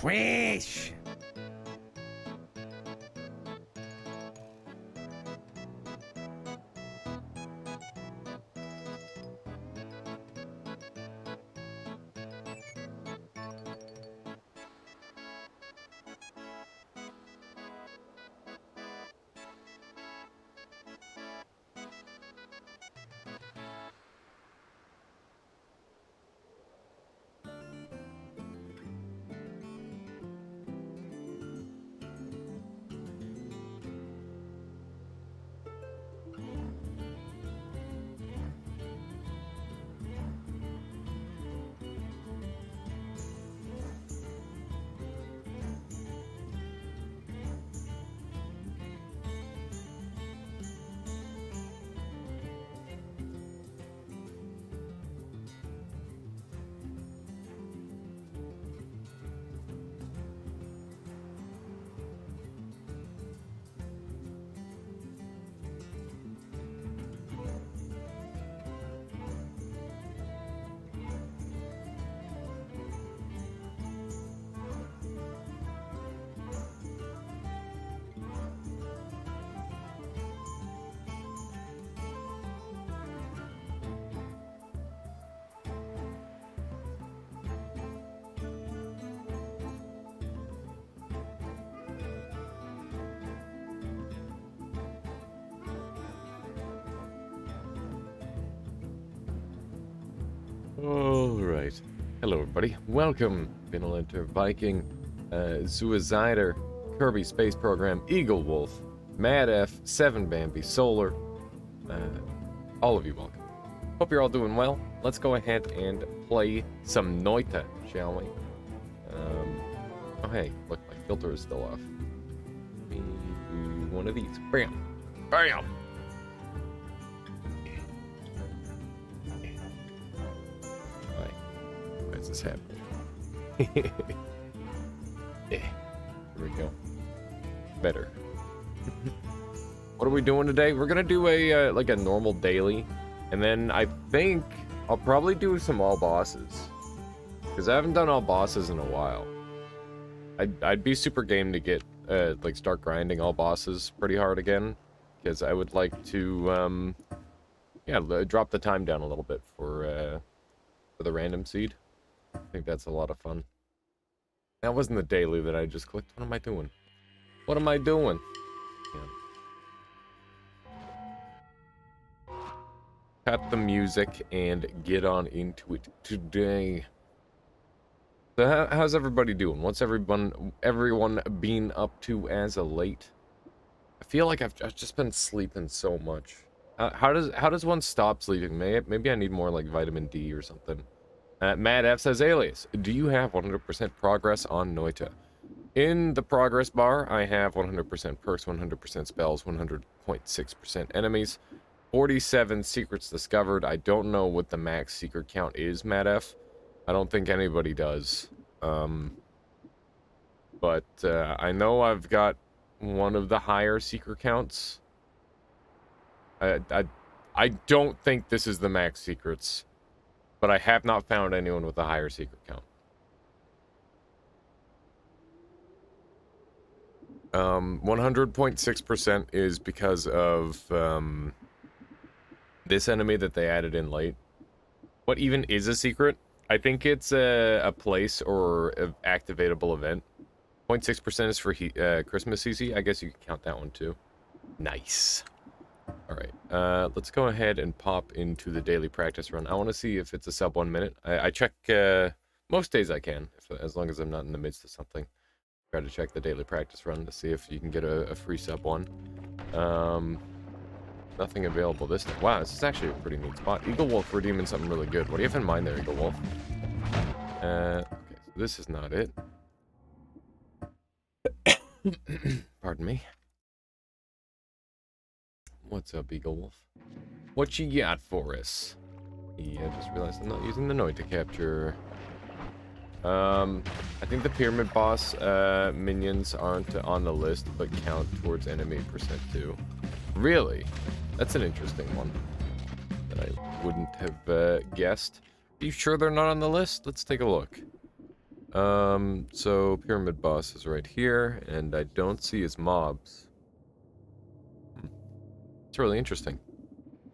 Trash! Alright. Hello, everybody. Welcome, Vinolenter, Viking, Suicider, Kirby Space Program, Eagle Wolf, Mad F, 7 Bambi, Solar. All of you welcome. Hope you're all doing well. Let's go ahead and play some Noita, shall we? Oh, hey, look, my filter is still off. Maybe one of these. Bam! Bam! Why is this happening? Here we go. Better. What are we doing today? We're gonna do a like a normal daily, and then I think I'll probably do some all bosses, because I haven't done all bosses in a while. I'd be super game to get like start grinding all bosses pretty hard again, because I would like to yeah, drop the time down a little bit for the random seed. I think that's a lot of fun. That wasn't the daily that I just clicked. What am I doing? What am I doing? Yeah. Cut the music and get on into it today. So how's everybody doing? What's everyone been up to as of late? I feel like I've just been sleeping so much. How does one stop sleeping? Maybe I need more like vitamin D or something. Mad F says, Alias, do you have 100% progress on Noita? In the progress bar, I have 100% perks, 100% spells, 100.6% enemies, 47 secrets discovered. I don't know what the max secret count is, Mad F. I don't think anybody does. But I know I've got one of the higher secret counts. I don't think this is the max secrets, but I have not found anyone with a higher secret count. 100.6% is because of this enemy that they added in late. What even is a secret? I think it's a place or an activatable event. 0.6% is for Christmas CC. I guess you can count that one too. Nice. Alright, let's go ahead and pop into the daily practice run. I want to see if it's a sub 1 minute. I check most days I can, as long as I'm not in the midst of something. Try to check the daily practice run to see if you can get a free sub 1. Nothing available this time. Wow, this is actually a pretty neat spot. Eagle Wolf redeeming something really good. What do you have in mind there, Eagle Wolf? Okay, so this is not it. Pardon me. What's up, Eagle Wolf? What you got for us? Yeah, just realized I'm not using the Noita capture. I think the pyramid boss minions aren't on the list, but count towards enemy percent too. Really? That's an interesting one that I wouldn't have guessed. Are you sure they're not on the list? Let's take a look. So pyramid boss is right here, and I don't see his mobs. It's really interesting.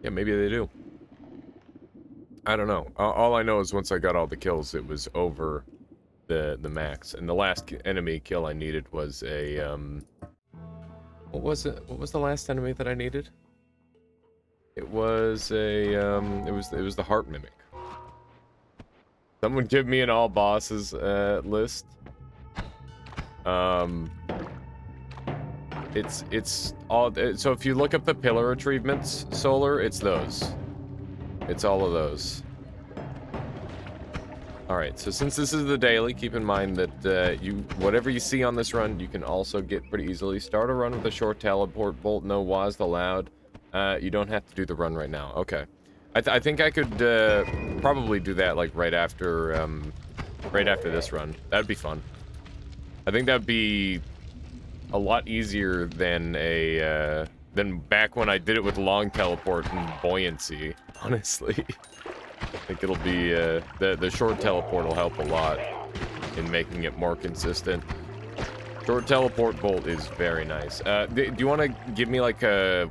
Yeah, maybe they do. I don't know. All I know is once I got all the kills, it was over the max. And the last enemy kill I needed was a, what was it? What was the last enemy that I needed? It was a, it was the heart mimic. Someone give me an all bosses, list. It's all, so if you look up the pillar achievements, Solar, it's those. It's all of those. Alright, so since this is the daily, keep in mind that whatever you see on this run, you can also get pretty easily. Start a run with a short teleport bolt, no WASD allowed. You don't have to do the run right now. Okay. I think I could probably do that like right after this run. That'd be fun. I think that'd be a lot easier than than back when I did it with long teleport and buoyancy, honestly. I think it'll be, the short teleport will help a lot in making it more consistent. Short teleport bolt is very nice. Do you want to give me, like, a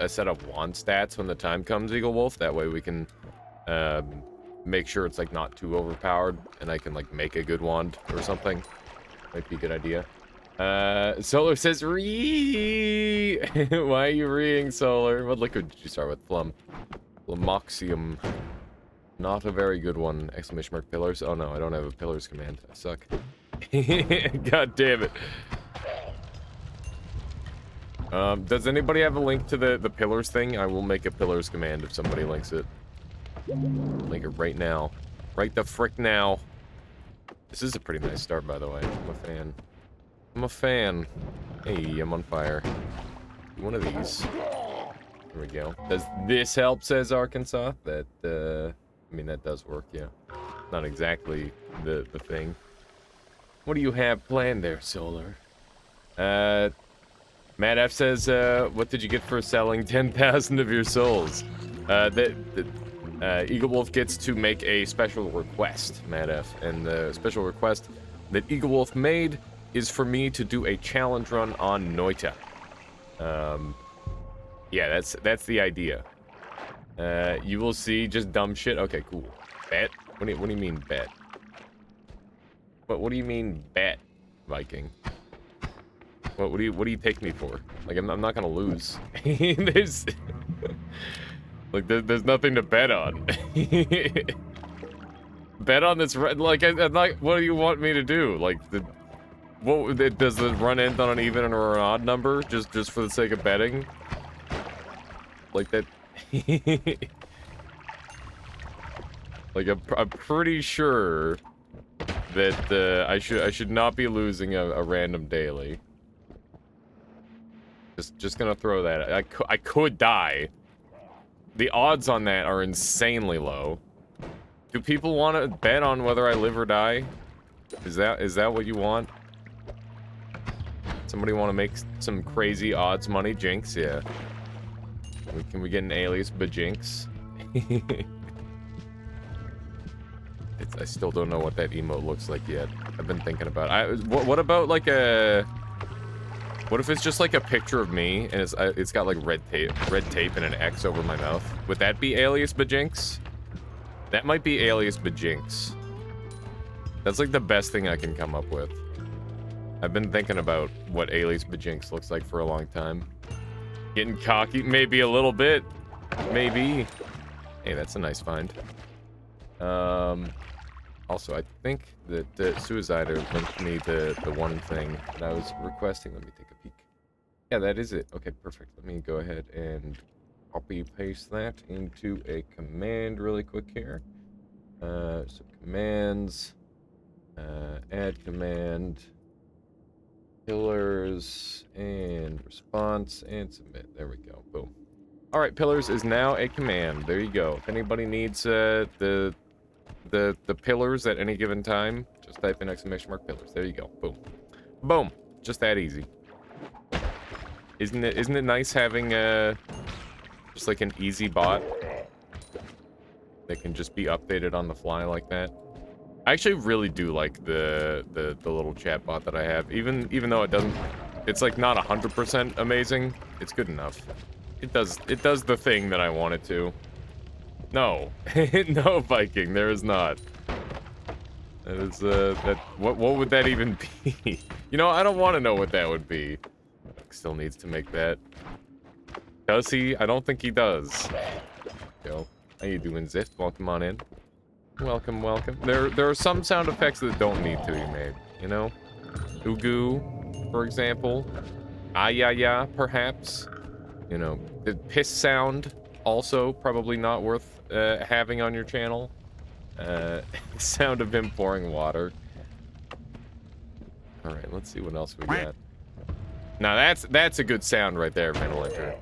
set of wand stats when the time comes, Eagle Wolf? That way we can, make sure it's, like, not too overpowered, and I can, like, make a good wand or something. Might be a good idea. Solar says, Ree! Why are you reeing, Solar? What liquid did you start with? Flamoxium. Not a very good one. Exclamation mark pillars. Oh no, I don't have a pillars command. I suck. God damn it. Does anybody have a link to the pillars thing? I will make a pillars command if somebody links it. Link it right now. Right the frick now. This is a pretty nice start, by the way. I'm a fan. I'm a fan. Hey, I'm on fire. One of these. There we go. Does this help, says Arkansas? That, I mean, that does work, yeah. Not exactly the thing. What do you have planned there, Solar? Matt F says, what did you get for selling 10,000 of your souls? Eagle Wolf gets to make a special request, Matt F. And the special request that Eagle Wolf made is for me to do a challenge run on Noita. Yeah, that's the idea. You will see just dumb shit. Okay, cool. Bet? What do you mean bet? What do you mean bet, Viking? What do you take me for? Like I'm not gonna lose. there's like there's nothing to bet on. Bet on this run. Like I'm not. What do you want me to do? Like does the run end on an even or an odd number just for the sake of betting? Like that. Like I'm pretty sure that I should not be losing a random daily. Just gonna throw that. I could die. The odds on that are insanely low. Do people want to bet on whether I live or die? Is that what you want? Somebody want to make some crazy odds money? Jinx, yeah. Can we get an alias bajinx? I still don't know what that emote looks like yet. I've been thinking about it. What about like a... What if it's just like a picture of me and it's got like red tape and an X over my mouth? Would that be alias bajinx? That might be alias bajinx. That's like the best thing I can come up with. I've been thinking about what alias bajinx looks like for a long time. Getting cocky, maybe a little bit. Maybe. Hey, that's a nice find. Also, I think that Suicider linked me the one thing that I was requesting. Let me take a peek. Yeah, that is it. Okay, perfect. Let me go ahead and copy paste that into a command really quick here. So commands, add command, pillars, and response, and submit. There we go. Boom. All right, pillars is now a command. There you go. If anybody needs the pillars at any given time, just type in exclamation mark pillars. There you go. Boom. Boom. Just that easy. Isn't it nice having just like an easy bot that can just be updated on the fly like that? I actually really do like the little chat bot that I have, even though it doesn't, it's like not 100% amazing. It's good enough. It does the thing that I want it to. No, no Viking, there is not. That is what would that even be? You know, I don't want to know what that would be. Still needs to make that. Does he? I don't think he does. Yo, how you doing, Zift? Welcome on in. Welcome, welcome. There are some sound effects that don't need to be made, you know? Ugu, for example. Ayaya, perhaps. You know, the piss sound, also probably not worth having on your channel. Sound of him pouring water. Alright, let's see what else we got. Now that's a good sound right there, Metallica.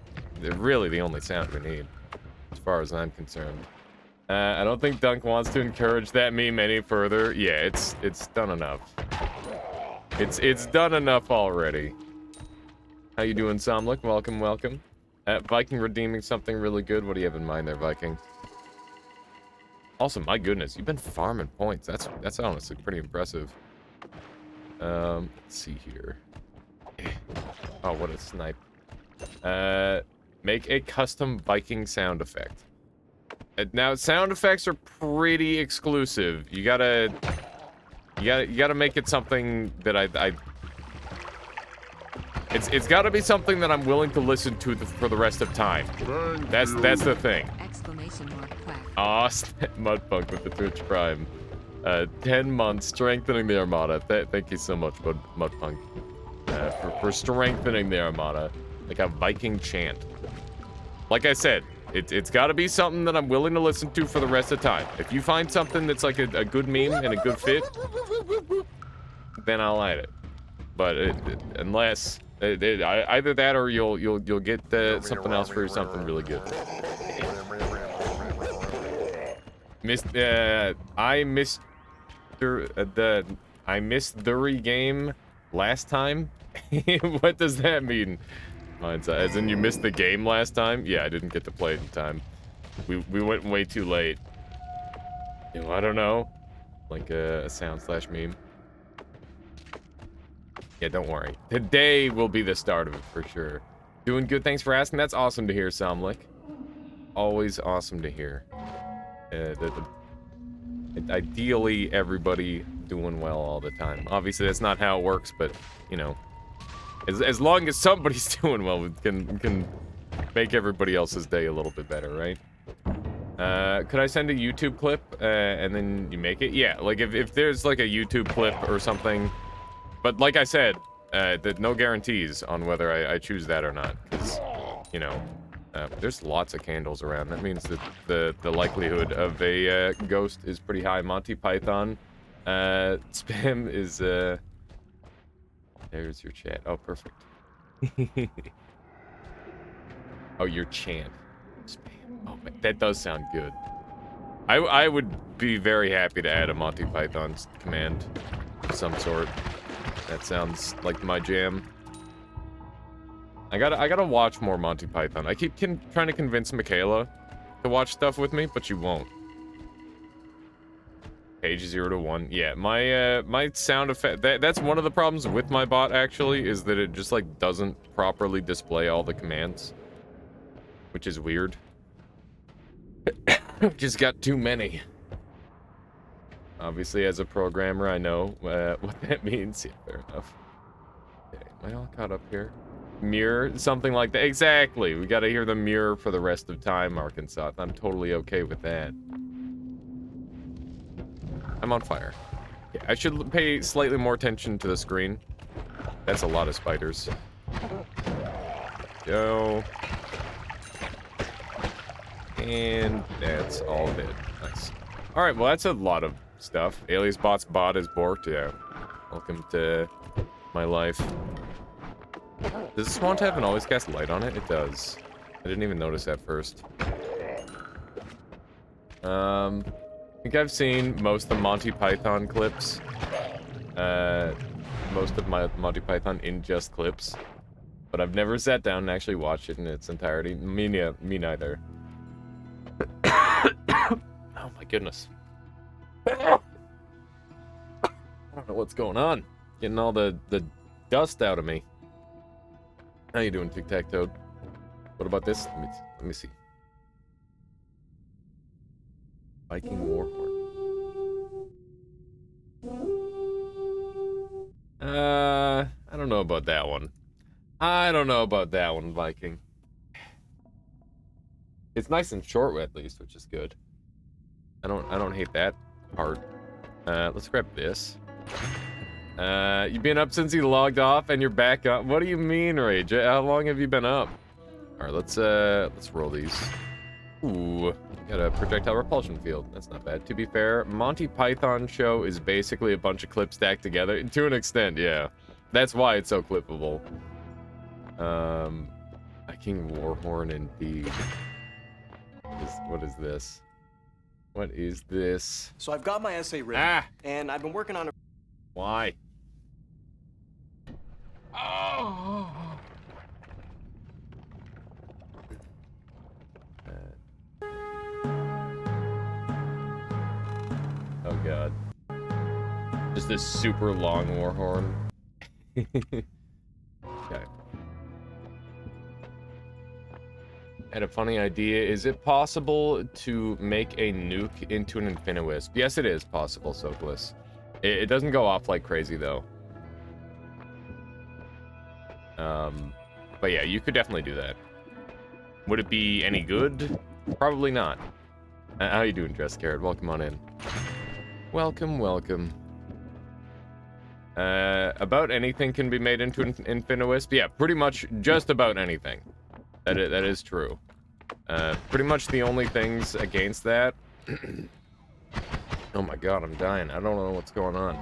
Really the only sound we need, as far as I'm concerned. I don't think Dunk wants to encourage that meme any further. Yeah, it's done enough. It's done enough already. How you doing, Somlik? Welcome, welcome. Viking redeeming something really good. What do you have in mind there, Viking? Also, my goodness, you've been farming points. That's honestly pretty impressive. Let's see here. Oh, what a snipe. Make a custom Viking sound effect. Now, sound effects are pretty exclusive. You gotta make it something that it's gotta be something that I'm willing to listen to for the rest of time. That's the thing. Exclamation mark quack. Aw, Mudpunk with the Twitch Prime. 10 months strengthening the Armada. Thank you so much, Mudpunk. For strengthening the Armada. Like a Viking chant. Like I said, it's got to be something that I'm willing to listen to for the rest of the time. If you find something that's like a good meme and a good fit, then I'll add it. But unless either that or you'll get something else for something really good. I missed the re-game last time. What does that mean? As in you missed the game last time? Yeah, I didn't get to play it in time. We went way too late. You know, I don't know. Like a sound/meme. Yeah, don't worry. Today will be the start of it for sure. Doing good, thanks for asking. That's awesome to hear, Somlik. Always awesome to hear. Ideally, everybody doing well all the time. Obviously, that's not how it works, but, you know, as long as somebody's doing well, we can make everybody else's day a little bit better, right? Could I send a YouTube clip, and then you make it? Yeah, like, if there's, like, a YouTube clip or something. But like I said, no guarantees on whether I choose that or not, because, you know, there's lots of candles around. That means that the likelihood of a ghost is pretty high. Monty Python spam is there's your chat. Oh, perfect. Oh, your chant. Spam. Oh, that does sound good. I would be very happy to add a Monty Python command of some sort. That sounds like my jam. I gotta watch more Monty Python. I keep trying to convince Michaela to watch stuff with me, but she won't. Page 0 to 1. Yeah, my sound effect. That's one of the problems with my bot actually, is that it just like doesn't properly display all the commands, which is weird. Just got too many. Obviously, as a programmer, I know what that means. Yeah, fair enough. Okay, am I all caught up here? Mirror, something like that. Exactly. We gotta hear the mirror for the rest of time, Arkansas. I'm totally okay with that. I'm on fire. Yeah, I should pay slightly more attention to the screen. That's a lot of spiders. Go. And that's all of it. Nice. Alright, well, that's a lot of stuff. Aliasbot's bot is borked. Yeah. Welcome to my life. Does this want to have an always cast light on it? It does. I didn't even notice that first. I think I've seen most of the Monty Python clips. Most of my Monty Python in just clips. But I've never sat down and actually watched it in its entirety. Me neither. Oh my goodness. don't know what's going on. Getting all the dust out of me. How you doing, Tic-Tac-Toad? What about this? Let me see. Viking Warhorn. I don't know about that one. I don't know about that one, Viking. It's nice and short at least, which is good. I don't hate that part. Let's grab this. You've been up since you logged off and you're back up. What do you mean, Rage? How long have you been up? All right, let's roll these. Ooh, got a projectile repulsion field. That's not bad. To be fair, Monty Python show is basically a bunch of clips stacked together to an extent. Yeah, that's why it's so clippable. Viking Warhorn indeed. What is this? What is this? So I've got my essay written, and I've been working on it. Why? Oh. Oh god. Just this super long war horn. Okay. I had a funny idea. Is it possible to make a nuke into an Infiniwisp? Yes, it is possible, Sokolus. It doesn't go off like crazy, though. But yeah, you could definitely do that. Would it be any good? Probably not. How you doing, Dress Carrot? Welcome on in. Welcome, welcome. About anything can be made into an Infiniwisp? Yeah, pretty much just about anything. That is true. Pretty much the only things against that... Oh my god, I'm dying. I don't know what's going on.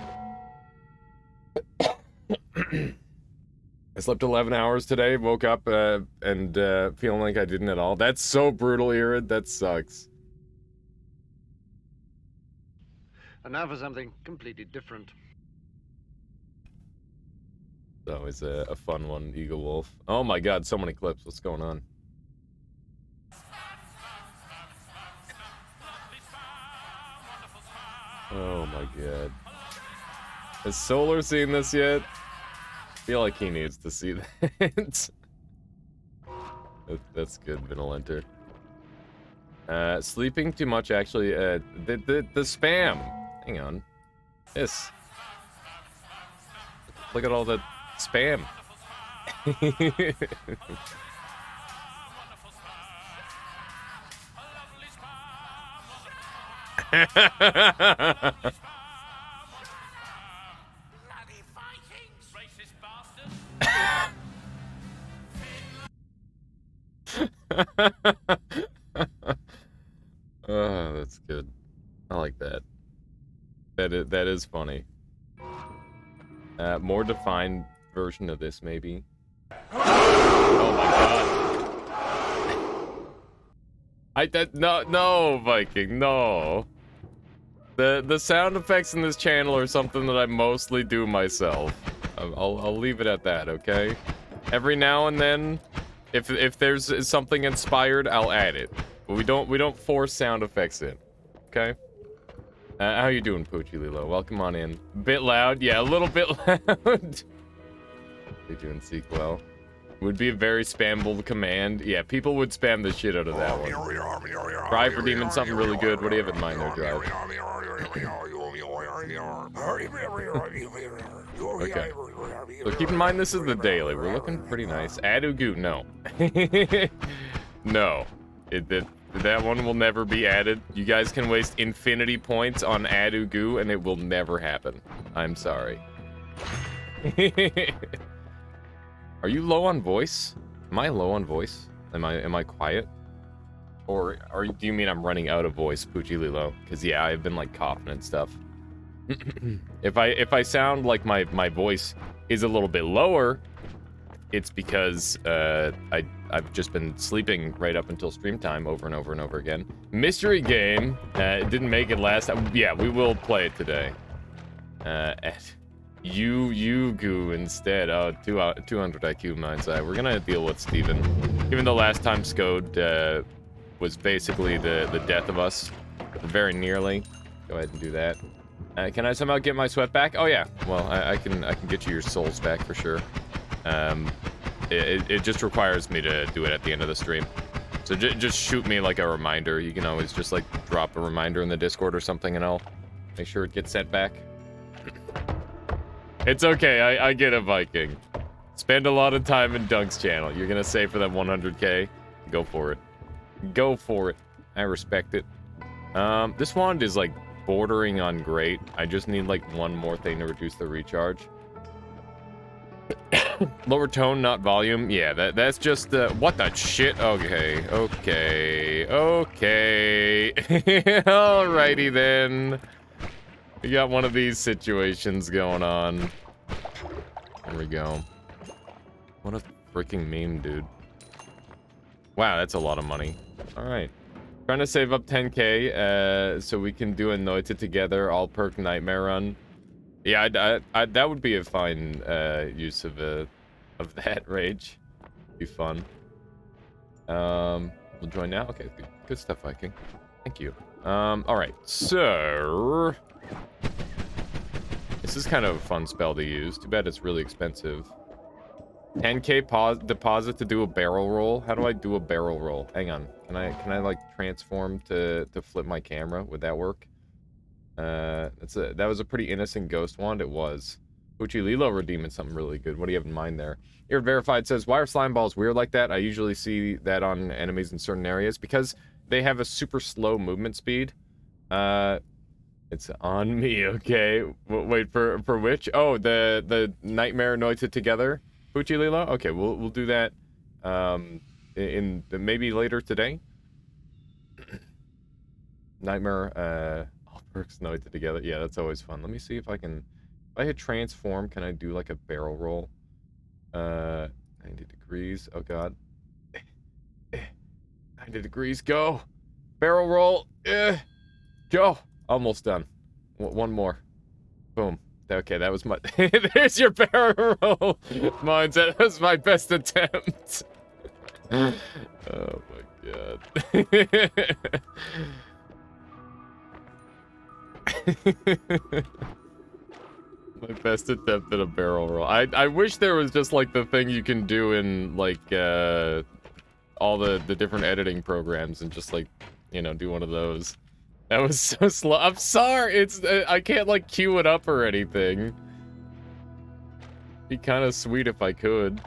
I slept 11 hours today, woke up, and feeling like I didn't at all. That's so brutal, Irid. That sucks. And now for something completely different. That was a fun one, Eagle Wolf. Oh my god, so many clips. What's going on? Oh my god. Has Solar seen this yet? I feel like he needs to see that. That's good, Vinolenter. Sleeping too much, actually. The spam. Hang on. This. Look at all the spam. Oh, that's good. I like that. That is funny. More defined version of this, maybe. Oh my god. No, Viking, no. The sound effects in this channel are something that I mostly do myself. I'll leave it at that, okay? Every now and then, if there's something inspired, I'll add it. But we don't force sound effects in, okay? How you doing, Poochie Lilo? Welcome on in. Bit loud? Yeah, a little bit loud. You doing, Sequel? Would be a very spammable command. Yeah, people would spam the shit out of that one. Drive for Demon, something really good. What do you have in mind there, Drive? Okay. So keep in mind, this is the daily. We're looking pretty nice. Adugu, no. No. That one will never be added. You guys can waste infinity points on Adugu, and it will never happen. I'm sorry. Are you low on voice? Am I low on voice? Am I quiet? Or do you mean I'm running out of voice, Poochie Lilo? Because yeah, I've been like coughing and stuff. If I sound like my voice is a little bit lower, it's because I've just been sleeping right up until stream time over and over and over again. Mystery game. It didn't make it last time. Yeah, we will play it today. You goo instead. Oh, 200 IQ mind's eye. We're gonna deal with Steven. Even though last time Scode was basically the death of us, very nearly. Go ahead and do that. Can I somehow get my sweat back? Oh yeah. Well, I can get you your souls back for sure. It just requires me to do it at the end of the stream. So just shoot me like a reminder. You can always just like drop a reminder in the Discord or something, and I'll make sure it gets sent back. It's okay. I get a Viking. Spend a lot of time in Dunk's channel. You're gonna save for that 100k. Go for it. Go for it. I respect it. This wand is like bordering on great. I just need like one more thing to reduce the recharge. Lower tone, not volume. Yeah, that's just the what the shit. Okay. Alrighty then. We got one of these situations going on. There we go. What a freaking meme, dude. Wow, that's a lot of money. Alright. Trying to save up 10k so we can do a Noita together all perk nightmare run. Yeah, that would be a fine use of that rage. Be fun. We'll join now. Okay, good stuff, Viking. Thank you. All right. So this is kind of a fun spell to use. Too bad it's really expensive. 10k deposit to do a barrel roll. How do I do a barrel roll? Hang on. Can I like transform to flip my camera? Would that work? That was a pretty innocent ghost wand. It was. Uchi Lilo redeeming something really good. What do you have in mind there? Ear Verified says, why are slime balls weird like that? I usually see that on enemies in certain areas because they have a super slow movement speed. It's on me, okay. Wait, for which? Oh, the Nightmare Noita together. Uchi Lilo? Okay, we'll do that in maybe later today. Nightmare all perks Noita together. Yeah, that's always fun. Let me see if I can. If I hit transform, can I do like a barrel roll? 90 degrees. Oh god. 90 degrees. Go. Barrel roll. Go. Almost done. One more. Boom. Okay, that was my. There's your barrel roll. That was my best attempt. Oh my god. My best attempt at a barrel roll. I wish there was just like the thing you can do in like all the different editing programs and just like, you know, do one of those. That was so slow. I'm sorry. It's I can't like queue it up or anything. Be kind of sweet if I could.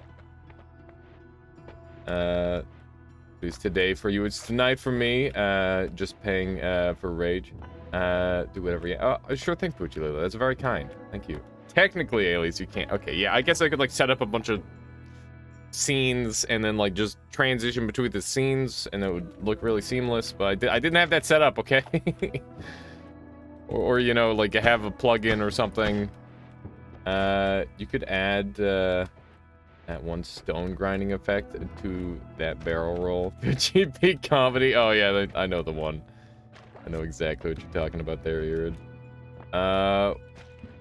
It's today for you. It's tonight for me. Just paying for rage. Do whatever you... Oh, sure thing, Puchilila. That's very kind. Thank you. Technically, Alias, you can't... Okay, yeah, I guess I could, like, set up a bunch of scenes and then, like, just transition between the scenes and it would look really seamless, but I didn't have that set up, okay? or, you know, like, have a plugin or something. You could add, that one stone grinding effect to that barrel roll. GP comedy. Oh, yeah, I know the one. I know exactly what you're talking about there, Irid.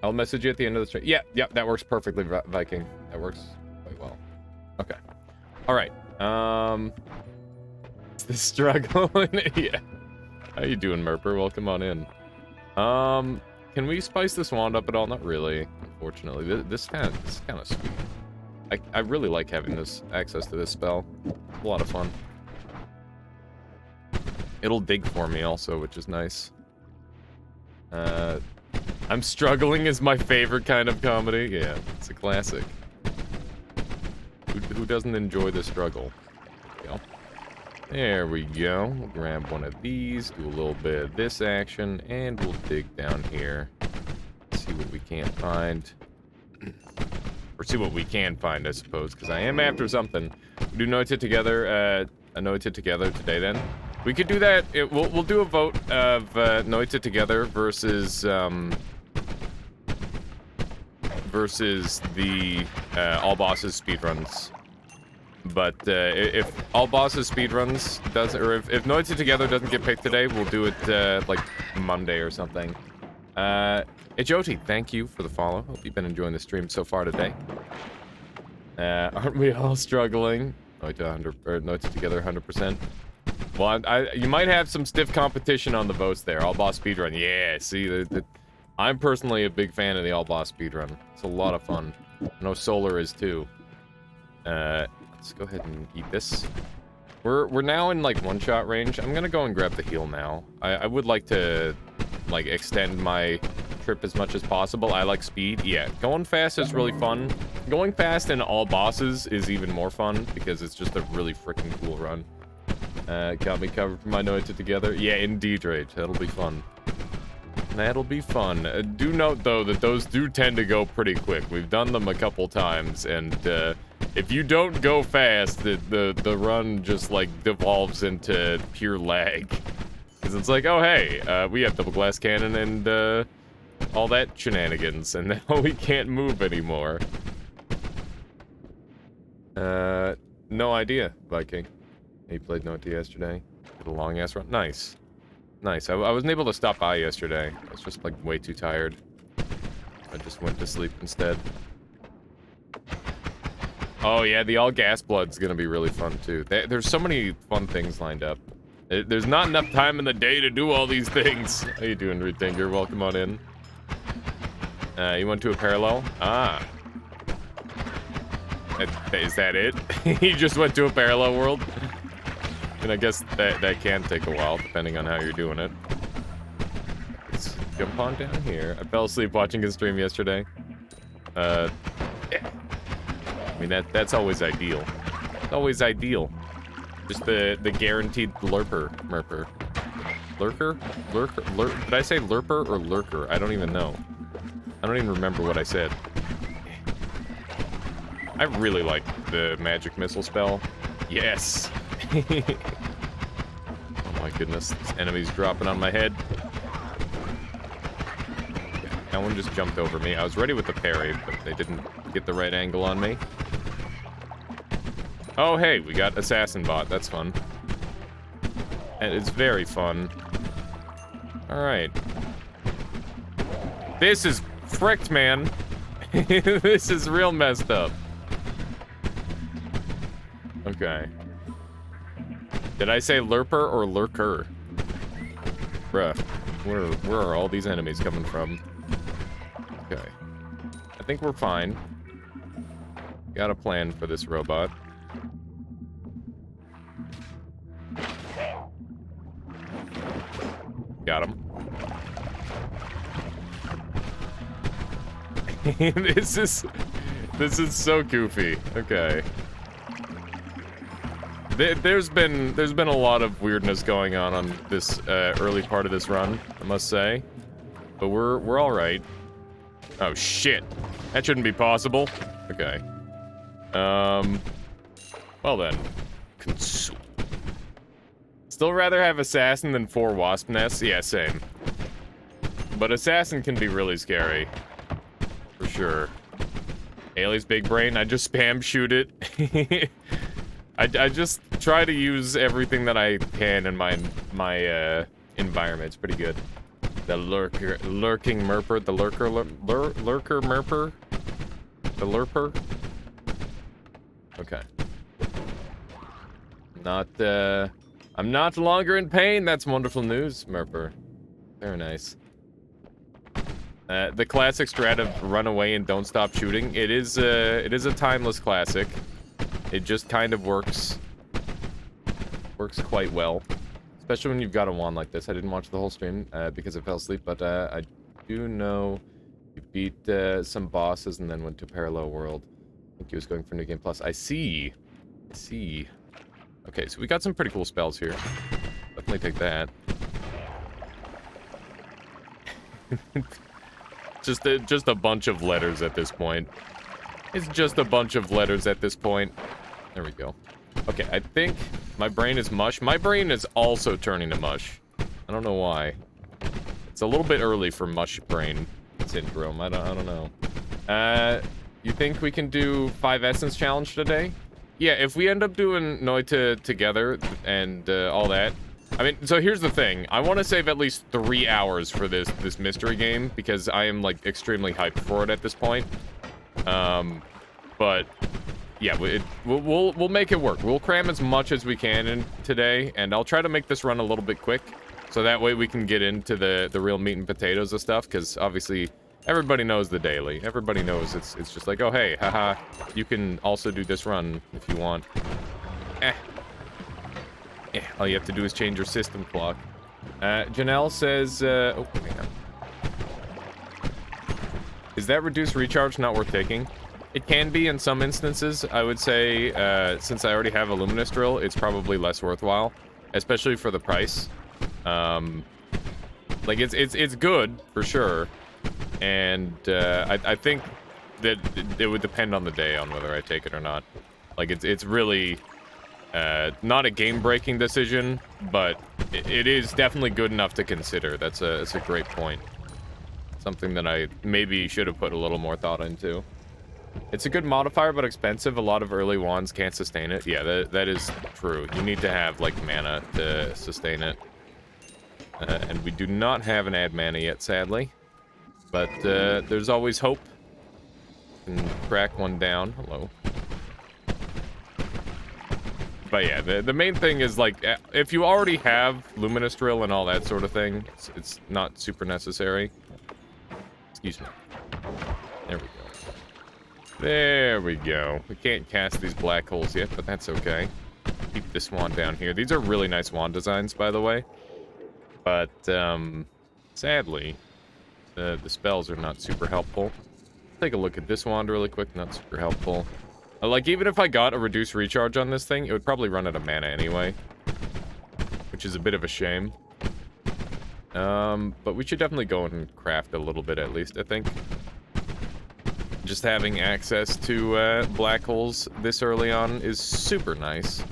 I'll message you at the end of the stream. Yeah, that works perfectly, Viking. That works quite well. Okay. All right. It's the struggle. Yeah. How you doing, Merper? Welcome on in. Can we spice this wand up at all? Not really, unfortunately. This is kind of sweet. I really like having this access to this spell. It's a lot of fun. It'll dig for me also, which is nice. I'm struggling is my favorite kind of comedy. Yeah, it's a classic. Who doesn't enjoy the struggle? There we go. We'll grab one of these, do a little bit of this action, and we'll dig down here. See what we can't find. Or see what we can find, I suppose, because I am after something. We do Noita together, a Noita together today then. We could do that. We'll do a vote of Noita together versus the all bosses speedruns. But if all bosses speedruns doesn't, or if Noita together doesn't get picked today, we'll do it like Monday or something. Ejoti, thank you for the follow. Hope you've been enjoying the stream so far today. Aren't we all struggling? Noita together 100%. Well, you might have some stiff competition on the votes there. All boss speedrun. Yeah, see, I'm personally a big fan of the all-boss speedrun. It's a lot of fun. I know Solar is too. Let's go ahead and eat this. We're now in, like, one-shot range. I'm gonna go and grab the heal now. I would like to, like, extend my trip as much as possible. I like speed. Yeah, going fast is really fun. Going fast in all bosses is even more fun because it's just a really freaking cool run. Got me covered for my Noita together. Yeah, indeed, Rage. That'll be fun. That'll be fun. Do note, though, that those do tend to go pretty quick. We've done them a couple times, and if you don't go fast, the run just, like, devolves into pure lag. Because it's like, oh, hey, we have double glass cannon and all that shenanigans, and now we can't move anymore. No idea, Viking. He played Noita yesterday. Did a long-ass run. Nice. Nice. I wasn't able to stop by yesterday. I was just, like, way too tired. I just went to sleep instead. Oh, yeah, the all-gas blood's gonna be really fun, too. There's so many fun things lined up. There's not enough time in the day to do all these things. How you doing, Retinger? Welcome on in. You went to a parallel? Ah. Is that it? He just went to a parallel world? And I guess that can take a while, depending on how you're doing it. Let's jump on down here. I fell asleep watching his stream yesterday. Yeah. I mean, that's always ideal. It's always ideal. Just the guaranteed merper. Lurker? Did I say lurper or lurker? I don't even know. I don't even remember what I said. I really like the magic missile spell. Yes! Oh my goodness, this enemy's dropping on my head. That one just jumped over me. I was ready with the parry, but they didn't get the right angle on me. Oh hey, we got Assassin Bot, that's fun. And it's very fun. Alright. This is fricked, man. This is real messed up. Okay. Did I say lurper or lurker? Bruh. Where are all these enemies coming from? Okay. I think we're fine. Got a plan for this robot. Got him. This is so goofy. Okay. There's been a lot of weirdness going on this early part of this run, I must say. But we're all right. Oh shit. That shouldn't be possible. Okay. Well then. Consume. Still rather have Assassin than 4 Wasp Nests? Yeah, same. But Assassin can be really scary. For sure. Ailey's big brain, I just spam shoot it. I just try to use everything that I can in my environment. It's pretty good. The lurking merper, the lurker merper, the lurper. Okay. I'm not longer in pain. That's wonderful news, merper. Very nice. The classic strat of run away and don't stop shooting. It is a timeless classic. It just kind of works. Works quite well. Especially when you've got a wand like this. I didn't watch the whole stream because I fell asleep, but I do know you beat some bosses and then went to Parallel World. I think he was going for New Game Plus. I see. I see. Okay, so we got some pretty cool spells here. Definitely take that. Just a bunch of letters at this point. It's just a bunch of letters at this point. There we go. Okay, I think my brain is mush. My brain is also turning to mush. I don't know why. It's a little bit early for mush brain syndrome. I don't know. You think we can do 5 Essence Challenge today? Yeah, if we end up doing Noita together and all that. I mean, so here's the thing. I want to save at least 3 hours for this mystery game because I am, like, extremely hyped for it at this point. But yeah, we'll make it work. We'll cram as much as we can in today, and I'll try to make this run a little bit quick. So that way we can get into the real meat and potatoes of stuff, because obviously everybody knows the daily. Everybody knows it's just like, oh hey, haha, you can also do this run if you want. All you have to do is change your system clock. Janelle says, oh, hang on. Is that reduced recharge not worth taking? It can be in some instances. I would say, since I already have a luminous drill, it's probably less worthwhile, especially for the price. Like it's good for sure, and I think that it would depend on the day on whether I take it or not. Like it's really not a game-breaking decision, but it is definitely good enough to consider. That's a great point. Something that I maybe should have put a little more thought into. It's a good modifier, but expensive. A lot of early wands can't sustain it. Yeah, that is true. You need to have, like, mana to sustain it. And we do not have an add mana yet, sadly. But there's always hope. Can crack one down. Hello. But yeah, the main thing is, like, if you already have Luminous Drill and all that sort of thing, it's not super necessary. Excuse me. There we go. There we go. We can't cast these black holes yet, but that's okay. Keep this wand down here. These are really nice wand designs, by the way. But, sadly, the spells are not super helpful. Take a look at this wand really quick. Not super helpful. Like, even if I got a reduced recharge on this thing, it would probably run out of mana anyway. Which is a bit of a shame. But we should definitely go and craft a little bit at least, I think. Just having access to black holes this early on is super nice.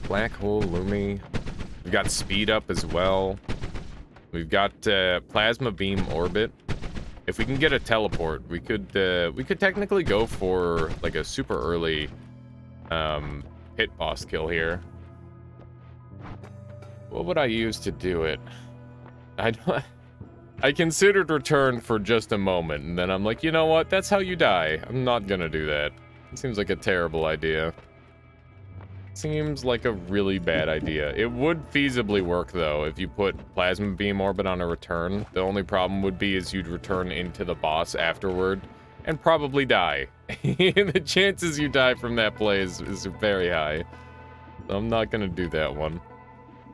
Black hole Lumi. We've got speed up as well. We've got plasma beam orbit. If we can get a teleport, we could technically go for like a super early hit boss kill here. What would I use to do it? I considered return for just a moment, and then I'm like, you know what? That's how you die. I'm not gonna do that. It seems like a terrible idea. Seems like a really bad idea. It would feasibly work, though, if you put Plasma Beam Orbit on a return. The only problem would be is you'd return into the boss afterward, and probably die. The chances you die from that play is very high. So I'm not gonna do that one.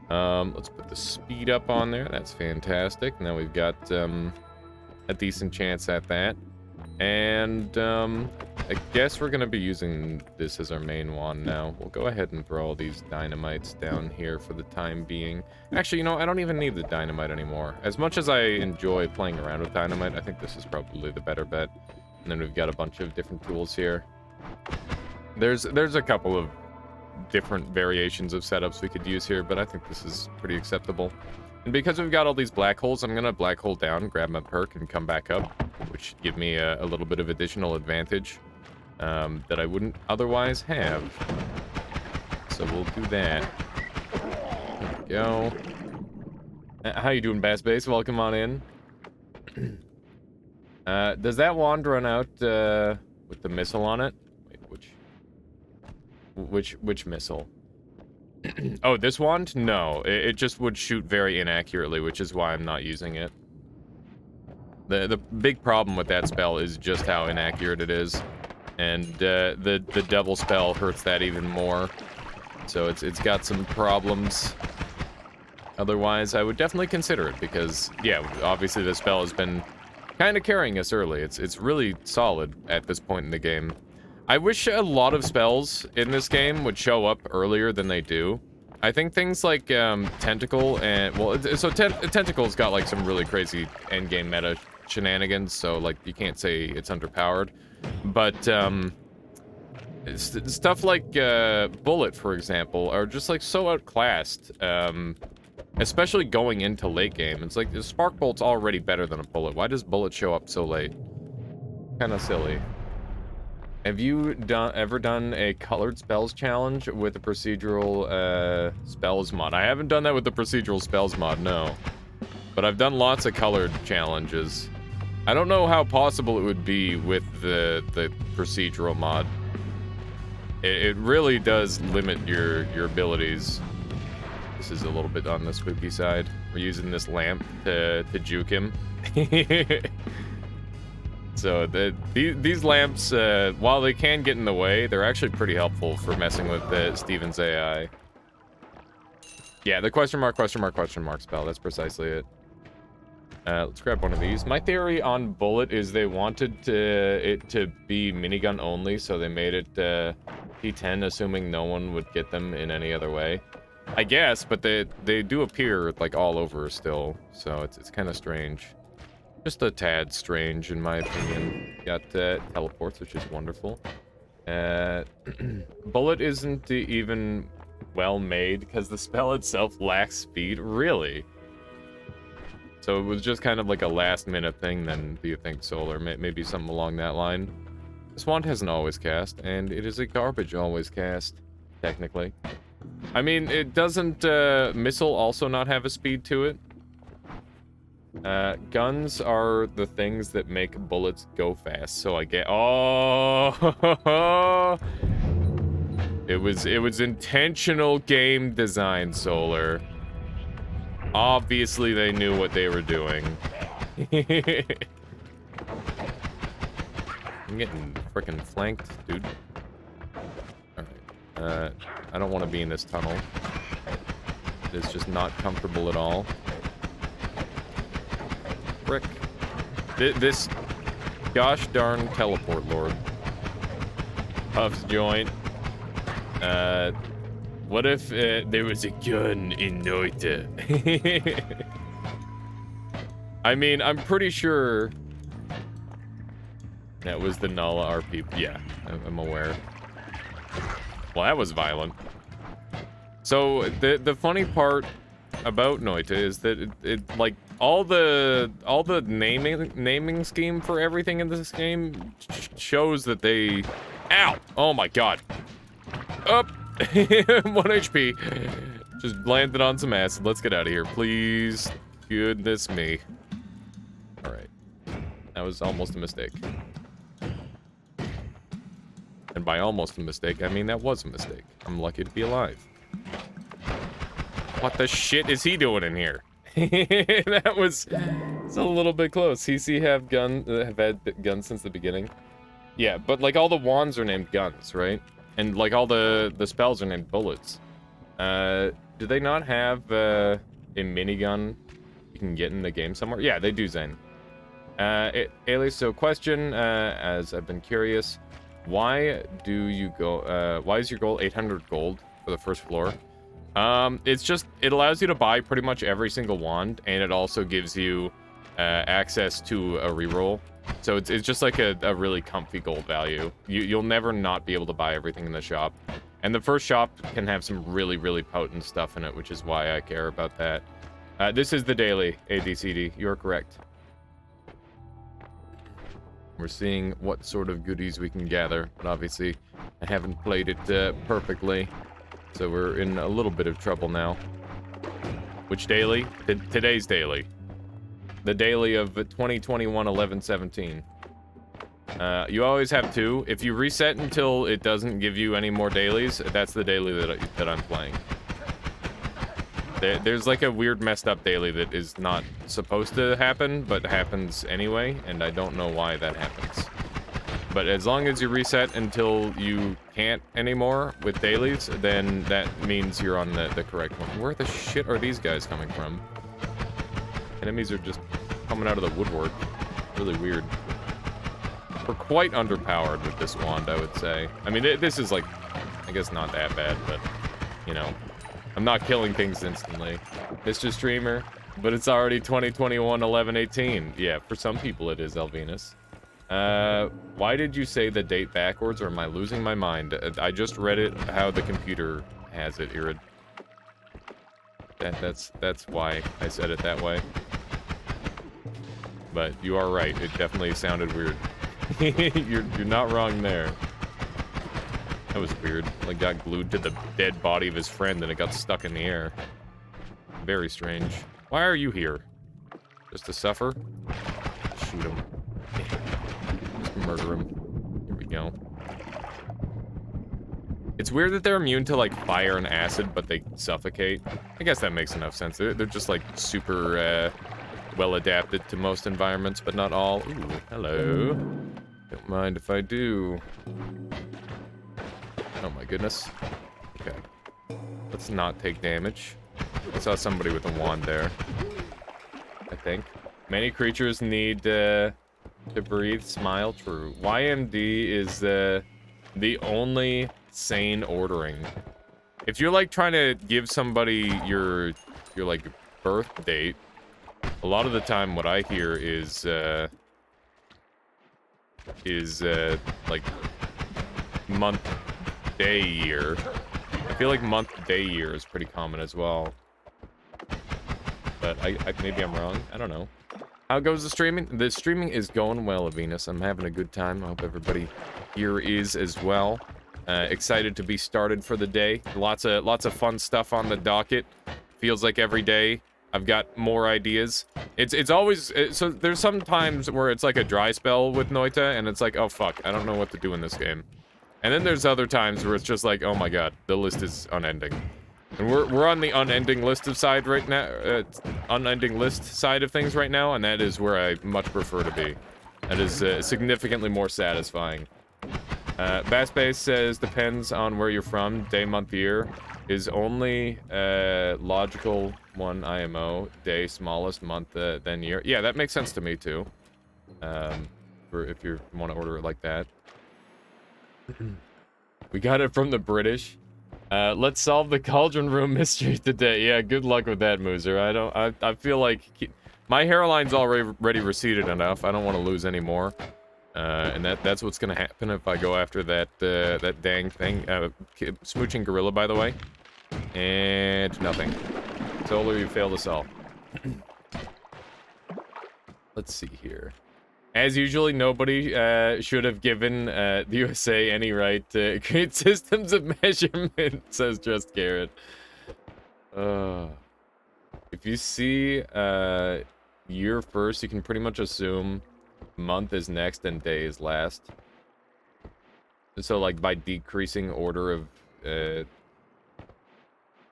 Let's put the speed up on there. That's fantastic. Now we've got a decent chance at that. And I guess we're going to be using this as our main wand now. We'll go ahead and throw all these dynamites down here for the time being. Actually, you know, I don't even need the dynamite anymore. As much as I enjoy playing around with dynamite, I think this is probably the better bet. And then we've got a bunch of different tools here. There's a couple of different variations of setups we could use here, but I think this is pretty acceptable. And because we've got all these black holes, I'm gonna black hole down, grab my perk, and come back up, which should give me a little bit of additional advantage that I wouldn't otherwise have. So we'll do that. There we go. How you doing, Bass Base? Welcome on in. Does that wand run out with the missile on it? Wait, which missile? Oh, this wand? No, it just would shoot very inaccurately, which is why I'm not using it. The big problem with that spell is just how inaccurate it is, and the devil spell hurts that even more. So it's got some problems. Otherwise, I would definitely consider it because, yeah, obviously the spell has been kind of carrying us early. It's really solid at this point in the game. I wish a lot of spells in this game would show up earlier than they do. I think things like Tentacle and, well, so Tentacle's got like some really crazy endgame meta shenanigans, so like you can't say it's underpowered. But stuff like Bullet, for example, are just like so outclassed, especially going into late game. It's like the Spark Bolt's already better than a Bullet. Why does Bullet show up so late? Kind of silly. Have you ever done a colored spells challenge with the procedural spells mod? I haven't done that with the procedural spells mod, no. But I've done lots of colored challenges. I don't know how possible it would be with the procedural mod. It really does limit your abilities this is a little bit on the spooky side. We're using this lamp to juke him. So these lamps, while they can get in the way, they're actually pretty helpful for messing with Steven's AI. Yeah, the question mark spell. That's precisely it. Let's grab one of these. My theory on Bullet is they wanted it to be minigun only, so they made it P10, assuming no one would get them in any other way. I guess, but they do appear like all over still, so it's kind of strange. Just a tad strange, in my opinion. Got teleports, which is wonderful. Bullet isn't even well made because the spell itself lacks speed. Really? So it was just kind of like a last-minute thing, then, do you think, Solar? Maybe something along that line? This wand has an always cast, and it is a garbage always cast, technically. I mean, it doesn't Missile also not have a speed to it? Guns are the things that make bullets go fast, so I get... Oh! It was intentional game design, Solar. Obviously, they knew what they were doing. I'm getting freaking flanked, dude. Alright. I don't want to be in this tunnel. It's just not comfortable at all. Frick. This gosh darn teleport lord. Puff's joint. What if there was a gun in Noita? I mean, I'm pretty sure that was the Nala RP. Yeah, I'm aware. Well, that was violent. So the funny part about Noita is that it like all the naming scheme for everything in this game shows that they. Ow! Oh my god. Up. 1 HP. Just landed on some acid. Let's get out of here, please. Goodness me. Alright. That was almost a mistake. And by almost a mistake, I mean that was a mistake. I'm lucky to be alive. What the shit is he doing in here? That was... It's a little bit close. CC have had guns since the beginning. Yeah, but like all the wands are named guns, right? And like all the spells are named bullets. Do they not have a minigun you can get in the game somewhere? Yeah, they do, Zen. Alias, so question, as I've been curious, why is your goal 800 gold for the first floor? It's just, it allows you to buy pretty much every single wand, and it also gives you access to a reroll. So it's just like a really comfy gold value. You'll never not be able to buy everything in the shop. And the first shop can have some really, really potent stuff in it, which is why I care about that. This is the daily, ADCD. You're correct. We're seeing what sort of goodies we can gather, but obviously I haven't played it perfectly. So we're in a little bit of trouble now. Which daily? Today's daily. The daily of 2021-11-17. You always have two. If you reset until it doesn't give you any more dailies, that's the daily that I'm playing. There's like a weird messed up daily that is not supposed to happen, but happens anyway, and I don't know why that happens. But as long as you reset until you can't anymore with dailies, then that means you're on the correct one. Where the shit are these guys coming from? Enemies are just coming out of the woodwork. Really weird. We're quite underpowered with this wand, I would say. I mean, this is like, I guess not that bad, but, you know, I'm not killing things instantly. Mr. Streamer, but it's already 2021-11-18. Yeah, for some people it is, Elvinus. Why did you say the date backwards, or am I losing my mind? I just read it how the computer has it, Irid. That's why I said it that way. But you are right, it definitely sounded weird. You're not wrong there. That was weird. Like, got glued to the dead body of his friend and it got stuck in the air. Very strange. Why are you here? Just to suffer? Shoot him. Just murder him. Here we go. It's It's weird that they're immune to, like, fire and acid, but they suffocate. I guess that makes enough sense. They're just, like, super, well adapted to most environments, but not all. Ooh, hello. Don't mind if I do. Oh my goodness. Okay. Let's not take damage. I saw somebody with a wand there. I think. Many creatures need, to breathe. Smile. True. YMD is, the only sane ordering. If you're, like, trying to give somebody your like, birth date, a lot of the time what I hear is, like, month, day, year. I feel like month, day, year is pretty common as well. But maybe I'm wrong. I don't know. How goes the streaming? The streaming is going well, Venus. I'm having a good time. I hope everybody here is as well. Excited to be started for the day. Lots of fun stuff on the docket. Feels like every day I've got more ideas. It's always so there's some times where it's like a dry spell with Noita, and it's like, oh fuck, I don't know what to do in this game. And then there's other times where it's just like, oh my god, the list is unending. And we're on the unending list of side right now, unending list side of things right now, and that is where I much prefer to be. That is significantly more satisfying. Bassbase says depends on where you're from. Day, month, year is only logical one IMO. Day, smallest, month, then year. Yeah, that makes sense to me too. If you want to order it like that. We got it from the British. Let's solve the Cauldron Room mystery today. Yeah, good luck with that, Moozer. I feel like my hairline's already receded enough. I don't want to lose any more. And that's what's gonna happen if I go after that dang thing. Smooching Gorilla, by the way. And nothing. Solar, you failed us all. Let's see here. As usually, nobody should have given the USA any right to create systems of measurement, says Just Garrett. If you see year first, you can pretty much assume month is next and day is last. So, like, by decreasing order of,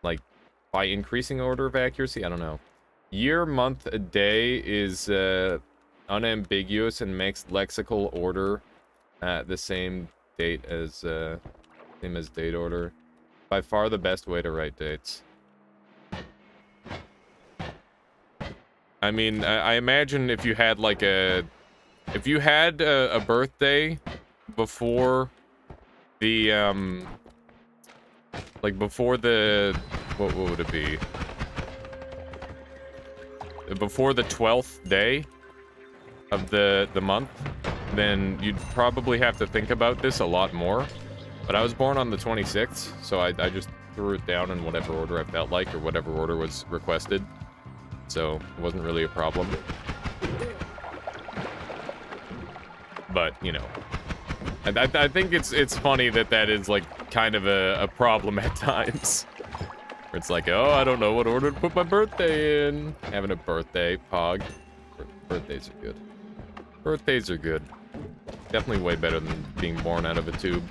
like, by increasing order of accuracy? I don't know. Year, month, a day is, unambiguous and makes lexical order the same date as, same as date order. By far the best way to write dates. I mean, I imagine if you had, like, a birthday before the, like, before the, what would it be? Before the 12th day of the month, then you'd probably have to think about this a lot more. But I was born on the 26th, so I just threw it down in whatever order I felt like, or whatever order was requested. So it wasn't really a problem. But, you know, I think it's funny that is, like, kind of a problem at times. Where it's like, oh, I don't know what order to put my birthday in. Having a birthday, pog. Birthdays are good. Birthdays are good. Definitely way better than being born out of a tube.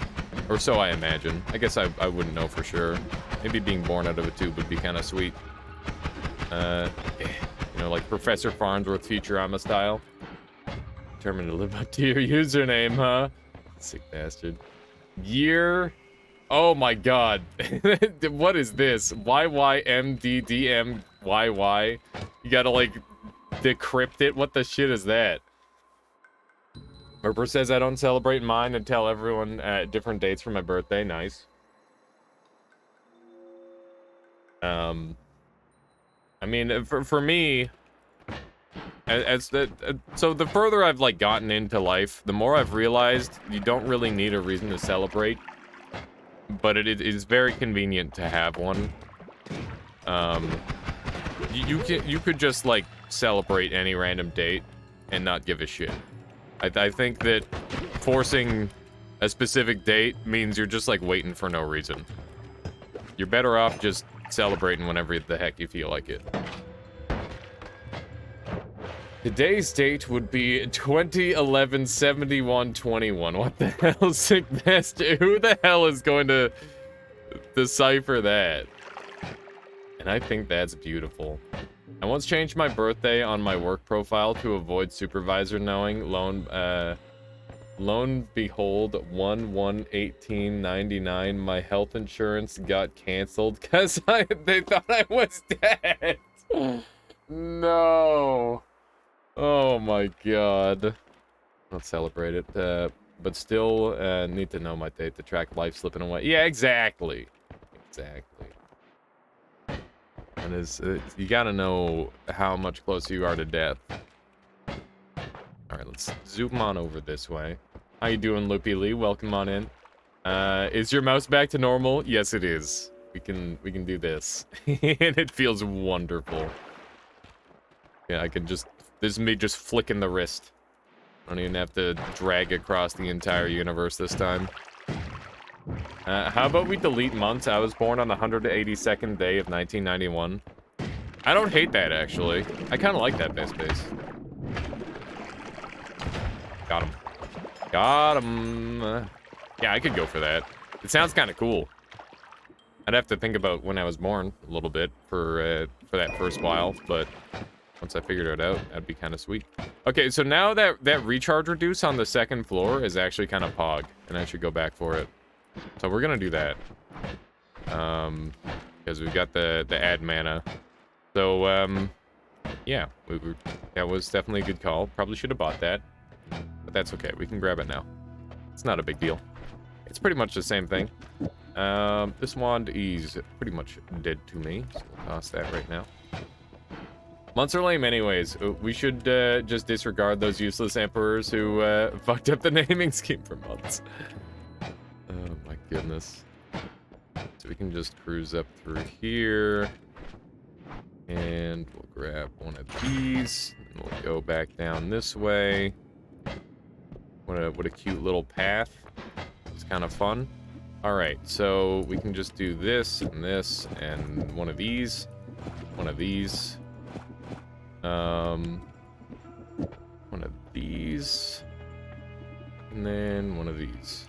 Or so I imagine. I guess I wouldn't know for sure. Maybe being born out of a tube would be kind of sweet. You know, like Professor Farnsworth Futurama style. Determined to live up to your username, huh? Sick bastard. Year. Oh my god. What is this? YYMDDMYY. You gotta, like, decrypt it? What the shit is that? Merper says I don't celebrate mine and tell everyone different dates for my birthday. Nice. I mean, for me, so the further I've, like, gotten into life, the more I've realized you don't really need a reason to celebrate, but it is very convenient to have one. You could just, like, celebrate any random date and not give a shit. I think that forcing a specific date means you're just, like, waiting for no reason. You're better off just celebrating whenever the heck you feel like it. Today's date would be 2011-71-21. What the hell, sick bastard? Who the hell is going to decipher that. And I think that's beautiful. I once changed my birthday on my work profile to avoid supervisor knowing. Lo and behold, 1/1/1899, my health insurance got canceled because they thought I was dead. No. Oh my god. I'll celebrate it. But still need to know my date to track life slipping away. Yeah, exactly. Exactly. And you gotta know how much closer you are to death. Alright, let's zoom on over this way. How you doing, Loopy Lee? Welcome on in. Is your mouse back to normal? Yes, it is. We can do this. And it feels wonderful. Yeah, I can just... This is me just flicking the wrist. I don't even have to drag across the entire universe this time. How about we delete months? I was born on the 182nd day of 1991. I don't hate that, actually. I kind of like that base space. Got him. Got him. Yeah, I could go for that. It sounds kind of cool. I'd have to think about when I was born a little bit for that first while, but once I figured it out, that'd be kind of sweet. Okay, so now that recharge reduce on the second floor is actually kind of pog, and I should go back for it. So we're gonna do that. Because we've got the add mana. So, yeah, that was definitely a good call. Probably should have bought that. But that's okay, we can grab it now. It's not a big deal. It's pretty much the same thing. This wand is pretty much dead to me, so we'll toss that right now. Months are lame anyways. We should just disregard those useless emperors who fucked up the naming scheme for months. Oh my goodness. So we can just cruise up through here. And we'll grab one of these. And we'll go back down this way. What a cute little path. It's kind of fun. Alright, so we can just do this, and one of these. One of these. One of these. And then one of these.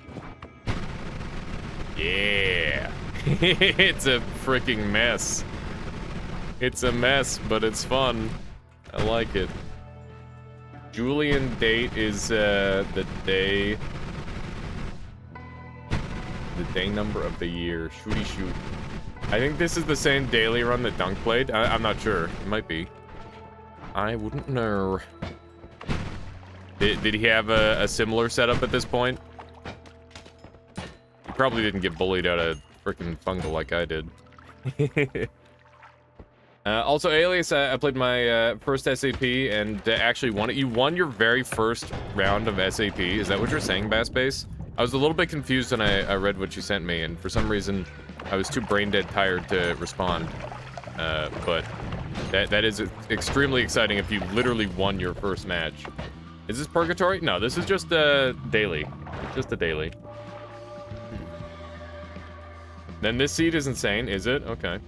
Yeah! It's a freaking mess. It's a mess, but it's fun. I like it. Julian date is the day number of the year. Shooty shoot. I think this is the same daily run that Dunk played. I'm not sure. It might be. I wouldn't know. Did he have a similar setup at this point? He probably didn't get bullied out of freaking fungal like I did. Also, Alias, I played my first SAP and actually won it. You won your very first round of SAP. Is that what you're saying, Basspace? I was a little bit confused when I read what you sent me, and for some reason, I was too brain-dead tired to respond. But that is extremely exciting if you literally won your first match. Is this Purgatory? No, this is just daily. Just a daily. Then this seed is insane, is it? Okay.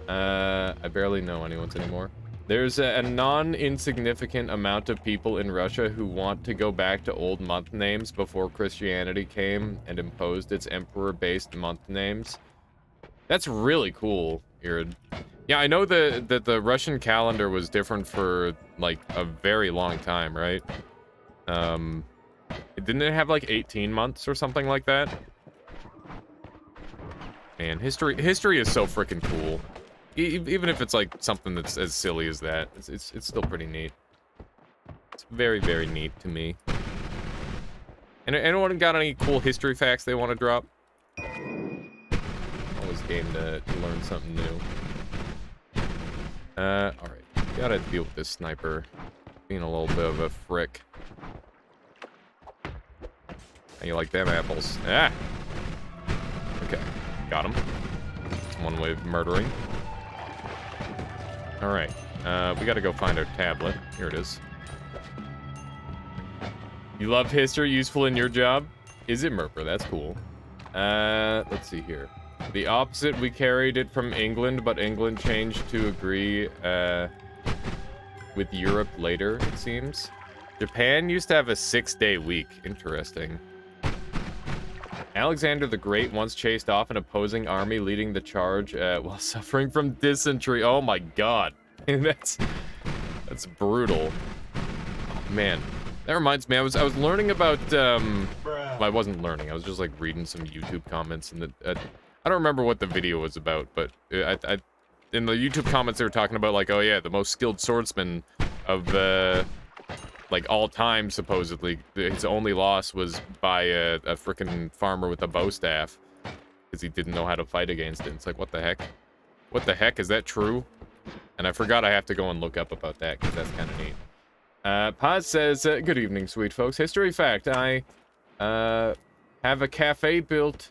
I barely know anyone's anymore. There's a non-insignificant amount of people in Russia who want to go back to old month names before Christianity came and imposed its emperor-based month names. That's really cool, Irid. Yeah, I know that the Russian calendar was different for, like, a very long time, right? Didn't it have, like, 18 months or something like that? Man, history is so freaking cool. Even if it's, like, something that's as silly as that, it's still pretty neat. It's very, very neat to me. And anyone got any cool history facts they want to drop? Always game to learn something new. Alright. Gotta deal with this sniper. Being a little bit of a frick. How you like them apples? Ah! Okay. Got him. That's one way of murdering. Alright. We gotta go find our tablet. Here it is. You love history, useful in your job? Is it Murpher? That's cool. Let's see here. The opposite, we carried it from England, but England changed to agree with Europe later, it seems. Japan used to have a 6-day week. Interesting. Alexander the Great once chased off an opposing army leading the charge while suffering from dysentery. Oh my god. That's brutal. Oh, man. That reminds me, I was learning about, well, I wasn't learning, I was just, like, reading some YouTube comments, and I don't remember what the video was about, but in the YouTube comments, they were talking about, like, oh yeah, the most skilled swordsman of, like, all time, supposedly. His only loss was by a frickin' farmer with a bow staff, because he didn't know how to fight against it. It's like, what the heck? What the heck? Is that true? And I forgot I have to go and look up about that, because that's kind of neat. Paz says, good evening, sweet folks. History fact, I have a cafe built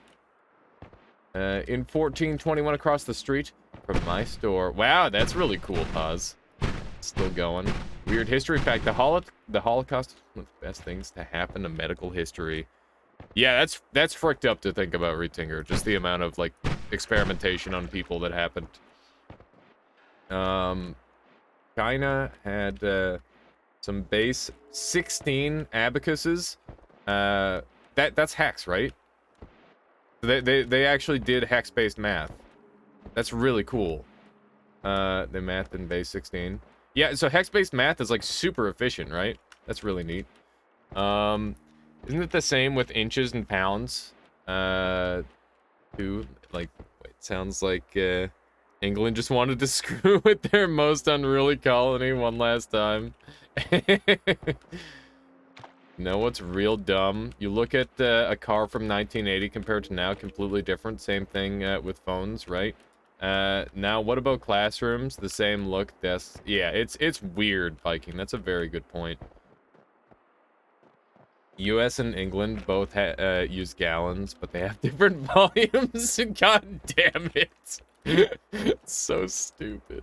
in 1421 across the street from my store. Wow, that's really cool, Paz. Still going. Weird history fact, the Holocaust is one of the best things to happen to medical history. Yeah, that's fricked up to think about, Retinger. Just the amount of, like, experimentation on people that happened. China had, some base 16 abacuses. That's hex, right? They actually did hex-based math. That's really cool. They mathed in base 16. Yeah, so hex-based math is like super efficient, right? That's really neat. Isn't it the same with inches and pounds? Too, like, wait, sounds like England just wanted to screw with their most unruly colony one last time. Know what's real dumb? You look at a car from 1980 compared to now, completely different. Same thing with phones, right? Now, what about classrooms? The same look, desks. Yeah, it's weird, Viking. That's a very good point. US and England both use gallons, but they have different volumes. God damn it. It's so stupid.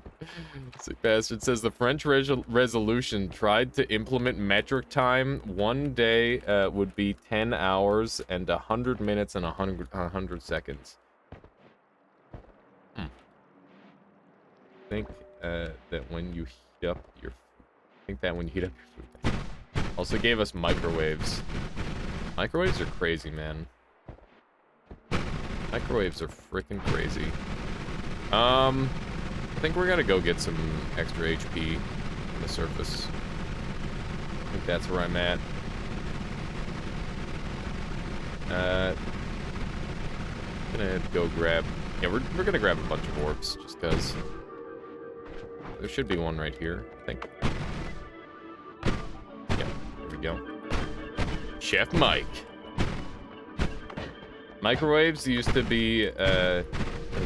Sick bastard says the French resolution tried to implement metric time. One day would be 10 hours and 100 minutes and 100 seconds. I think that when you heat up your food. Also gave us microwaves. Microwaves are crazy, man. Microwaves are freaking crazy. I think we're gonna go get some extra HP on the surface. I think that's where I'm at. Gonna go grab... Yeah, we're gonna grab a bunch of orbs, just because. There should be one right here, I think. Yeah, there we go. Chef Mike. Microwaves used to be,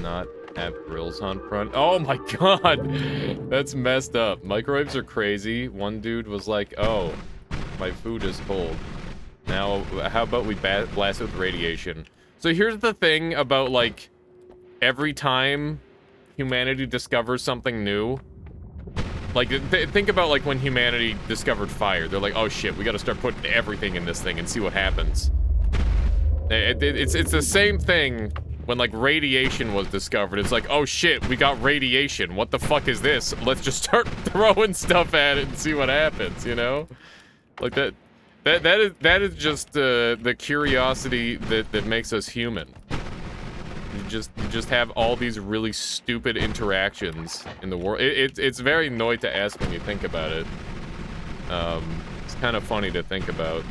not have grills on front. Oh my god! That's messed up. Microwaves are crazy. One dude was like, oh, my food is cold. Now, how about we blast it with radiation? So here's the thing about, like, every time humanity discovers something new. Like, think about, like, when humanity discovered fire. They're like, oh shit, we gotta start putting everything in this thing and see what happens. It's the same thing when, like, radiation was discovered. It's like, oh shit, we got radiation. What the fuck is this? Let's just start throwing stuff at it and see what happens, you know? Like, that is just the curiosity that makes us human. You just have all these really stupid interactions in the world. It's very annoying-to-esque when you think about it. It's kind of funny to think about.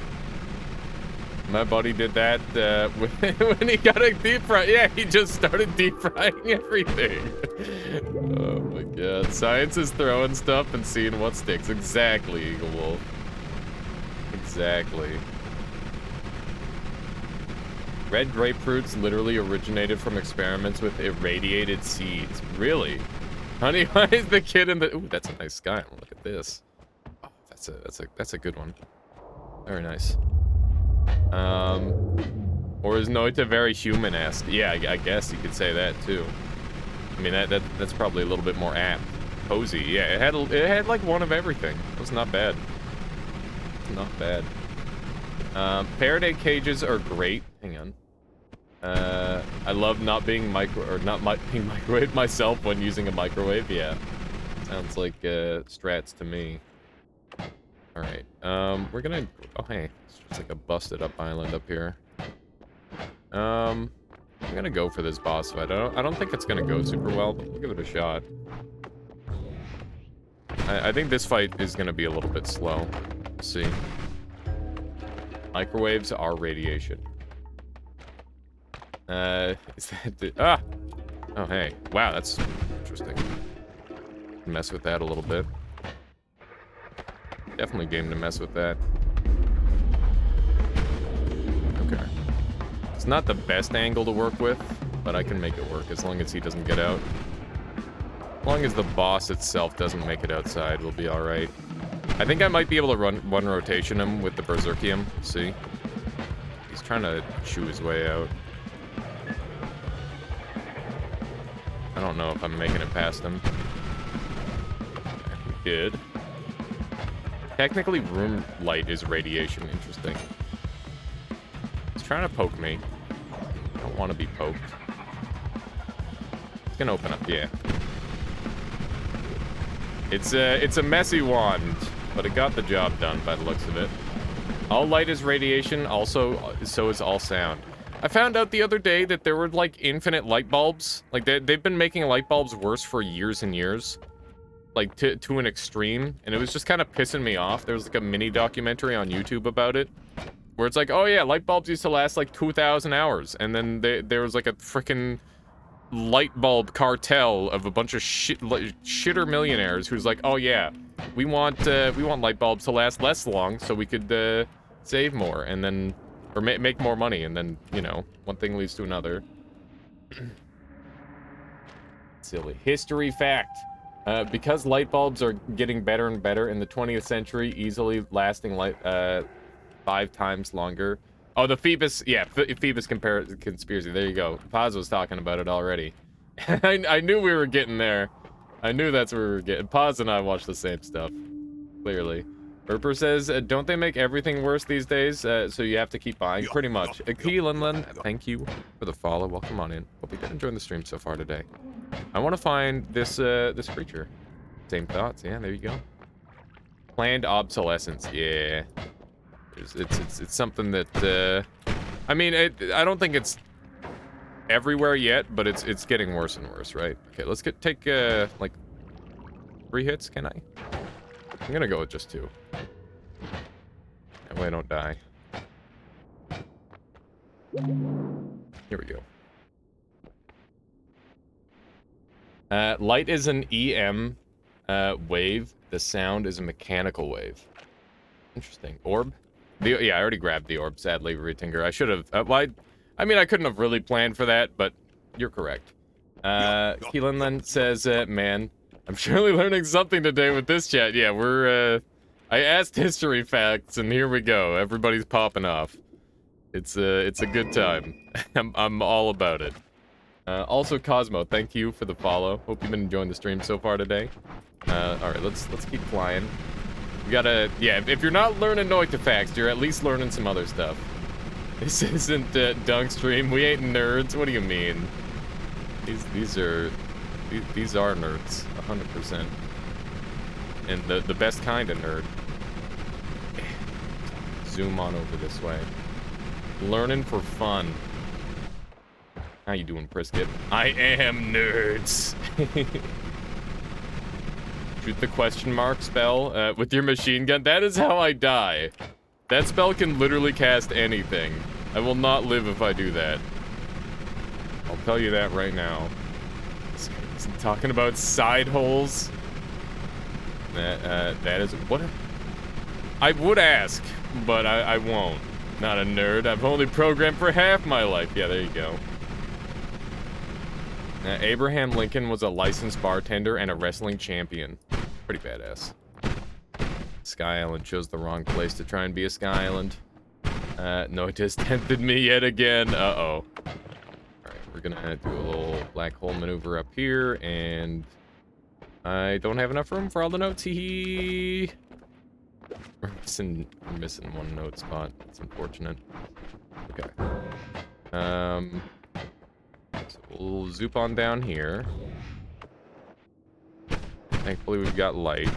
My buddy did that when he got a deep fry. Yeah, he just started deep frying everything. Oh my god. Science is throwing stuff and seeing what sticks. Exactly, Eagle Wolf. Exactly. Red grapefruits literally originated from experiments with irradiated seeds. Really? Honey, why is the kid in the... Ooh, that's a nice sky. Look at this. Oh, that's a good one. Very nice. Or is Noita very human-esque? Yeah, I guess you could say that too. I mean, that's probably a little bit more apt. Cozy, yeah. It had like one of everything. It was not bad. Not bad. Faraday cages are great. Hang on. I love not being being microwaved myself when using a microwave. Yeah, sounds like strats to me. All right. We're gonna. Oh hey, it's just like a busted up island up here. I'm gonna go for this boss fight. I don't think it's gonna go super well, but we'll give it a shot. I think this fight is gonna be a little bit slow. Let's see. Microwaves are radiation. Is that oh, hey. Wow, that's interesting. Mess with that a little bit. Definitely game to mess with that. Okay. It's not the best angle to work with, but I can make it work as long as he doesn't get out. As long as the boss itself doesn't make it outside, we'll be alright. I think I might be able to run one rotation him with the Berserkium. See? He's trying to chew his way out. I don't know if I'm making it past him. Good. Technically, room light is radiation. Interesting. He's trying to poke me. I don't want to be poked. It's gonna open up, yeah. It's a messy wand, but it got the job done by the looks of it. All light is radiation, also, so is all sound. I found out the other day that there were, like, infinite light bulbs. Like, they've been making light bulbs worse for years and years. Like, to an extreme. And it was just kind of pissing me off. There was, like, a mini documentary on YouTube about it. Where it's like, oh, yeah, light bulbs used to last, like, 2,000 hours. And then there was, like, a freaking light bulb cartel of a bunch of shitter millionaires who's like, oh, yeah, we want light bulbs to last less long so we could, save more. And then... Or make more money, and then, you know, one thing leads to another. Silly. History fact. Because light bulbs are getting better and better in the 20th century, easily lasting 5 times longer. Oh, the Phoebus, yeah, Phoebus conspiracy. There you go. Paz was talking about it already. I knew we were getting there. I knew that's where we were getting. Paz and I watched the same stuff. Clearly. Burper says, don't they make everything worse these days? So you have to keep buying? Pretty much. Keelan, thank you for the follow. Welcome on in. Hope you've been enjoying the stream so far today. I want to find this this creature. Same thoughts. Yeah, there you go. Planned obsolescence. Yeah. It's something that, I mean, I don't think it's everywhere yet, but it's getting worse and worse, right? Okay, let's take, like, 3 hits, can I? I'm gonna go with just 2. That way I don't die. Here we go. Light is an EM wave. The sound is a mechanical wave. Interesting. Orb? Yeah, I already grabbed the orb, sadly, Retinger. I should have... I mean, I couldn't have really planned for that, but you're correct. Keelan then says, man... I'm surely learning something today with this chat. Yeah, I asked history facts, and here we go. Everybody's popping off. It's a good time. I'm all about it. Also, Cosmo, thank you for the follow. Hope you've been enjoying the stream so far today. Alright, let's keep flying. We gotta... Yeah, if you're not learning Noita facts, you're at least learning some other stuff. This isn't Dunk Stream. We ain't nerds. What do you mean? These are nerds, 100%. And the best kind of nerd. Zoom on over this way. Learning for fun. How you doing, Prisket? I am nerds. Shoot the question mark spell with your machine gun. That is how I die. That spell can literally cast anything. I will not live if I do that. I'll tell you that right now. Talking about side holes. That is what I would ask, but I won't. Not a nerd. I've only programmed for half my life. Yeah, there you go. Abraham Lincoln was a licensed bartender and a wrestling champion. Pretty badass. Sky Island chose the wrong place to try and be a Sky Island. No, it just tempted me yet again. Uh-oh. We're gonna do a little black hole maneuver up here, and I don't have enough room for all the notes. We're missing one note spot. It's unfortunate. Okay. So we'll zoop on down here. Thankfully, we've got light.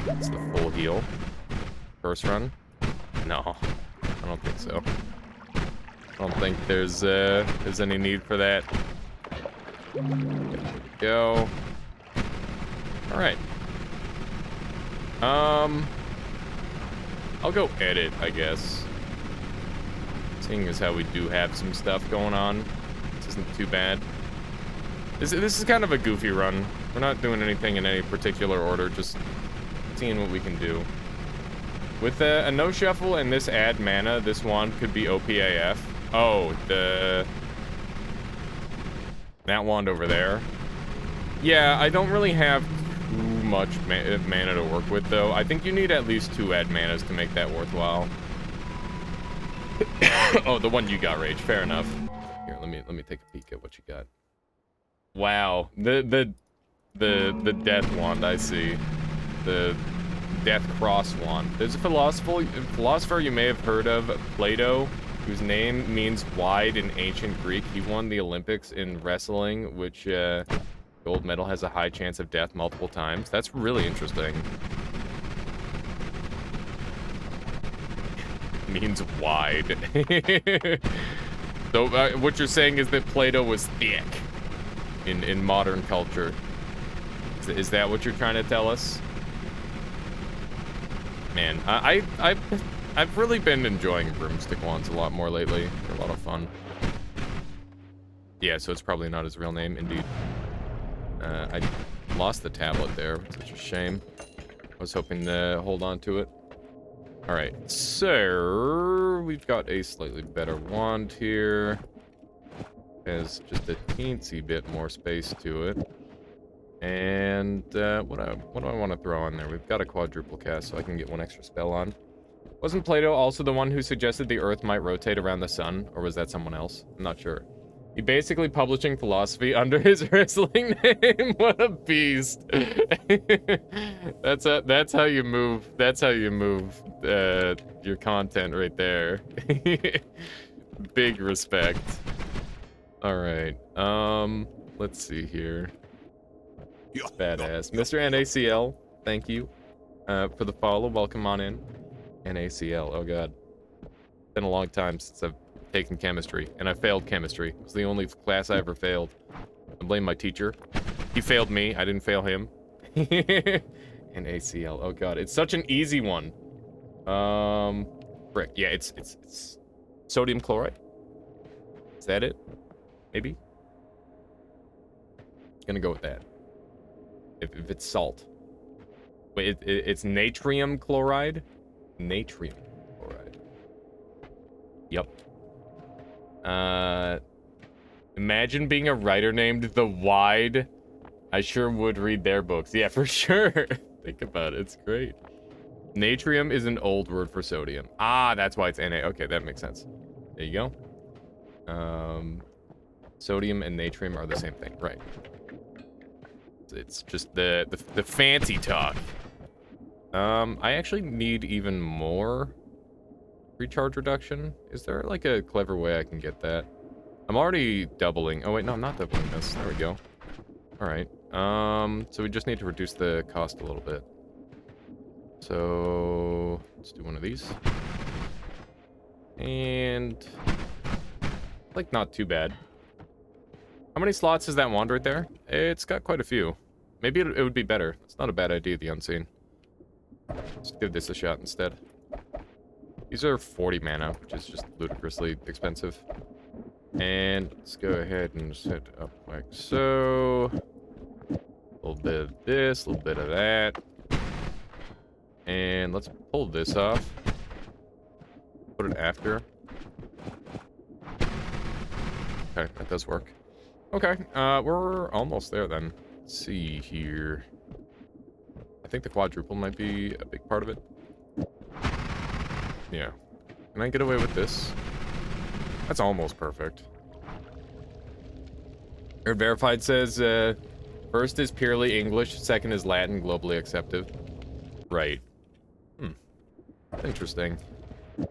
It's the full heal. First run? No, I don't think so. I don't think there's any need for that. Go. All right. I'll go edit, I guess. Seeing as how we do have some stuff going on, this isn't too bad. This is kind of a goofy run. We're not doing anything in any particular order, just seeing what we can do. With a no shuffle and this add mana, this wand could be OPAF. Oh, that wand over there. Yeah, I don't really have too much mana to work with, though. I think you need at least 2 add manas to make that worthwhile. Oh, the one you got, Rage. Fair enough. Here, let me take a peek at what you got. Wow, the death wand, I see. The death cross wand. There's a philosopher you may have heard of, Plato, whose name means wide in ancient Greek. He won the Olympics in wrestling, which gold medal has a high chance of death multiple times. That's really interesting. Means wide. So what you're saying is that Plato was thick in modern culture. Is that what you're trying to tell us? Man, I've really been enjoying broomstick wands a lot more lately. They're a lot of fun. Yeah, so it's probably not his real name, indeed. I lost the tablet there, such a shame. I was hoping to hold on to it. All right, so we've got a slightly better wand here. Has just a teensy bit more space to it. And what do I want to throw on there? We've got a quadruple cast, so I can get 1 extra spell on. Wasn't Plato also the one who suggested the Earth might rotate around the sun, or was that someone else? I'm not sure. He basically publishing philosophy under his wrestling name. What a beast! That's how you move. That's how you move your content right there. Big respect. All right. Let's see here. Badass. Mr. NACL, thank you for the follow. Welcome on in. NACL, oh god. Been a long time since I've taken chemistry, and I failed chemistry. It was the only class I ever failed. I blame my teacher. He failed me, I didn't fail him. NACL, oh god. It's such an easy one. Frick, yeah, it's sodium chloride. Is that it? Maybe? Gonna go with that. If it's salt. Wait, it's natrium chloride? Natrium chloride. Yep. Imagine being a writer named The Wide. I sure would read their books. Yeah, for sure. Think about it. It's great. Natrium is an old word for sodium. Ah, that's why it's Na. Okay, that makes sense. There you go. Sodium and natrium are the same thing. Right. It's just the fancy talk. I actually need even more recharge reduction. Is there like a clever way I can get that? I'm already doubling. Oh wait, no, I'm not doubling this. There we go. All right. So we just need to reduce the cost a little bit. So let's do one of these. And like not too bad. How many slots is that wand right there? It's got quite a few. Maybe it would be better. It's not a bad idea, the unseen. Let's give this a shot instead. These are 40 mana, which is just ludicrously expensive. And let's go ahead and set up like so. A little bit of this, a little bit of that. And let's pull this off. Put it after. Okay, that does work. Okay, we're almost there then. Let's see here. I think the quadruple might be a big part of it. Yeah. Can I get away with this? That's almost perfect. Verified says, first is purely English, second is Latin, globally accepted. Right. Interesting.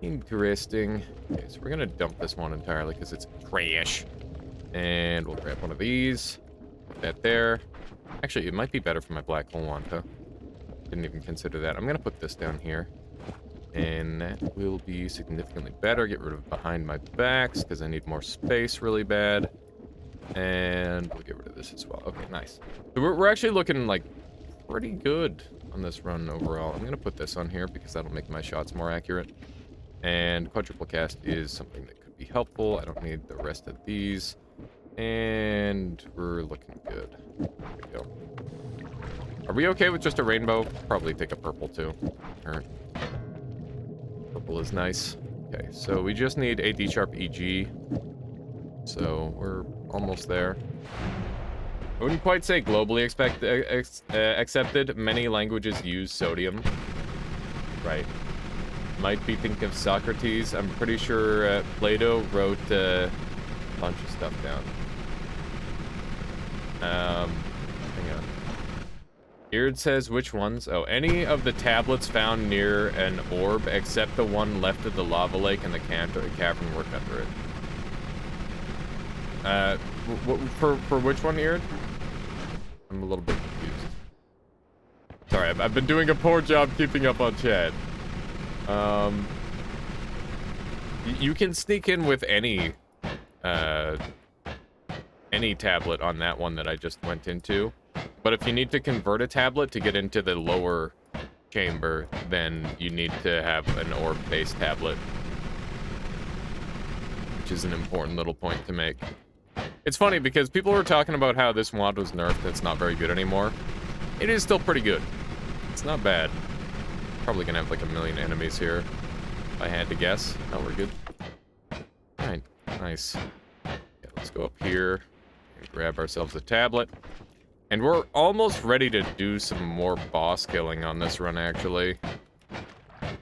Interesting. Okay, so we're gonna dump this one entirely because it's trash. And we'll grab one of these. Put that there. Actually, it might be better for my black hole wand, huh? Didn't even consider that. I'm gonna put this down here. And that will be significantly better. Get rid of behind my backs because I need more space really bad. And we'll get rid of this as well. Okay, nice. So we're actually looking like pretty good on this run overall. I'm going to put this on here because that'll make my shots more accurate. And quadruple cast is something that could be helpful. I don't need the rest of these. And we're looking good. There we go. Are we okay with just a rainbow? Probably take a purple too. Alright. Purple is nice. Okay, so we just need a D sharp EG. So we're almost there. I wouldn't quite say globally accepted. Many languages use sodium. Right. Might be thinking of Socrates. I'm pretty sure Plato wrote a bunch of stuff down. Hang on. Beard says which ones? Oh, any of the tablets found near an orb except the one left of the lava lake and the cavern work under it. For which one, Eard? I'm a little bit confused. Sorry, I've been doing a poor job keeping up on chat. You can sneak in with any tablet on that one that I just went into. But if you need to convert a tablet to get into the lower chamber, then you need to have an orb-based tablet. Which is an important little point to make. It's funny because people were talking about how this mod was nerfed, it's not very good anymore. It is still pretty good. It's not bad. Probably gonna have like 1 million enemies here, if I had to guess. Oh, we're good. Alright, nice. Yeah, let's go up here and grab ourselves a tablet. And we're almost ready to do some more boss killing on this run, actually.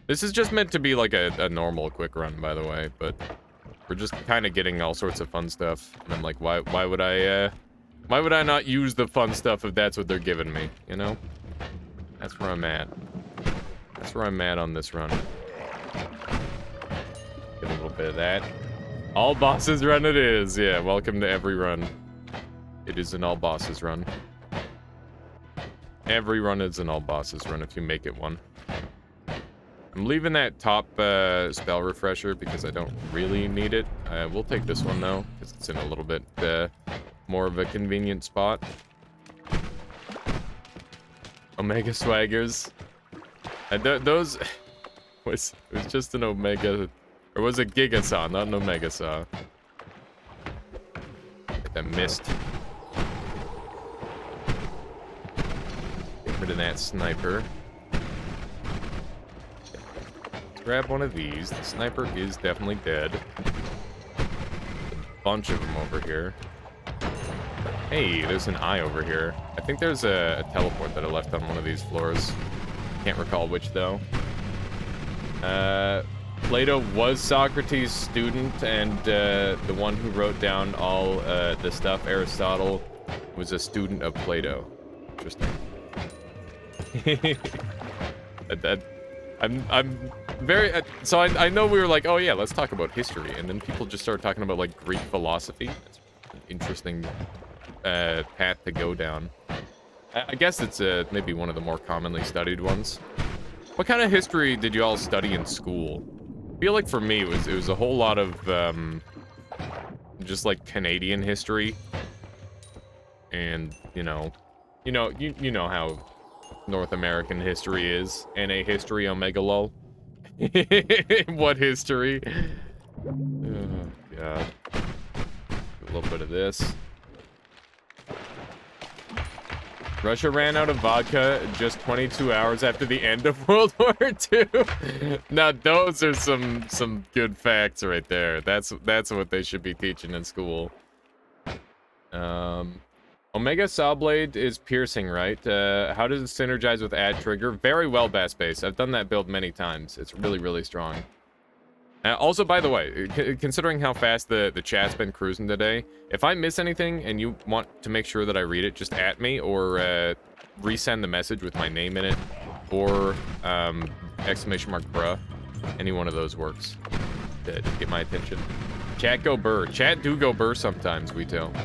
This is just meant to be like a normal quick run, by the way, but we're just kind of getting all sorts of fun stuff. And I'm like, why would I not use the fun stuff if that's what they're giving me, you know? That's where I'm at. That's where I'm at on this run. Get a little bit of that. All bosses run it is. Yeah, welcome to every run. It is an all bosses run. Every run is an all bosses run if you make it one. I'm leaving that top spell refresher because I don't really need it. We'll take this one though, because it's in a little bit more of a convenient spot. Omega swaggers. Those it was just an Omega, or was it Gigasaw, not an Omega Saw. That missed. Get rid of that sniper. Let's grab one of these. The sniper is definitely dead. A bunch of them over here. Hey, there's an eye over here. I think there's a teleport that I left on one of these floors. Can't recall which, though. Plato was Socrates' student, and the one who wrote down all the stuff, Aristotle, was a student of Plato. Interesting. I'm very... so I know we were like, oh yeah, let's talk about history, and then people just started talking about, like, Greek philosophy. That's an interesting path to go down. I guess it's maybe one of the more commonly studied ones. What kind of history did you all study in school? I feel like for me, it was a whole lot of just like Canadian history, and you know how North American history is. NA history, Omega lol. What history? Oh, God. A little bit of this. Russia ran out of vodka just 22 hours after the end of World War II. Now, those are some good facts right there. That's what they should be teaching in school. Omega Sawblade is piercing, right? How does it synergize with Add Trigger? Very well, Bass Base. I've done that build many times. It's really, really strong. Also, by the way, considering how fast the chat's been cruising today, if I miss anything and you want to make sure that I read it, just at me or resend the message with my name in it or exclamation mark bruh. Any one of those works to get my attention. Chat go burr. Chat do go burr sometimes, Weeto.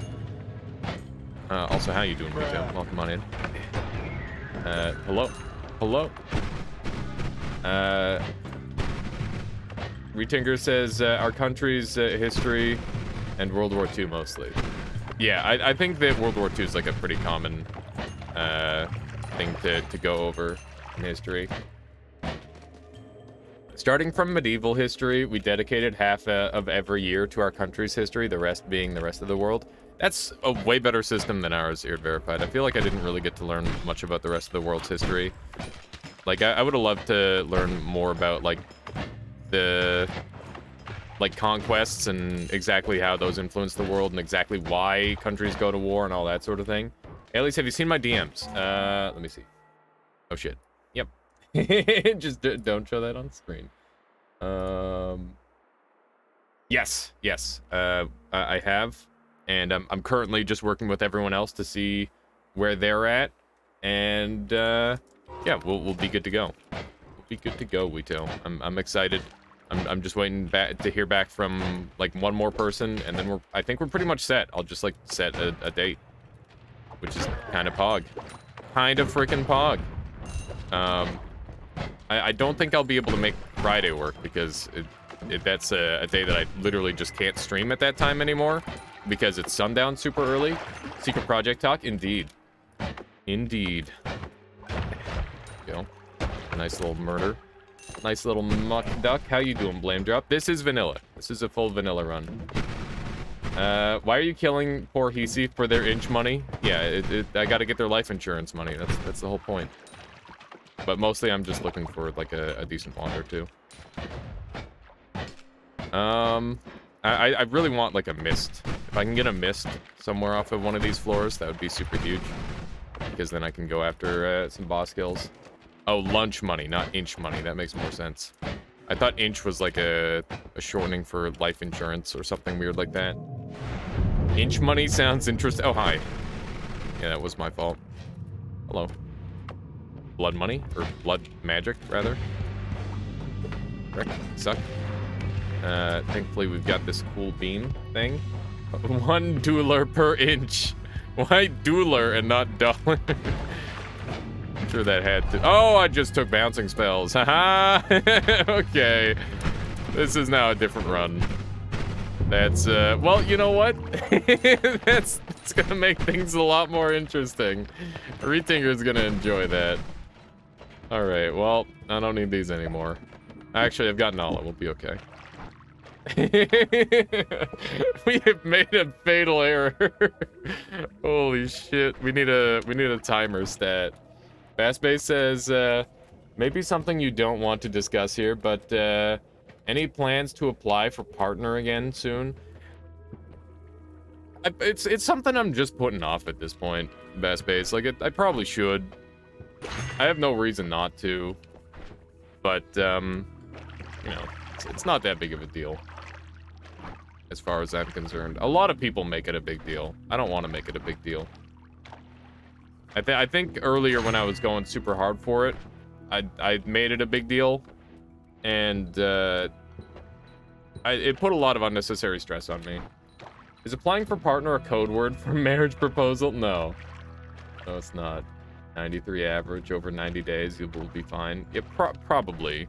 Also, how you doing, Weeto? Welcome on in. Hello. Hello. Retinker says our country's history and World War II mostly. Yeah, I think that World War II is like a pretty common thing to go over in history. Starting from medieval history, we dedicated half of every year to our country's history, the rest being the rest of the world. That's a way better system than ours here at Verified. I feel like I didn't really get to learn much about the rest of the world's history. Like, I would have loved to learn more about, like, the, like, conquests and exactly how those influence the world and exactly why countries go to war and all that sort of thing. Alias, have you seen my DMs? Let me see. Oh, shit. Yep. Just don't show that on screen. Yes. I have. And I'm currently just working with everyone else to see where they're at. And, yeah, we'll be good to go. We'll be good to go, Wito. I'm excited. I'm just waiting to hear back from, like, one more person, and then I think we're pretty much set. I'll just, like, set a date. Which is kind of pog. Kind of freaking pog. I don't think I'll be able to make Friday work, because that's a day that I literally just can't stream at that time anymore. Because it's sundown super early. Secret Project talk? Indeed. Indeed. Go. Nice little murder. Nice little muck duck. How you doing, Blame Drop? This is vanilla. This is a full vanilla run. Why are you killing poor Hisi for their inch money? Yeah, I gotta get their life insurance money. That's the whole point. But mostly I'm just looking for, like, a decent wand or two. I really want, like, a mist. If I can get a mist somewhere off of one of these floors, that would be super huge. Because then I can go after some boss kills. Oh, lunch money, not inch money. That makes more sense. I thought inch was like a shortening for life insurance or something weird like that. Inch money sounds interesting. Oh, hi. Yeah, that was my fault. Hello. Blood money? Or blood magic, rather. Frick, suck. Thankfully we've got this cool beam thing. 1 dueler per inch. Why dueler and not dollar? I'm sure that had to... Oh, I just took bouncing spells. Haha. Okay. This is now a different run. That's, well, you know what? It's gonna make things a lot more interesting. Retinger's gonna enjoy that. Alright, well, I don't need these anymore. Actually, I've got Nala. We'll be okay. We have made a fatal error. Holy shit. We need a timer stat. Fastbase says, maybe something you don't want to discuss here, but any plans to apply for partner again soon? It's something I'm just putting off at this point, Fastbase. Like, I probably should. I have no reason not to. But, you know, it's not that big of a deal. As far as I'm concerned. A lot of people make it a big deal. I don't want to make it a big deal. I think earlier when I was going super hard for it, I made it a big deal. And, it put a lot of unnecessary stress on me. Is applying for partner a code word for marriage proposal? No. No, it's not. 93 average over 90 days, you will be fine. Yeah, probably.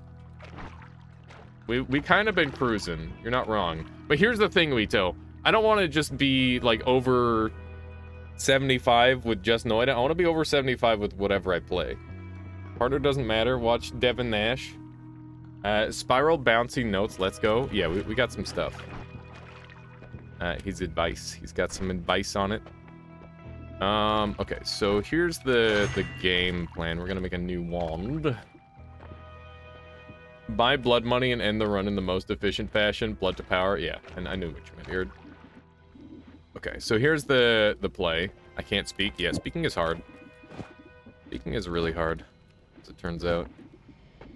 We kind of been cruising. You're not wrong. But here's the thing, Wito. I don't want to just be, like, over 75 with just Noida. I want to be over 75 with whatever I play. Partner doesn't matter. Watch Devin Nash. Spiral bouncy notes. Let's go. Yeah, we got some stuff. His advice. He's got some advice on it. Okay, so here's the game plan. We're gonna make a new wand. Buy blood money and end the run in the most efficient fashion. Blood to power. Yeah, and I knew what you meant here. Okay, so here's the play. I can't speak. Yeah, speaking is hard. Speaking is really hard, as it turns out.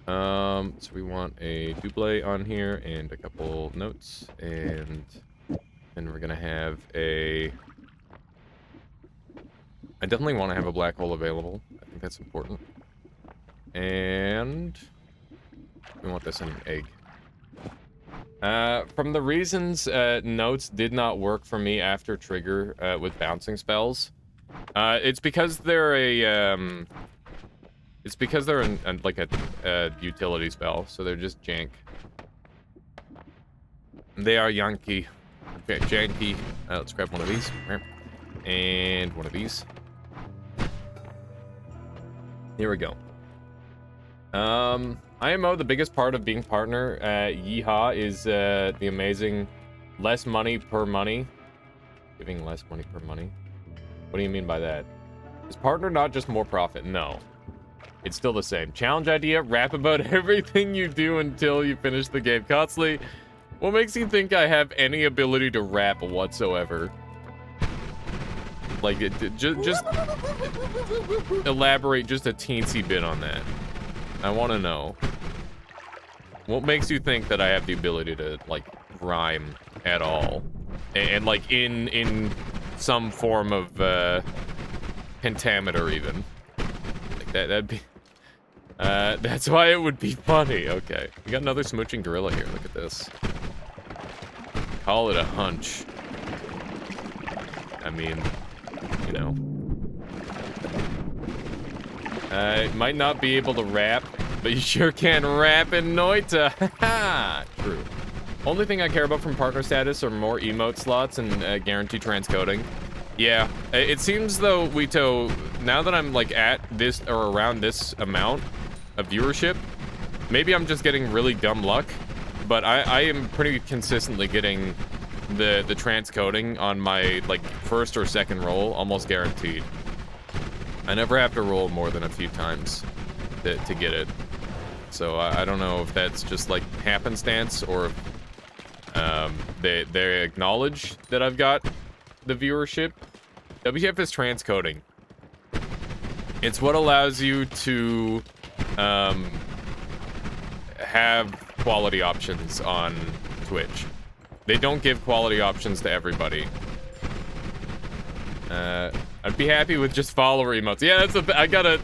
So we want a double on here and a couple notes, and then we're gonna have a... I definitely want to have a black hole available. I think that's important. And... we want this in an egg. From the reasons notes did not work for me after trigger with bouncing spells, it's because they're a like a utility spell, so they're just jank. They are Yankee. Okay, janky. Let's grab one of these. And one of these. Here we go. IMO, the biggest part of being partner at Yeehaw is the amazing less money per money. Giving less money per money. What do you mean by that? Is partner not just more profit? No. It's still the same. Challenge idea, rap about everything you do until you finish the game. Constantly, what makes you think I have any ability to rap whatsoever? Like, just elaborate just a teensy bit on that. I want to know. What makes you think that I have the ability to, like, rhyme at all? And like, in some form of, pentameter, even. Like, that'd be... that's why it would be funny. Okay. We got another smooching gorilla here. Look at this. Call it a hunch. I mean, you know. Might not be able to rap, but you sure can rap in Noita. Haha. True. Only thing I care about from partner status are more emote slots and guaranteed transcoding. Yeah, it seems though, Wito, now that I'm like at this or around this amount of viewership, maybe I'm just getting really dumb luck, but I am pretty consistently getting the transcoding on my like first or second roll, almost guaranteed. I never have to roll more than a few times to get it. So I don't know if that's just like happenstance or they acknowledge that I've got the viewership. WTF is transcoding. It's what allows you to have quality options on Twitch. They don't give quality options to everybody. I'd be happy with just follower emotes. Yeah, that's I gotta...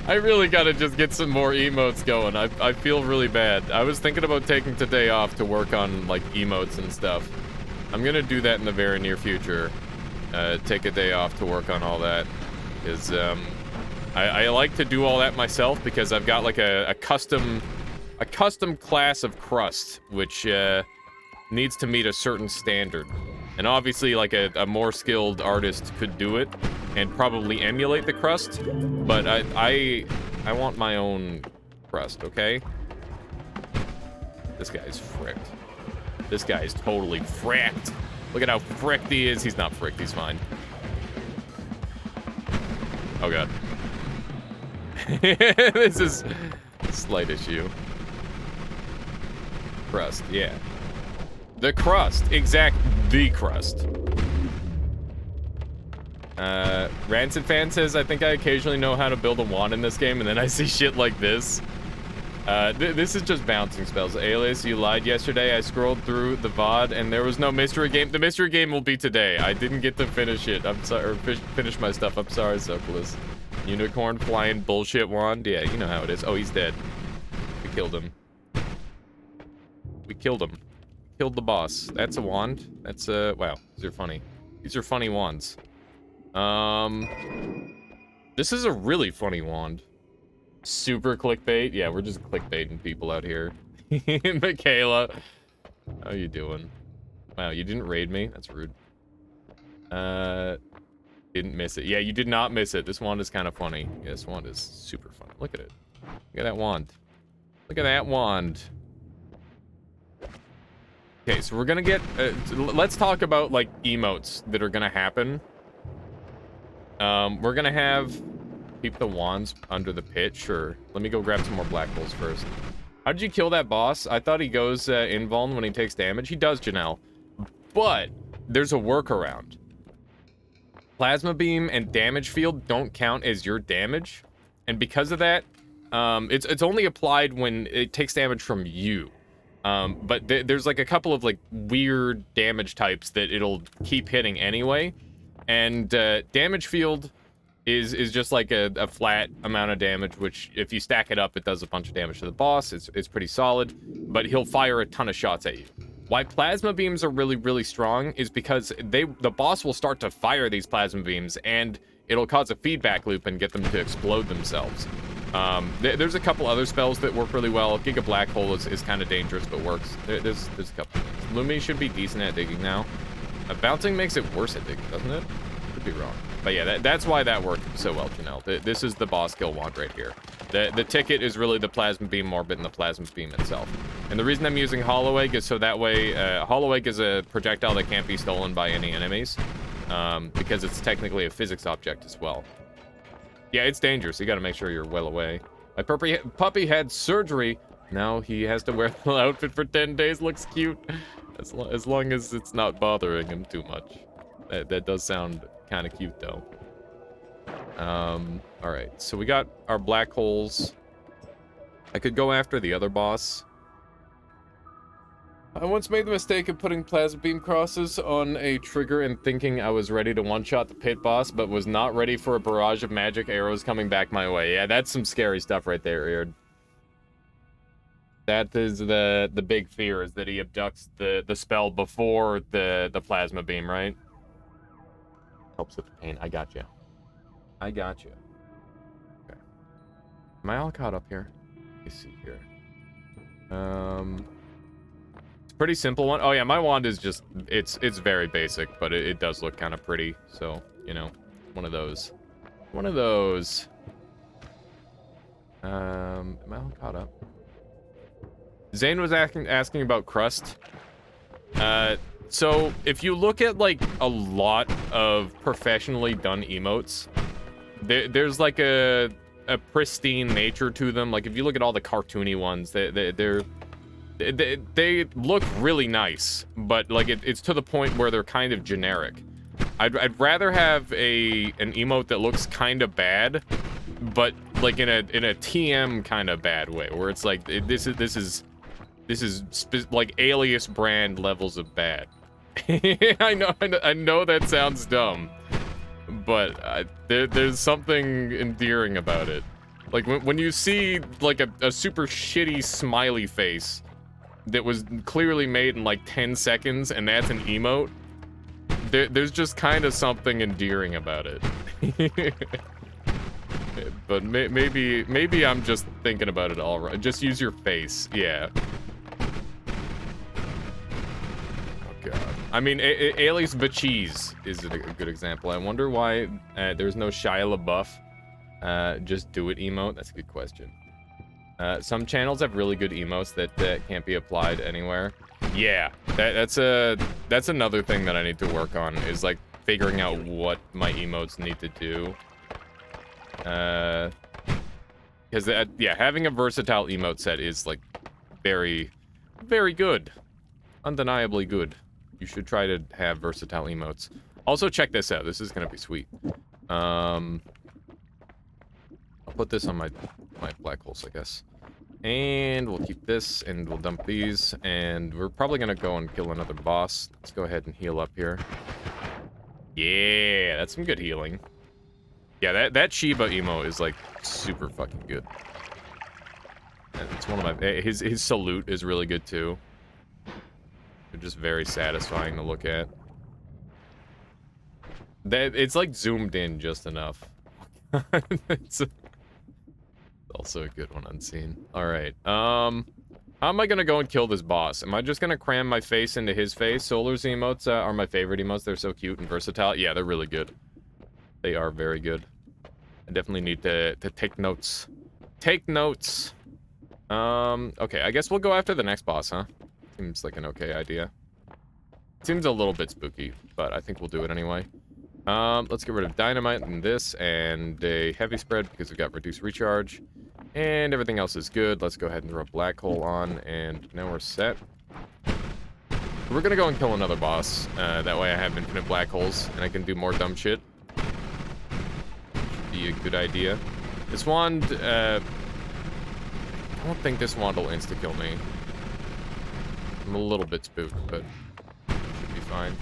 I really gotta just get some more emotes going. I feel really bad. I was thinking about taking today off to work on, like, emotes and stuff. I'm gonna do that in the very near future. Take a day off to work on all that. Because, I like to do all that myself because I've got, like, a custom class of crust, which, needs to meet a certain standard. And obviously, like, a more skilled artist could do it and probably emulate the crust, but I want my own crust, okay? This guy's fricked. This guy is totally fricked. Look at how fricked he is. He's not fricked, he's fine. Oh god. This is a slight issue. Crust, yeah. The crust, the crust. Rancid Fan says, I think I occasionally know how to build a wand in this game, and then I see shit like this. This is just bouncing spells. Alias, you lied yesterday. I scrolled through the VOD, and there was no mystery game. The mystery game will be today. I didn't get to finish it. I'm sorry, or finish my stuff. I'm sorry, Sokolis. Unicorn flying bullshit wand. Yeah, you know how it is. Oh, he's dead. We killed him. We killed him. Killed the boss. That's a wand. That's wow. These are funny. These are funny wands. This is a really funny wand. Super clickbait. Yeah, we're just clickbaiting people out here. Michaela, how you doing? Wow, you didn't raid me. That's rude. Didn't miss it. Yeah, you did not miss it. This wand is kind of funny. Yeah, this wand is super funny. Look at it. Look at that wand. Look at that wand. Okay, so we're gonna get, let's talk about, like, emotes that are gonna happen. We're gonna have, keep the wands under the pit, sure. Let me go grab some more black holes first. How did you kill that boss? I thought he goes, invuln when he takes damage. He does, Janelle. But, there's a workaround. Plasma beam and damage field don't count as your damage. And because of that, it's only applied when it takes damage from you. But there's like a couple of like weird damage types that it'll keep hitting anyway, and damage field is just like a flat amount of damage, which if you stack it up, it does a bunch of damage to the boss. It's pretty solid, but he'll fire a ton of shots at you. Why plasma beams are really strong is because the boss will start to fire these plasma beams, and it'll cause a feedback loop and get them to explode themselves. There's a couple other spells that work really well. Giga Black Hole is kind of dangerous, but works. There's a couple things. Lumi should be decent at digging now. Bouncing makes it worse at digging, doesn't it? Could be wrong. But yeah, that's why that worked so well, Janelle. This is the boss kill wand right here. The ticket is really the plasma beam orbit and the plasma beam itself. And the reason I'm using Hollow Egg is so that way, Hollow Egg is a projectile that can't be stolen by any enemies. Because it's technically a physics object as well. Yeah, it's dangerous. You gotta make sure you're well away. My puppy had surgery. Now he has to wear the outfit for 10 days. Looks cute. As long as it's not bothering him too much. That does sound kind of cute, though. Alright. So we got our black holes. I could go after the other boss. I once made the mistake of putting plasma beam crosses on a trigger and thinking I was ready to one-shot the pit boss, but was not ready for a barrage of magic arrows coming back my way. Yeah, that's some scary stuff right there, Eard. That is the big fear, is that he abducts the spell before the plasma beam, right? Helps with the pain. I got you. I got you. Okay. Am I all caught up here? Let me see here. It's a pretty simple one. Oh yeah, my wand is just it's very basic, but it does look kind of pretty. So, you know, one of those. One of those. Am I all caught up? Zane was asking about crust. So if you look at like a lot of professionally done emotes, there's like a pristine nature to them. Like if you look at all the cartoony ones, they look really nice, but like it's to the point where they're kind of generic. I'd rather have an emote that looks kind of bad, but like in a TM kind of bad way, where it's like this is like Alias brand levels of bad. I know that sounds dumb, but there's something endearing about it. Like when you see like a super shitty smiley face that was clearly made in like 10 seconds, and that's an emote, there's just kind of something endearing about it. But maybe I'm just thinking about it all right. Just use your face, yeah. God. I mean, Alias Bacheese is a good example. I wonder why there's no Shia LaBeouf. Just do it emote. That's a good question. Some channels have really good emotes that can't be applied anywhere. Yeah, that's another thing that I need to work on, is like figuring out what my emotes need to do. Because yeah, having a versatile emote set is like very, very good, undeniably good. You should try to have versatile emotes. Also, check this out. This is gonna be sweet. I'll put this on my black holes, I guess. And we'll keep this, and we'll dump these, and we're probably gonna go and kill another boss. Let's go ahead and heal up here. Yeah, that's some good healing. Yeah, that Shiba emo is like super fucking good. And it's one of my his salute is really good too. They're just very satisfying to look at. It's like zoomed in just enough. It's also a good one unseen. All right. How am I gonna go and kill this boss? Am I just gonna cram my face into his face? Solar's emotes are my favorite emotes. They're so cute and versatile. Yeah, they're really good. They are very good. I definitely need to take notes. Take notes. Okay, I guess we'll go after the next boss, huh? Seems like an okay idea. Seems a little bit spooky, but I think we'll do it anyway. Let's get rid of dynamite and this, and a heavy spread because we've got reduced recharge. And everything else is good. Let's go ahead and throw a black hole on, and now we're set. We're gonna go and kill another boss. That way I have infinite black holes, and I can do more dumb shit. Should be a good idea. This wand, I don't think this wand will insta-kill me. I'm a little bit spooked, but should be fine.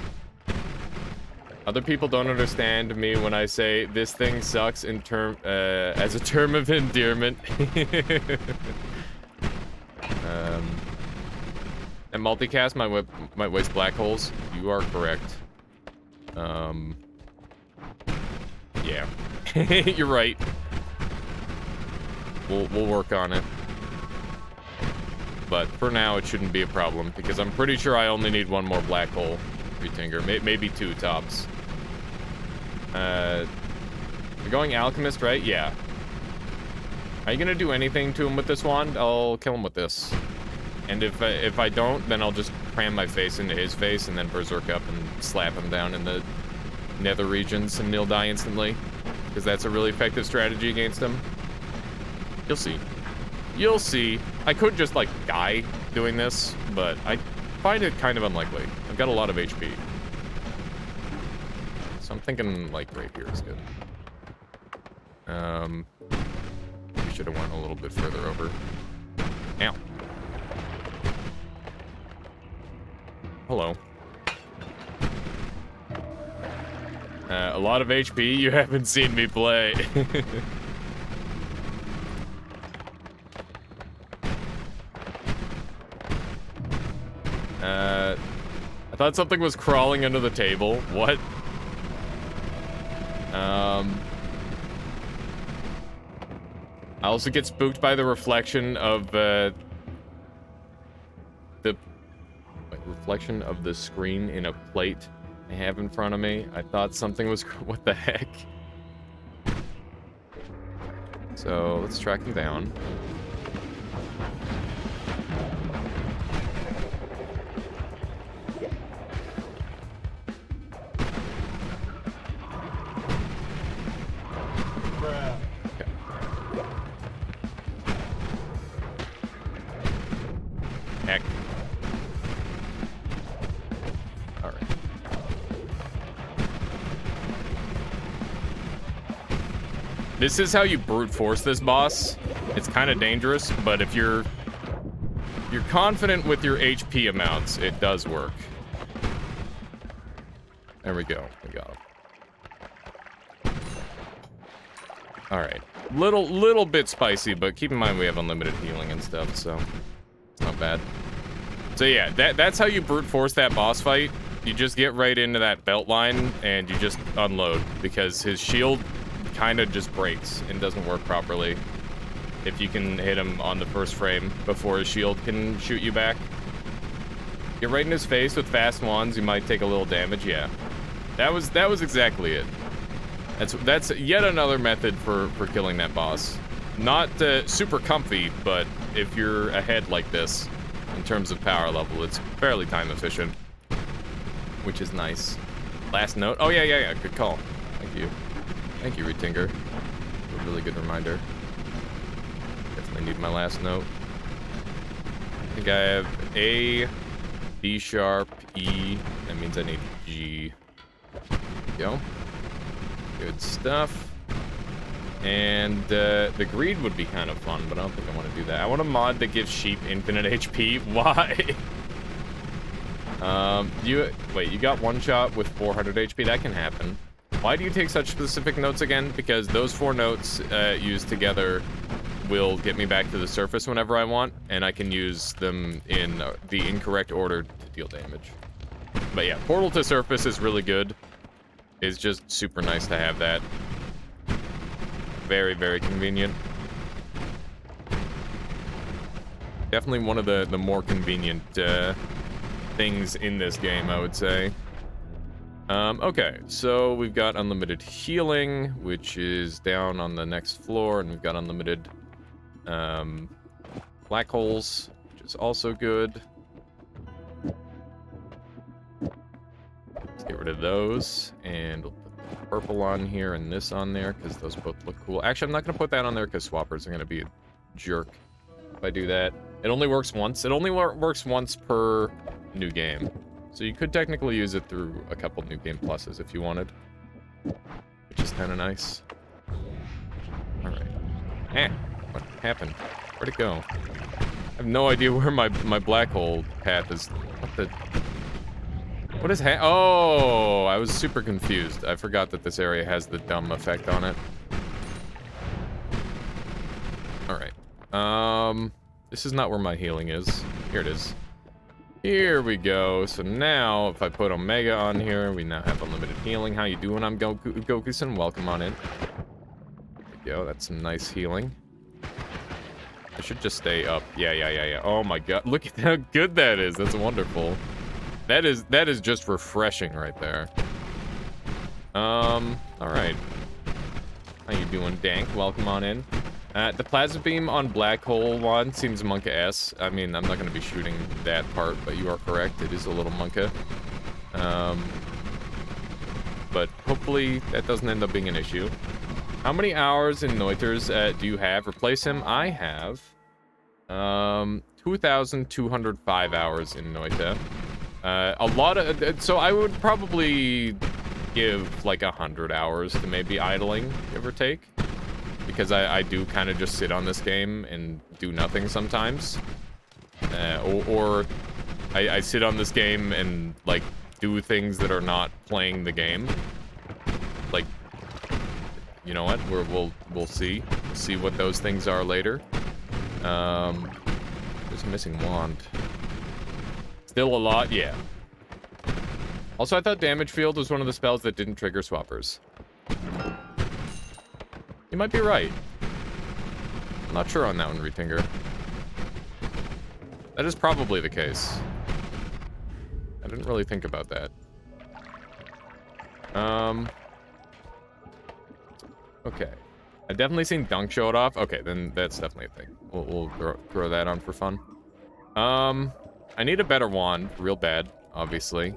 Other people don't understand me when I say this thing sucks in as a term of endearment. And multicast might waste black holes. You are correct. Yeah, you're right. We'll work on it. But for now, it shouldn't be a problem, because I'm pretty sure I only need one more black hole retinger. Maybe 2 tops. We're going Alchemist, right? Yeah. Are you gonna do anything to him with this wand? I'll kill him with this. And if I don't, then I'll just cram my face into his face and then berserk up and slap him down in the nether regions and he'll die instantly. Because that's a really effective strategy against him. You'll see. You'll see. I could just, like, die doing this, but I find it kind of unlikely. I've got a lot of HP. So I'm thinking, like, right here is good. We should have went a little bit further over. Ow. Hello. A lot of HP. You haven't seen me play. I thought something was crawling under the table. What? I also get spooked by the reflection of reflection of the screen in a plate I have in front of me. I thought something was... What the heck? So, let's track him down. Heck. Alright. This is how you brute force this boss. It's kind of dangerous, but if you're confident with your HP amounts, it does work. There we go. We got him. Alright. Little bit spicy, but keep in mind we have unlimited healing and stuff, so it's not bad. So yeah, that's how you brute force that boss fight. You just get right into that belt line and you just unload, because his shield kind of just breaks and doesn't work properly if you can hit him on the first frame before his shield can shoot you back. Get right in his face with fast wands, you might take a little damage. Yeah, that was exactly it. That's yet another method for killing that boss. Not super comfy, but if you're ahead like this in terms of power level, it's fairly time efficient, which is nice. Last note. Oh yeah, good call. Thank you, Retinger. A really good reminder. Definitely need my last note. I think I have A, B sharp, E. That means I need G. There we go. Good stuff. And the greed would be kind of fun, but I don't think I want to do that. I want a mod that gives sheep infinite HP. Why? You got one shot with 400 HP. That can happen. Why do you take such specific notes again? Because those 4 notes used together will get me back to the surface whenever I want, and I can use them in the incorrect order to deal damage. But yeah, portal to surface is really good. It's just super nice to have that. Very, very convenient. Definitely one of the more convenient things in this game, I would say. Okay, so we've got unlimited healing, which is down on the next floor, and we've got unlimited black holes, which is also good. Let's get rid of those, and we'll put the purple on here and this on there, because those both look cool. Actually, I'm not going to put that on there, because swappers are going to be a jerk if I do that. It only works once. It only works once per new game. So you could technically use it through a couple new game pluses if you wanted, which is kind of nice. All right. What happened? Where'd it go? I have no idea where my black hole path is. What is Oh, I was super confused. I forgot that this area has the dumb effect on it. All right. This is not where my healing is. Here it is. Here we go. So now, if I put Omega on here, we now have unlimited healing. How you doing? I'm Goku-san. Welcome on in. There we go. That's some nice healing. I should just stay up. Yeah. Oh my god. Look at how good that is. That's wonderful. That is just refreshing right there. Alright. How you doing, Dank? Welcome on in. The plasma beam on black hole one seems monka-esque. I mean, I'm not gonna be shooting that part, but you are correct. It is a little monka. But hopefully that doesn't end up being an issue. How many hours in Neuters do you have? Replace him. I have 2,205 hours in Noita. A lot of so I would probably give like 100 hours to maybe idling, give or take, because I do kind of just sit on this game and do nothing sometimes, or I sit on this game and like do things that are not playing the game. Like, you know what? We'll see what those things are later. There's a missing wand. Still a lot, yeah. Also, I thought Damage Field was one of the spells that didn't trigger swappers. You might be right. I'm not sure on that one, Retinger. That is probably the case. I didn't really think about that. Okay. I've definitely seen Dunk show it off. Okay, then that's definitely a thing. We'll throw that on for fun. I need a better wand, real bad, obviously.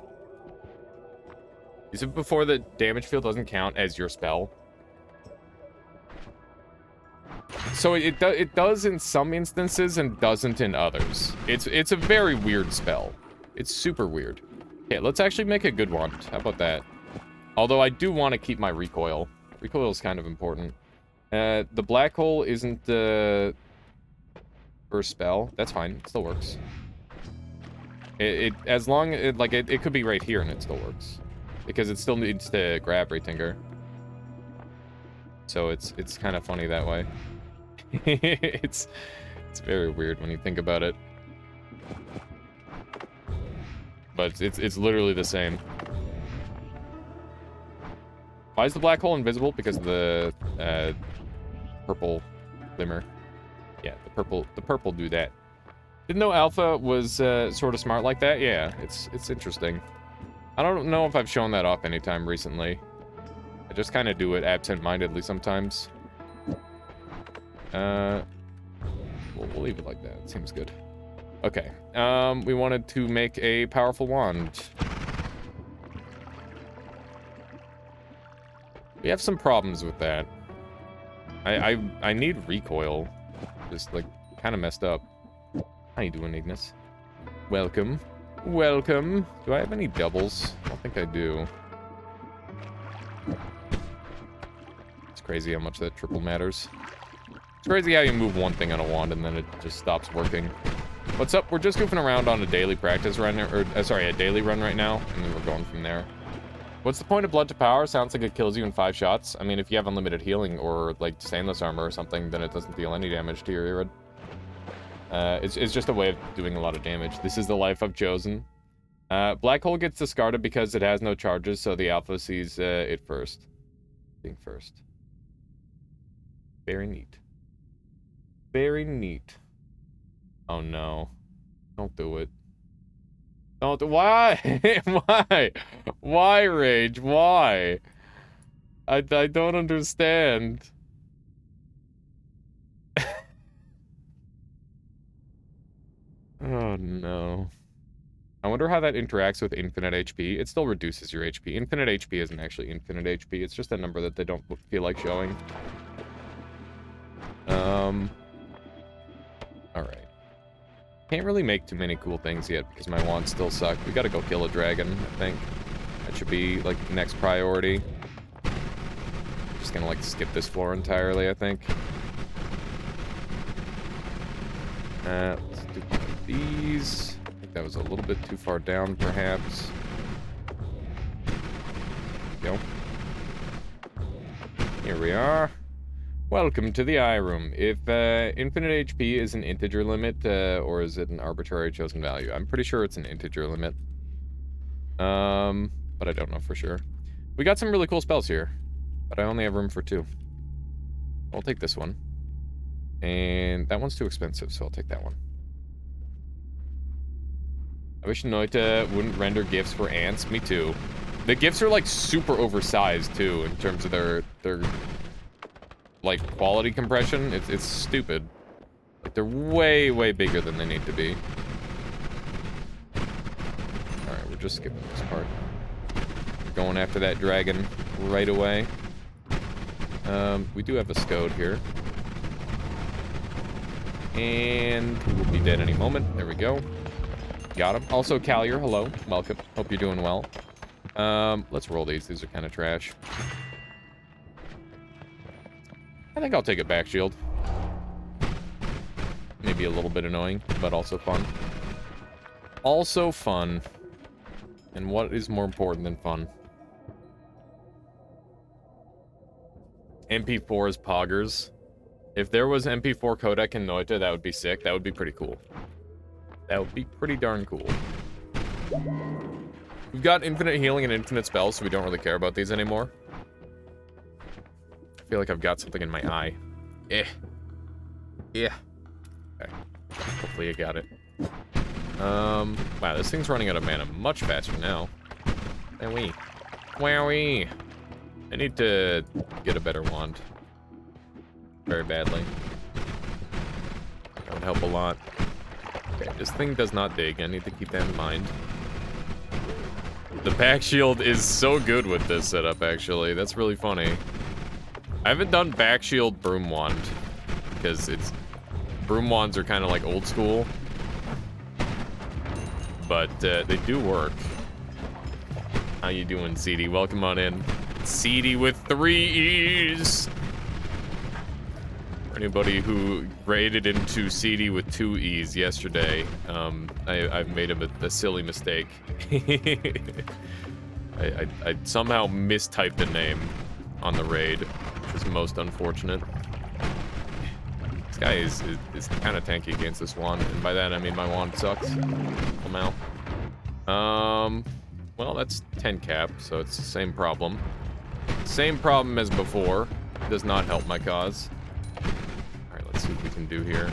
You said before that damage field doesn't count as your spell. So it does in some instances and doesn't in others. It's a very weird spell. It's super weird. Okay, let's actually make a good wand. How about that? Although I do want to keep my recoil. Recoil is kind of important. The black hole isn't the first spell. That's fine. It still works. As long as it could be right here and it still works, because it still needs to grab Retinger. So it's kind of funny that way. it's very weird when you think about it. But it's literally the same. Why is the black hole invisible? Because of the purple glimmer. Yeah, the purple do that. Didn't know Alpha was sort of smart like that. Yeah, it's interesting. I don't know if I've shown that off anytime recently. I just kind of do it absent-mindedly sometimes. We'll leave it like that. It seems good. Okay. We wanted to make a powerful wand. We have some problems with that. I need recoil. Just like kind of messed up. How you doing, Ignis? Welcome. Welcome. Do I have any doubles? I don't think I do. It's crazy how much that triple matters. It's crazy how you move one thing on a wand and then it just stops working. What's up? We're just goofing around on a daily practice run, or sorry, a daily run right now, and then we're going from there. What's the point of Blood to Power? Sounds like it kills you in 5 shots. I mean, if you have unlimited healing or like stainless armor or something, then it doesn't deal any damage to your Irid. It's just a way of doing a lot of damage. This is the life I've chosen. Black hole gets discarded because it has no charges, so the alpha sees it first. Being first. Very neat. Very neat. Oh no. Don't do it. Don't do— why? Why? Why, Rage? Why? I don't understand. Oh no. I wonder how that interacts with infinite HP. It still reduces your HP. Infinite HP isn't actually infinite HP. It's just a number that they don't feel like showing. Alright. Can't really make too many cool things yet because my wands still suck. We gotta go kill a dragon, I think. That should be, like, the next priority. Just gonna, like, skip this floor entirely, I think. Let's do one of these. I think that was a little bit too far down, perhaps. There we go. Here we are. Welcome to the eye room. If infinite HP is an integer limit, or is it an arbitrary chosen value? I'm pretty sure it's an integer limit. But I don't know for sure. We got some really cool spells here, but I only have room for 2. I'll take this one. And that one's too expensive, so I'll take that one. I wish Noita wouldn't render GIFs for ants. Me too. The GIFs are like super oversized too in terms of their like quality compression. It's stupid. Like they're way bigger than they need to be. Alright, we're just skipping this part. We're going after that dragon right away. We do have a Scode here. And we'll be dead any moment. There we go. Got him. Also, Callier, hello. Welcome. Hope you're doing well. Let's roll these. These are kind of trash. I think I'll take a back shield. Maybe a little bit annoying, but also fun. Also fun. And what is more important than fun? MP4's poggers. If there was MP4 codec in Noita, that would be sick. That would be pretty cool. That would be pretty darn cool. We've got infinite healing and infinite spells, so we don't really care about these anymore. I feel like I've got something in my eye. Yeah. Okay. Hopefully I got it. Wow, this thing's running out of mana much faster now. Wowee. Wowee. I need to get a better wand. Very badly. That would help a lot. Okay, this thing does not dig. I need to keep that in mind. The back shield is so good with this setup, actually. That's really funny. I haven't done back shield broom wand because broom wands are kind of like old school, but they do work. How you doing, CD? Welcome on in. CD with 3 E's. For anybody who raided into CD with 2 E's yesterday, I've made a silly mistake. I somehow mistyped the name on the raid, which is most unfortunate. This guy is kind of tanky against this wand, and by that I mean my wand sucks. Somehow. Well, that's 10 cap, so it's the same problem. Same problem as before. Does not help my cause. Alright, let's see what we can do here.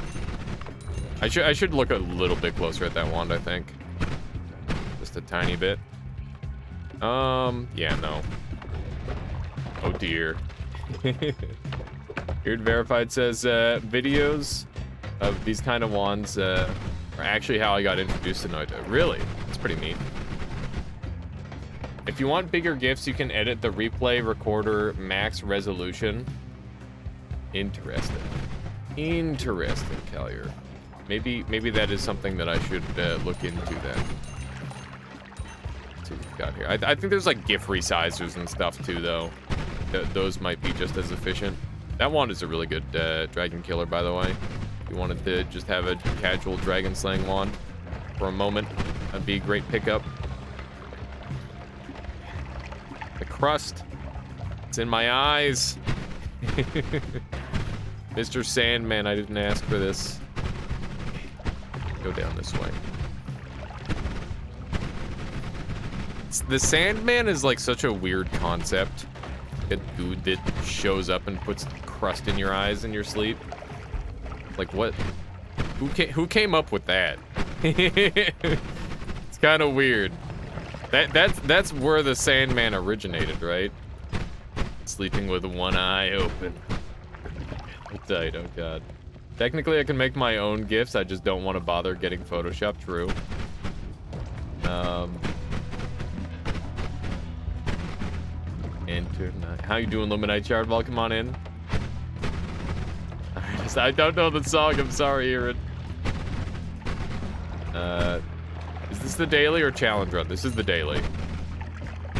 I should look a little bit closer at that wand, I think. Just a tiny bit. Yeah, no. Oh dear. Beard Verified says, videos of these kind of wands are actually how I got introduced to Noita. Really? That's pretty neat. If you want bigger GIFs, you can edit the replay recorder max resolution. Interesting. Interesting, Callier. Maybe that is something that I should look into then. Let's see what we've got here. I think there's like GIF resizers and stuff too, though. Those might be just as efficient. That wand is a really good dragon killer, by the way. If you wanted to just have a casual dragon slaying wand for a moment, that'd be a great pickup. The crust. It's in my eyes. Mr. Sandman, I didn't ask for this. Go down this way. The Sandman is like such a weird concept. A dude that shows up and puts crust in your eyes in your sleep. Like what? Who came up with that? It's kind of weird. That's where the Sandman originated, right? Sleeping with one eye open. Tight, oh god. Technically, I can make my own GIFs. I just don't want to bother getting Photoshop. True. Enter night. How you doing, Luminite Shard? Welcome on in. I don't know the song. I'm sorry, Aaron. Is this the daily or challenge run? This is the daily.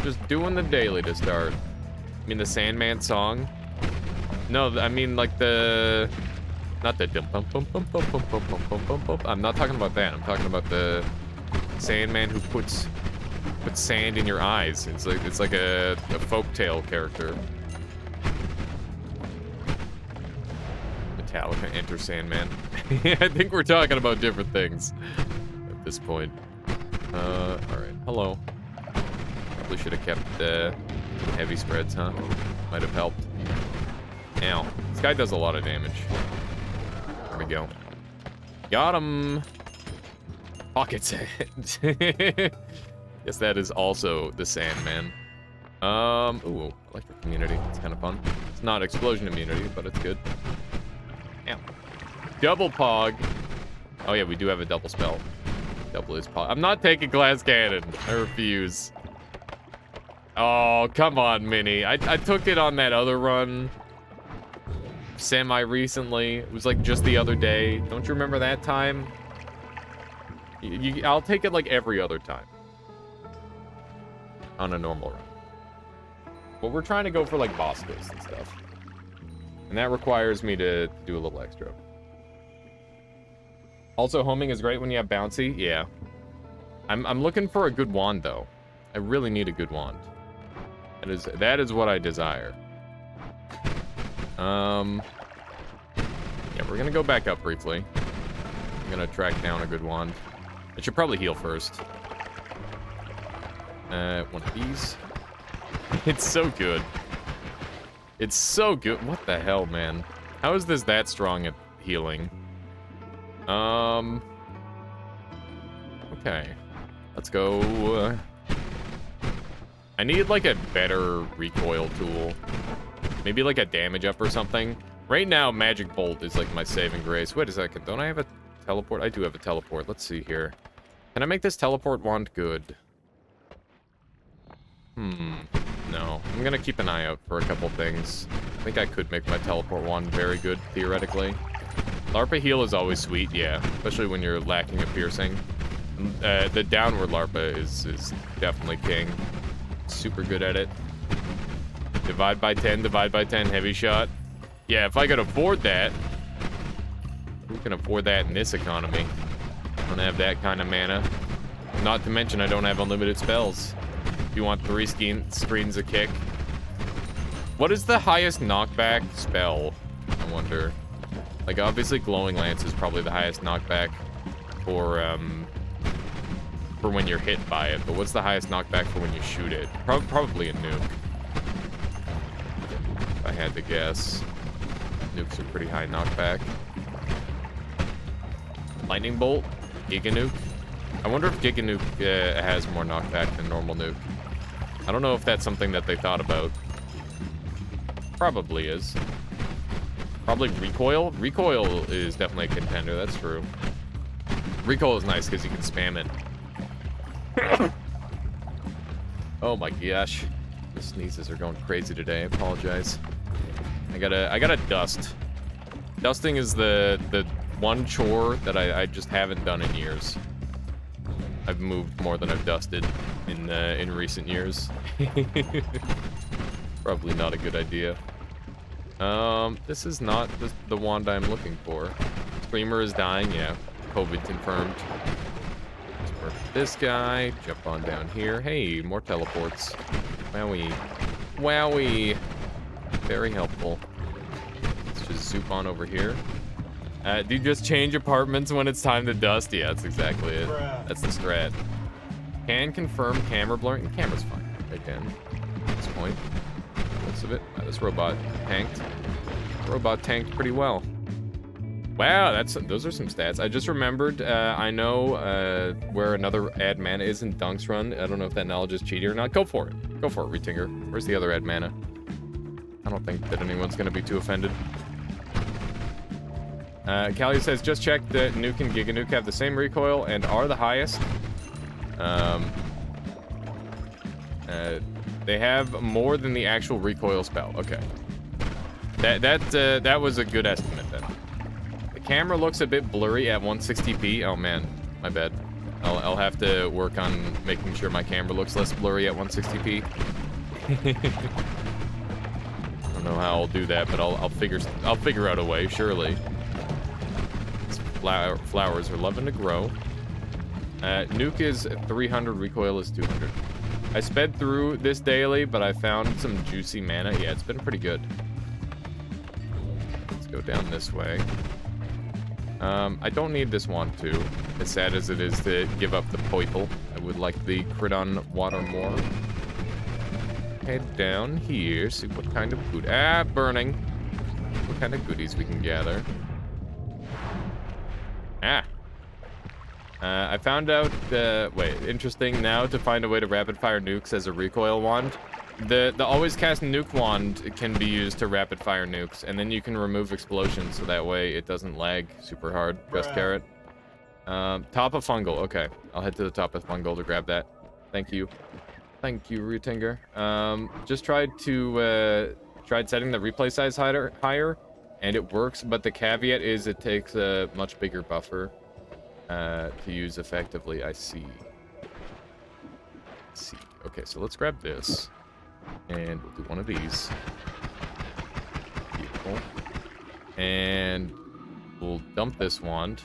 Just doing the daily to start. I mean the Sandman song. No, I mean like the, not the dum bum bum bum bum bum bum bum bum bum. I'm not talking about that. I'm talking about the Sandman who puts sand in your eyes. It's like a folktale character. Metallica, Enter Sandman. I think we're talking about different things at this point. All right. Hello. Probably should have kept heavy spreads, huh? Might have helped. Ow. This guy does a lot of damage. There we go. Got him. Pocket sand. Guess that is also the Sandman. Ooh, electric immunity. It's kind of fun. It's not explosion immunity, but it's good. Damn. Double pog. Oh yeah, we do have a double spell. Double is pog. I'm not taking glass cannon. I refuse. Oh, come on, Minnie. I took it on that other run. Semi-recently. It was like just the other day. Don't you remember that time? I'll take it like every other time. On a normal run. But we're trying to go for like boss ghosts and stuff. And that requires me to do a little extra. Also, homing is great when you have bouncy. Yeah. I'm looking for a good wand though. I really need a good wand. That is what I desire. Yeah, we're gonna go back up briefly. I'm gonna track down a good wand. I should probably heal first. One of these. It's so good. It's so good. What the hell, man? How is this that strong at healing? Okay. Let's go. I need like a better recoil tool. Maybe like a damage up or something. Right now, Magic Bolt is like my saving grace. Wait a second. Don't I have a teleport? I do have a teleport. Let's see here. Can I make this teleport wand good? No. I'm gonna keep an eye out for a couple things. I think I could make my teleport wand very good, theoretically. Larpa heal is always sweet, yeah. Especially when you're lacking a piercing. The downward Larpa is definitely king. Super good at it. Divide by 10, heavy shot. Yeah, if I could afford that. Who can afford that in this economy? I don't have that kind of mana. Not to mention I don't have unlimited spells. If you want 3 screens a kick. What is the highest knockback spell? I wonder. Like, obviously Glowing Lance is probably the highest knockback for when you're hit by it. But what's the highest knockback for when you shoot it? Probably a nuke. If I had to guess. Nukes are pretty high knockback. Lightning Bolt? Giga Nuke? I wonder if Giga Nuke has more knockback than normal nuke. I don't know if that's something that they thought about. Probably is. Probably Recoil? Recoil is definitely a contender, that's true. Recoil is nice because you can spam it. Oh my gosh. The sneezes are going crazy today, I apologize. I gotta dust. Dusting is the one chore that I just haven't done in years. I've moved more than I've dusted in recent years. Probably not a good idea. This is not the wand I'm looking for. Screamer is dying, yeah. COVID confirmed. Let's work with this guy. Jump on down here. Hey, more teleports. Wowie. Wowie. Very helpful. Let's just zoop on over here. Do you just change apartments when it's time to dust? Yeah, that's exactly it. That's the strat. Can confirm camera blurring. The camera's fine. Right down. At this point. Most of it. This robot tanked. Robot tanked pretty well. Wow, those are some stats. I just remembered. I know where another ad mana is in Dunk's run. I don't know if that knowledge is cheaty or not. Go for it. Go for it, Retinger. Where's the other ad mana? I don't think that anyone's gonna be too offended. Callie says, just check that Nuke and Giga Nuke have the same recoil and are the highest. They have more than the actual recoil spell. Okay. That was a good estimate then. The camera looks a bit blurry at 160p. Oh man, my bad. I'll have to work on making sure my camera looks less blurry at 160p. I don't know how I'll do that, but I'll figure out a way, surely. Flowers are loving to grow. Nuke is 300, recoil is 200. I sped through this daily, but I found some juicy mana. Yeah, it's been pretty good. Let's go down this way. I don't need this wand too. As sad as it is to give up the Poiple, I would like the crit on water more. Head down here, see what kind of food. Burning. What kind of goodies we can gather. Ah. I found out, wait, interesting now to find a way to rapid fire nukes as a recoil wand. The always cast nuke wand can be used to rapid fire nukes, and then you can remove explosions so that way it doesn't lag super hard. Just carrot. Top of fungal. Okay, I'll head to the top of fungal to grab that. Thank you. Thank you, Rutinger. Just tried setting the replay size higher, and it works, but the caveat is it takes a much bigger buffer to use effectively. I see. Okay, so let's grab this. And we'll do one of these. Beautiful. And we'll dump this wand.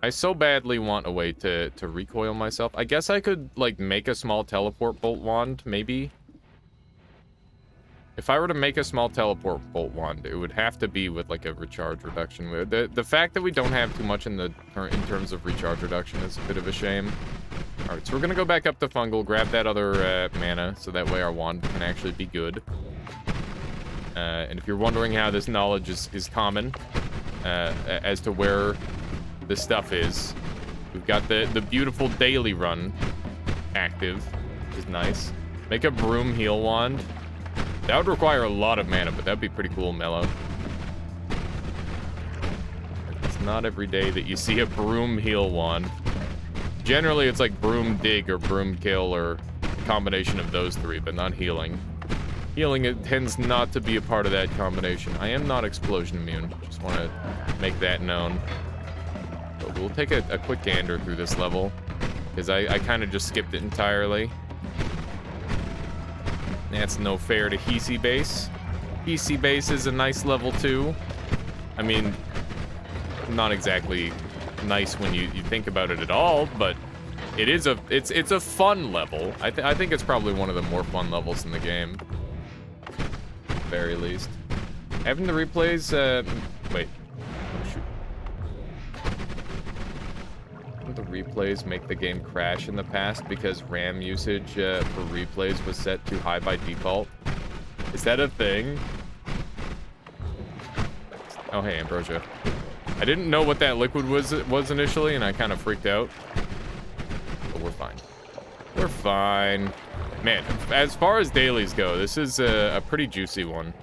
I so badly want a way to recoil myself. I guess I could, like, make a small teleport bolt wand, maybe. If I were to make a small teleport bolt wand, it would have to be with, like, a recharge reduction. The fact that we don't have too much in terms of recharge reduction is a bit of a shame. Alright, so we're gonna go back up to fungal, grab that other mana, so that way our wand can actually be good. And if you're wondering how this knowledge is common, as to where the stuff is, we've got the beautiful daily run active, which is nice. Make a broom heal wand. That would require a lot of mana, but that'd be pretty cool, Mellow. It's not every day that you see a broom heal wand. Generally, it's like broom dig or broom kill or a combination of those three, but not healing. Healing, it tends not to be a part of that combination. I am not explosion immune. Just want to make that known. But we'll take a quick gander through this level, because I kind of just skipped it entirely. That's no fair to Hisi Base. Hisi Base is a nice level too. I mean, not exactly nice when you think about it at all, but it is it's a fun level. I think it's probably one of the more fun levels in the game, at the very least. Having the replays, wait, oh, shoot. Didn't the replays make the game crash in the past because RAM usage for replays was set too high by default? Is that a thing? Oh, hey, Ambrosia. I didn't know what that liquid was initially, and I kind of freaked out. But we're fine. We're fine. Man, as far as dailies go, this is a pretty juicy one.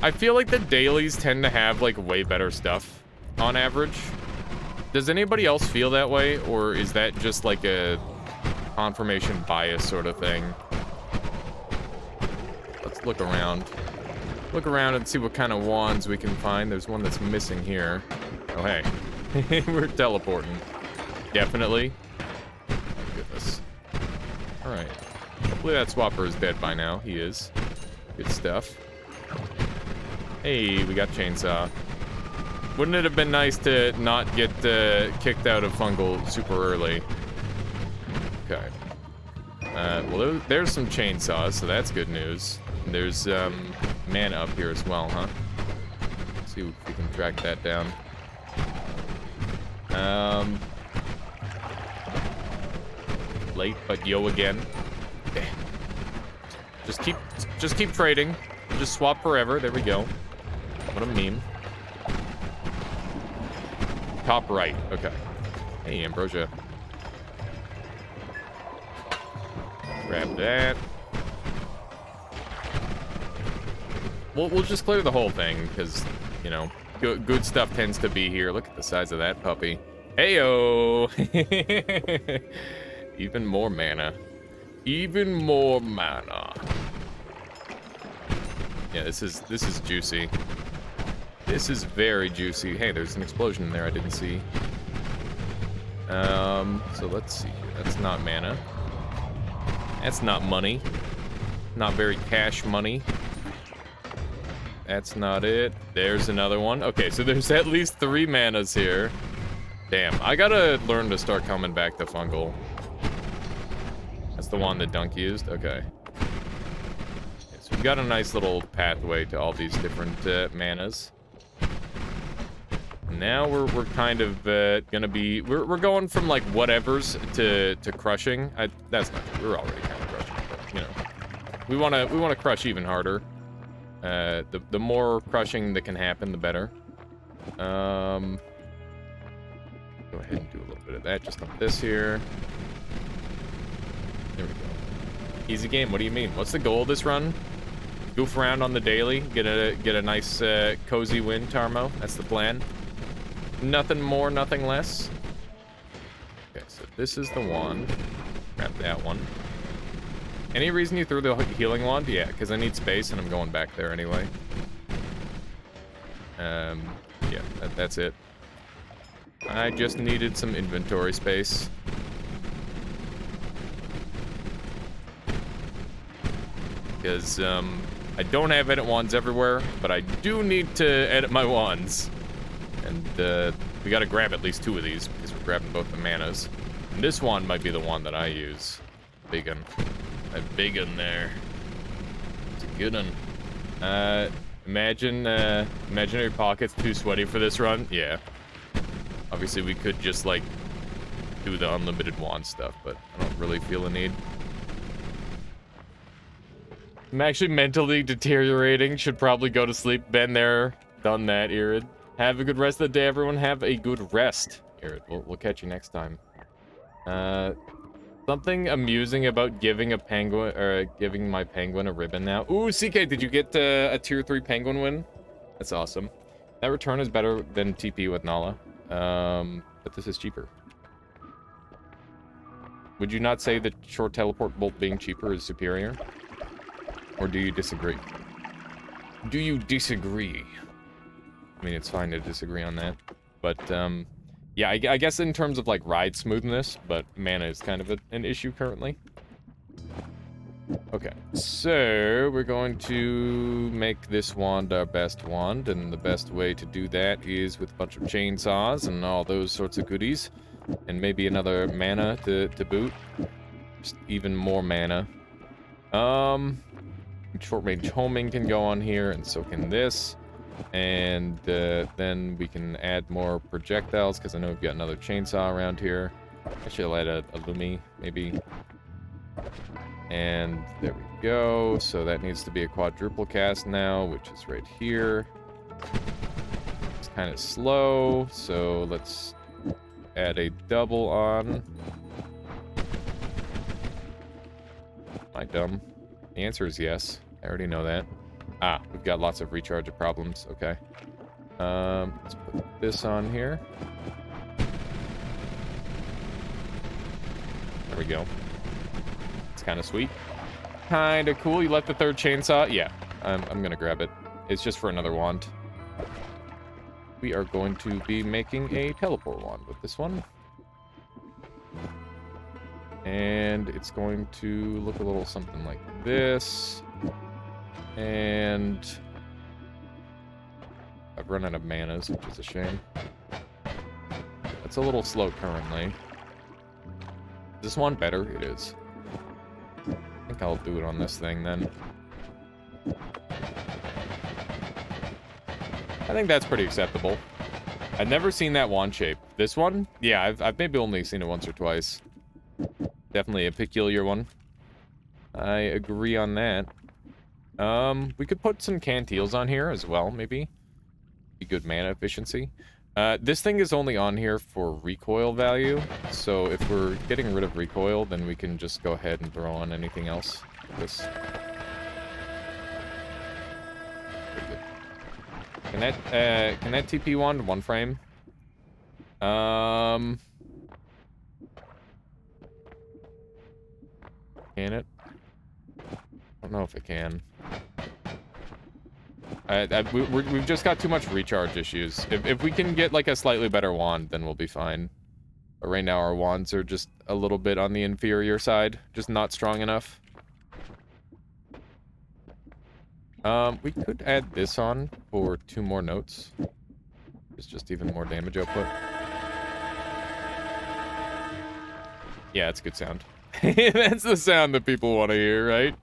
I feel like the dailies tend to have, like, way better stuff on average. Does anybody else feel that way, or is that just, like, a confirmation bias sort of thing? Let's look around. Look around and see what kind of wands we can find. There's one that's missing here. Oh, hey. We're teleporting. Definitely. Oh, goodness. Alright. Hopefully that swapper is dead by now. He is. Good stuff. Hey, we got chainsaw. Wouldn't it have been nice to not get kicked out of fungal super early? Okay. Well, there's some chainsaws, so that's good news. There's mana up here as well, huh? Let's see if we can track that down. Late, but yo again. Just keep trading. Just swap forever. There we go. What a meme. Top right. Okay. Hey, Ambrosia. Grab that. We'll just clear the whole thing, because, you know, good stuff tends to be here. Look at the size of that puppy. Heyo! Even more mana. Even more mana. Yeah, this is juicy. This is very juicy. Hey, there's an explosion in there I didn't see. So let's see. That's not mana. That's not money. Not very cash money. That's not it. There's another one. Okay, so there's at least 3 manas here. Damn, I gotta learn to start coming back to fungal. That's the one that Dunk used? Okay. So we've got a nice little pathway to all these different manas. Now we're kind of gonna be... We're going from, like, whatevers to crushing. That's not true. We're already kind of crushing, but, you know. We wanna crush even harder. The more crushing that can happen, the better. Go ahead and do a little bit of that just on this here. There we go. Easy game. What do you mean? What's the goal of this run? Goof around on the daily, get a nice cozy win, Tarmo. That's the plan. Nothing more, nothing less. Okay, so this is the wand. Grab that one. Any reason you threw the healing wand? Yeah, because I need space and I'm going back there anyway. Yeah, that's it. I just needed some inventory space. Because, I don't have edit wands everywhere, but I do need to edit my wands. And, we gotta grab at least 2 of these, because we're grabbing both the manas. And this wand might be the one that I use. Big one. A big one there. It's a good one. Imaginary pockets too sweaty for this run? Yeah. Obviously, we could just, like, do the unlimited wand stuff, but I don't really feel a need. I'm actually mentally deteriorating. Should probably go to sleep. Been there, done that, Irid. Have a good rest of the day, everyone. Have a good rest, Irid. We'll catch you next time. Something amusing about giving a penguin, or giving my penguin a ribbon now. Ooh, CK, did you get a tier 3 penguin win? That's awesome. That return is better than TP with Nala. But this is cheaper. Would you not say that short teleport bolt being cheaper is superior? Or do you disagree? Do you disagree? I mean, it's fine to disagree on that. But, yeah, I guess in terms of, like, ride smoothness, but mana is kind of an issue currently. Okay, so we're going to make this wand our best wand, and the best way to do that is with a bunch of chainsaws and all those sorts of goodies. And maybe another mana to boot. Just even more mana. Short range homing can go on here, and so can this. And then we can add more projectiles, because I know we've got another chainsaw around here. Actually, I'll add a Lumi, maybe. And there we go. So that needs to be a quadruple cast now, which is right here. It's kind of slow, so let's add a double on. Am I dumb? The answer is yes. I already know that. Ah, we've got lots of recharge problems. Okay. Let's put this on here. There we go. It's kind of sweet. Kind of cool. You left the third chainsaw? Yeah, I'm gonna grab it. It's just for another wand. We are going to be making a teleport wand with this one. And it's going to look a little something like this. And I've run out of manas, which is a shame. It's a little slow currently. Is this one better? It is. I think I'll do it on this thing then. I think that's pretty acceptable. I've never seen that wand shape. This one? Yeah, I've maybe only seen it once or twice. Definitely a peculiar one. I agree on that. We could put some canteels on here as well, maybe. Be good mana efficiency. This thing is only on here for recoil value, so if we're getting rid of recoil, then we can just go ahead and throw on anything else. This. Very good. Can that TP wand one frame? Can it? I don't know if it can. We've just got too much recharge issues. If we can get like a slightly better wand, then we'll be fine. But right now our wands are just a little bit on the inferior side, just not strong enough. We could add this on for 2 more notes. It's just even more damage output. Yeah, it's good sound. That's the sound that people want to hear, right?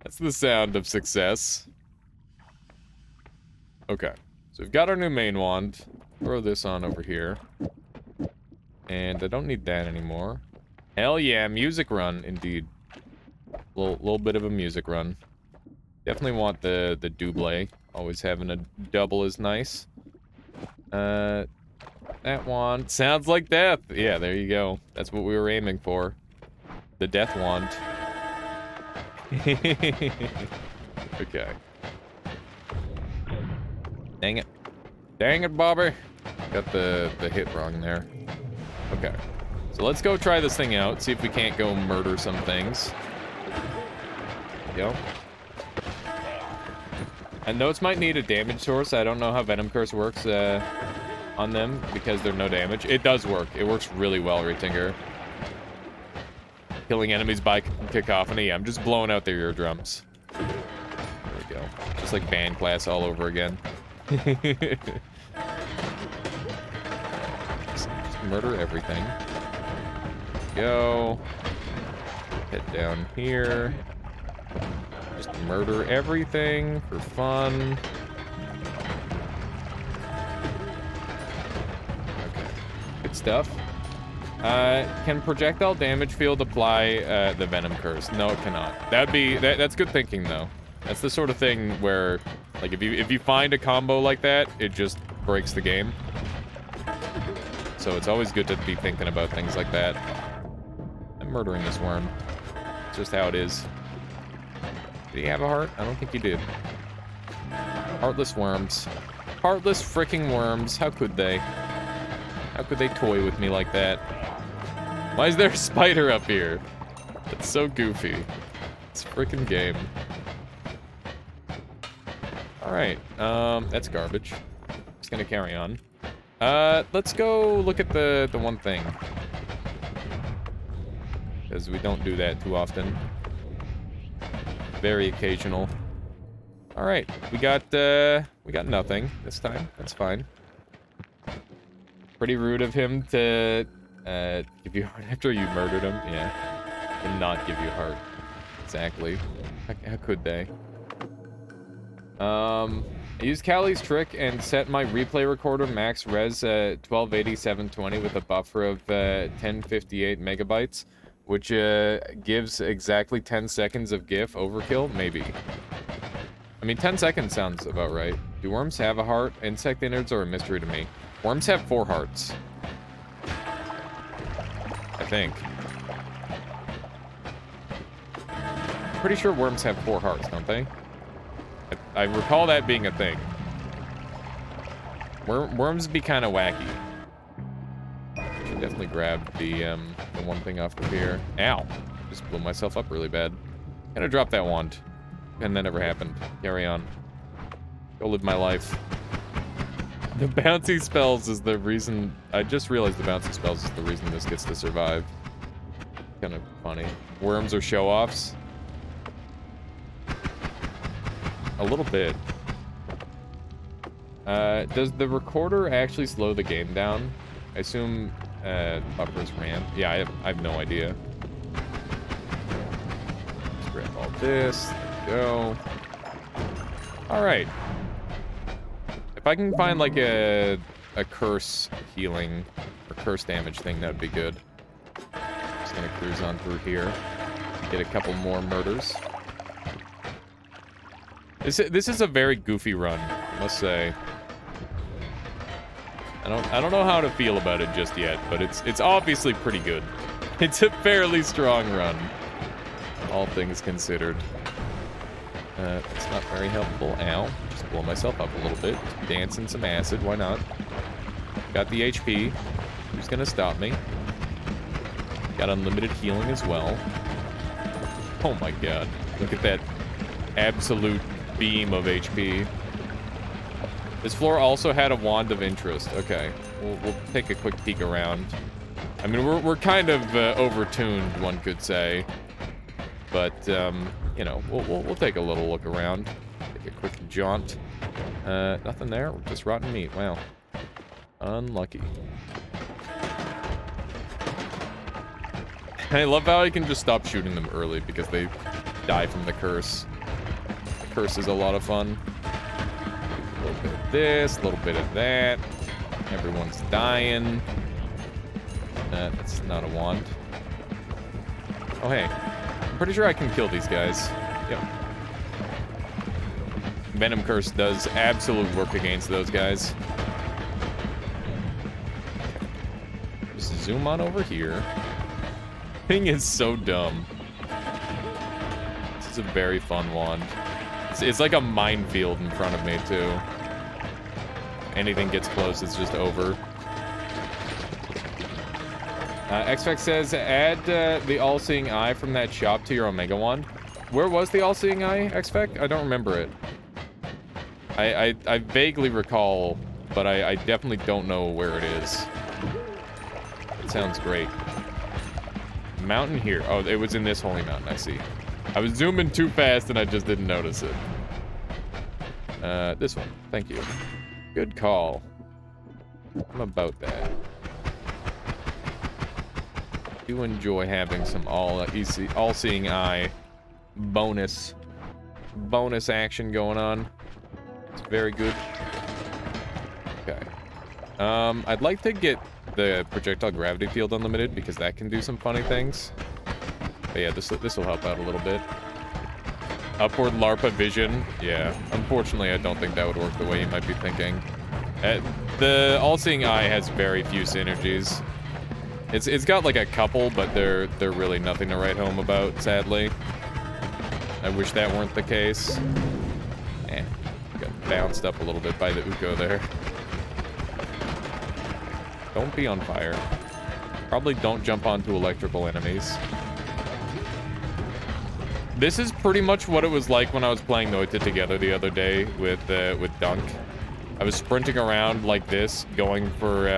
That's the sound of success. Okay, so we've got our new main wand. Throw this on over here. And I don't need that anymore. Hell yeah, music run, indeed. Little bit of a music run. Definitely want the double. Always having a double is nice. That wand sounds like death. Yeah, there you go. That's what we were aiming for. The death wand. Okay. Dang it. Dang it, Bobby. Got the hit wrong there. Okay. So let's go try this thing out. See if we can't go murder some things. There we go. And those might need a damage source. I don't know how Venom Curse works on them because they're no damage. It does work. It works really well, Retinger. Killing enemies by cacophony. I'm just blowing out their eardrums. There we go. Just like band class all over again. just murder everything. Go. Head down here. Just murder everything for fun. Okay. Good stuff. Can projectile damage field apply the Venom Curse? No, it cannot. That's good thinking though. That's the sort of thing where, like, if you find a combo like that, it just breaks the game. So it's always good to be thinking about things like that. I'm murdering this worm. It's just how it is. Did he have a heart? I don't think he did. Heartless worms. Heartless freaking worms. How could they? How could they toy with me like that? Why is there a spider up here? That's so goofy. It's a freaking game. Alright, that's garbage. Just gonna carry on. Let's go look at the one thing. Because we don't do that too often. Very occasional. Alright, we got nothing this time. That's fine. Pretty rude of him to give you a heart after you murdered him. Yeah. And not give you a heart. Exactly. How could they? I used Callie's trick and set my replay recorder max res 1280 720 with a buffer of 1058 megabytes, which gives exactly 10 seconds of GIF overkill. Maybe. I mean, 10 seconds sounds about right. Do worms have a heart? Insect innards are a mystery to me. Worms have 4 hearts. I think. Pretty sure worms have 4 hearts, don't they? I recall that being a thing. Worms be kind of wacky. Should definitely grab the one thing off of here. Ow! Just blew myself up really bad. Gonna drop that wand. And that never happened. Carry on. Go live my life. The bouncy spells is the reason... I just realized the bouncy spells is the reason this gets to survive. Kind of funny. Worms are show-offs. A little bit. Does the recorder actually slow the game down? I assume buffers RAM. Yeah, I have no idea. Let's grab all this. There we go. Alright. If I can find like a curse healing or curse damage thing, that would be good. Just gonna cruise on through here. Get a couple more murders. This is a very goofy run, I must say. I don't know how to feel about it just yet, but it's obviously pretty good. It's a fairly strong run, all things considered. It's not very helpful. Ow. Just blow myself up a little bit. Dancing some acid, why not? Got the HP. Who's gonna stop me? Got unlimited healing as well. Oh my god. Look at that absolute beam of HP. This floor also had a wand of interest. Okay, we'll take a quick peek around. I mean, we're kind of overtuned, one could say, but you know, we'll take a little look around. Take a quick jaunt. Nothing there. Just rotten meat. Wow, unlucky. I love how I can just stop shooting them early because they die from the curse. The curse is a lot of fun. A little bit of this, a little bit of that. Everyone's dying. That's not a wand. Oh, hey. I'm pretty sure I can kill these guys. Yep. Venom Curse does absolute work against those guys. Just zoom on over here. Thing is so dumb. This is a very fun wand. It's like a minefield in front of me, too. Anything gets close, it's just over. XFX says, add the All-Seeing Eye from that shop to your Omega Wand. Where was the All-Seeing Eye, XFX? I don't remember it. I vaguely recall, but I definitely don't know where it is. It sounds great. Mountain here. Oh, it was in this holy mountain, I see. I was zooming too fast and I just didn't notice it. This one. Thank you. Good call. I'm about that. I do enjoy having some all-seeing eye bonus action going on. It's very good. Okay. I'd like to get the projectile gravity field unlimited because that can do some funny things. But yeah, this will help out a little bit. Upward LARPA vision. Yeah, unfortunately, I don't think that would work the way you might be thinking. The all-seeing eye has very few synergies. It's got like a couple, but they're really nothing to write home about, sadly. I wish that weren't the case. Got bounced up a little bit by the Uko there. Don't be on fire. Probably don't jump onto electrical enemies. This is pretty much what it was like when I was playing Noita together the other day with Dunk. I was sprinting around like this, going for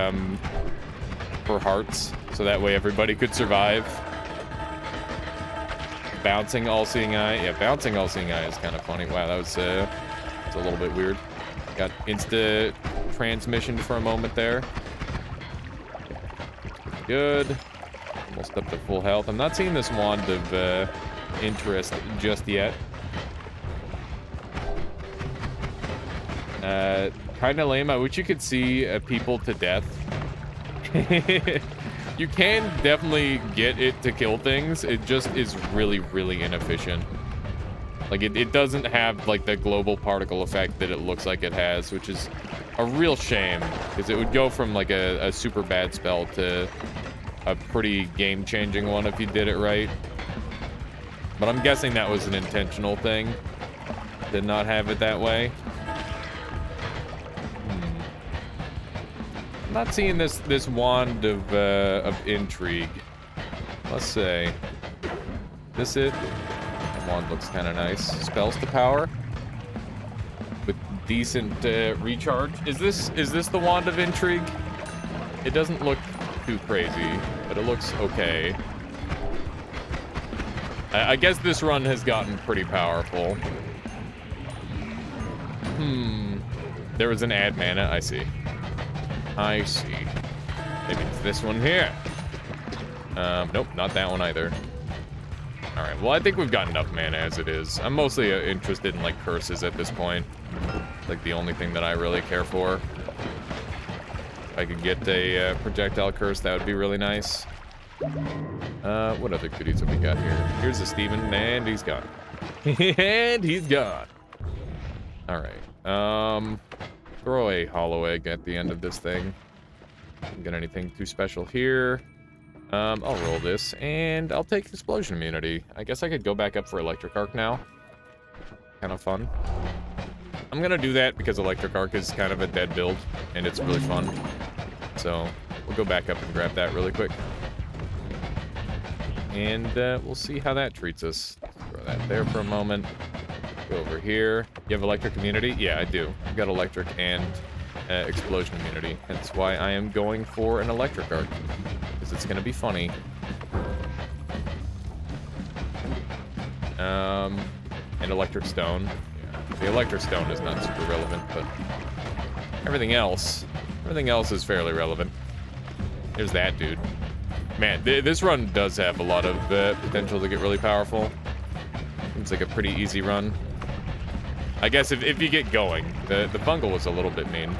hearts, so that way everybody could survive. Bouncing all-seeing eye. Yeah, bouncing all-seeing eye is kind of funny. Wow, that was it's a little bit weird. Got insta transmission for a moment there. Good. Almost up to full health. I'm not seeing this wand of interest just yet. Kind of lame. I wish you could see people to death. You can definitely get it to kill things. It just is really, really inefficient. Like, it doesn't have, like, the global particle effect that it looks like it has, which is a real shame. Because it would go from, like, a super bad spell to a pretty game-changing one if you did it right. But I'm guessing that was an intentional thing. Did not have it that way. I'm not seeing this wand of intrigue. Let's say. This it? That wand looks kind of nice. Spells to power. With decent recharge. Is this the wand of intrigue? It doesn't look too crazy, but it looks okay. I guess this run has gotten pretty powerful. There was an add mana. I see. Maybe it's this one here. Nope, not that one either. Alright, well, I think we've got enough mana as it is. I'm mostly interested in, like, curses at this point. Like, the only thing that I really care for. If I could get a projectile curse, that would be really nice. What other goodies have we got here? Here's a Steven, and he's gone. And he's gone. Alright, throw a hollow egg at the end of this thing. Don't get anything too special here. I'll roll this, and I'll take explosion immunity. I guess I could go back up for electric arc now. Kind of fun. I'm gonna do that because electric arc is kind of a dead build, and it's really fun. So we'll go back up and grab that really quick. And we'll see how that treats us. Throw that there for a moment. Go over here. You have electric immunity? Yeah, I do. I've got electric and explosion immunity. That's why I am going for an electric arc. Because it's going to be funny. And electric stone. Yeah. The electric stone is not super relevant, but everything else is fairly relevant. There's that dude. Man, this run does have a lot of potential to get really powerful. It's like a pretty easy run. I guess if you get going. The fungal was a little bit mean,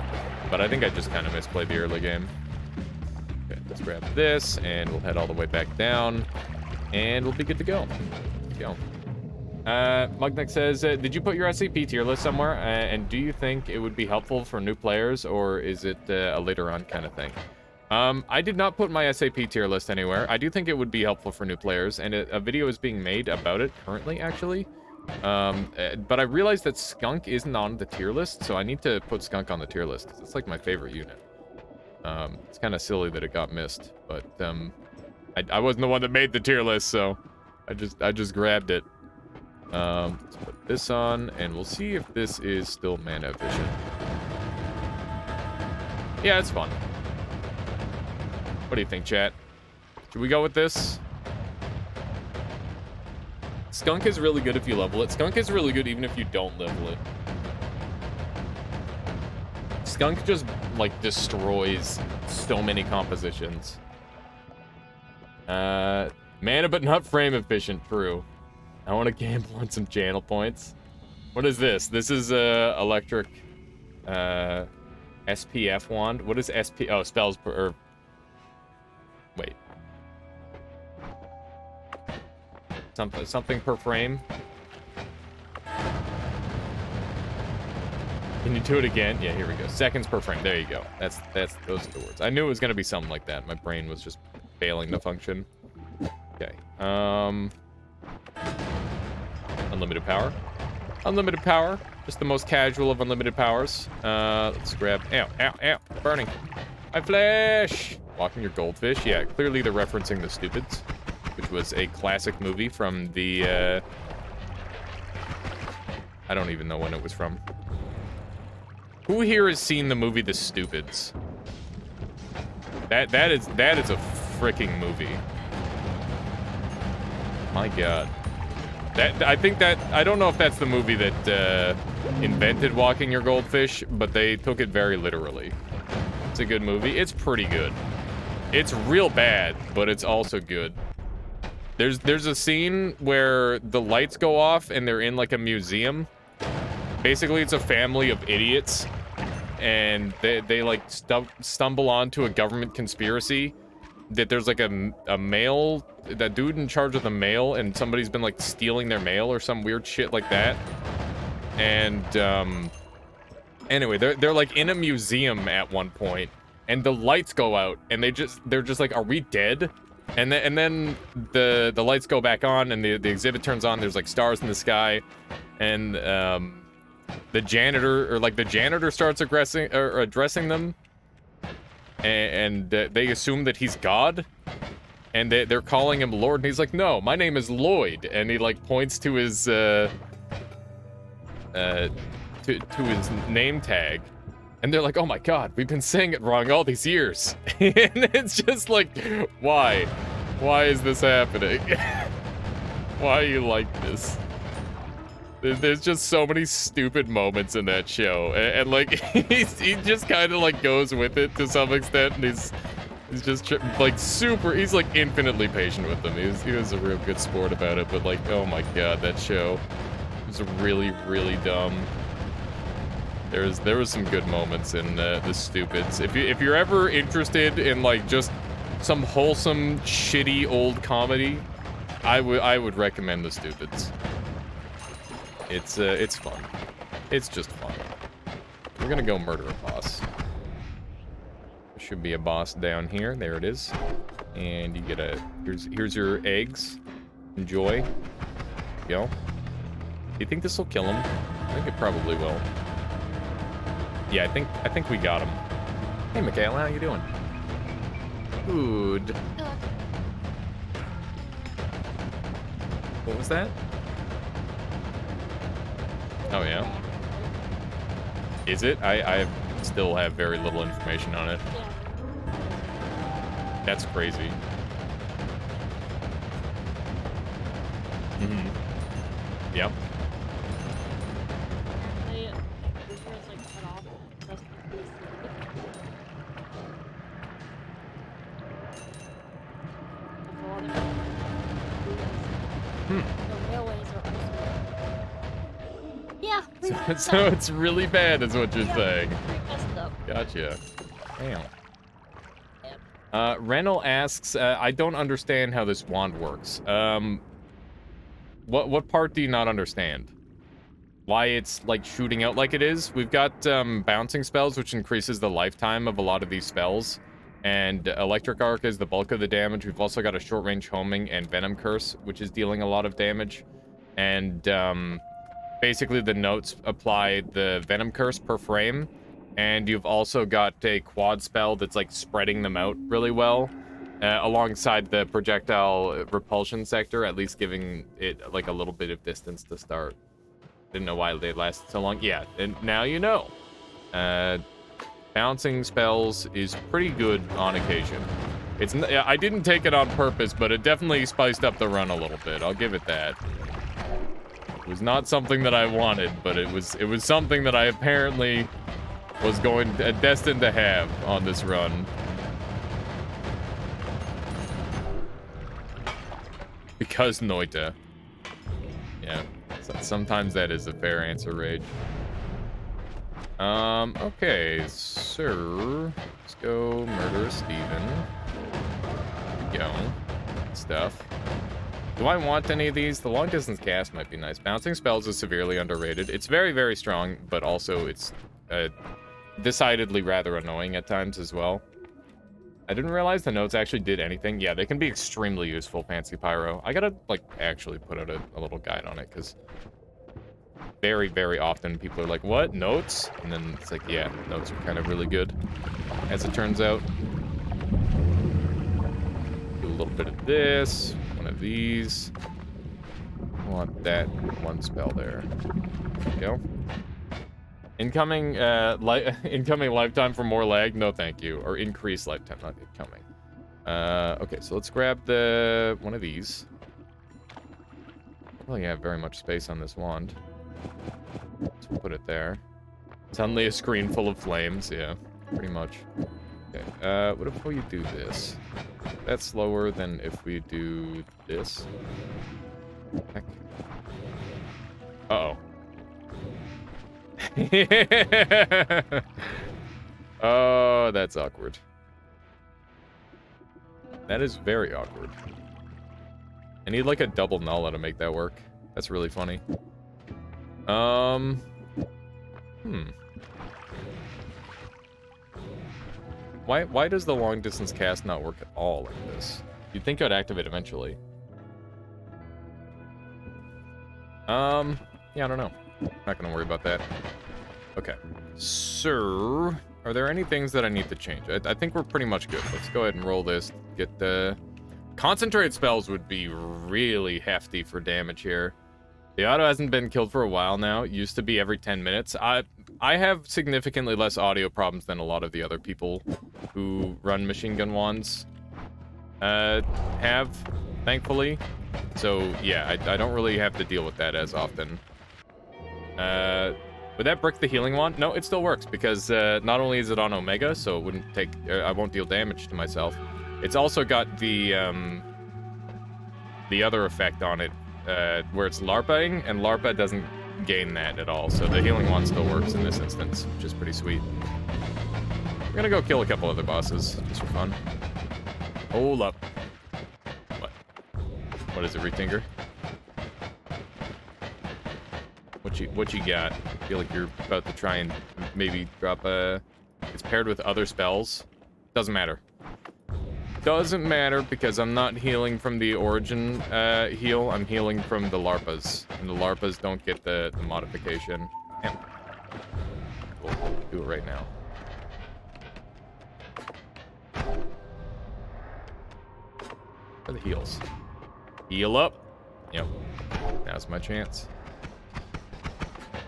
but I think I just kind of misplayed the early game. Okay, let's grab this, and we'll head all the way back down, and we'll be good to go. Good to go. Mugneck says, did you put your SCP tier list somewhere? And do you think it would be helpful for new players, or is it a later on kind of thing? I did not put my SAP tier list anywhere. I do think it would be helpful for new players, and a video is being made about it currently, actually. But I realized that Skunk isn't on the tier list, so I need to put Skunk on the tier list, because it's like my favorite unit. It's kind of silly that it got missed, but I wasn't the one that made the tier list, so I just grabbed it. Let's put this on, and we'll see if this is still mana efficient. Yeah, it's fun. What do you think, chat? Should we go with this? Skunk is really good if you level it. Skunk is really good even if you don't level it. Skunk just, like, destroys so many compositions. Mana but not frame efficient, true. I want to gamble on some channel points. What is this? This is electric SPF wand. What is SP? Oh, spells per. Or, wait. Something per frame. Can you do it again? Yeah, here we go. Seconds per frame. There you go. Those are the words. I knew it was gonna be something like that. My brain was just failing to function. Okay. Unlimited power. Unlimited power. Just the most casual of unlimited powers. Let's grab... Ow, ow, ow. Burning. My flesh! Walking your goldfish. Yeah, clearly they're referencing The Stupids, which was a classic movie from the... I don't even know when it was from. Who here has seen the movie The Stupids? That is a freaking movie. My god. I think that, I don't know if that's the movie that invented walking your goldfish, but they took it very literally. It's a good movie. It's pretty good. It's real bad, but it's also good. There's a scene where the lights go off and they're in like a museum. Basically, it's a family of idiots, and they like stumble onto a government conspiracy that there's like a mail, that dude in charge of the mail, and somebody's been like stealing their mail or some weird shit like that. And anyway, they're like in a museum at one point, and the lights go out, and they're just like, are we dead? And then the lights go back on, and the exhibit turns on. There's like stars in the sky, and the janitor starts addressing them, and they assume that he's God, and they're calling him Lord, and he's like, no, my name is Lloyd, and he like points to his to his name tag, and they're like, oh my god, we've been saying it wrong all these years. And it's just like, why is this happening? Why are you like this? There's just so many stupid moments in that show, and like he just kind of like goes with it to some extent, and he's just like he's like infinitely patient with them. He was a real good sport about it, but like, oh my god, that show was really, really dumb. There was some good moments in The Stupids. If you're ever interested in like just some wholesome, shitty old comedy, I would recommend The Stupids. It's fun. It's just fun. We're gonna go murder a boss. There should be a boss down here. There it is. And you get here's your eggs. Enjoy. There you go. Do you think this will kill him? I think it probably will. Yeah, I think we got him. Hey, Michaela, how you doing? Good. What was that? Oh yeah. Is it? I still have very little information on it. That's crazy. Mm-hmm. Yep. So it's really bad, is what you're saying. Gotcha. Damn. Rennell asks, I don't understand how this wand works. What part do you not understand? Why it's like shooting out like it is? We've got bouncing spells, which increases the lifetime of a lot of these spells. And Electric Arc is the bulk of the damage. We've also got a short range homing and Venom Curse, which is dealing a lot of damage. And basically the notes apply the Venom Curse per frame. And you've also got a quad spell that's like spreading them out really well. Alongside the projectile repulsion sector, at least giving it like a little bit of distance to start. Didn't know why they lasted so long. Yeah, and now you know. Bouncing spells is pretty good on occasion. I didn't take it on purpose, but it definitely spiced up the run a little bit. I'll give it that. It was not something that I wanted, but it was something that I apparently was destined to have on this run. Because Noita. Yeah, sometimes that is a fair answer, Rage. Okay, sir. Let's go murder Steven. There we go. Good stuff. Do I want any of these? The long distance cast might be nice. Bouncing spells is severely underrated. It's very, very strong, but also it's decidedly rather annoying at times as well. I didn't realize the notes actually did anything. Yeah, they can be extremely useful, Fancy Pyro. I gotta, like, actually put out a little guide on it, because very, very often people are like, what? Notes? And then it's like, yeah, notes are kind of really good, as it turns out. Do a little bit of this, one of these. I want that one spell there. There we go. Incoming incoming lifetime for more lag? No, thank you. Or increased lifetime, not incoming. Okay, so let's grab one of these. I don't really have very much space on this wand. Let's put it there. Suddenly a screen full of flames, yeah, pretty much. Okay, what if we do this? That's slower than if we do this. Heck. Uh-oh. Oh, that's awkward. That is very awkward. I need like a double nulla to make that work. That's really funny. Why does the long distance cast not work at all like this? You'd think I'd activate eventually. Yeah, I don't know. Not gonna worry about that. Okay. Sir, are there any things that I need to change? I think we're pretty much good. Let's go ahead and roll this. Get the... Concentrate spells would be really hefty for damage here. The auto hasn't been killed for a while now. It used to be every 10 minutes. I have significantly less audio problems than a lot of the other people who run machine gun wands have, thankfully. So, yeah, I don't really have to deal with that as often. Would that brick the healing wand? No, it still works because not only is it on Omega, so it wouldn't take, I won't deal damage to myself. It's also got the other effect on it, where it's LARPing, and LARPA doesn't gain that at all. So the healing wand still works in this instance, which is pretty sweet. We're gonna go kill a couple other bosses just for fun. Hold up. What is it, Retinker? What you got? I feel like you're about to try and maybe drop a... It's paired with other spells. Doesn't matter. Doesn't matter because I'm not healing from the origin heal. I'm healing from the LARPas. And the LARPas don't get the modification. Damn. We'll do it right now. Where are the heals? Heal up. Yep. Now's my chance.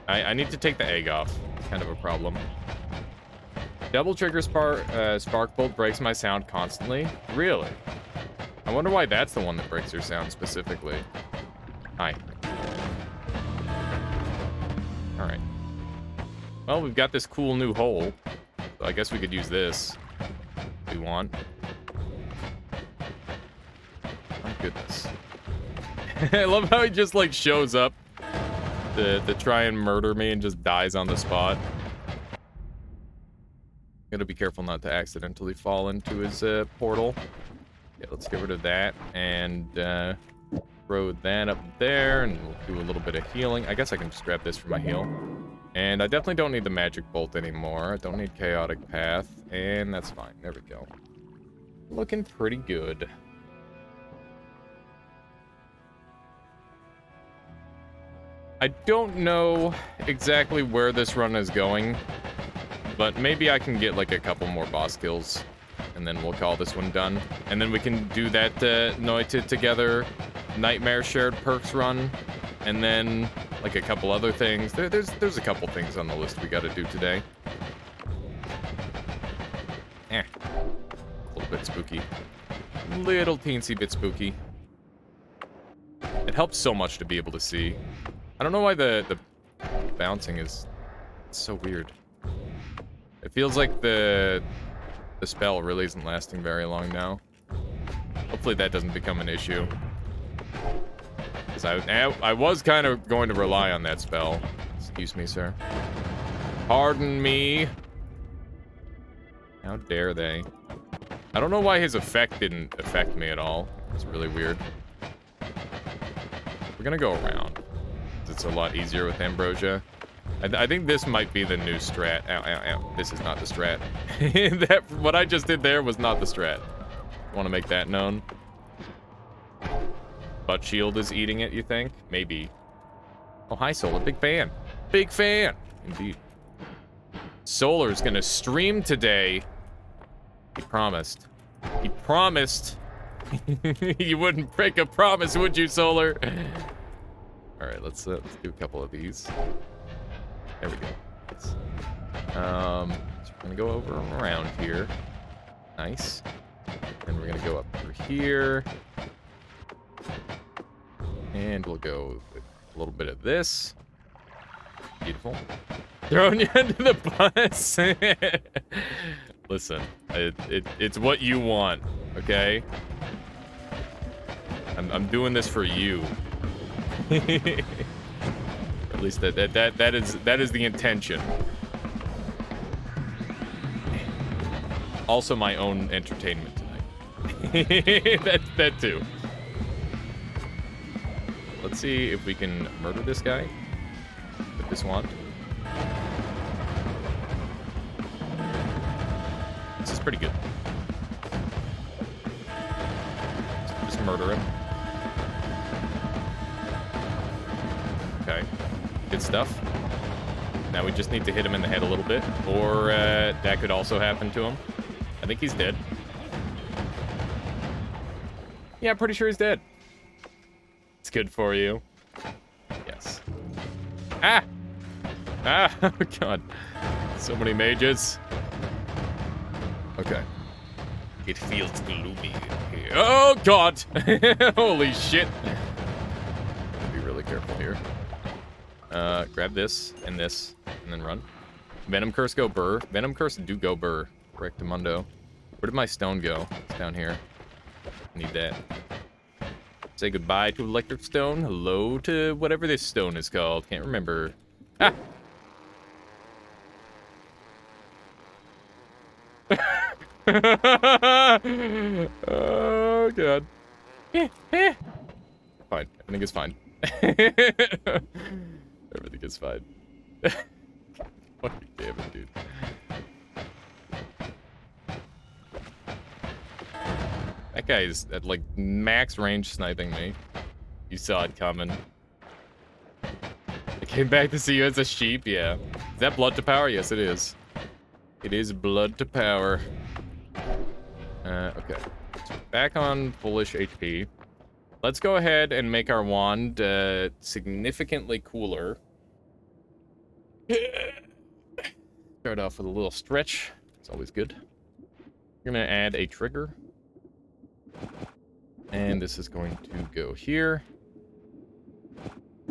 I need to take the egg off. It's kind of a problem. Double trigger spark bolt breaks my sound constantly. Really? I wonder why that's the one that breaks your sound specifically. Hi. Alright. Well, we've got this cool new hole. So I guess we could use this if we want. Oh, goodness. I love how he just, like, shows up to try and murder me and just dies on the spot. Gotta be careful not to accidentally fall into his portal. Yeah, let's get rid of that. And throw that up there, and we'll do a little bit of healing. I guess I can just grab this for my heal. And I definitely don't need the magic bolt anymore. I don't need chaotic path, and that's fine. There we go. Looking pretty good. I don't know exactly where this run is going, but maybe I can get like a couple more boss kills, and then we'll call this one done. And then we can do that Noited Together Nightmare Shared Perks run, and then like a couple other things. There's a couple things on the list we got to do today. A little bit spooky. Little teensy bit spooky. It helps so much to be able to see. I don't know why the bouncing is so weird. It feels like the spell really isn't lasting very long now. Hopefully that doesn't become an issue. Because I was kind of going to rely on that spell. Excuse me, sir. Pardon me. How dare they? I don't know why his effect didn't affect me at all. It's really weird. We're gonna go around. It's a lot easier with Ambrosia. I think this might be the new strat. Ow, ow, ow. This is not the strat. What I just did there was not the strat. Want to make that known? Butt shield is eating it, you think? Maybe. Oh, hi, Solar. Big fan. Big fan. Indeed. Solar's gonna stream today. He promised. He promised. You wouldn't break a promise, would you, Solar? All right, let's do a couple of these. There we go. So we're gonna go over around here. Nice. Then we're gonna go up through here. And we'll go with a little bit of this. Beautiful. Throwing you under the bus. Listen, it's what you want, okay? I'm doing this for you. At least that is the intention. Also my own entertainment tonight. that too. Let's see if we can murder this guy with this wand. This is pretty good. Just murder him. Okay. Good stuff. Now we just need to hit him in the head a little bit, or that could also happen to him. I think he's dead. Yeah, I'm pretty sure he's dead. It's good for you. Yes. Ah! Ah! Oh, God. So many mages. Okay. It feels gloomy in here. Oh, God! Holy shit. Be really careful here. Grab this, and then run. Venom Curse go burr. Venom Curse do go burr. Rectamundo. Where did my stone go? It's down here. Need that. Say goodbye to Electric Stone. Hello to whatever this stone is called. Can't remember. Ah! Oh, God. Fine. Everything is fine. Everything is fine. Fucking damn it, dude. That guy is at, like, max range sniping me. You saw it coming. I came back to see you as a sheep, yeah. Is that blood to power? Yes, it is. It is blood to power. Okay. So back on fullish HP. Let's go ahead and make our wand significantly cooler. Start off with a little stretch. It's always good. We're gonna add a trigger. And this is going to go here.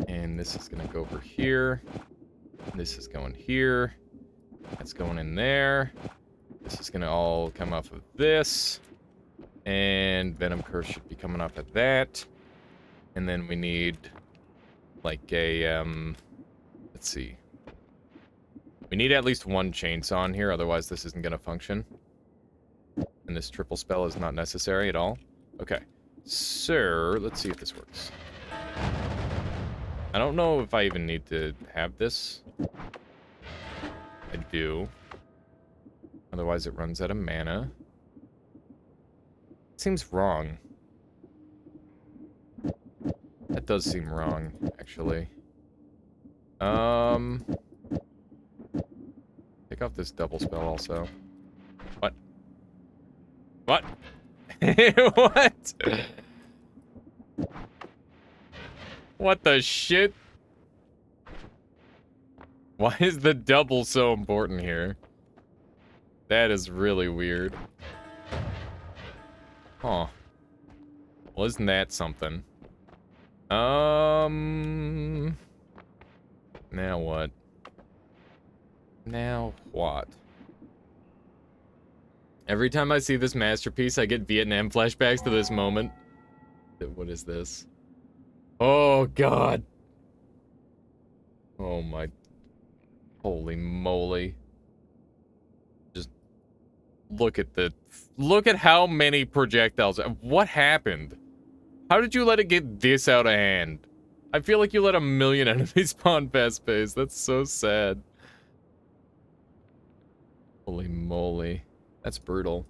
And this is gonna go over here. This is going here. That's going in there. This is gonna all come off of this. And Venom Curse should be coming off of that. And then we need like a let's see. We need at least one chainsaw in here, otherwise this isn't gonna function. And this triple spell is not necessary at all. Okay. So, let's see if this works. I don't know if I even need to have this. I do. Otherwise, it runs out of mana. Seems wrong. That does seem wrong, actually. Take off this double spell also. What? What? What? What the shit? Why is the double so important here? That is really weird. Huh. Well, isn't that something? Now what? Now what? Every time I see this masterpiece, I get Vietnam flashbacks to this moment. What is this? Oh, God. Oh, my... Holy moly. Just look at the... Look at how many projectiles... What happened? How did you let it get this out of hand? I feel like you let 1,000,000 enemies spawn fast pace. That's so sad. Holy moly. That's brutal.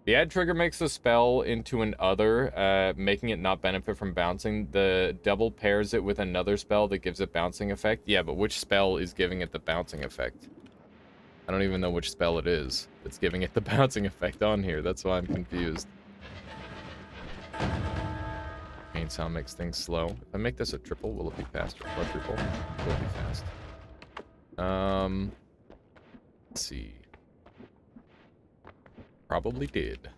The add trigger makes the spell into an other, making it not benefit from bouncing. The double pairs it with another spell that gives it bouncing effect. Yeah, but which spell is giving it the bouncing effect? I don't even know which spell it is that's giving it the bouncing effect on here. That's why I'm confused. Chainsaw makes things slow. If I make this a triple, will it be faster? Quadruple? It will be fast. Let's see. Probably did.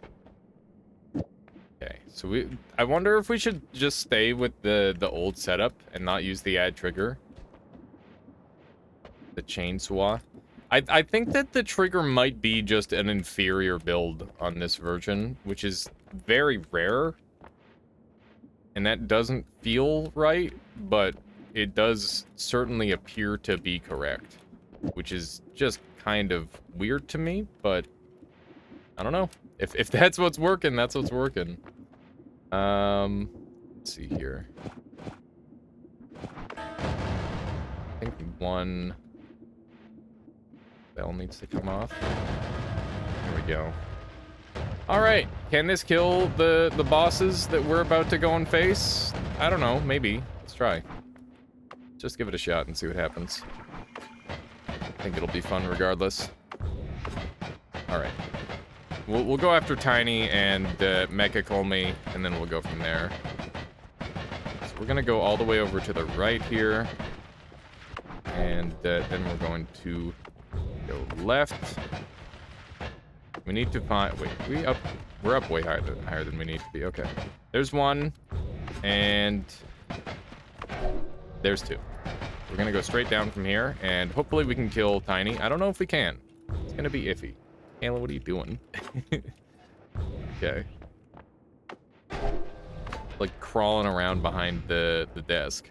Okay, so I wonder if we should just stay with the old setup and not use the add trigger. The chainsaw. I think that the trigger might be just an inferior build on this version, which is very rare. And that doesn't feel right, but it does certainly appear to be correct. Which is just kind of weird to me, but I don't know. If that's what's working, that's what's working. Let's see here. I think one bell needs to come off. There we go. Alright, can this kill the bosses that we're about to go and face? I don't know, maybe. Let's try. Just give it a shot and see what happens. I think it'll be fun regardless. Alright. We'll go after Tiny and Mecha Colmy, and then we'll go from there. So we're gonna go all the way over to the right here. And then we're going to go left. We need to find... Wait, we're up way higher than we need to be. Okay. There's one. And... there's two. We're gonna go straight down from here, and hopefully we can kill Tiny. I don't know if we can. It's gonna be iffy. Kayla, what are you doing? Okay. Like crawling around behind the desk.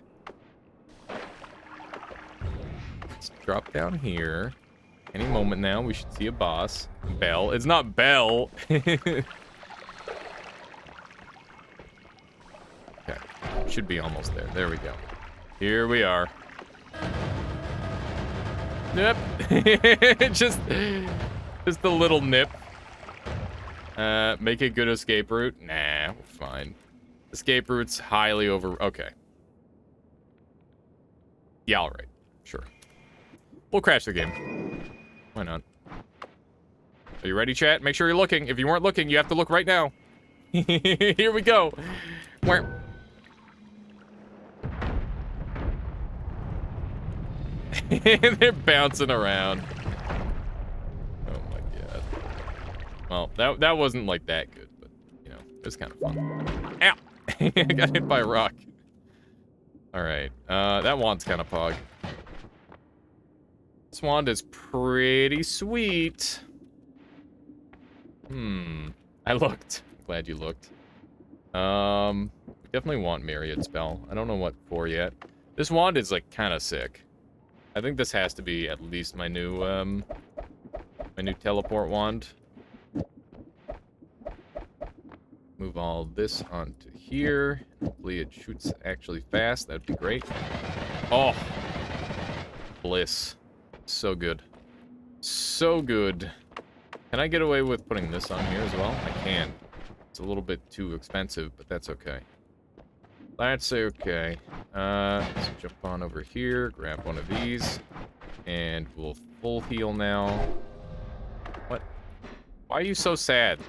Let's drop down here. Any moment now, we should see a boss. Bell. It's not Bell. Okay. Should be almost there. There we go. Here we are. Yep. just a little nip. Make a good escape route. Nah, we're fine. Escape route's highly over... Okay. Yeah, alright. Sure. We'll crash the game. Why not? Are you ready, chat? Make sure you're looking. If you weren't looking, you have to look right now. Here we go. Where? They're bouncing around. Oh my god. Well, that wasn't like that good, but you know, it was kind of fun. Ow! I got hit by a rock. Alright. That wand's kind of pog. This wand is pretty sweet. I looked. Glad you looked. Definitely want Myriad spell. I don't know what for yet. This wand is like kind of sick. I think this has to be at least my new teleport wand. move all this onto here. Hopefully it shoots actually fast. That'd be great. Oh, bliss. So good. So good. Can I get away with putting this on here as well? I can. It's a little bit too expensive, but that's okay. That's okay. Let's jump on over here, grab one of these, and we'll full heal now. What? Why are you so sad?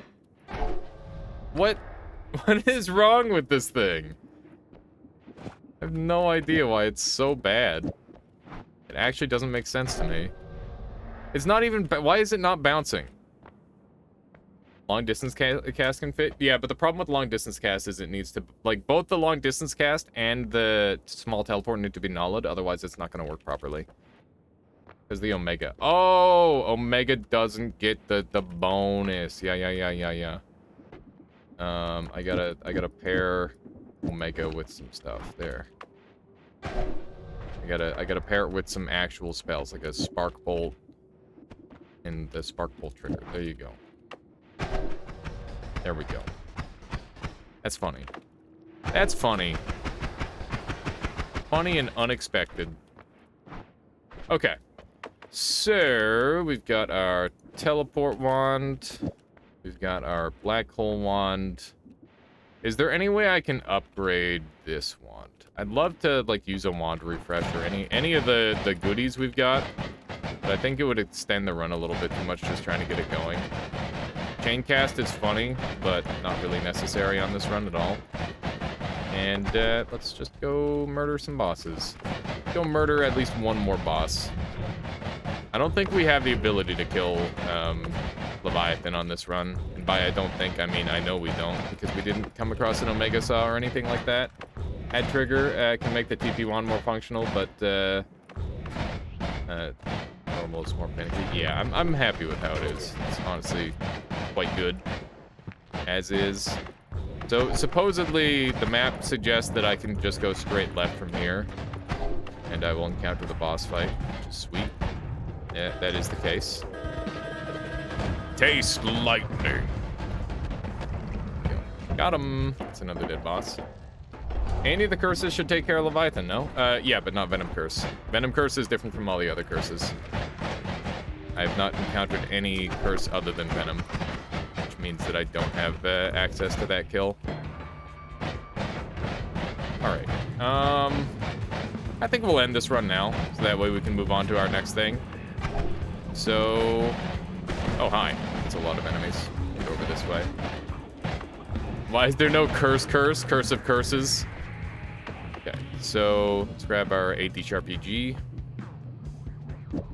What? What is wrong with this thing? I have no idea why it's so bad. It actually doesn't make sense to me. It's not even... Why is it not bouncing? Long distance cast can fit? Yeah, but the problem with long distance cast is it needs to... Like, both the long distance cast and the small teleport need to be nulled, otherwise it's not going to work properly. Because the Omega. Oh! Omega doesn't get the bonus. Yeah. I gotta pair Omega with some stuff there. I gotta pair it with some actual spells, like a Spark Bolt and the Spark Bolt trigger. There you go. There we go. That's funny. That's funny. Funny and unexpected. Okay. So, we've got our teleport wand. We've got our black hole wand. Is there any way I can upgrade this wand? I'd love to, like, use a wand refresh or any of the goodies we've got. But I think it would extend the run a little bit too much just trying to get it going. Chaincast is funny, but not really necessary on this run at all. And let's just go murder some bosses. Go murder at least one more boss. I don't think we have the ability to kill Leviathan on this run. And by I don't think, I mean I know we don't, because we didn't come across an Omega Saw or anything like that. Head trigger can make the TP wand more functional, but normal is more finicky. Yeah, I'm happy with how it is. It's honestly quite good, as is. So supposedly the map suggests that I can just go straight left from here, and I will encounter the boss fight, which is sweet. Yeah, that is the case. Taste lightning. Got him. That's another dead boss. Any of the curses should take care of Leviathan, no? Yeah, but not Venom Curse. Venom Curse is different from all the other curses. I have not encountered any curse other than Venom, which means that I don't have access to that kill. Alright. I think we'll end this run now, so that way we can move on to our next thing. So... Oh, hi. That's a lot of enemies. Get over this way. Why is there no curse? Curse of curses? Okay, so let's grab our A, D sharp, E, G.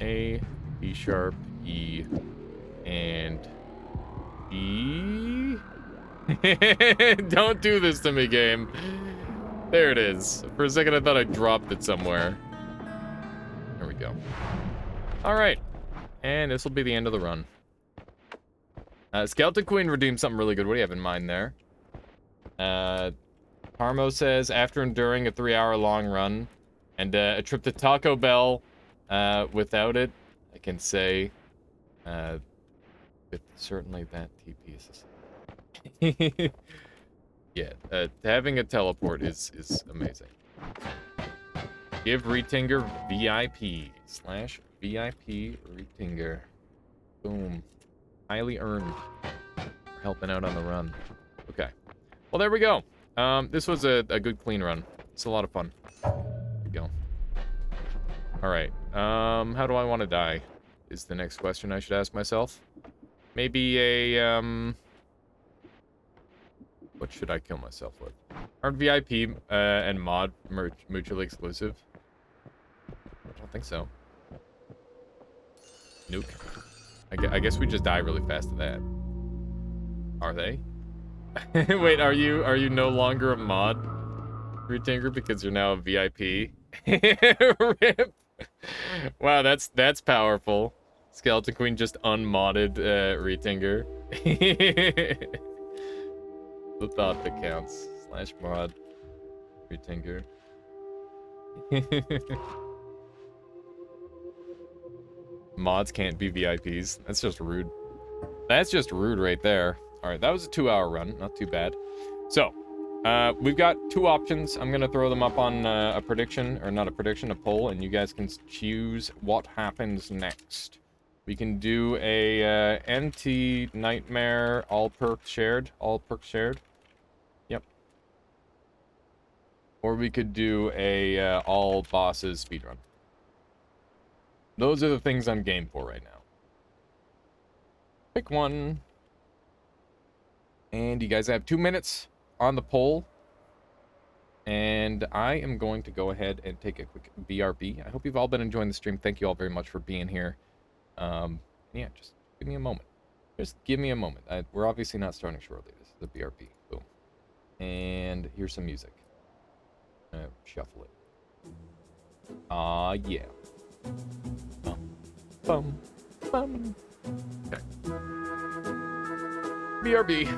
A, D sharp, E, and E. Don't do this to me, game. There it is. For a second, I thought I dropped it somewhere. There we go. All right, and this will be the end of the run. Skeleton Queen redeemed something really good. What do you have in mind there? Parmo says, after enduring a 3-hour-long run and a trip to Taco Bell without it, I can say with certainly that TP is yeah, having a teleport is amazing. Give Retinger VIP / VIP Retinger. Boom. Highly earned for helping out on the run. Okay. Well, there we go. This was a good clean run. It's a lot of fun. There we go. All right. How do I want to die? Is the next question I should ask myself. Maybe a, what should I kill myself with? Aren't VIP and mod mutually exclusive? I don't think so. Nuke. I guess we just die really fast to that. Are they? Wait, are you no longer a mod, Retinger, because you're now a VIP? Rip. Wow, that's powerful. Skeleton Queen just unmodded Retinger. The thought that counts. / mod Retinger. Mods can't be VIPs. That's just rude. That's just rude right there. All right, that was a 2-hour run. Not too bad. So, we've got two options. I'm going to throw them up on a prediction, or not a prediction, a poll, and you guys can choose what happens next. We can do a NT Nightmare, all perks shared. Yep. Or we could do a all bosses speedrun. Those are the things I'm game for right now. Pick one. And you guys have 2 minutes on the poll. And I am going to go ahead and take a quick BRB. I hope you've all been enjoying the stream. Thank you all very much for being here. Yeah, just give me a moment. Just give me a moment. We're obviously not starting shortly. This is the BRB. Boom. And here's some music. Shuffle it. Aw, yeah. Bum. Bum. Okay. BRB.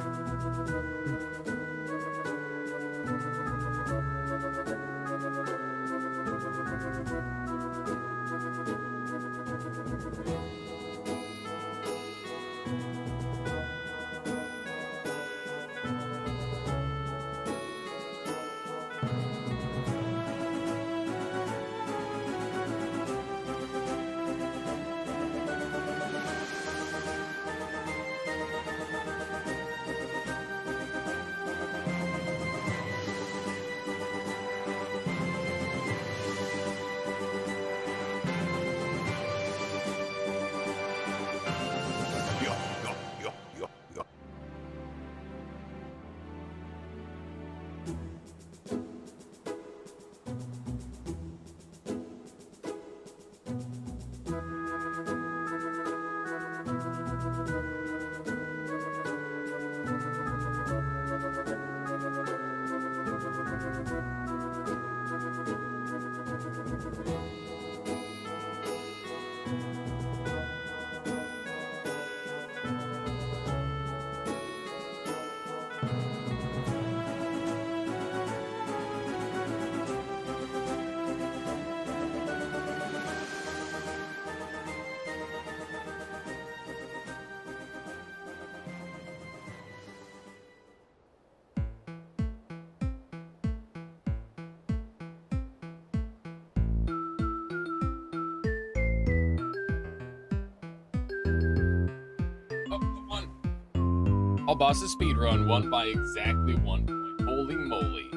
All bosses speedrun won by exactly 1 point. Holy moly.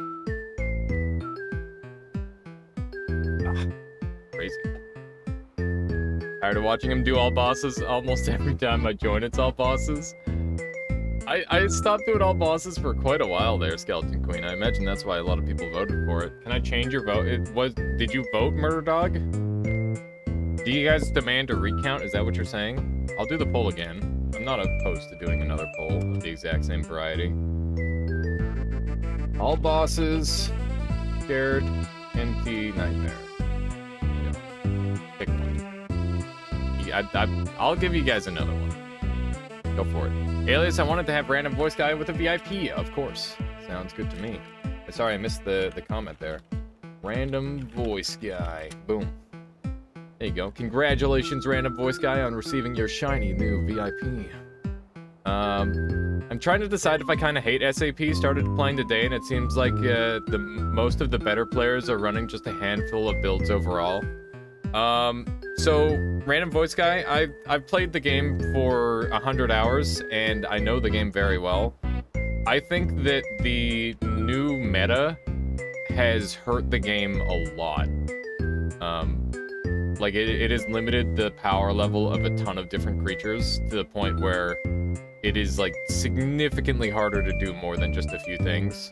Crazy. Tired of watching him do all bosses almost every time I join it's all bosses. I stopped doing all bosses for quite a while there, Skeleton Queen. I imagine that's why a lot of people voted for it. Can I change your vote? Did you vote, Murder Dog? Do you guys demand a recount? Is that what you're saying? I'll do the poll again. I'm not opposed to doing another poll of the exact same variety. All bosses, shared, NT Nightmare. Yeah. Pick one. Yeah, I'll give you guys another one. Go for it. Alias, I wanted to have random voice guy with a VIP, of course. Sounds good to me. Sorry, I missed the comment there. Random voice guy. Boom. There you go. Congratulations, random voice guy, on receiving your shiny new VIP. I'm trying to decide if I kind of hate SAP. Started playing today, and it seems like most of the better players are running just a handful of builds overall. So random voice guy, I've played the game for 100 hours, and I know the game very well. I think that the new meta has hurt the game a lot. Like, it has limited the power level of a ton of different creatures to the point where it is, like, significantly harder to do more than just a few things.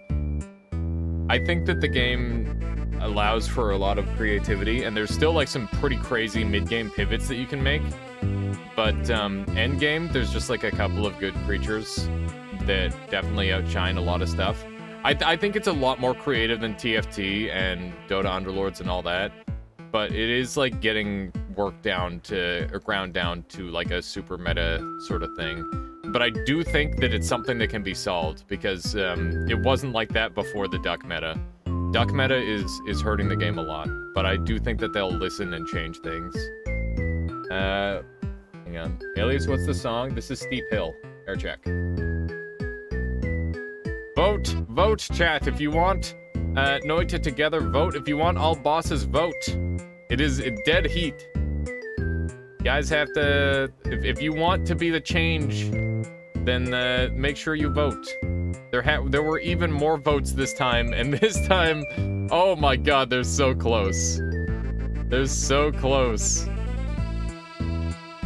I think that the game allows for a lot of creativity, and there's still, like, some pretty crazy mid-game pivots that you can make. But, end-game, there's just, like, a couple of good creatures that definitely outshine a lot of stuff. I think it's a lot more creative than TFT and Dota Underlords and all that. But it is, like, getting worked down to, or ground down to, like, a super meta sort of thing. But I do think that it's something that can be solved, because it wasn't like that before the duck meta. Duck meta is hurting the game a lot, but I do think that they'll listen and change things. Hang on. Alias, what's the song? This is Steep Hill. Air check. Vote. Vote, chat, if you want. Noita together, vote. If you want all bosses, vote. It is dead heat. You guys have to... If you want to be the change, then make sure you vote. There were even more votes this time, and this time... Oh my god, they're so close. They're so close.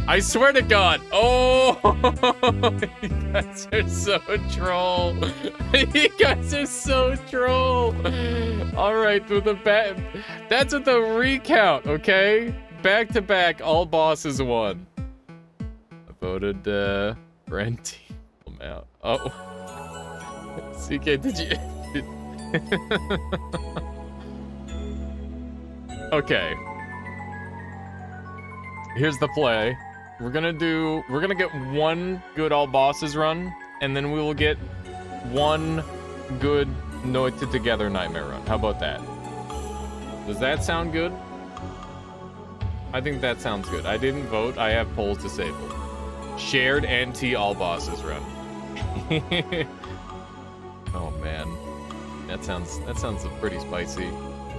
I swear to God. Oh, you guys are so troll. You guys are so troll. All right, with the that's with the recount, okay? Back to back, all bosses won. I voted Brent out. Oh, CK, did you? Okay. Here's the play. We're gonna get one good all bosses run, and then we will get one good Noita together nightmare run. How about that? Does that sound good? I think that sounds good. I didn't vote. I have polls disabled. Shared NT all bosses run. Oh man, that sounds pretty spicy.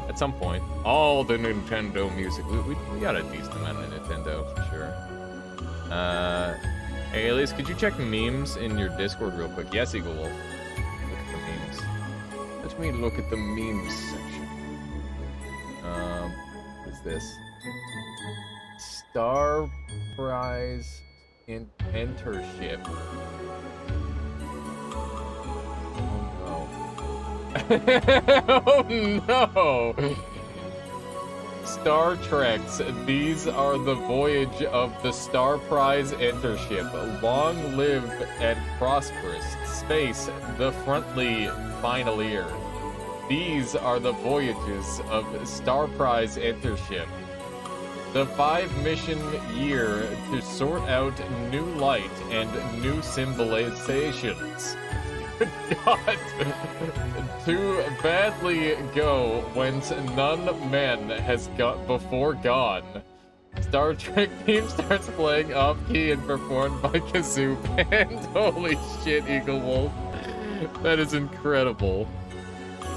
At some point, all the Nintendo music. We got a decent amount of Nintendo for sure. Hey, Alias, could you check memes in your Discord real quick? Yes, Eagle Wolf. Look at the memes. Let me look at the memes section. What's this? Star Prize Entership. Oh no! Star Treks, these are the voyage of the Star Prize Entership. Long live and prosperous. Space, the friendly finalier. These are the voyages of Star Prize Entership. The 5-mission year to sort out new light and new civilizations. God, to badly go whence none men has got before gone. Star Trek theme starts playing off key and performed by Kazoo Band. Holy shit, Eagle Wolf, that is incredible.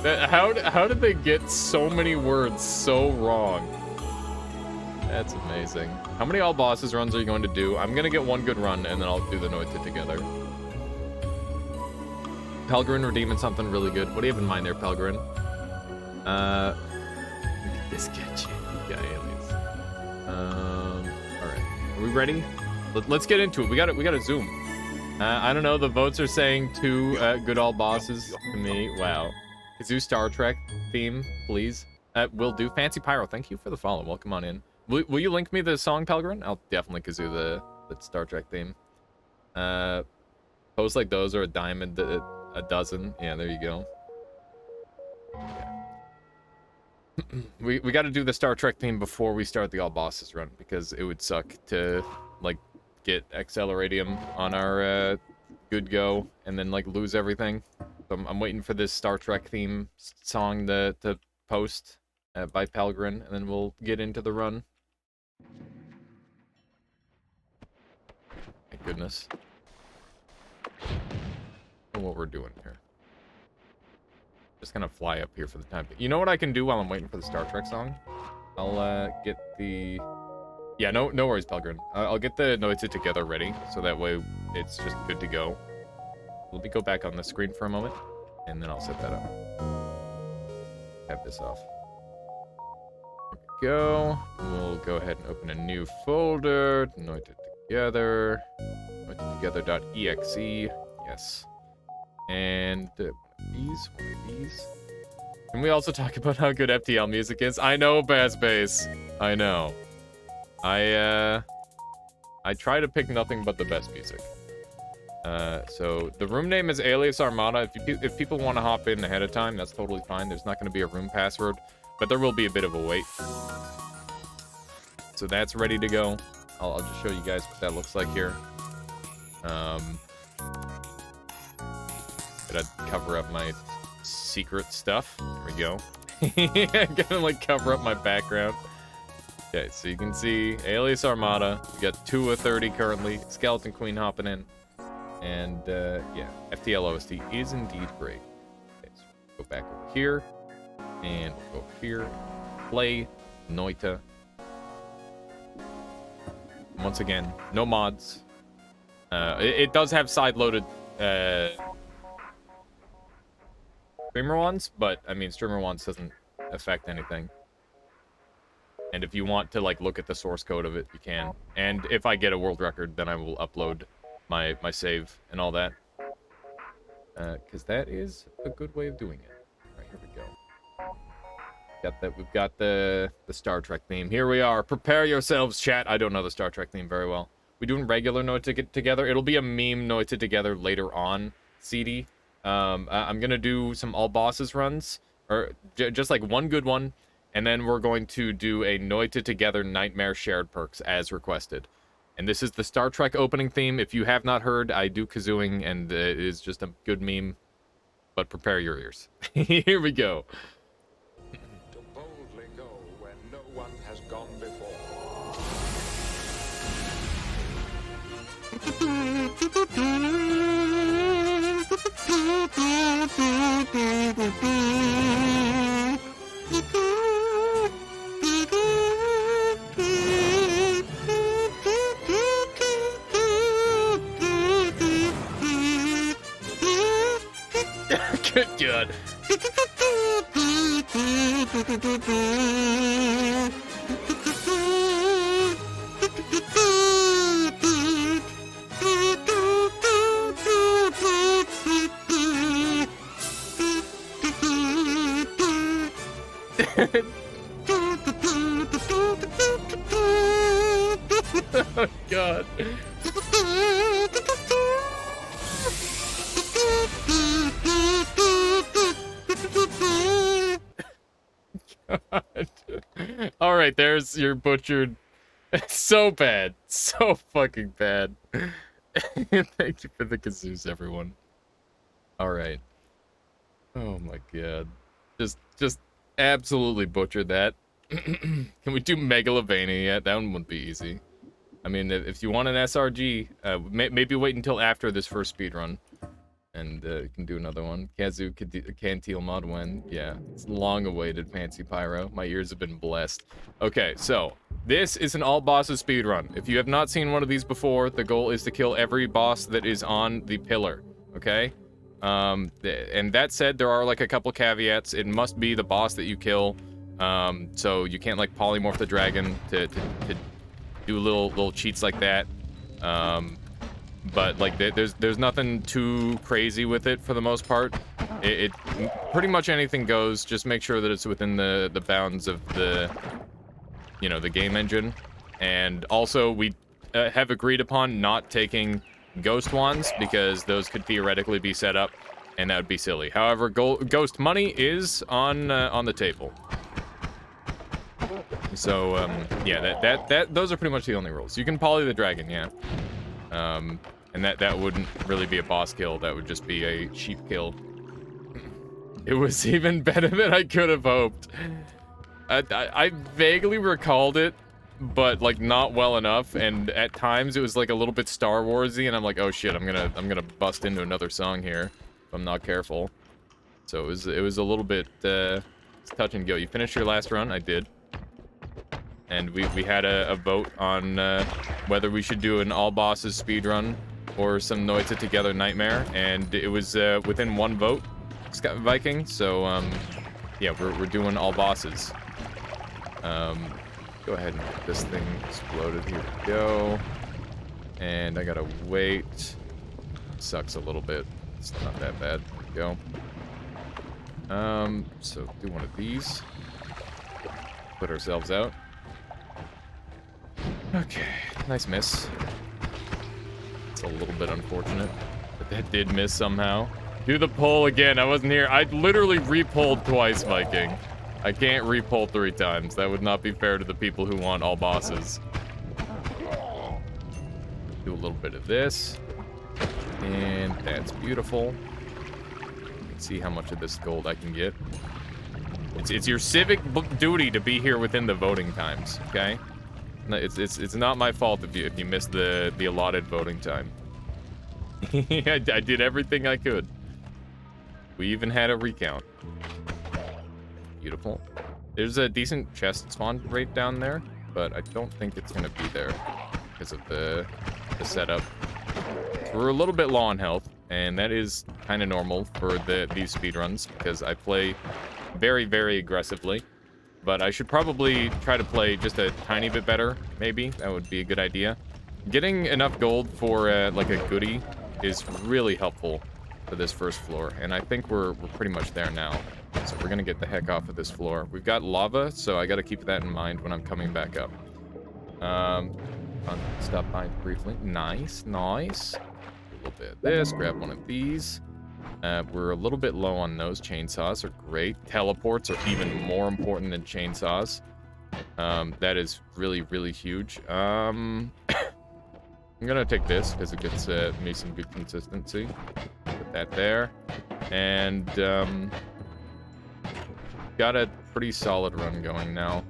How did they get so many words so wrong? That's amazing. How many all bosses runs are you going to do? I'm gonna get one good run and then I'll do the Noita together. Pelgrin redeeming something really good. What do you have in mind there, Pelgrin? Look at this guy, aliens. Alright. Are we ready? Let's get into it. We gotta zoom. I don't know, the votes are saying 2 good all bosses to me. Wow. Kazoo Star Trek theme, please. Will do. Fancy Pyro, thank you for the follow. Welcome on in. Will you link me the song, Pelgrin? I'll definitely Kazoo the Star Trek theme. Posts like those are a diamond a dozen. Yeah, there you go. Yeah. we got to do the Star Trek theme before we start the all bosses run, because it would suck to like get Acceleratium on our good go and then like lose everything. So I'm waiting for this Star Trek theme song to post by Pelgrin, and then we'll get into the run. Thank goodness. What we're doing here. Just gonna fly up here for the time. You know what I can do while I'm waiting for the Star Trek song? I'll get the... Yeah, no worries, Pelgrin. I'll get the Noita together ready, so that way it's just good to go. Let me go back on the screen for a moment, and then I'll set that up. Have this off. There we go. We'll go ahead and open a new folder. Noita together. Noita together.exe. Yes. And one of these. Can we also talk about how good FTL music is? I know, Bass Bass. I know. I try to pick nothing but the best music. So the room name is Alias Armada. If people want to hop in ahead of time, that's totally fine. There's not going to be a room password, but there will be a bit of a wait. So that's ready to go. I'll just show you guys what that looks like here. Gotta cover up my secret stuff. There we go. Gotta like cover up my background. Okay, so you can see Alias Armada. We got 2 of 30 currently. Skeleton Queen hopping in. And yeah, FTL OST is indeed great. back over here. And we'll go over here. Play Noita. Once again, no mods. It does have side-loaded streamer ones, but I mean, streamer ones doesn't affect anything. And if you want to like look at the source code of it, you can. And if I get a world record, then I will upload my save and all that. Because that is a good way of doing it. All right, here we go. We've got the Star Trek theme. Here we are. Prepare yourselves, chat. I don't know the Star Trek theme very well. We doing regular Noita together. It'll be a meme Noita together later on, CD. I'm gonna do some all bosses runs, or just like one good one, and then we're going to do a Noita together nightmare shared perks as requested. And this is the Star Trek opening theme. If you have not heard, I do kazooing, and it is just a good meme. But prepare your ears. Here we go. One has gone before. Good God. Oh, God. God. All right, there's your butchered. So bad. So fucking bad. Thank you for the kazoos, everyone. All right. Oh my God. Just absolutely butchered that. Can we do Megalovania yet? That one wouldn't be easy. I mean, if you want an SRG, maybe wait until after this first speedrun. And you can do another one. Kazu Cantil mod when? Yeah, it's long awaited, Fancy Pyro. My ears have been blessed. Okay, so this is an all bosses speedrun. If you have not seen one of these before, the goal is to kill every boss that is on the pillar. Okay? And that said, there are like a couple caveats. It must be the boss that you kill. So you can't like polymorph the dragon to do little cheats like that. But like there's nothing too crazy with it for the most part. It pretty much anything goes. Just make sure that it's within the bounds of the the game engine. And also we have agreed upon not taking ghost wands because those could theoretically be set up, and that would be silly. However, ghost money is on the table. So yeah, those are pretty much the only rules. You can poly the dragon, yeah. And that wouldn't really be a boss kill. That would just be a sheep kill. It was even better than I could have hoped. I vaguely recalled it, but like not well enough. And at times it was like a little bit Star Warsy, and I'm like, oh shit, I'm gonna bust into another song here if I'm not careful. So it was a little bit touch and go. You finished your last run? I did. And we had a vote on whether we should do an all bosses speedrun or some Noita together nightmare, and it was within one vote, Scott Viking. So yeah, we're doing all bosses. Go ahead and get this thing exploded. Here we go. And I gotta wait. Sucks a little bit. It's not that bad. There we go. So do one of these. Put ourselves out. Okay, nice miss. It's a little bit unfortunate, but that did miss somehow. Do the pull again. I wasn't here. I literally re-pulled twice, Viking. I can't re-pull 3 times. That would not be fair to the people who want all bosses. Do a little bit of this. And that's beautiful. Let's see how much of this gold I can get. It's your civic duty to be here within the voting times, okay? It's not my fault if you miss the allotted voting time. I did everything I could. We even had a recount. Beautiful. There's a decent chest spawn rate down there, but I don't think it's gonna be there because of the setup. So we're a little bit low on health, and that is kind of normal for these speedruns because I play very, very aggressively. But I should probably try to play just a tiny bit better, maybe. That would be a good idea. Getting enough gold for like a goodie is really helpful for this first floor, and I think we're pretty much there now. So we're gonna get the heck off of this floor. We've got lava, so I gotta keep that in mind when I'm coming back up. I'll stop by briefly. Nice, nice. A little bit of this, grab one of these. We're a little bit low on those. Chainsaws are great. Teleports are even more important than chainsaws. That is really, really huge. I'm gonna take this because it gets me some good consistency. Put that there. And got a pretty solid run going now.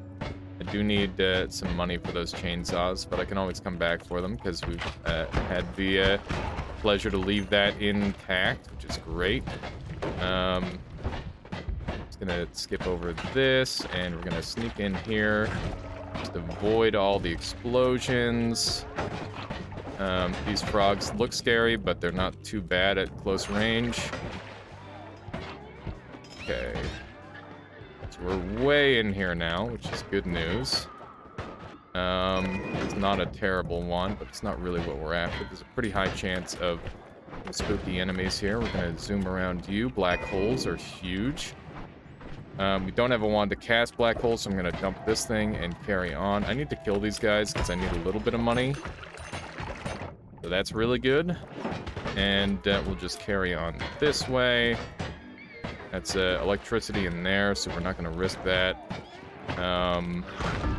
I do need some money for those chainsaws, but I can always come back for them because we've had the pleasure to leave that intact, which is great. Just gonna skip over this, and we're gonna sneak in here. Just avoid all the explosions. These frogs look scary, but they're not too bad at close range. Okay. So we're way in here now, which is good news. It's not a terrible one, but it's not really what we're after. There's a pretty high chance of spooky enemies here. We're gonna zoom around you. Black holes are huge. We don't have a wand to cast black holes, so I'm gonna dump this thing and carry on. I need to kill these guys because I need a little bit of money. So that's really good. And we'll just carry on this way. That's electricity in there, so we're not gonna risk that.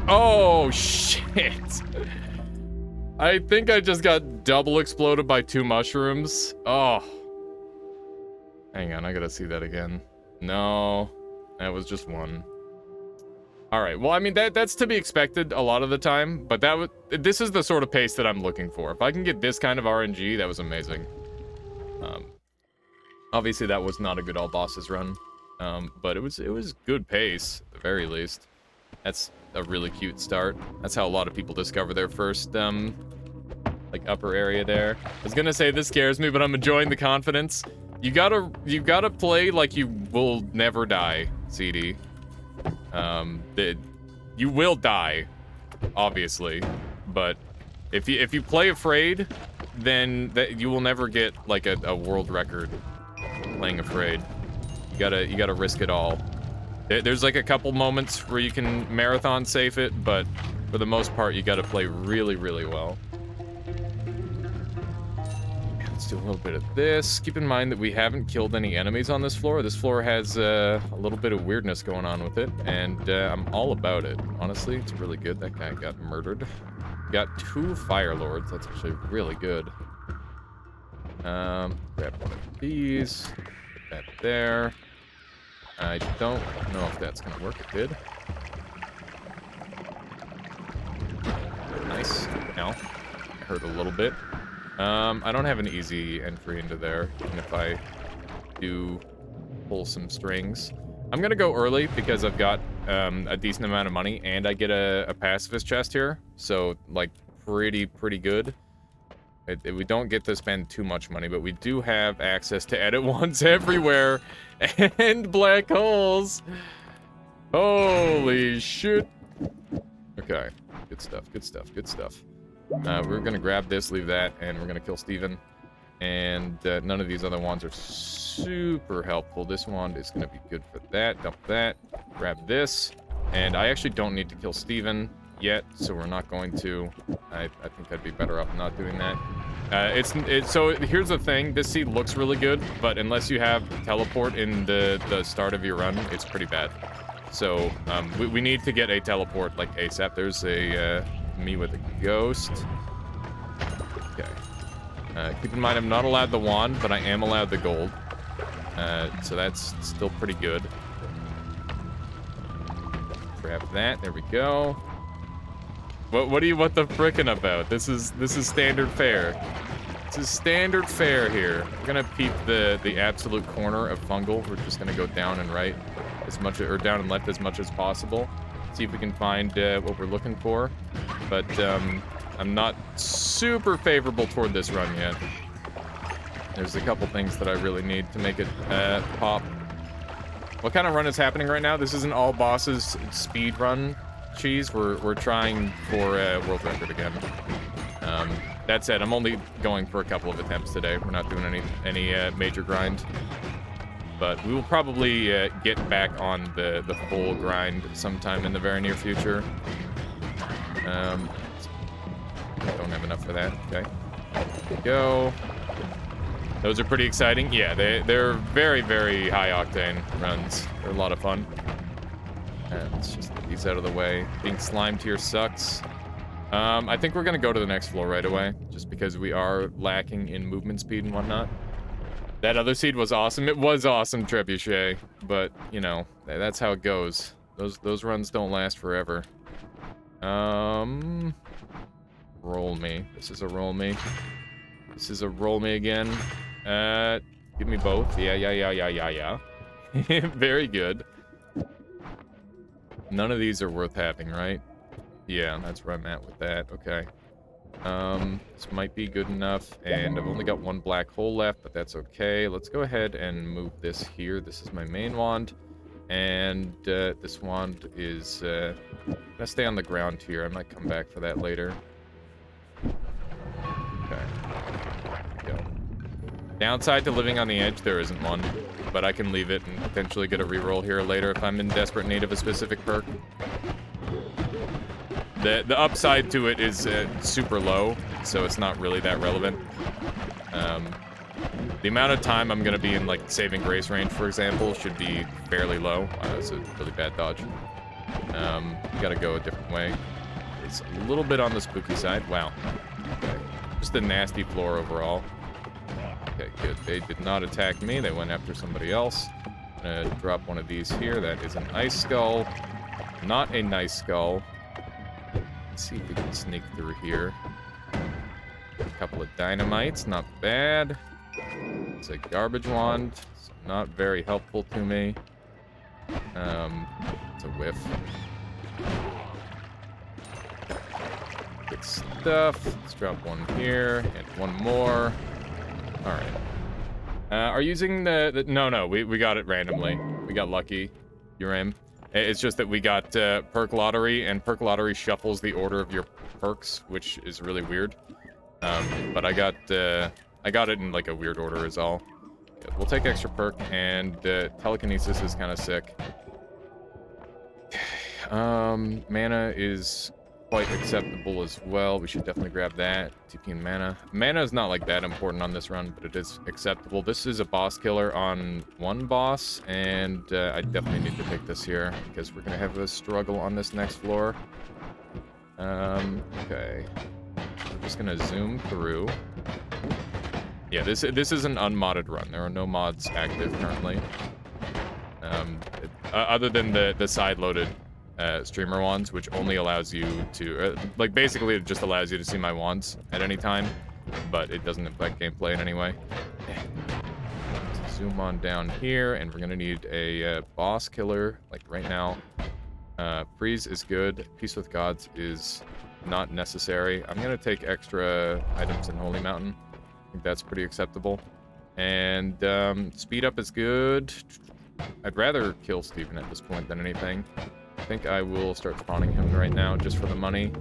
Oh, shit. I think I just got double exploded by 2 mushrooms. Oh. Hang on, I gotta see that again. No, that was just 1. All right, well, I mean, that's to be expected a lot of the time, but this is the sort of pace that I'm looking for. If I can get this kind of RNG, that was amazing. Obviously, that was not a good all bosses run, but it was good pace, at the very least. That's a really cute start. That's how a lot of people discover their first, like, upper area there. I was gonna say this scares me, but I'm enjoying the confidence. You gotta play like you will never die, CD. You will die, obviously, but if you play afraid, then you will never get like a world record playing afraid. You gotta risk it all. There's like a couple moments where you can marathon safe it, but for the most part, you gotta play really, really well. Let's do a little bit of this. Keep in mind that we haven't killed any enemies on this floor. This floor has a little bit of weirdness going on with it, and I'm all about it. Honestly, it's really good. That guy got murdered. Got 2 Fire Lords. That's actually really good. Grab one of these. Put that there. I don't know if that's gonna work. It did. Nice. Ow. Hurt a little bit. I don't have an easy entry into there, even if I do pull some strings. I'm gonna go early because I've got a decent amount of money, and I get a pacifist chest here, so like pretty good. We don't get to spend too much money, but we do have access to edit ones everywhere, and black holes. Holy shit. Okay, good stuff, good stuff, good stuff. We're gonna grab this, leave that, and we're gonna kill Steven. And none of these other wands are super helpful. This wand is gonna be good for that. Dump that, grab this, and I actually don't need to kill Steven yet, so we're not going to. I think I'd be better off not doing that. So here's the thing, this seed looks really good, but unless you have teleport in the start of your run, it's pretty bad. So we need to get a teleport like ASAP. There's a me with a ghost. Okay. Keep in mind, I'm not allowed the wand, but I am allowed the gold. So that's still pretty good. Grab that. There we go. What the frickin' about? This is standard fare. It's a standard fare here. We're gonna peep the absolute corner of fungal. We're just gonna go down and right as much, or down and left as much as possible. See if we can find what we're looking for. But I'm not super favorable toward this run yet. There's a couple things that I really need to make it pop. What kind of run is happening right now? This is an all bosses speed run, Cheese. We're trying for world record again. That said, I'm only going for a couple of attempts today. We're not doing any major grind. But we will probably get back on the full grind sometime in the very near future. Don't have enough for that. Okay. There we go. Those are pretty exciting. Yeah, they're very, very high octane runs. They're a lot of fun. Let's just get these out of the way. Being slimed here sucks. I think we're gonna go to the next floor right away, just because we are lacking in movement speed and whatnot. That other seed was awesome. It was awesome, Trebuchet, but you know that's how it goes. Those runs don't last forever. Roll me. This is a roll me. This is a roll me again. Give me both. Yeah. Very good. None of these are worth having, right? Yeah, that's where I'm at with that. Okay. This might be good enough, and I've only got one black hole left, but that's okay. Let's go ahead and move this here. This is my main wand, and this wand is gonna stay on the ground here. I might come back for that later. Okay. There we go. Downside to living on the edge, there isn't one, but I can leave it and potentially get a reroll here later if I'm in desperate need of a specific perk. The upside to it is super low, so it's not really that relevant. The amount of time I'm gonna be in like saving grace range, for example, should be fairly low. Wow, that's a really bad dodge. Gotta go a different way. It's a little bit on the spooky side. Wow. Okay. Just a nasty floor overall. Okay, good. They did not attack me. They went after somebody else. I'm gonna drop one of these here. That is an ice skull. Not a nice skull. Let's see if we can sneak through here. A couple of dynamites, not bad. It's a garbage wand, so not very helpful to me. It's a whiff. Good stuff. Let's drop one here and one more. All right. Are you using the no, we got it randomly. We got lucky. You're in. It's just that we got perk lottery, and perk lottery shuffles the order of your perks, which is really weird. But I got it in like a weird order is all. Good. We'll take extra perk, and telekinesis is kind of sick. Mana is quite acceptable as well. We should definitely grab that. TP and mana. Mana is not like that important on this run, but it is acceptable. This is a boss killer on one boss, and I definitely need to take this here because we're gonna have a struggle on this next floor. Okay. We're just gonna zoom through. Yeah, this is an unmodded run. There are no mods active currently. Other than the side-loaded streamer wands, which only allows you to, like, basically it just allows you to see my wands at any time, but it doesn't affect gameplay in any way. Let's zoom on down here, and we're gonna need a boss killer, like right now. Freeze is good. Peace with Gods is not necessary. I'm gonna take extra items in Holy Mountain. I think that's pretty acceptable. And speed up is good. I'd rather kill Steven at this point than anything. I think I will start spawning him right now just for the money.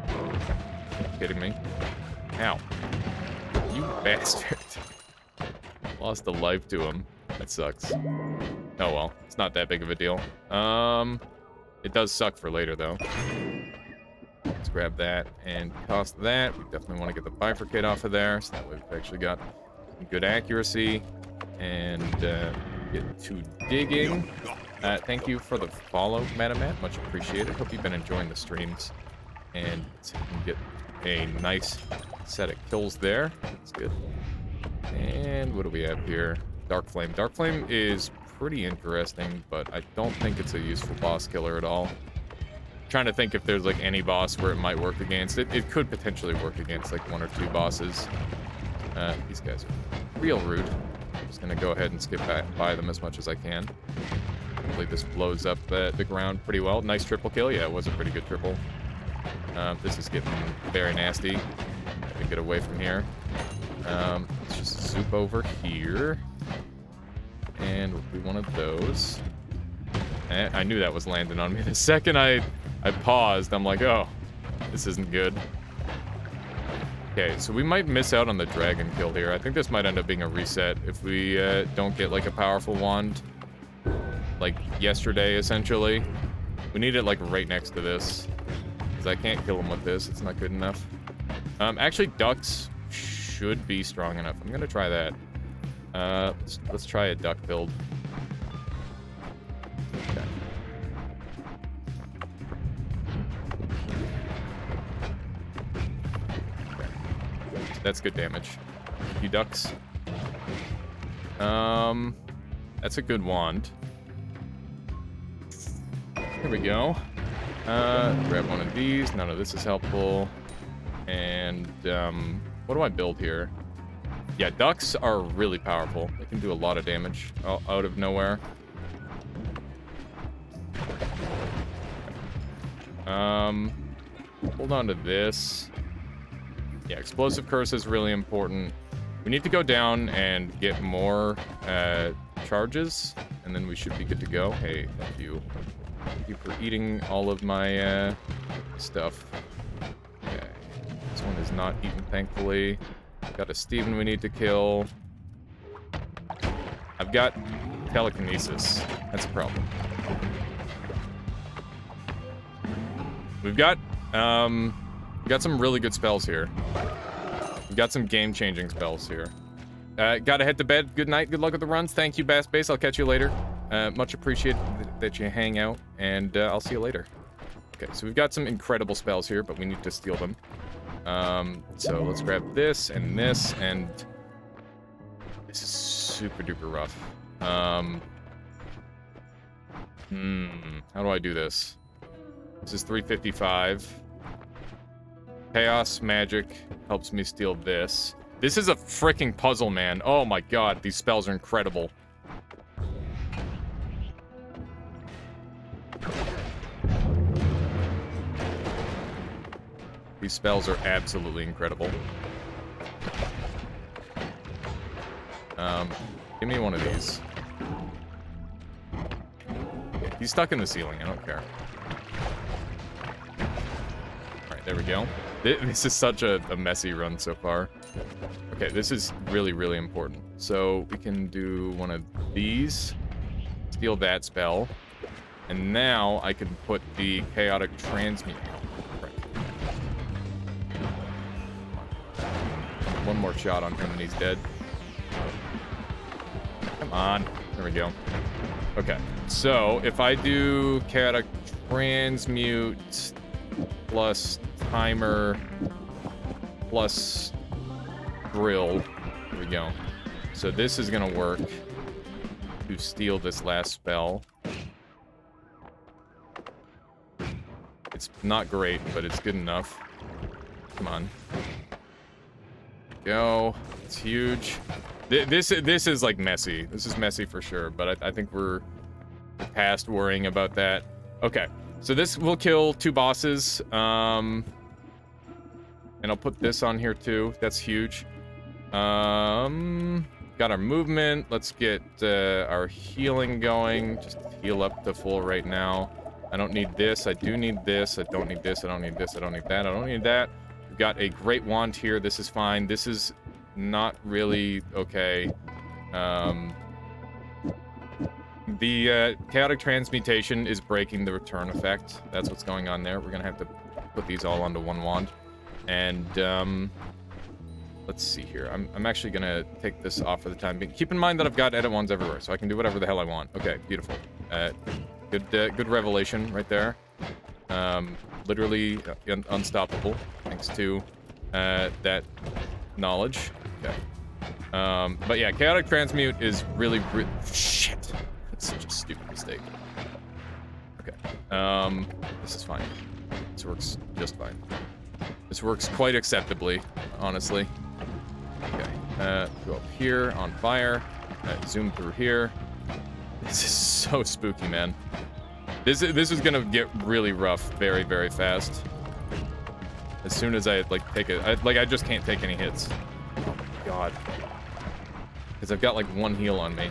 Are you kidding me? Ow. You bastard. Lost a life to him. That sucks. Oh well, it's not that big of a deal. It does suck for later though. Let's grab that and cost that. We definitely want to get the bifurcate off of there, so that way we've actually got some good accuracy. And get to digging. Thank you for the follow, Madamat. Much appreciated. Hope you've been enjoying the streams. And so we can get a nice set of kills there. That's good. And what do we have here? Dark Flame. Dark Flame is pretty interesting, but I don't think it's a useful boss killer at all. trying to think if there's like any boss where it might work against. It could potentially work against like 1 or 2 bosses. These guys are real rude. I'm just gonna go ahead and skip by them as much as I can. Hopefully this blows up the ground pretty well. Nice triple kill. Yeah, it was a pretty good triple. This is getting very nasty. Let me get away from here. Let's just zoop over here. And we'll do one of those. I knew that was landing on me. The second I paused, I'm like, oh, this isn't good. Okay, so we might miss out on the dragon kill here. I think this might end up being a reset if we don't get like a powerful wand. Like yesterday, essentially. We need it like right next to this. Because I can't kill him with this. It's not good enough. Actually, ducks should be strong enough. I'm gonna try that. Let's try a duck build. Okay. That's good damage. Thank you, ducks. That's a good wand. Here we go. Grab one of these. None of this is helpful. And, what do I build here? Yeah, ducks are really powerful. They can do a lot of damage out of nowhere. Hold on to this. Yeah, explosive curse is really important. We need to go down and get more charges, and then we should be good to go. Hey, thank you. Thank you for eating all of my stuff. Okay. This one is not eaten, thankfully. Got a Steven we need to kill. I've got telekinesis. That's a problem. We've got some really good spells here. We've got some game-changing spells here. Gotta head to bed. Good night. Good luck with the runs. Thank you, Bass Base. I'll catch you later. Much appreciated that you hang out, and I'll see you later. Okay, so we've got some incredible spells here, but we need to steal them. So let's grab this, and this is super duper rough. How do I do this? This is 355. Chaos magic helps me steal this. This is a freaking puzzle, man. Oh my god, these spells are incredible. These spells are absolutely incredible. Give me one of these. He's stuck in the ceiling, I don't care. Alright, there we go. This is such a messy run so far. Okay, this is really, really important. So we can do one of these, steal that spell, and now I can put the chaotic transmute. One more shot on him and he's dead. Come on. There we go. Okay, so if I do chaotic transmute plus timer plus drill, there we go. So this is gonna work to steal this last spell. It's not great, but it's good enough. Come on. Go. It's huge. This is like messy. This is messy for sure, but I think we're past worrying about that. Okay, so this will kill 2 bosses. And I'll put this on here too. That's huge. Got our movement. Let's get our healing going. Just heal up to full right now. I don't need this. I do need this. I don't need this. I don't need this. I don't need that. I don't need that. We've got a great wand here. This is fine. This is not really okay. The chaotic transmutation is breaking the return effect. That's what's going on there. We're gonna have to put these all onto one wand. And let's see here. I'm actually gonna take this off for the time being. Keep in mind that I've got edit wands everywhere, so I can do whatever the hell I want. Okay, beautiful. Good revelation right there. Literally unstoppable, thanks to that knowledge. Okay. But yeah, chaotic transmute is shit. That's such a stupid mistake. Okay. This is fine. This works just fine. This works quite acceptably, honestly. Okay, go up here, on fire. Zoom through here. This is so spooky, man. This is gonna get really rough very, very fast. As soon as I, like, take it, I just can't take any hits. Oh my god. Because I've got, like, 1 heal on me.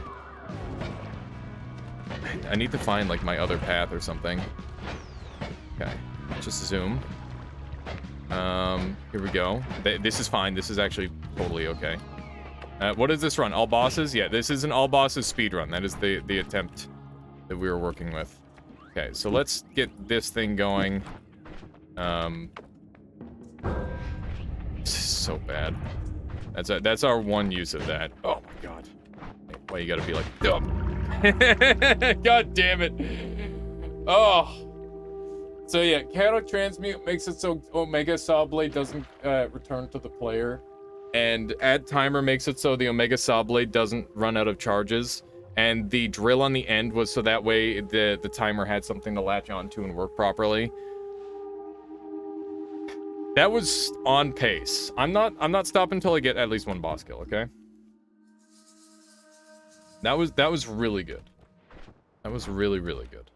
I need to find, like, my other path or something. Okay, just zoom. Here we go. This is fine. This is actually totally okay. What is this run? All bosses? Yeah, this is an all bosses speed run. That is the attempt that we were working with. Okay, so let's get this thing going. This is so bad. That's our one use of that. Oh my god. Why you gotta be like dumb? God damn it. Oh. So yeah, Cattle Transmute makes it so Omega Saw Blade doesn't return to the player. And Add Timer makes it so the Omega Saw Blade doesn't run out of charges. And the drill on the end was so that way the timer had something to latch onto and work properly. That was on pace. I'm not stopping until I get at least 1 boss kill, okay? That was really good. That was really, really good.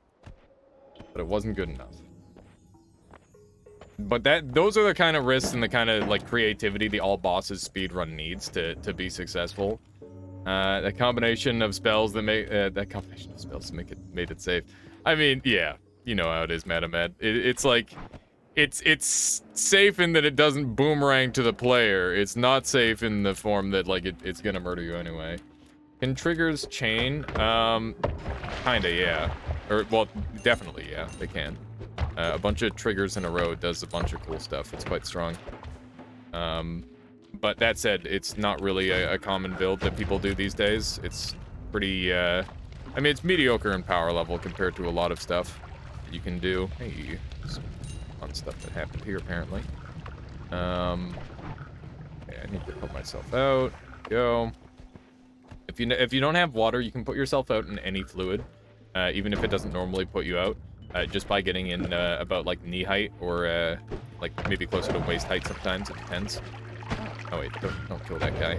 But it wasn't good enough. But those are the kind of risks and the kind of, like, creativity the all bosses speedrun needs to be successful. That combination of spells that made it safe. I mean, yeah, you know how it is, Madamad. It's like, it's safe in that it doesn't boomerang to the player. It's not safe in the form that, like, it's gonna murder you anyway. Can triggers chain? Kinda, yeah. Or, well, definitely, yeah, they can. A bunch of triggers in a row does a bunch of cool stuff. It's quite strong. But that said, it's not really a common build that people do these days. It's pretty, I mean, it's mediocre in power level compared to a lot of stuff that you can do. Hey, some fun stuff that happened here, apparently. Okay, I need to put myself out. Go. If you don't have water, you can put yourself out in any fluid, even if it doesn't normally put you out. Just by getting in about like knee height or like maybe closer to waist height sometimes, it depends. Oh wait, don't kill that guy.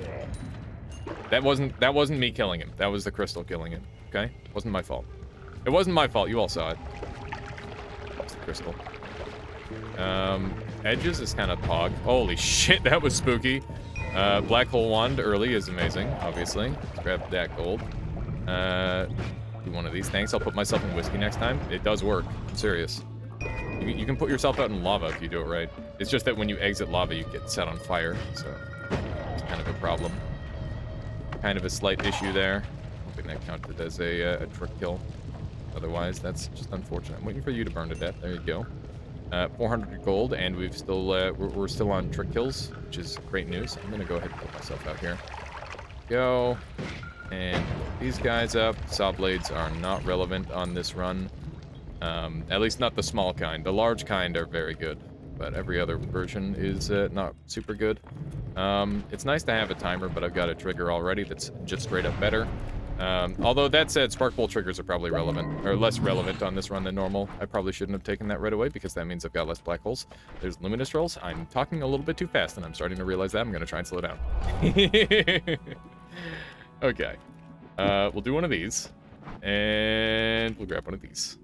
That wasn't me killing him. That was the crystal killing him. Okay? It wasn't my fault. It wasn't my fault, you all saw it. It's the crystal. Edges is kind of pog. Holy shit, that was spooky. Black hole wand early is amazing, obviously. Let's grab that gold. Do one of these things. I'll put myself in whiskey next time. It does work. I'm serious. You can put yourself out in lava if you do it right. It's just that when you exit lava, you get set on fire. So it's kind of a problem. Kind of a slight issue there. I think that counted as a trick kill. Otherwise, that's just unfortunate. I'm waiting for you to burn to death. There you go. 400 gold, and we've still we're still on trick kills, which is great news. I'm gonna go ahead and put myself out here. Go. And these guys up. Saw blades are not relevant on this run. At least not the small kind. The large kind are very good, but every other version is not super good. It's nice to have a timer, but I've got a trigger already that's just straight up better. Although that said, spark bolt triggers are probably relevant, or less relevant on this run than normal. I probably shouldn't have taken that right away because that means I've got less black holes. There's luminous rolls. I'm talking a little bit too fast, and I'm starting to realize that. I'm going to try and slow down. Okay. We'll do one of these. And we'll grab one of these.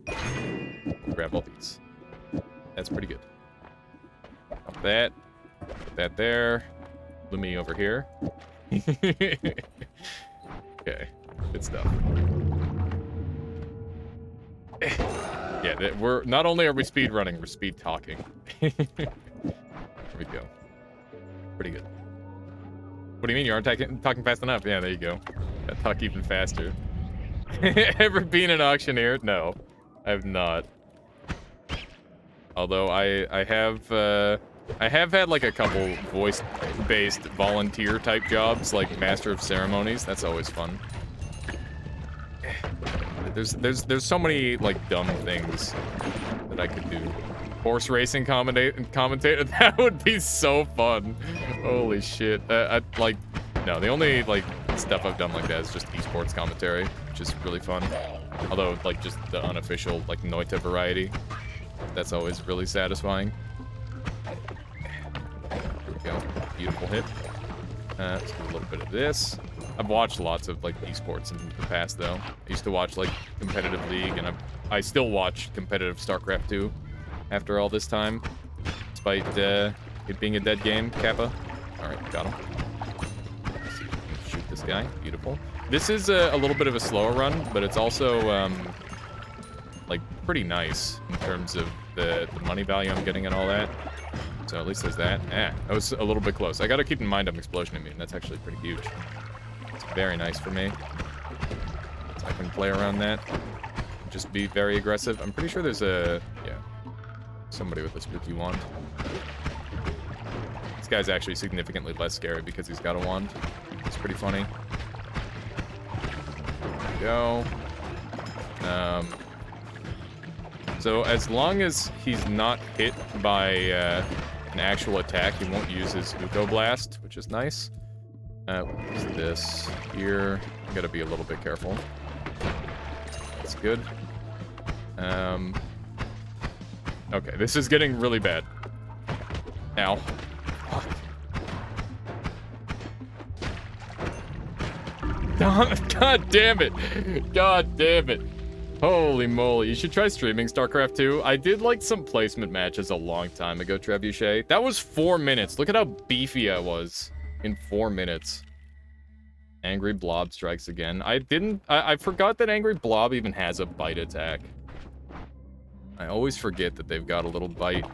We'll grab all these. That's pretty good. Up that. Put that there. Lumi over here. Okay. Good stuff. Yeah, we're not only are we speed running, we're speed talking. There we go. Pretty good. What do you mean you aren't talking fast enough? Yeah, there you go. I talk even faster. Ever been an auctioneer? No, I have not. Although I have had like a couple voice-based volunteer type jobs, like Master of Ceremonies. That's always fun. There's so many like dumb things that I could do. Horse racing commentator. That would be so fun. Holy shit. No, the only like stuff I've done like that is just esports commentary, which is really fun. Although like just the unofficial like Noita variety, That's always really satisfying. There we go. Beautiful hit. Let's do a little bit of this. I've watched lots of like esports in the past though. I used to watch like competitive League, and I still watch competitive StarCraft 2 after all this time, despite it being a dead game. Kappa. All right, got him. Let's see if we can shoot this guy. Beautiful. This is a little bit of a slower run, but it's also like pretty nice in terms of the money value I'm getting and all that. So at least there's that. That was a little bit close. I gotta keep in mind I'm explosion immune. That's actually pretty huge. It's very nice for me. So I can play around that. Just be very aggressive. I'm pretty sure there's somebody with a spooky wand. This guy's actually significantly less scary because he's got a wand. It's pretty funny. There we go. So as long as he's not hit by an actual attack, he won't use his Uko Blast, which is nice. What's this here? I gotta be a little bit careful. That's good. Okay, this is getting really bad. Ow. Fuck. God damn it. God damn it. Holy moly. You should try streaming StarCraft 2. I did like some placement matches a long time ago, Trebuchet. That was 4 minutes. Look at how beefy I was in 4 minutes. Angry Blob strikes again. I forgot that Angry Blob even has a bite attack. I always forget that they've got a little bite.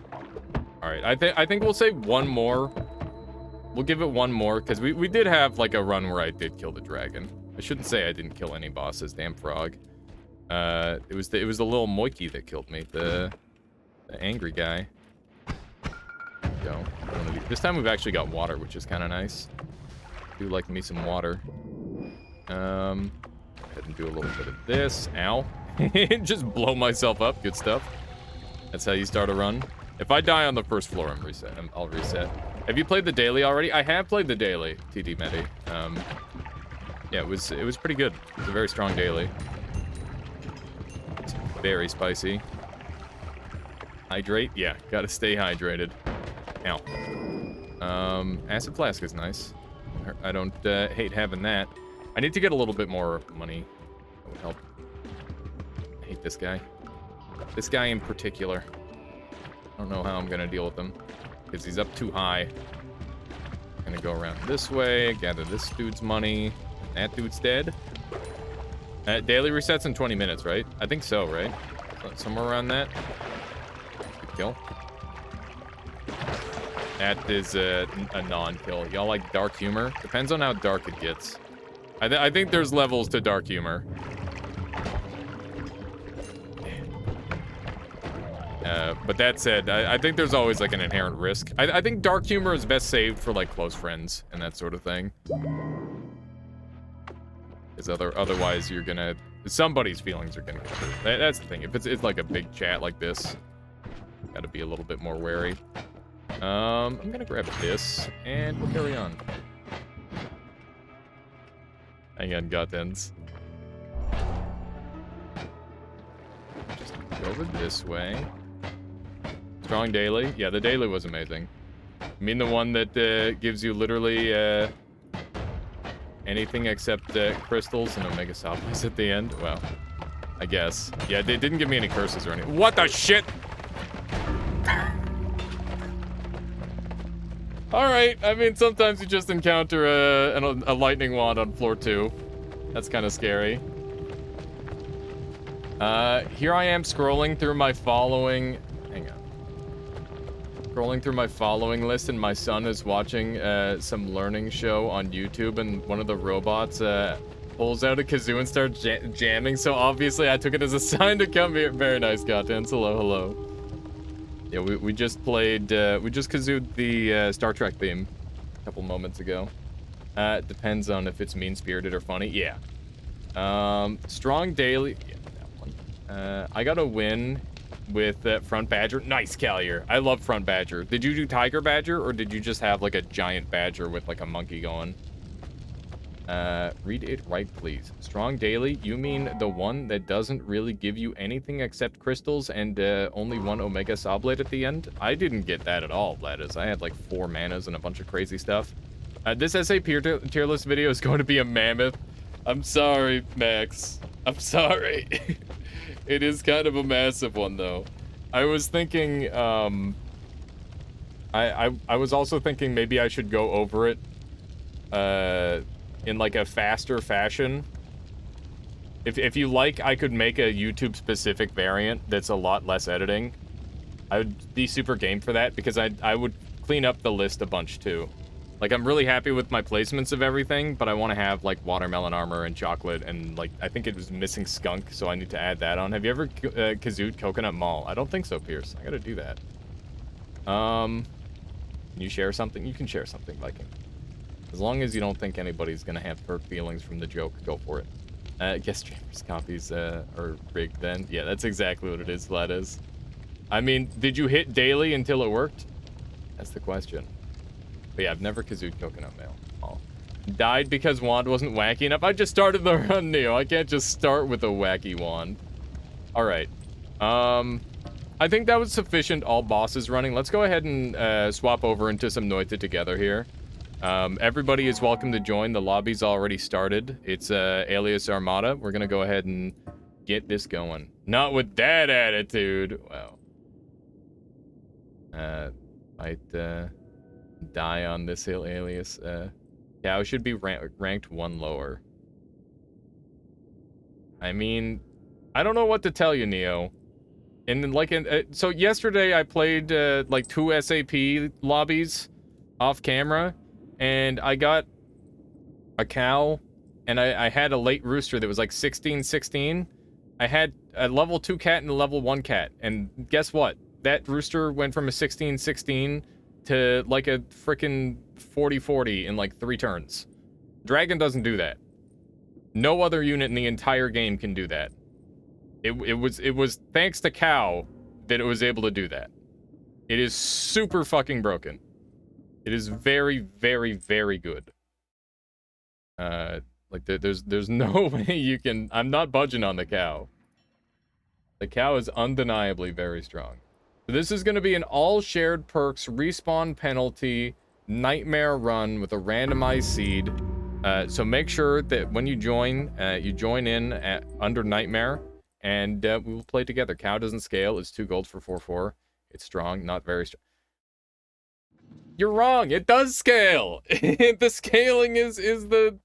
All right, I think we'll say one more. We'll give it one more, because we did have like a run where I did kill the dragon. I shouldn't say I didn't kill any bosses, damn frog. It was the little Moiki that killed me, the angry guy. There we go. This time we've actually got water, which is kind of nice. I do like me some water. Go ahead and do a little bit of this. Ow. Just blow myself up. Good stuff. That's how you start a run. If I die on the first floor, I'll reset. Have you played the daily already? I have played the daily, TD Medi. Yeah, it was pretty good. It was a very strong daily. It's very spicy. Hydrate? Yeah, gotta stay hydrated. Ow. Acid Flask is nice. I don't hate having that. I need to get a little bit more money. That would help. I hate this guy. This guy in particular. I don't know how I'm gonna deal with him, because he's up too high. I'm gonna go around this way, gather this dude's money. That dude's dead. Daily resets in 20 minutes, right? I think so, right? Somewhere around that. Good kill. That is a non-kill. Y'all like dark humor? Depends on how dark it gets. I think there's levels to dark humor. But that said, I think there's always like an inherent risk. I think dark humor is best saved for like close friends and that sort of thing. Because otherwise you're gonna, somebody's feelings are gonna get hurt. That's the thing. If it's like a big chat like this, gotta be a little bit more wary. I'm gonna grab this and we'll carry on. Hang on, Gothens. Just go over this way. Strong daily. Yeah, the daily was amazing. I mean the one that gives you literally anything except crystals and Omega Sawblades at the end. Well, I guess. Yeah, they didn't give me any curses or anything. What the shit? Alright, I mean, sometimes you just encounter a lightning wand on floor 2. That's kind of scary. Here I am scrolling through my following... Hang on. Scrolling through my following list, and my son is watching some learning show on YouTube, and one of the robots pulls out a kazoo and starts jamming, so obviously I took it as a sign to come here. Very nice, Gothens. Hello, hello. Yeah, we just played, we just kazooed the Star Trek theme a couple moments ago. Depends on if it's mean-spirited or funny. Yeah. Strong daily. Yeah, that one. I got a win with Front Badger. Nice, Callier. I love Front Badger. Did you do Tiger Badger, or did you just have like a giant badger with like a monkey going? Read it right, please. Strong daily? You mean the one that doesn't really give you anything except crystals and only one Omega Sobblade at the end? I didn't get that at all, Gladys. I had like 4 manas and a bunch of crazy stuff. This SAP tier list video is going to be a mammoth. I'm sorry, Max. I'm sorry. It is kind of a massive one, though. I was thinking, I was also thinking maybe I should go over it, in like a faster fashion. If you like, I could make a YouTube specific variant that's a lot less editing. I would be super game for that because I would clean up the list a bunch too. Like, I'm really happy with my placements of everything, but I want to have like watermelon armor and chocolate, and like I think it was missing skunk, so I need to add that on. Have you ever kazooed Coconut Mall? I don't think so, Pierce. I gotta do that. Can you share something? You can share something, Viking. As long as you don't think anybody's gonna have hurt feelings from the joke, go for it. Guess Chambers copies are rigged then. Yeah, that's exactly what it is, Vlad. I mean, did you hit daily until it worked? That's the question. But yeah, I've never kazooed Coconut Mail. Oh. Died because wand wasn't wacky enough. I just started the run, Neo. I can't just start with a wacky wand. Alright. I think that was sufficient all bosses running. Let's go ahead and swap over into some Noita together here. Everybody is welcome to join. The lobby's already started. It's Alias Armada. We're gonna go ahead and get this going. Not with that attitude. Wow. Might die on this hill, Alias. Cow should be ranked 1 lower. I mean, I don't know what to tell you, Neo. And then, like, so yesterday I played like 2 SAP lobbies off camera, and I got a cow, and I had a late rooster that was like 16-16. I had a level 2 cat and a level 1 cat, and guess what? That rooster went from a 16-16 to like a freaking 40-40 in like 3 turns. Dragon doesn't do that. No other unit in the entire game can do that. It was thanks to Cow that it was able to do that. It is super fucking broken. It is very, very, very good. Like there's no way you can. I'm not budging on the Cow. The Cow is undeniably very strong. So this is going to be an all shared perks respawn penalty nightmare run with a randomized seed. So make sure that when you join in under nightmare. And we will play together. Cow doesn't scale. It's 2 gold for 4/4. It's strong, not very strong. You're wrong. It does scale. The scaling is the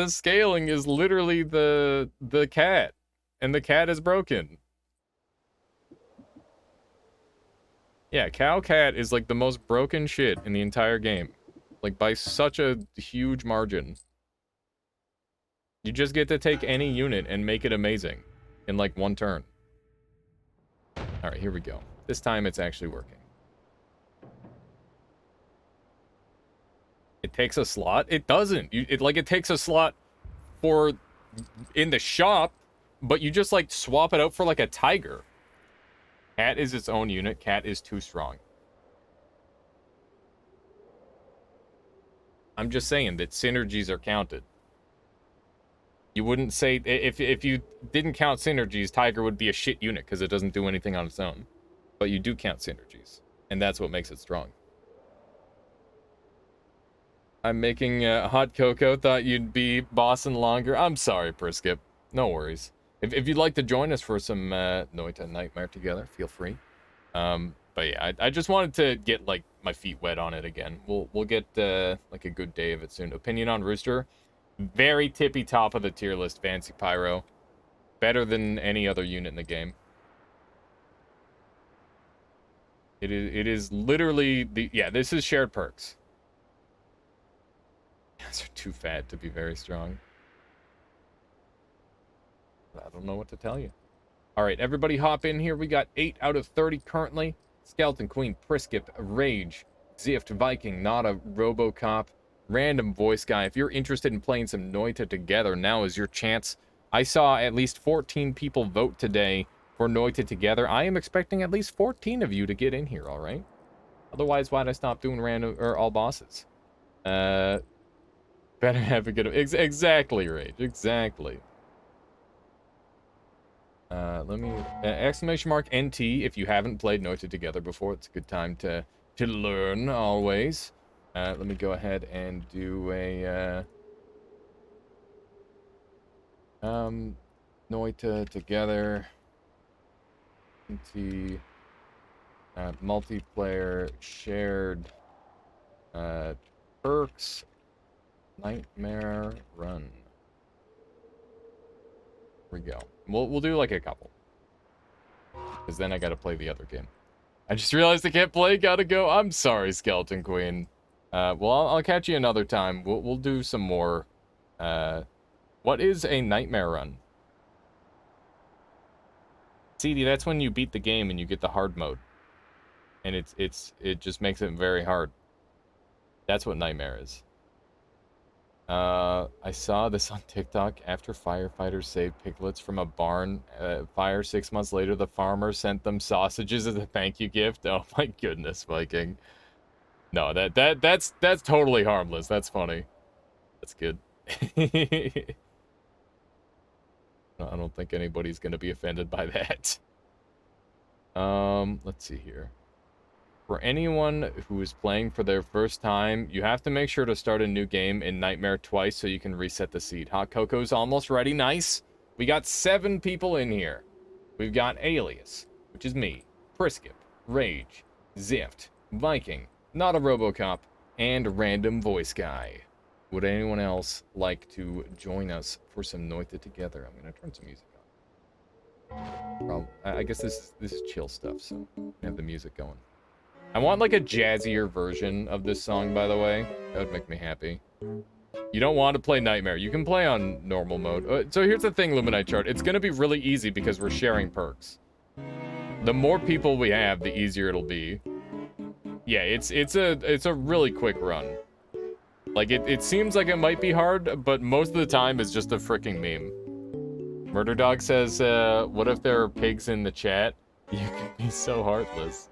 scaling is literally the cat, and the cat is broken. Yeah, cow cat is like the most broken shit in the entire game, like by such a huge margin. You just get to take any unit and make it amazing in like 1 turn. Alright, here we go. This time it's actually working. It takes a slot? It doesn't. It takes a slot for in the shop, but you just like swap it out for like a tiger. Cat is its own unit. Cat is too strong. I'm just saying that synergies are counted. You wouldn't say, if you didn't count synergies, Tiger would be a shit unit because it doesn't do anything on its own. But you do count synergies, and that's what makes it strong. I'm making hot cocoa, thought you'd be bossing longer. I'm sorry, Priskip. No worries. If you'd like to join us for some Noita Nightmare together, feel free. But yeah, I just wanted to get like my feet wet on it again. We'll get like a good day of it soon. Opinion on Rooster? Very tippy top of the tier list, Fancy Pyro. Better than any other unit in the game. It is literally the this is shared perks. Guys are too fat to be very strong. I don't know what to tell you. All right, everybody hop in here. We got 8 out of 30 currently. Skeleton Queen, Priskip, Rage, Zift, Viking, Nada, Robocop, Random Voice Guy. If you're interested in playing some Noita together, now is your chance. I saw at least 14 people vote today for Noita together. I am expecting at least 14 of you to get in here, all right? Otherwise, why'd I stop doing random or all bosses? Better have a good... Exactly, Rage. Exactly. Let me... exclamation mark NT if you haven't played Noita Together before. It's a good time to learn, always. Let me go ahead and do a... Noita Together. NT... multiplayer, shared... perks... Nightmare Run. Here we go. We'll do like a couple. Because then I gotta play the other game. I just realized I can't play, gotta go. I'm sorry, Skeleton Queen. Well, I'll catch you another time. We'll do some more. What is a Nightmare Run? CD, that's when you beat the game and you get the hard mode. And it just makes it very hard. That's what Nightmare is. I saw this on TikTok. After firefighters saved piglets from a barn fire 6 months later, the farmer sent them sausages as a thank you gift. Oh my goodness, Viking. No, that's totally harmless. That's funny. That's good. I don't think anybody's gonna be offended by that. Let's see here. For anyone who is playing for their first time, you have to make sure to start a new game in Nightmare twice so you can reset the seed. Hot Cocoa's almost ready. Nice. We got 7 people in here. We've got Alias, which is me, Priskip, Rage, Zift, Viking, Not a Robocop, and Random Voice Guy. Would anyone else like to join us for some Noita Together? I'm going to turn some music on. I guess this is chill stuff, so I have the music going. I want like a jazzier version of this song, by the way. That would make me happy. You don't want to play Nightmare. You can play on normal mode. So here's the thing, Luminite Chart. It's going to be really easy because we're sharing perks. The more people we have, the easier it'll be. Yeah, it's a really quick run. Like, it seems like it might be hard, but most of the time it's just a freaking meme. Murder Dog says, what if there are pigs in the chat? You could be so heartless.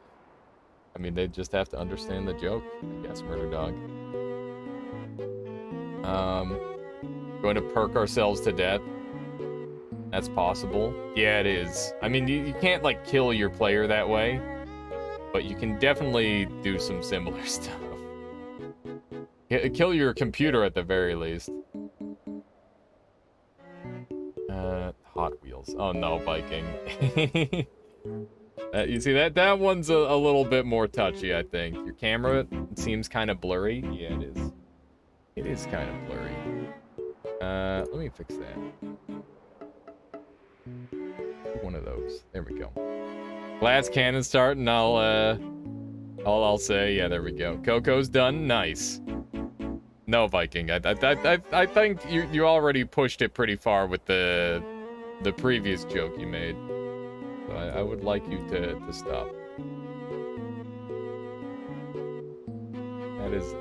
I mean, they just have to understand the joke, I guess, Murder Dog. Going to perk ourselves to death. That's possible. Yeah, it is. I mean, you can't, like, kill your player that way. But you can definitely do some similar stuff. Kill your computer at the very least. Hot Wheels. Oh no, Viking. You see, that one's a little bit more touchy, I think. Your camera seems kind of blurry. Yeah, it is. It is kind of blurry. Let me fix that. One of those. There we go. Glass cannon starting. I'll say, yeah, there we go. Coco's done. Nice. No, Viking. I think you already pushed it pretty far with the previous joke you made. So I would like you to stop.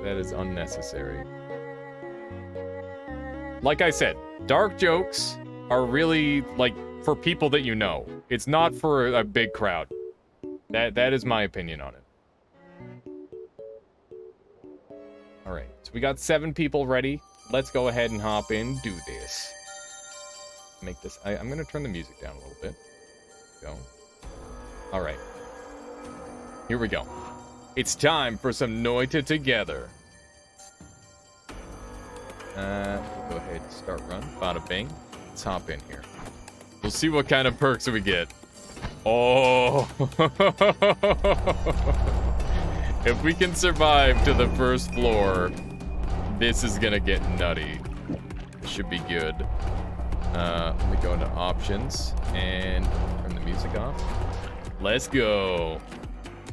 That is unnecessary. Like I said, dark jokes are really like for people that you know. It's not for a big crowd. That is my opinion on it. All right, so we got 7 people ready. Let's go ahead and hop in, do this. Make this. I'm gonna turn the music down a little bit. Go. All right. Here we go. It's time for some Noita Together. We'll go ahead and start run. Bada bing. Let's hop in here. We'll see what kind of perks we get. Oh. If we can survive to the first floor, this is gonna get nutty. Should be good. Let me go into options and turn the music off. Let's go.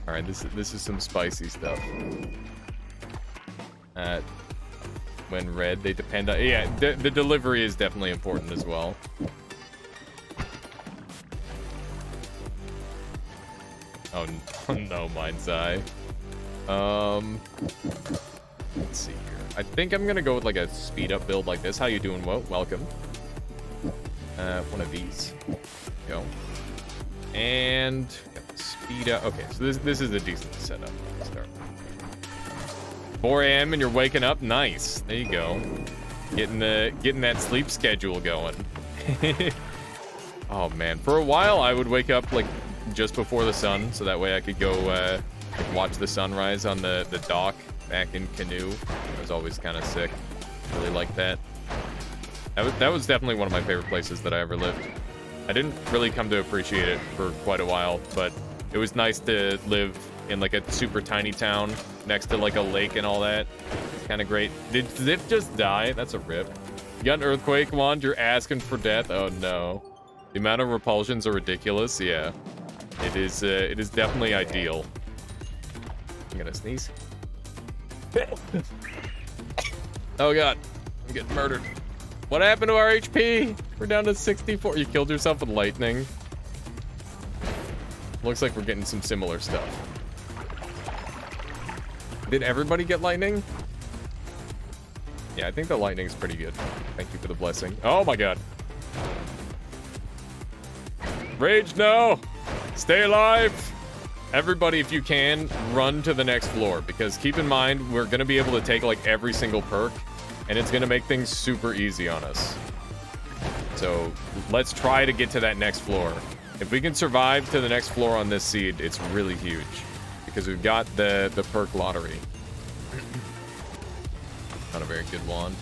All right, this is some spicy stuff. When red, they depend on... Yeah, the delivery is definitely important as well. Oh, no, Mind's Eye. Let's see here. I think I'm gonna go with like a speed up build like this. How you doing, Wo? Welcome. One of these. Go. And got the speed up. Okay, so this is a decent setup. Let's start. 4 a.m. and you're waking up. Nice. There you go. Getting that sleep schedule going. Oh man, for a while I would wake up like just before the sun, so that way I could go watch the sunrise on the dock back in Canoe. It was always kind of sick. Really liked that. That was definitely one of my favorite places that I ever lived. I didn't really come to appreciate it for quite a while, but it was nice to live in like a super tiny town next to like a lake and all that. It's kind of great. Did Zip just die? That's a rip. You got an earthquake, Wand? You're asking for death? Oh no. The amount of repulsions are ridiculous. Yeah. It is definitely ideal. I'm gonna sneeze. Oh god. I'm getting murdered. What happened to our HP? We're down to 64. You killed yourself with lightning. Looks like we're getting some similar stuff. Did everybody get lightning? Yeah, I think the lightning is pretty good. Thank you for the blessing. Oh my god. Rage, no! Stay alive! Everybody, if you can, run to the next floor, because keep in mind, we're gonna be able to take like every single perk, and it's gonna make things super easy on us. So let's try to get to that next floor. If we can survive to the next floor on this seed, it's really huge, because we've got the perk lottery. Not a very good wand.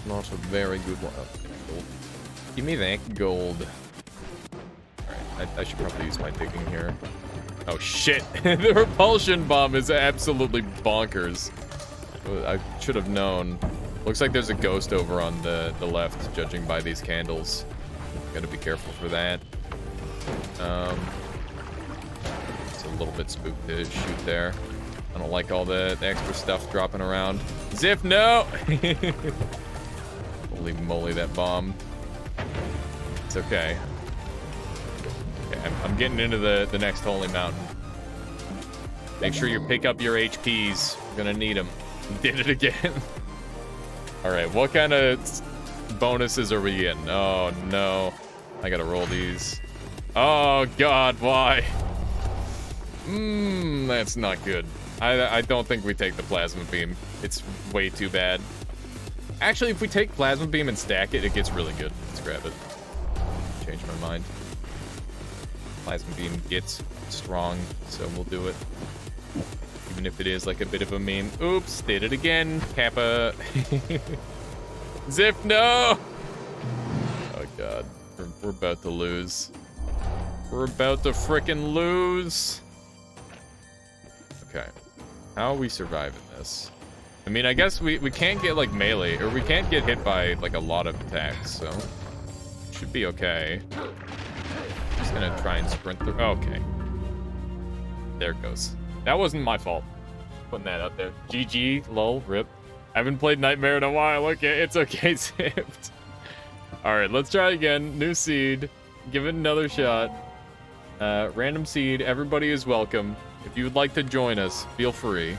Not a very good one. Oh, give me that gold. Alright, I should probably use my digging here. Oh shit! The repulsion bomb is absolutely bonkers. I should have known. Looks like there's a ghost over on the left, judging by these candles. Gotta be careful for that. It's a little bit spooked to shoot there. I don't like all the extra stuff dropping around. Zip, no! Holy moly, that bomb. It's okay. Okay, I'm getting into the next holy mountain. Make sure you pick up your HPs. We're gonna need them. Did it again. Alright, what kind of bonuses are we getting? Oh no. I gotta roll these. Oh god, why? That's not good. I don't think we take the plasma beam. It's way too bad. Actually, if we take plasma beam and stack it, it gets really good. Let's grab it. Change my mind. Plasma beam gets strong, so we'll do it. Even if it is like a bit of a meme. Oops, did it again. Kappa. Zip, no! Oh god, we're about to lose. We're about to frickin' lose. Okay, how are we surviving this? I mean, I guess we can't get like melee, or we can't get hit by like a lot of attacks, so should be okay. Just gonna try and sprint through. Okay, there it goes. That wasn't my fault. Putting that out there. GG, lol, rip. I haven't played Nightmare in a while. Okay, it's okay, Zipped. All right, let's try again. New seed. Give it another shot. Random seed. Everybody is welcome. If you would like to join us, feel free.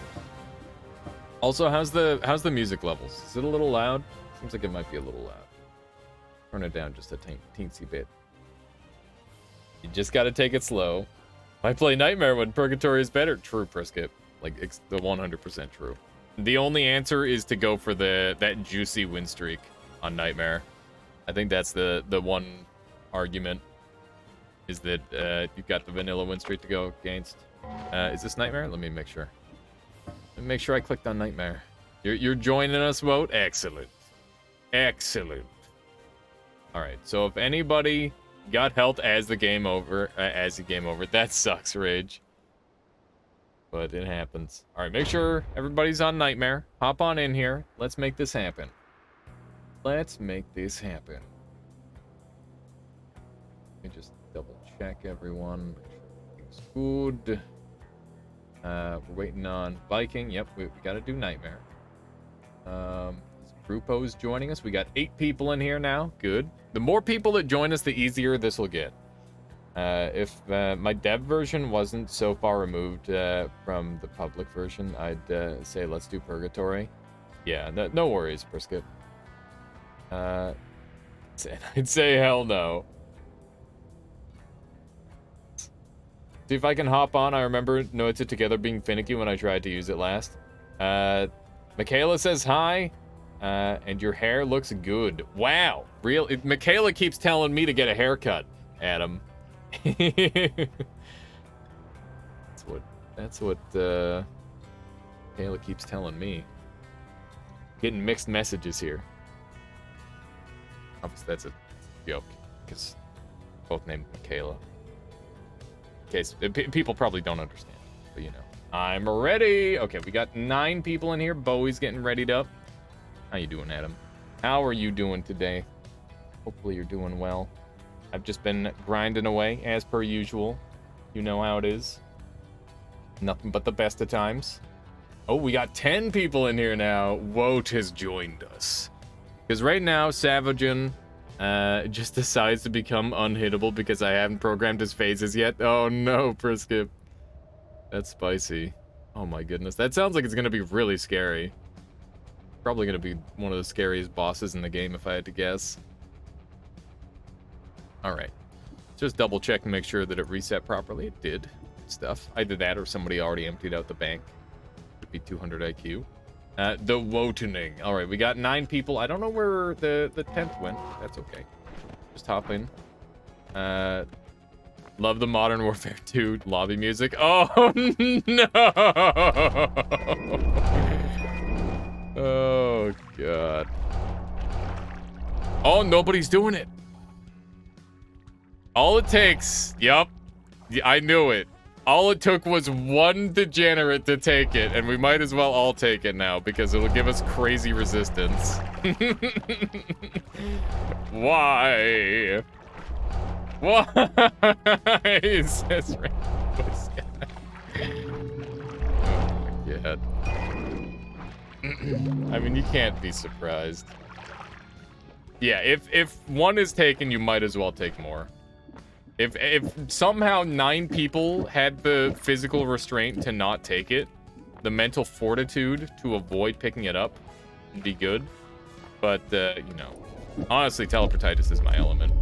Also, how's the music levels? Is it a little loud? Seems like it might be a little loud. Turn it down just a teensy bit. You just gotta take it slow. I play Nightmare when Purgatory is better. True, Prisket. Like, it's the 100% true. The only answer is to go for that juicy win streak on Nightmare. I think that's the one argument, is that you've got the vanilla win streak to go against. Is this Nightmare? Let me make sure. Let me make sure I clicked on Nightmare. You're joining us, vote? Excellent. Excellent. Alright, so if anybody got health as the game over, that sucks, Rage. But it happens. Alright, make sure everybody's on Nightmare. Hop on in here. Let's make this happen. Let's make this happen. Let me just double check everyone. Make sure everything's good. We're waiting on Viking. Yep, we gotta do Nightmare. Grupo's joining us. We got 8 people in here now. Good. The more people that join us, the easier this will get. If my dev version wasn't so far removed from the public version, I'd say let's do Purgatory. Yeah, no worries, Prisket. I'd say hell no. See if I can hop on. I remember No It's It Together being finicky when I tried to use it last. Michaela says hi. And your hair looks good. Wow. Michaela keeps telling me to get a haircut, Adam. That's what Michaela keeps telling me. Getting mixed messages here. Obviously, that's a joke, because both named Michaela. In case people probably don't understand, but you know. I'm ready. Okay, we got 9 people in here. Bowie's getting readied up. How you doing, Adam? How are you doing today? Hopefully you're doing well. I've just been grinding away, as per usual. You know how it is. Nothing but the best of times. Oh, we got 10 people in here now. Woat has joined us. Because right now, Savagen just decides to become unhittable because I haven't programmed his phases yet. Oh no, Priskip. That's spicy. Oh my goodness. That sounds like it's going to be really scary. Probably going to be one of the scariest bosses in the game if I had to guess. Alright. Just double check and make sure that it reset properly. It did. Good stuff. Either that or somebody already emptied out the bank. Could be 200 IQ. The Wotening. Alright, we got 9 people. I don't know where the 10th went. That's okay. Just hop in. Love the Modern Warfare 2 lobby music. Oh, no! Oh, God. Oh, nobody's doing it. All it takes... Yup. I knew it. All it took was one degenerate to take it, and we might as well all take it now, because it'll give us crazy resistance. Why? Why? Says Rainbow Sky. Oh my God. I mean, you can't be surprised. Yeah, if one is taken, you might as well take more. If somehow 9 people had the physical restraint to not take it, the mental fortitude to avoid picking it up would be good. But, you know, honestly, teleportitis is my element.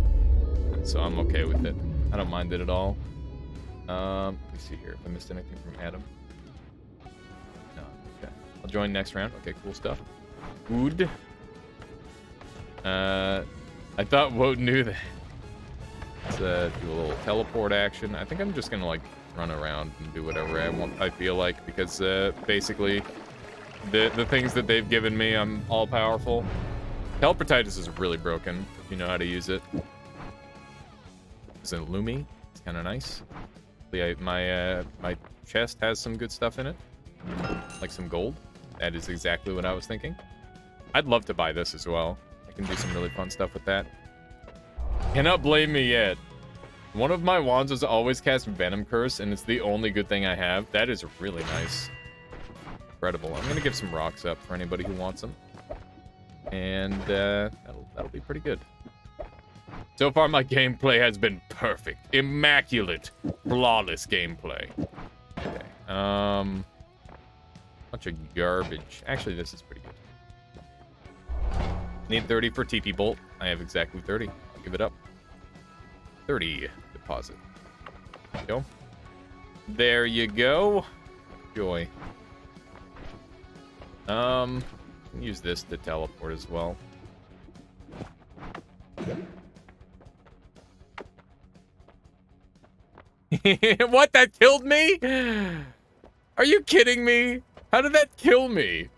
So I'm okay with it. I don't mind it at all. Let me see here. If I missed anything from Adam. No, okay. I'll join next round. Okay, cool stuff. Good. I thought Wout knew that. Let's do a little teleport action. I think I'm just gonna like run around and do whatever I feel like, because basically the things that they've given me, I'm all powerful. Teleportitis is really broken if you know how to use it. It's a Lumi. It's kind of nice. Yeah, my chest has some good stuff in it, like some gold. That is exactly what I was thinking. I'd love to buy this as well. I can do some really fun stuff with that. Cannot blame me yet. One of my wands was always cast Venom Curse, and it's the only good thing I have. That is really nice. Incredible. I'm gonna give some rocks up for anybody who wants them. And that'll be pretty good. So far, my gameplay has been perfect. Immaculate. Flawless gameplay. Okay. Bunch of garbage. Actually, this is pretty good. Need 30 for TP Bolt. I have exactly 30. I'll give it up. 30 deposit. There you go. There you go. Joy. Use this to teleport as well. What? That killed me? Are you kidding me? How did that kill me?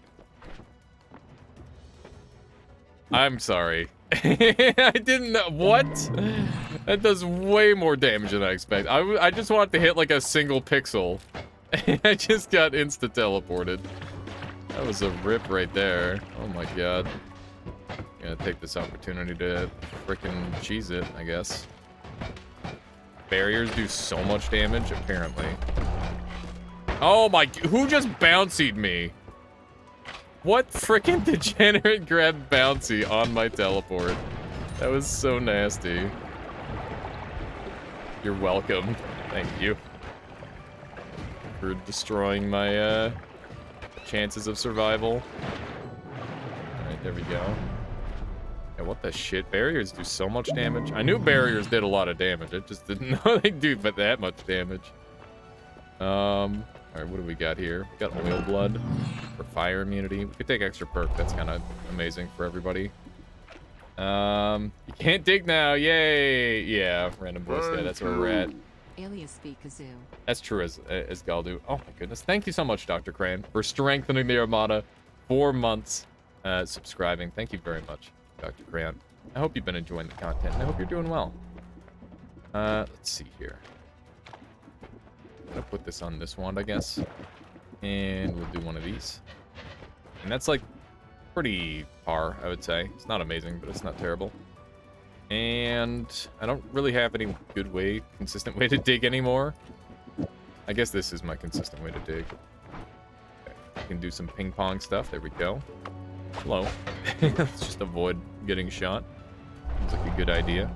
I'm sorry. I didn't know. What? That does way more damage than I expect. I just wanted to hit like a single pixel. I just got insta-teleported. That was a rip right there. Oh my god. Gonna take this opportunity to frickin' cheese it, I guess. Barriers do so much damage, apparently. Oh my... Who just bouncied me? What frickin' degenerate grabbed bouncy on my teleport? That was so nasty. You're welcome. Thank you. For destroying my, chances of survival. Alright, there we go. Yeah, what the shit? Barriers do so much damage. I knew barriers did a lot of damage. I just didn't know they do but that much damage. Alright, what do we got here? We got oil blood for fire immunity. We could take extra perk. That's kind of amazing for everybody. You can't dig now. Yay! Yeah, random voice guy. That's where we're at. Alias Kazoo. That's true as Galdu. Oh my goodness. Thank you so much, Dr. Crane, for strengthening the Armada. 4 months subscribing. Thank you very much, Dr. Crane. I hope you've been enjoying the content. I hope you're doing well. Let's see here. I'm gonna put this on this wand, I guess. And we'll do one of these. And that's like pretty par, I would say. It's not amazing, but it's not terrible. And I don't really have any good way, consistent way to dig anymore. I guess this is my consistent way to dig. Okay. I can do some ping pong stuff. There we go. Hello. Let's just avoid getting shot. Seems like a good idea.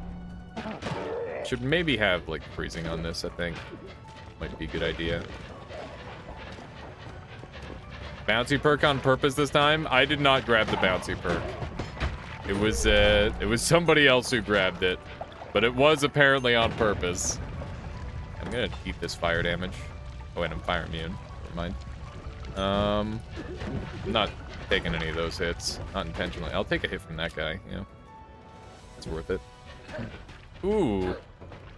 Should maybe have like freezing on this, I think. Might be a good idea. Bouncy perk on purpose this time. I did not grab the bouncy perk. It was somebody else who grabbed it, but it was apparently on purpose. I'm gonna keep this fire damage. Oh, and I'm fire immune. Never mind. I'm not taking any of those hits, not intentionally. I'll take a hit from that guy. You know, it's worth it. Ooh,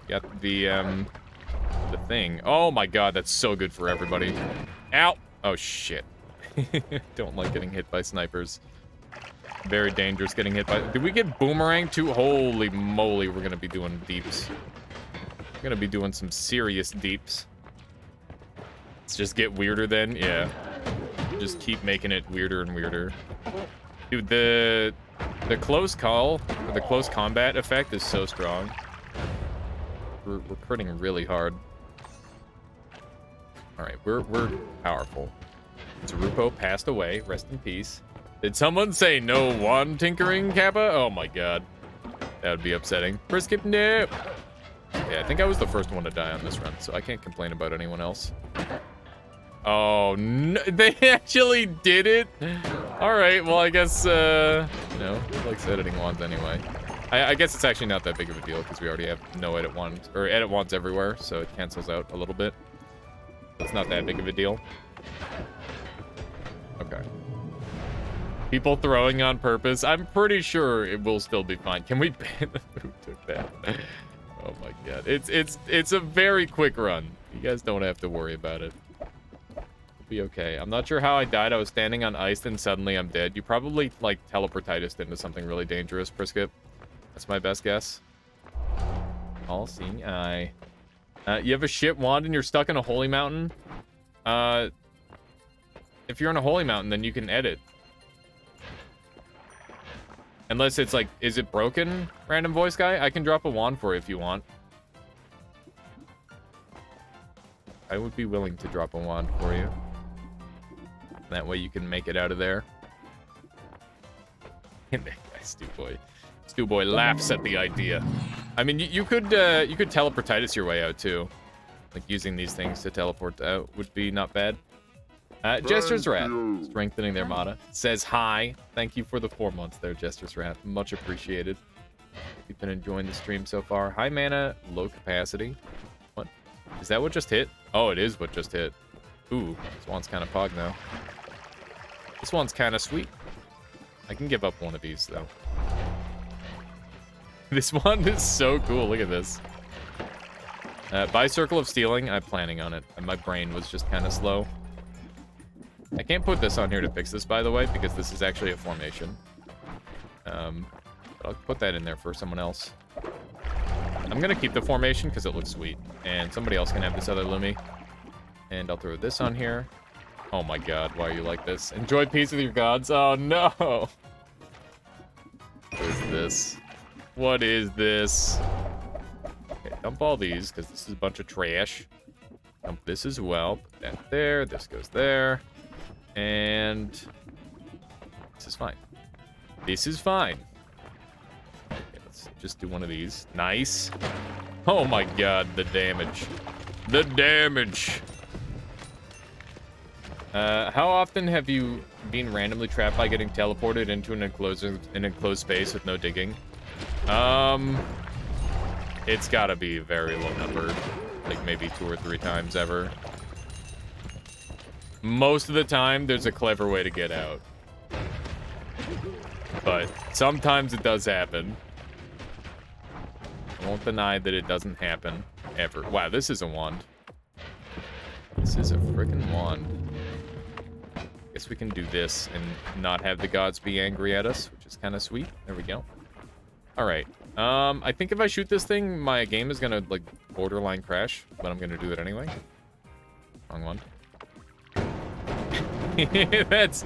got the thing. Oh my god, that's so good for everybody. Ow! Oh shit. Don't like getting hit by snipers. Very dangerous getting hit by... Did we get boomerang too? Holy moly, we're gonna be doing deeps. We're gonna be doing some serious deeps. Let's just get weirder then. Yeah. Just keep making it weirder and weirder. Dude, the close call, or the close combat effect is so strong. We're critting really hard. Alright, we're powerful. Zerupo passed away. Rest in peace. Did someone say no wand tinkering, Kappa? Oh my god. That would be upsetting. Brisket, no! Yeah, I think I was the first one to die on this run, so I can't complain about anyone else. Oh, no, they actually did it? Alright, well, I guess, no, he likes editing wands anyway. I guess it's actually not that big of a deal, because we already have no edit wands, or edit wands everywhere, so it cancels out a little bit. It's not that big of a deal. Okay. People throwing on purpose. I'm pretty sure it will still be fine. Can we ban who took that? Oh my god. It's a very quick run. You guys don't have to worry about it. It'll be okay. I'm not sure how I died. I was standing on ice and suddenly I'm dead. You probably like teleportitis into something really dangerous, Priskip. That's my best guess. All-seeing eye. You have a shit wand and you're stuck in a holy mountain? If you're in a holy mountain, then you can edit. Unless it's like, is it broken, random voice guy? I can drop a wand for you if you want. I would be willing to drop a wand for you. That way you can make it out of there. Stu Boy laughs at the idea. I mean, you could teleportitis your way out too. Like using these things to teleport out would be not bad. Jester's Rat, strengthening their mana. Says hi. Thank you for the 4 months there, Jester's Rat. Much appreciated. You've been enjoying the stream so far. High mana, low capacity. What? Is that what just hit? Oh, it is what just hit. Ooh, this one's kind of pog now. This one's kind of sweet. I can give up one of these, though. This one is so cool. Look at this. By Circle of Stealing, I'm planning on it. And my brain was just kind of slow. I can't put this on here to fix this, by the way, because this is actually a formation. But I'll put that in there for someone else. I'm going to keep the formation because it looks sweet. And somebody else can have this other Lumi. And I'll throw this on here. Oh my god, why are you like this? Enjoy peace with your gods. Oh no! What is this? What is this? Okay, dump all these because this is a bunch of trash. Dump this as well. Put that there. This goes there. And this is fine. This is fine. Okay, let's just do one of these. Nice. Oh my god, the damage. The damage. How often have you been randomly trapped by getting teleported into an enclosed space with no digging? It's gotta be a very low number. Like maybe 2 or 3 times ever. Most of the time, there's a clever way to get out. But sometimes it does happen. I won't deny that it doesn't happen ever. Wow, this is a wand. This is a freaking wand. Guess we can do this and not have the gods be angry at us, which is kind of sweet. There we go. All right. I think if I shoot this thing, my game is gonna like borderline crash, but I'm gonna do it anyway. Wrong one. that's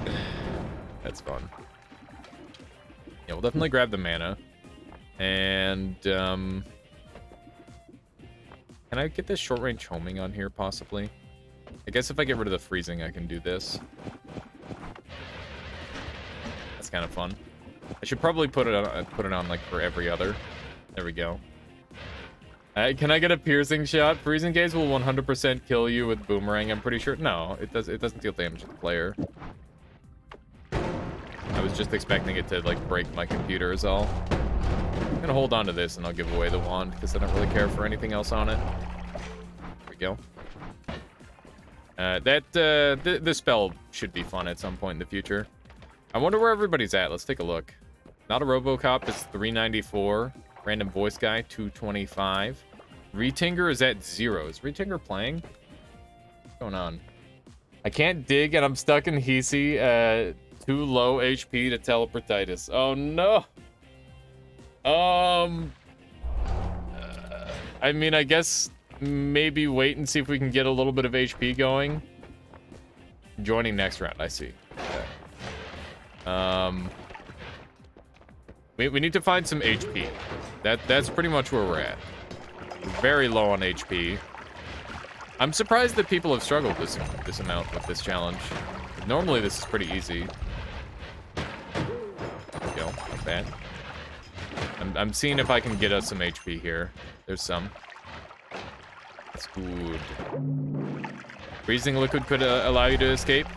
fun. Yeah, we'll definitely grab the mana. And can I get this short range homing on here possibly? I guess if I get rid of the freezing, I can do this. That's kind of fun. I should probably put it on like for every other. There we go. Can I get a piercing shot? Freezing gaze will 100% kill you with boomerang. I'm pretty sure. No, it doesn't deal damage to the player. I was just expecting it to like break my computer is all. I'm gonna hold on to this and I'll give away the wand because I don't really care for anything else on it. There we go. This spell should be fun at some point in the future. I wonder where everybody's at. Let's take a look. Not a Robocop is 394. Random voice guy 225. Retinger is at 0. Is Retinger playing? What's going on? I can't dig and I'm stuck in Hisi. Too low HP to teleportitis. Oh no. I mean, I guess maybe wait and see if we can get a little bit of HP going. Joining next round, I see. Okay. We need to find some HP. That's pretty much where we're at. We're very low on HP. I'm surprised that people have struggled this amount with this challenge. Normally this is pretty easy. There we go, not bad. I'm seeing if I can get us some HP here. There's some. That's good. Freezing liquid could allow you to escape.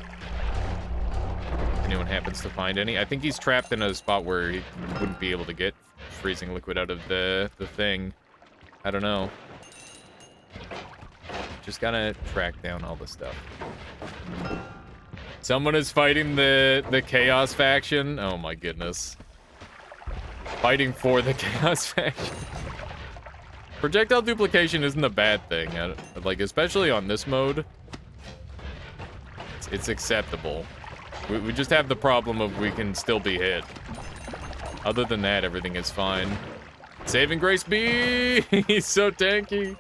If anyone happens to find any. I think he's trapped in a spot where he wouldn't be able to get freezing liquid out of the thing. I don't know. Just gotta track down all the stuff. Someone is fighting the Chaos faction. Oh my goodness. Fighting for the Chaos faction. Projectile duplication isn't a bad thing. Like, especially on this mode. It's acceptable. We just have the problem of we can still be hit. Other than that, everything is fine. Saving Grace B! He's so tanky.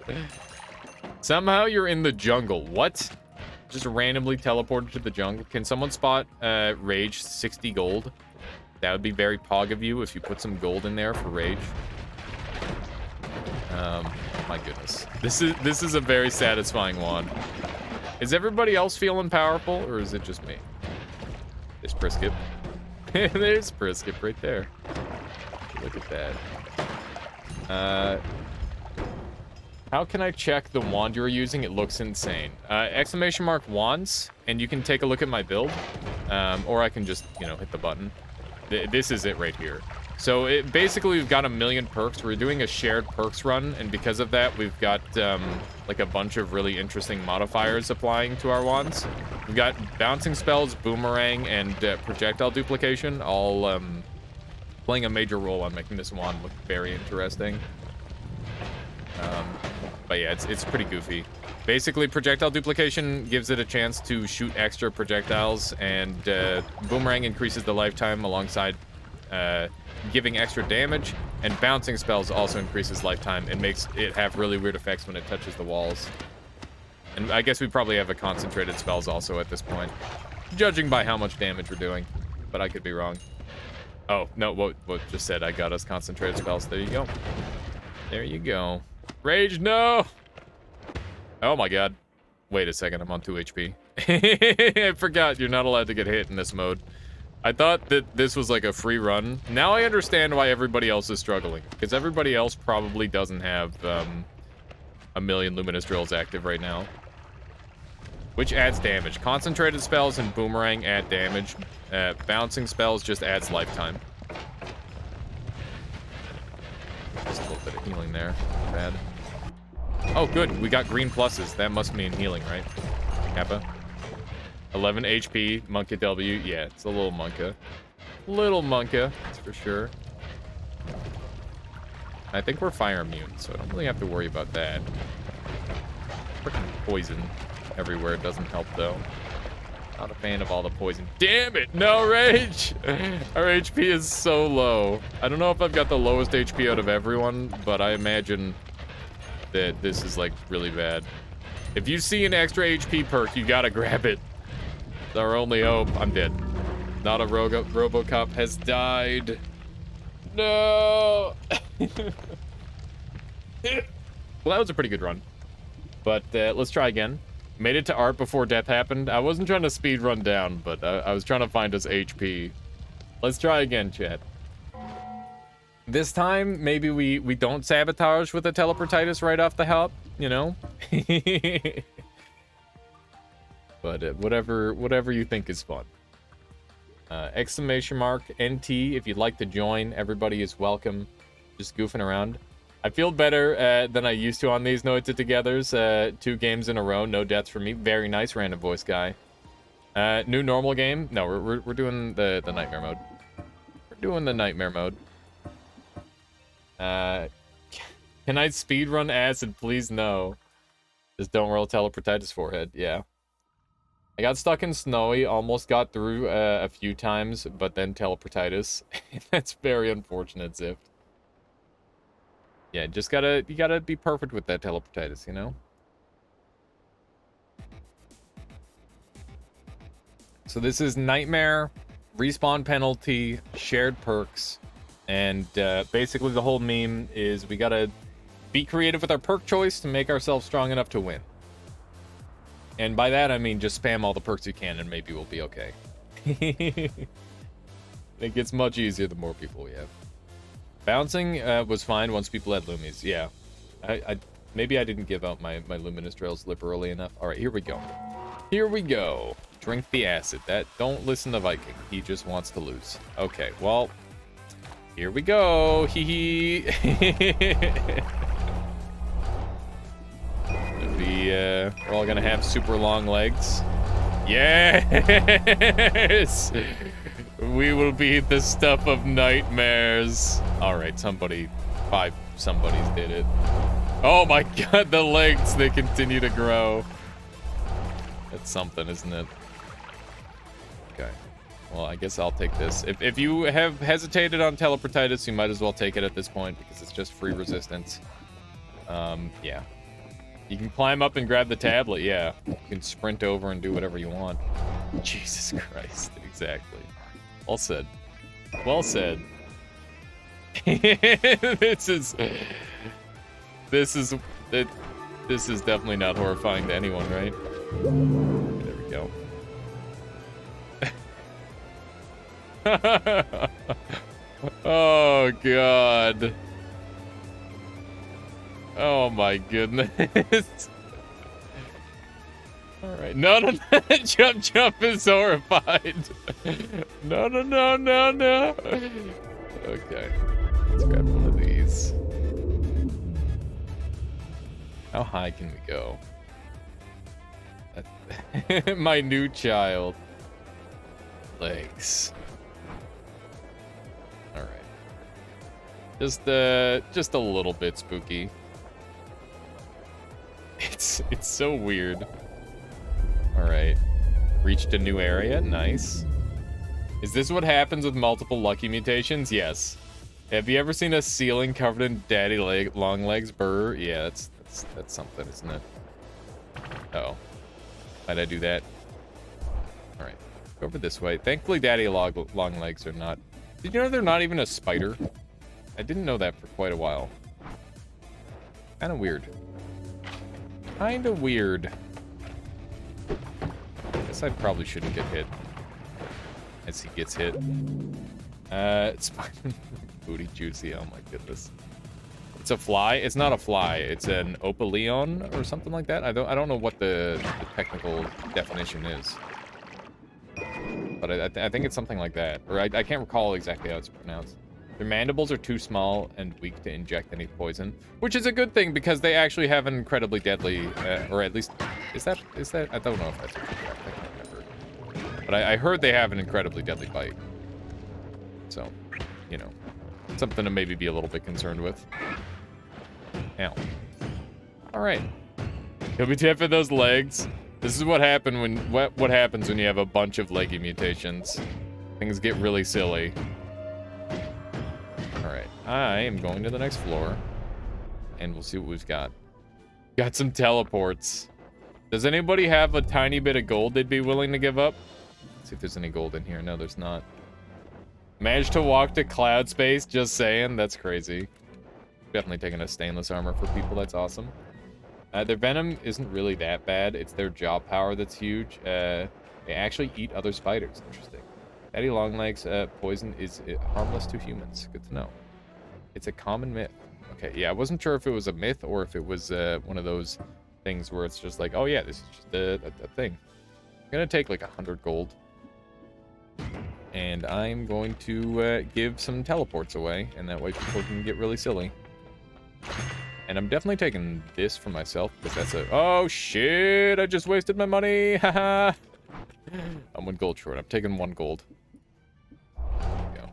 Somehow you're in the jungle. What? Just randomly teleported to the jungle. Can someone spot Rage 60 gold? That would be very pog of you if you put some gold in there for Rage. My goodness. This is a very satisfying wand. Is everybody else feeling powerful, or is it just me? There's Priskip. There's Priskip right there. Look at that. How can I check the wand you're using? It looks insane. Exclamation mark wands, and you can take a look at my build. Or I can just, hit the button. This is it right here. So basically we've got 1,000,000 perks. We're doing a shared perks run, and because of that, we've got like a bunch of really interesting modifiers applying to our wands. We've got bouncing spells, boomerang, and projectile duplication, all playing a major role on making this wand look very interesting. But yeah, it's pretty goofy. Basically, projectile duplication gives it a chance to shoot extra projectiles, and boomerang increases the lifetime alongside giving extra damage, and bouncing spells also increases lifetime and makes it have really weird effects when it touches the walls. And I guess we probably have a concentrated spells also at this point, judging by how much damage we're doing, but I could be wrong. Oh, no, what just said I got us concentrated spells. There you go. There you go. Rage, no! Oh my god. Wait a second, I'm on 2 HP. I forgot you're not allowed to get hit in this mode. I thought that this was like a free run. Now I understand why everybody else is struggling, because everybody else probably doesn't have 1,000,000 luminous drills active right now. Which adds damage. Concentrated spells and boomerang add damage. Bouncing spells just adds lifetime. Just a little bit of healing there. Not bad. Oh, good. We got green pluses. That must mean healing, right? Kappa. 11 HP, Monka W. Yeah, it's a little Monka. Little Monka, that's for sure. I think we're fire immune, so I don't really have to worry about that. Freaking poison everywhere doesn't help, though. Not a fan of all the poison. Damn it, no rage! Our HP is so low. I don't know if I've got the lowest HP out of everyone, but I imagine that this is, like, really bad. If you see an extra HP perk, you gotta grab it. It's our only hope. I'm dead. Not a Robocop has died. No! Well, that was a pretty good run. But let's try again. Made it to art before death happened. I wasn't trying to speed run down, but I was trying to find us HP. Let's try again, chat. This time, maybe we don't sabotage with a teleportitis right off the hop, you know? But whatever you think is fun. Exclamation mark NT if you'd like to join. Everybody is welcome. Just goofing around. I feel better than I used to on these No It Togethers. 2 games in a row, no deaths for me. Very nice, random voice guy. New normal game. No, we're doing the nightmare mode. We're doing the nightmare mode. Can I speedrun acid? Please no. Just don't roll teleportitis forehead. Yeah. I got stuck in snowy, almost got through a few times, but then teleportitis. That's very unfortunate, Zift. Yeah, just you gotta be perfect with that teleportitis, you know? So this is Nightmare, respawn penalty, shared perks, and basically the whole meme is we gotta be creative with our perk choice to make ourselves strong enough to win. And by that, I mean just spam all the perks you can and maybe we'll be okay. It gets much easier the more people we have. Bouncing was fine once people had Lumies. Yeah. Maybe I didn't give out my Luminous Trails liberally enough. All right, here we go. Here we go. Drink the acid. Don't listen to Viking. He just wants to lose. Okay, well, here we go. Hee hee. We're all gonna have super long legs. Yes! We will be the stuff of nightmares. All right, somebodies did it. Oh my god, the legs, they continue to grow. That's something, isn't it? Okay. Well, I guess I'll take this. If you have hesitated on teleportitis, you might as well take it at this point because it's just free resistance. Yeah. You can climb up and grab the tablet, yeah. You can sprint over and do whatever you want. Jesus Christ, exactly. Well said. Well said. This is definitely not horrifying to anyone, right? There we go. Oh god. Oh my goodness. All right. No. Jump is horrified. No. Okay. Let's grab one of these. How high can we go? My new child. Legs. All right. Just a little bit spooky. It's so weird. All right. Reached a new area. Nice. Is this what happens with multiple lucky mutations? Yes. Have you ever seen a ceiling covered in long legs? Brr. Yeah, that's something, isn't it? Uh-oh. Might I do that? All right. Go over this way. Thankfully, daddy long legs are not... Did you know they're not even a spider? I didn't know that for quite a while. Kind of weird. Kinda weird. Guess I probably shouldn't get hit. As he gets hit. It's fine. Booty juicy, oh my goodness. It's a fly? It's not a fly. It's an opalion or something like that. I don't know what the technical definition is. But I think it's something like that. Or I can't recall exactly how it's pronounced. Their mandibles are too small and weak to inject any poison, which is a good thing because they actually have an incredibly deadly, or at least, is that, I don't know if that's a good fact, I can't remember. But I heard they have an incredibly deadly bite. So, you know, something to maybe be a little bit concerned with. Ow. All right. He'll be tapping those legs. This is what happens when you have a bunch of leggy mutations. Things get really silly. All right. I am going to the next floor. And we'll see what we've got. Got some teleports. Does anybody have a tiny bit of gold they'd be willing to give up? Let's see if there's any gold in here. No, there's not. Managed to walk to cloud space, just saying. That's crazy. Definitely taking a stainless armor for people. That's awesome. Their venom isn't really that bad. It's their jaw power that's huge. They actually eat other spiders. Interesting. Daddy Longlegs poison is harmless to humans. Good to know. It's a common myth. Okay, yeah, I wasn't sure if it was a myth or if it was one of those things where it's just like, oh yeah, this is just a thing. I'm gonna take like 100 gold. And I'm going to give some teleports away, and that way people can get really silly. And I'm definitely taking this for myself, because that's a... Oh, shit! I just wasted my money! Haha! I'm 1 gold short. I'm taking 1 gold. There we go.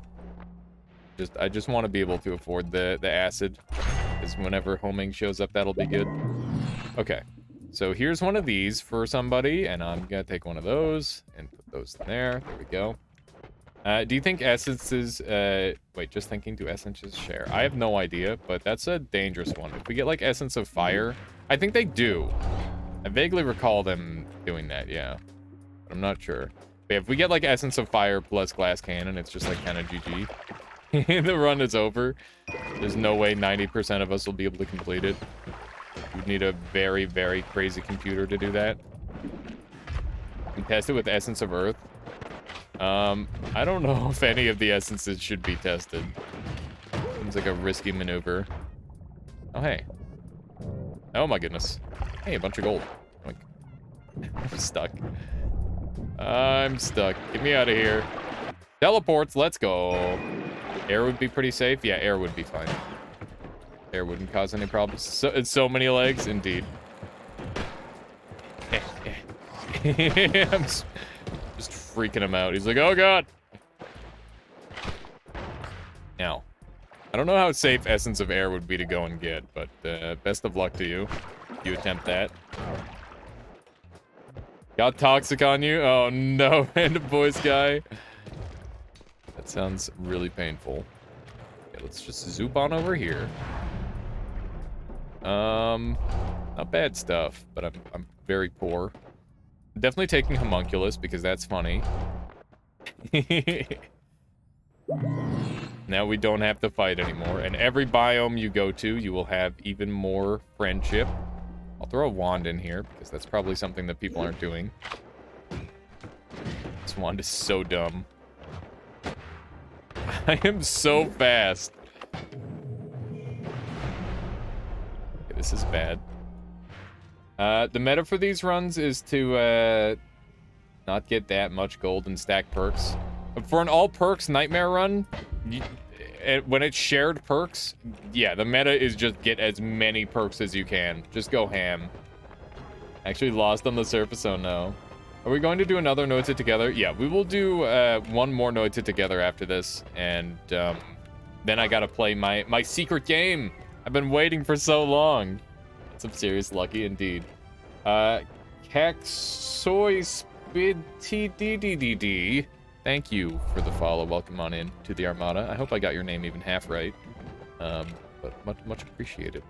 I just want to be able to afford the acid, because whenever homing shows up, that'll be good. Okay. So here's one of these for somebody, and I'm going to take one of those, and put those in there. There we go. Do you think essences, wait, just thinking, do essences share? I have no idea, but that's a dangerous one. If we get, like, essence of fire, I think they do. I vaguely recall them doing that, yeah. But I'm not sure. But if we get, like, essence of fire plus glass cannon, it's just, like, kind of GG. The run is over. There's no way 90% of us will be able to complete it. You'd need a very, very crazy computer to do that. We test it with essence of earth. I don't know if any of the essences should be tested. Seems like a risky maneuver. Oh, hey. Oh, my goodness. Hey, a bunch of gold. I'm stuck. I'm stuck. Get me out of here. Teleports, let's go. Air would be pretty safe. Yeah, air would be fine. Air wouldn't cause any problems. So many legs, indeed. I'm just freaking him out. He's like, oh god. Now, I don't know how safe essence of air would be to go and get, but best of luck to you if you attempt that. Got toxic on you? Oh no, random voice guy. That sounds really painful. Okay, let's just zoop on over here. Not bad stuff, but I'm very poor. Definitely taking homunculus because that's funny. Now we don't have to fight anymore, and every biome you go to, you will have even more friendship. I'll throw a wand in here because that's probably something that people aren't doing. This wand is so dumb. I am so fast. Okay, this is bad. The meta for these runs is to not get that much gold and stack perks. For an all perks nightmare run, when it's shared perks, yeah, the meta is just get as many perks as you can. Just go ham. Actually lost on the surface, oh no. Are we going to do another Noite together? Yeah, we will do one more Noite together after this, and then I gotta play my secret game. I've been waiting for so long. Some serious lucky indeed. Caxoispidtddd. Thank you for the follow. Welcome on in to the Armada. I hope I got your name even half right. But much appreciated.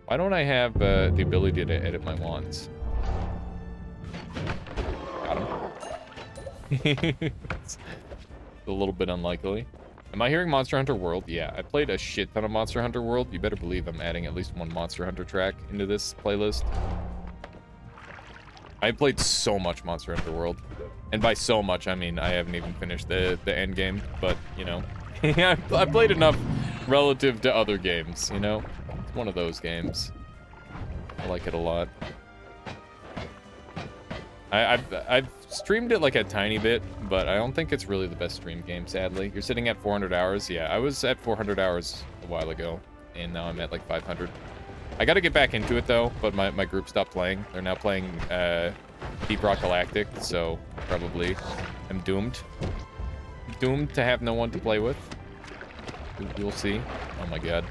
Why don't I have the ability to edit my wands? Got him. It's a little bit unlikely. Am I hearing Monster Hunter World? Yeah, I played a shit ton of Monster Hunter World. You better believe I'm adding at least one Monster Hunter track into this playlist. I played so much Monster Hunter World. And by so much, I mean I haven't even finished the end game. But, you know, I played enough relative to other games, you know? It's one of those games. I like it a lot. I've streamed it like a tiny bit, but I don't think it's really the best stream game, sadly. You're sitting at 400 hours. Yeah, I was at 400 hours a while ago, and now I'm at like 500. I gotta get back into it, though, but my group stopped playing. They're now playing Deep Rock Galactic, so probably I'm doomed. Doomed to have no one to play with. We'll see. Oh my god.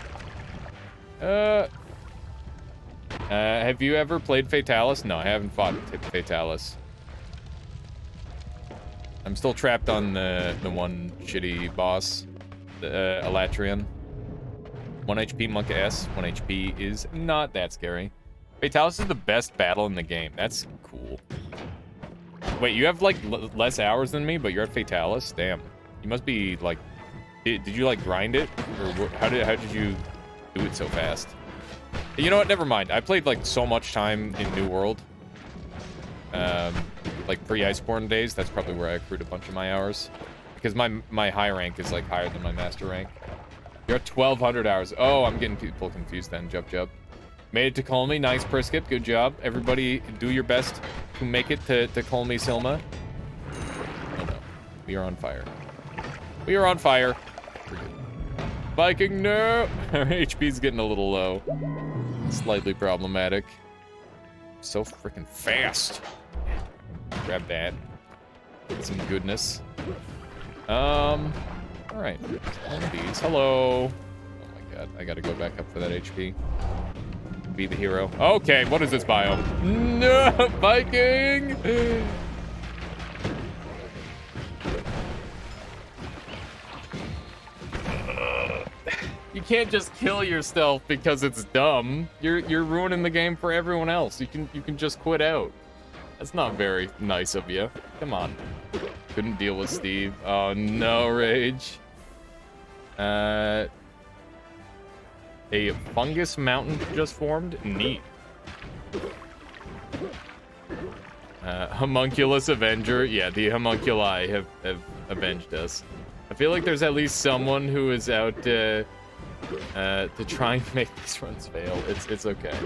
Have you ever played Fatalis? No, I haven't fought Fatalis. I'm still trapped on the one shitty boss, the Elatrian. 1 HP Monk S. 1 HP is not that scary. Fatalis is the best battle in the game. That's cool. Wait, you have like less hours than me, but you're at Fatalis? Damn. You must be like, did you like grind it, or how did you do it so fast? You know what? Never mind. I played like so much time in New World, like pre-Iceborne days. That's probably where I accrued a bunch of my hours, because my high rank is like higher than my master rank. You're at 1,200 hours. Oh, I'm getting people confused then. Jub. Made it to Colmy. Nice, Priskip. Good job. Everybody do your best to make it to Colmy, Silma. Oh no. We are on fire. We are on fire. We're good. Viking, no! Our HP's getting a little low. Slightly problematic. So freaking fast. Grab that. Get some goodness. Alright. These. Hello. Oh my god. I gotta go back up for that HP. Be the hero. Okay, what is this biome? No! Viking! You can't just kill yourself because it's dumb. You're ruining the game for everyone else. You can just quit out. That's not very nice of you. Come on. Couldn't deal with Steve. Oh no, Rage. A fungus mountain just formed. Neat. Homunculus Avenger. Yeah, the homunculi have avenged us. I feel like there's at least someone who is out to try and make these runs fail. It's okay.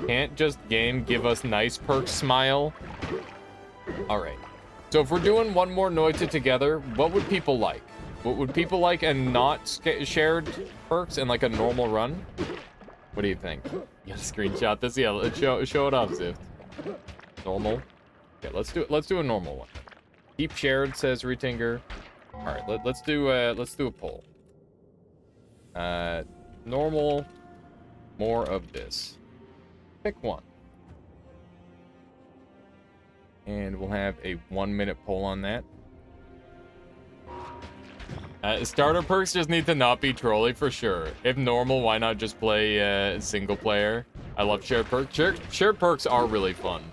Can't just game give us nice perks smile. All right. So if we're doing one more Noita together, what would people like? What would people like and not shared perks and like a normal run? What do you think? You gotta screenshot this. Yeah, let's show it off, Zift. Normal. Okay, let's do a normal one. Keep shared, says Retinger. All right, let's do a poll. Normal, more of this. Pick one. And we'll have a 1-minute poll on that. Starter perks just need to not be trolly for sure. If normal, why not just play single player? I love shared perks. Shared perks are really fun.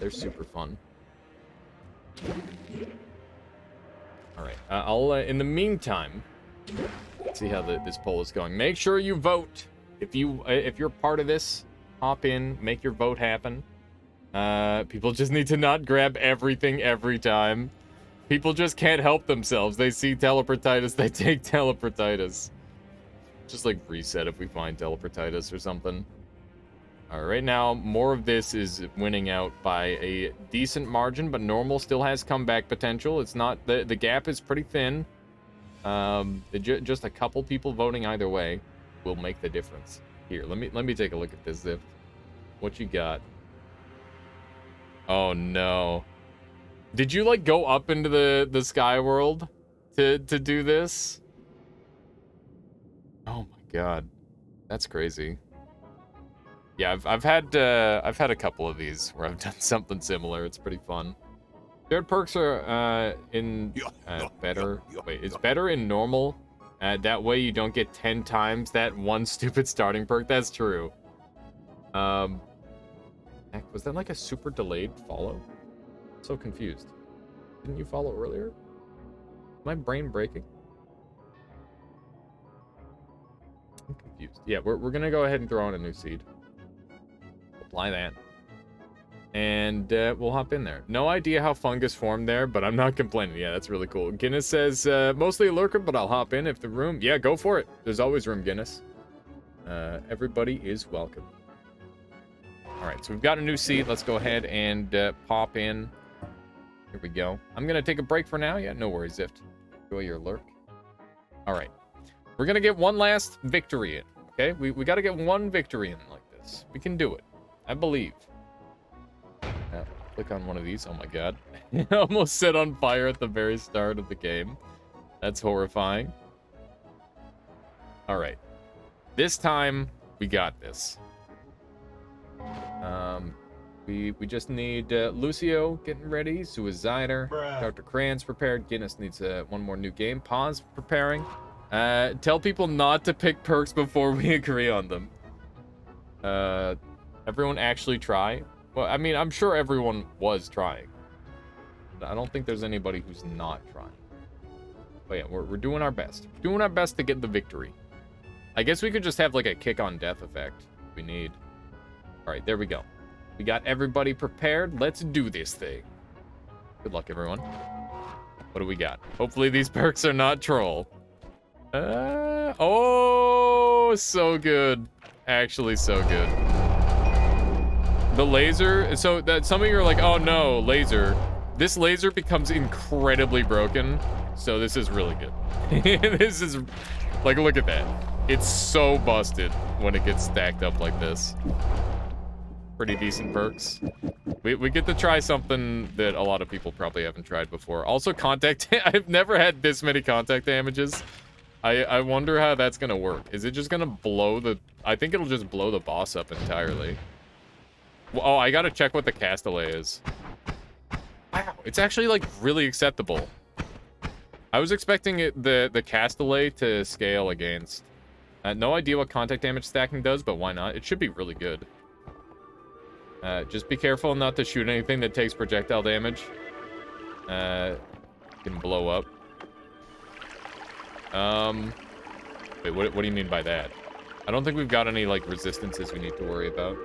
They're super fun. All right. I'll in the meantime, see how this poll is going. Make sure you vote. If you're part of this, hop in, make your vote happen. People just need to not grab everything every time. People just can't help themselves. They see teleportitis, they take teleportitis. Just like reset if we find teleportitis or something. Alright, right now, more of this is winning out by a decent margin, but normal still has comeback potential. It's not, the gap is pretty thin. Just a couple people voting either way will make the difference. Here, let me take a look at this, Ziff. What you got? Oh no. Did you like go up into the sky world to do this? Oh my god. That's crazy. Yeah, I've had a couple of these where I've done something similar. It's pretty fun. Shared perks are better. Wait, it's better in normal. That way you don't get 10 times that one stupid starting perk. That's true. Heck, was that like a super delayed follow? I'm so confused. Didn't you follow earlier? Is my brain breaking? I'm confused. Yeah, we're gonna go ahead and throw in a new seed. Apply that. And we'll hop in there. No idea how fungus formed there, but I'm not complaining. Yeah, that's really cool. Guinness says, mostly a lurker, but I'll hop in if the room... Yeah, go for it. There's always room, Guinness. Everybody is welcome. All right, so we've got a new seed. Let's go ahead and pop in. Here we go. I'm going to take a break for now. Yeah, no worries, Zift. Enjoy your lurk. All right. We're going to get one last victory in, okay? We got to get one victory in like this. this. We can do it. I believe. Click on one of these. Oh my god. Almost set on fire at the very start of the game. That's horrifying. Alright. This time, we got this. We just need Lucio getting ready, Suicider, Dr. Cran's prepared, Guinness needs one more new game, Pause preparing. Tell people not to pick perks before we agree on them. Everyone actually try? Well, I mean, I'm sure everyone was trying. I don't think there's anybody who's not trying. But yeah, we're doing our best. Doing our best to get the victory. I guess we could just have like a kick on death effect if we need. All right, there we go. We got everybody prepared. Let's do this thing. Good luck, everyone. What do we got? Hopefully these perks are not troll. Oh, so good. Actually, so good. The laser. So that some of you are like, oh no, laser. This laser becomes incredibly broken. So this is really good. This is like, look at that. It's so busted when it gets stacked up like this. Pretty decent perks. We get to try something that a lot of people probably haven't tried before. Also, contact. I've never had this many contact damages. I wonder how that's gonna work. Is it just gonna blow the... I think it'll just blow the boss up entirely. Oh, I gotta check what the Castellet is. Wow, it's actually like really acceptable. I was expecting the Castellet to scale against. No idea what contact damage stacking does, but why not? It should be really good. Just be careful not to shoot anything that takes projectile damage. Can blow up. Wait, what do you mean by that? I don't think we've got any, like, resistances we need to worry about.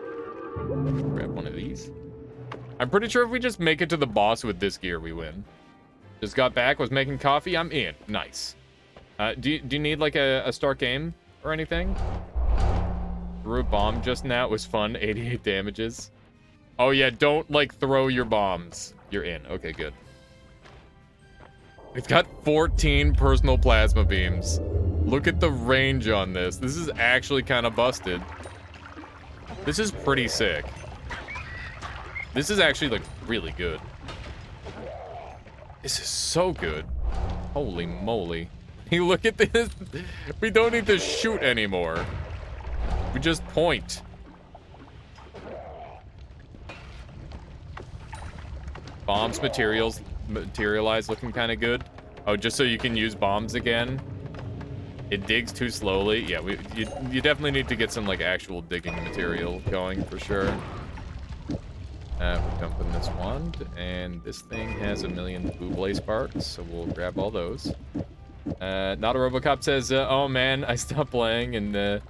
Grab one of these. I'm pretty sure if we just make it to the boss with this gear, we win. Just got back, was making coffee, I'm in. Nice. Do you need, like, a start game or anything? Threw a bomb just now. It was fun. 88 damages. Oh, yeah, don't, like, throw your bombs. You're in. Okay, good. It's got 14 personal plasma beams. Look at the range on this. This is actually kind of busted. This is pretty sick. This is actually, like, really good. This is so good. Holy moly. Hey, look at this. We don't need to shoot anymore. We just point. Bombs materialize looking kind of good. Oh, just so you can use bombs again. It digs too slowly. Yeah, you definitely need to get some like actual digging material going for sure. We're dumping this wand, and this thing has 1 million Buble sparks, so we'll grab all those. Not a Robocop says, oh man, I stopped playing and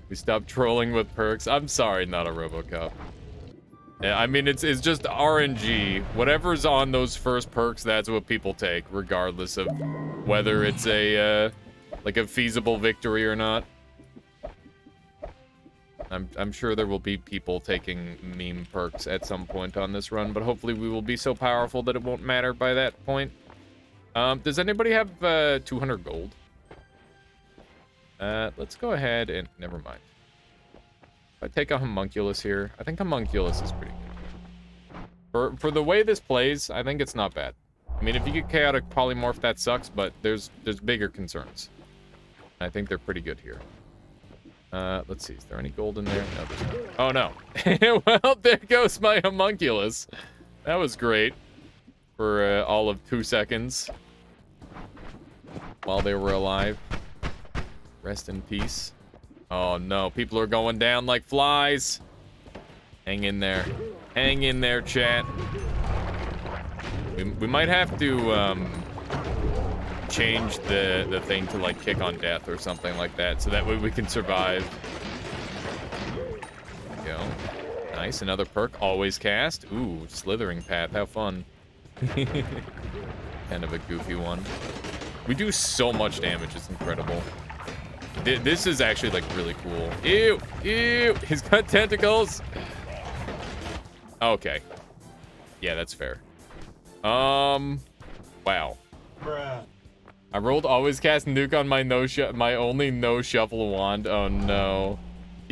we stopped trolling with perks. I'm sorry, not a Robocop. Yeah, I mean, it's just RNG. Whatever's on those first perks, that's what people take, regardless of whether it's a, like a feasible victory or not. I'm sure there will be people taking meme perks at some point on this run, but hopefully we will be so powerful that it won't matter by that point. Does anybody have 200 gold? Let's go ahead and... Never mind. If I take a homunculus here, I think homunculus is pretty good. For the way this plays, I think it's not bad. I mean, if you get chaotic polymorph, that sucks, but there's bigger concerns. I think they're pretty good here. Let's see, is there any gold in there? No, there's not. Oh, no. Well, there goes my homunculus. That was great. For all of 2 seconds. While they were alive. Rest in peace. Oh, no. People are going down like flies. Hang in there. Hang in there, chat. We might have to, change the thing to like kick on death or something like that, so that way we can survive. There we go. Nice, another perk, always cast. Ooh, slithering path, how fun. Kind of a goofy one. We do so much damage, it's incredible. This is actually like really cool. Ew, ew, he's got tentacles. Okay. Yeah, that's fair. Wow. Bruh. I rolled always cast nuke on my only no shuffle wand. Oh no.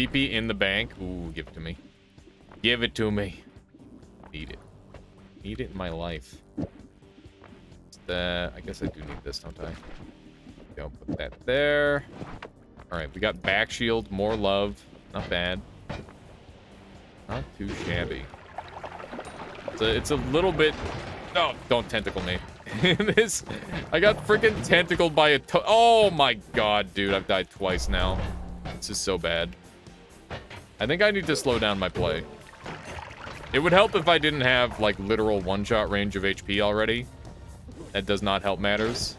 TP in the bank. Ooh, give it to me. Give it to me. Need it. Need it in my life. I guess I do need this, don't I? Go put that there. Alright, we got back shield, more love. Not bad. Not too shabby. It's a little bit... Oh, don't tentacle me. I got freaking tentacled by a... Oh my god, dude. I've died twice now. This is so bad. I think I need to slow down my play. It would help if I didn't have, like, literal one-shot range of HP already. That does not help matters.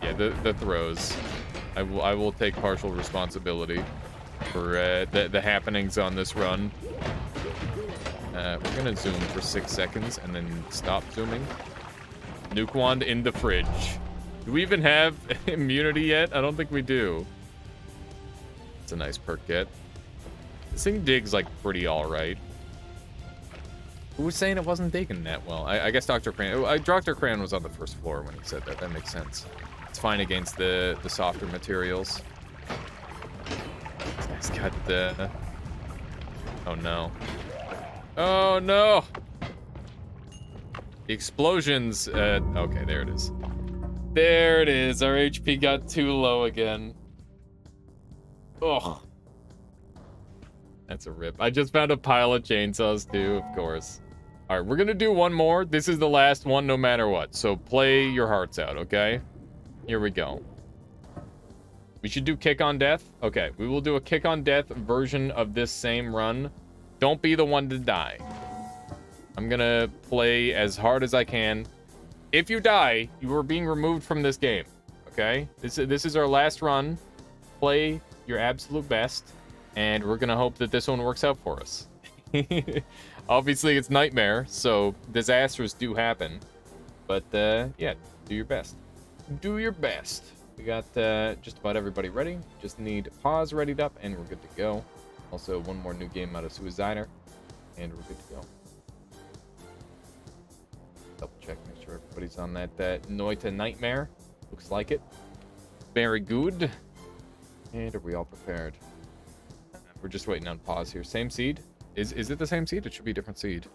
Yeah, the throws. I will take partial responsibility for the happenings on this run. We're gonna zoom for 6 seconds and then stop zooming. Nuke wand in the fridge. Do we even have immunity yet? I don't think we do. It's a nice perk get. This thing digs like pretty alright. Who was saying it wasn't digging that well? I guess Dr. Cran. Dr. Cran was on the first floor when he said that. That makes sense. It's fine against the softer materials. This guy's got the... Oh no. Oh no! The explosions... okay, there it is. There it is. Our HP got too low again. Ugh. That's a rip. I just found a pile of chainsaws too, of course. Alright, we're gonna do one more. This is the last one no matter what. So play your hearts out, okay? Here we go. We should do kick on death. Okay, we will do a kick on death version of this same run. Don't be the one to die. I'm gonna play as hard as I can. If you die, you are being removed from this game, okay? This is our last run. Play your absolute best, and we're gonna hope that this one works out for us. Obviously, it's Nightmare, so disasters do happen. But, yeah, do your best. Do your best. We got just about everybody ready. Just need pause readied up, and we're good to go. Also, one more new game out of Suicider, and we're good to go. Double check, make sure everybody's on that Noita Nightmare. Looks like it. Very good. And are we all prepared? We're just waiting on pause here. Same seed? Is it the same seed? It should be a different seed.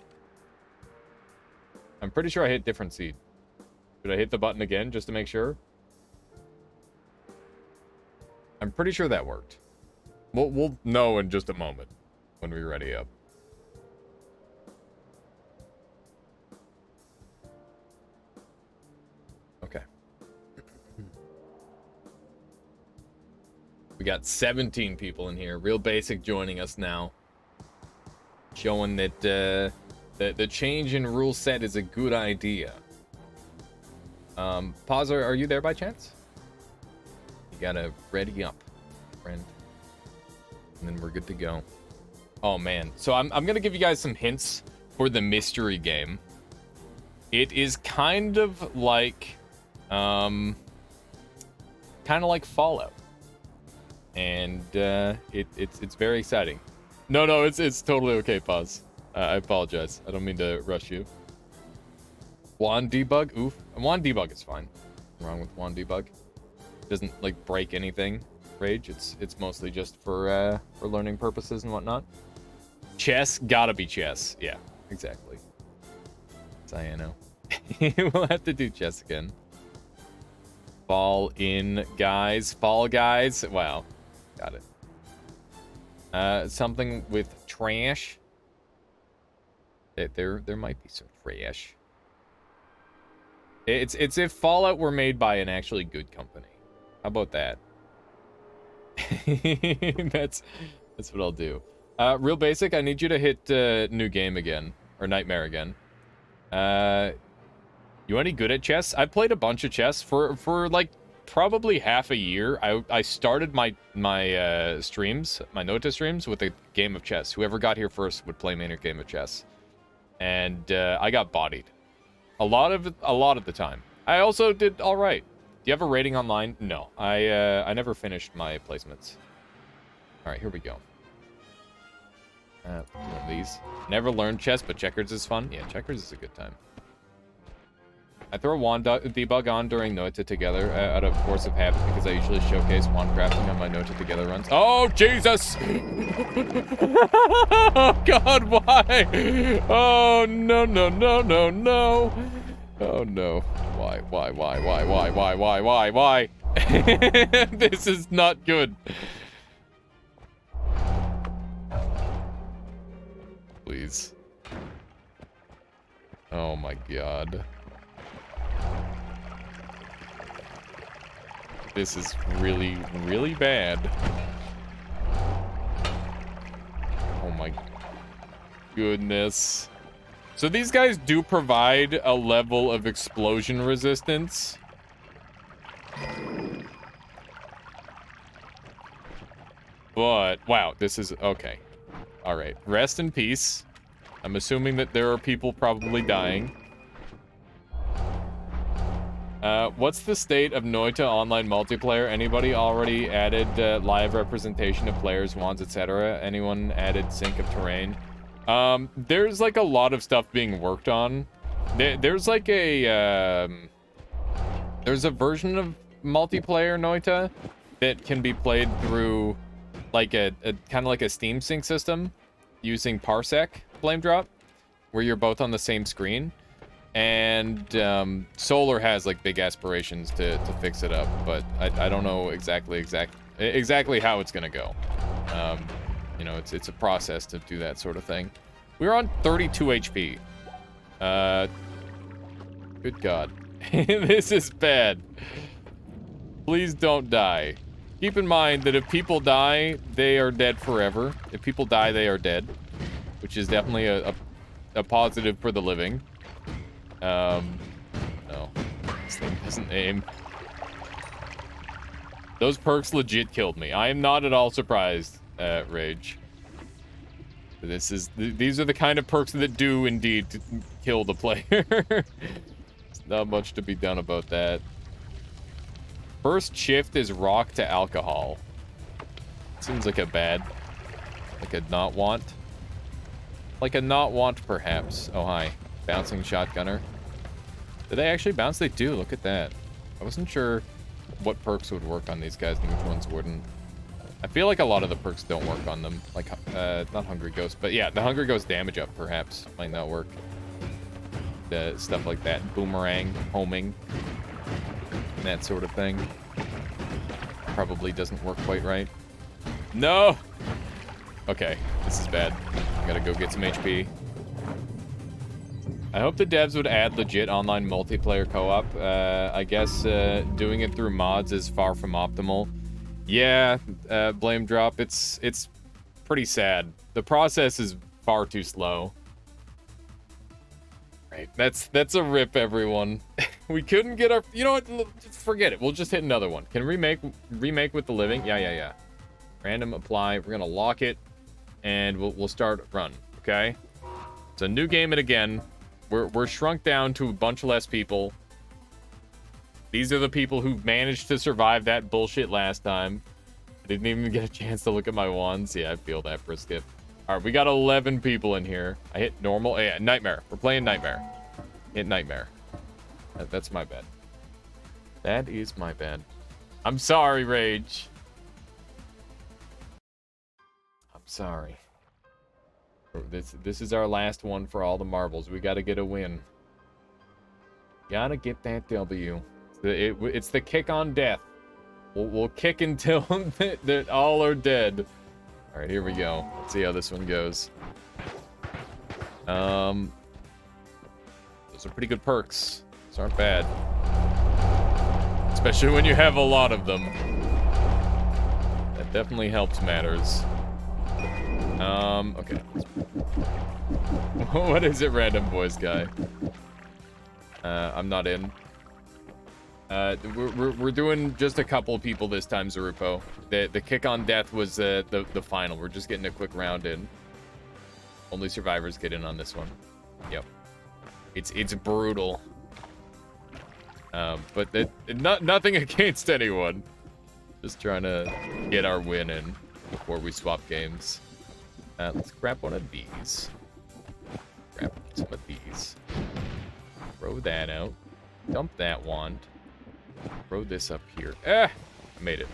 I'm pretty sure I hit different seed. Should I hit the button again just to make sure? I'm pretty sure that worked. We'll know in just a moment when we ready up. Okay. We got 17 people in here. Real Basic joining us now. Showing that the change in rule set is a good idea. Pause, are you there by chance? You gotta ready up, friend. And then we're good to go. Oh man, so I'm gonna give you guys some hints for the mystery game. It is kind of like Fallout. And it's very exciting. No, it's totally okay, pause. I apologize. I don't mean to rush you. Wand debug? Oof. Wand debug is fine. Nothing wrong with wand debug. It doesn't like break anything. Rage. It's mostly just for learning purposes and whatnot. Chess, gotta be chess. Yeah, exactly. Cyano. We'll have to do chess again. Fall in, guys. Fall guys. Wow. Got it. Something with trash. There might be some trash. It's if Fallout were made by an actually good company. How about that? That's what I'll do. Real Basic, I need you to hit new game again, or Nightmare again. You any good at chess? I played a bunch of chess for like probably half a year. I started my streams, my Nota streams, with a game of chess. Whoever got here first would play me in a game of chess, and I got bodied a lot of the time. I also did all right. Do you have a rating online? No, I never finished my placements. All right, here we go. One of these. Never learned chess, but checkers is fun. Yeah, checkers is a good time. I throw wand debug on during Noita together out of force of habit because I usually showcase wand crafting on my Noita together runs. Oh, Jesus! Oh, God, why? Oh, no, no, no, no, no. Oh, no. Why? This is not good. Please. Oh, my God. This is really, really bad. Oh my goodness. So these guys do provide a level of explosion resistance. But, wow, this is, okay. All right, rest in peace. I'm assuming that there are people probably dying. What's the state of Noita online multiplayer? Anybody already added live representation of players, wands, etc.? Anyone added sync of terrain? There's like a lot of stuff being worked on. There's like a there's a version of multiplayer Noita that can be played through like a kind of like a Steam sync system using Parsec Flame Drop, where you're both on the same screen. And Solar has like big aspirations to fix it up, but I don't know exactly how it's gonna go. You know, it's a process to do that sort of thing. We're on 32 HP. Good God. This is bad. Please don't die. Keep in mind that if people die, they are dead forever. If people die, they are dead, which is definitely a positive for the living. No. This thing doesn't aim. Those perks legit killed me. I am not at all surprised, Rage. These are the kind of perks that do indeed kill the player. There's not much to be done about that. First shift is rock to alcohol. Seems like like a not want. Like a not want, perhaps. Oh, hi. Bouncing shotgunner. Do they actually bounce? They do. Look at that. I wasn't sure what perks would work on these guys and which ones wouldn't. I feel like a lot of the perks don't work on them. Like, not Hungry Ghost, but yeah, the Hungry Ghost damage up, perhaps. Might not work. The stuff like that. Boomerang, homing, that sort of thing. Probably doesn't work quite right. No! Okay, this is bad. I gotta go get some HP. I hope the devs would add legit online multiplayer co-op. I guess doing it through mods is far from optimal. Yeah, Blame Drop, it's pretty sad. The process is far too slow. Right, that's a rip, everyone. We couldn't get our... You know what? Just forget it. We'll just hit another one. Can remake with the living? Yeah. Random apply. We're gonna lock it, and we'll start run. Okay. It's a new game, and again, we're shrunk down to a bunch less people. These are the people who managed to survive that bullshit last time. I didn't even get a chance to look at my wands. Yeah, I feel that, Brisket. All right, we got 11 people in here. I hit normal. Yeah, Nightmare. We're playing Nightmare. Hit Nightmare. That's my bad. That is my bad. I'm sorry, Rage. I'm sorry. This is our last one for all the marbles. We got to get a win. Gotta get that W. It's the kick on death. We'll kick until that all are dead. All right, here we go. Let's see how this one goes. Those are pretty good perks. Those aren't bad. Especially when you have a lot of them. That definitely helps matters. Okay. What is it, random voice guy? I'm not in. We're doing just a couple people this time, Zerupo. The kick on death was the final. We're just getting a quick round in. Only survivors get in on this one. Yep. It's brutal. But nothing against anyone. Just trying to get our win in before we swap games. Let's grab one of these. Grab some of these. Throw that out. Dump that wand. Throw this up here. I made it.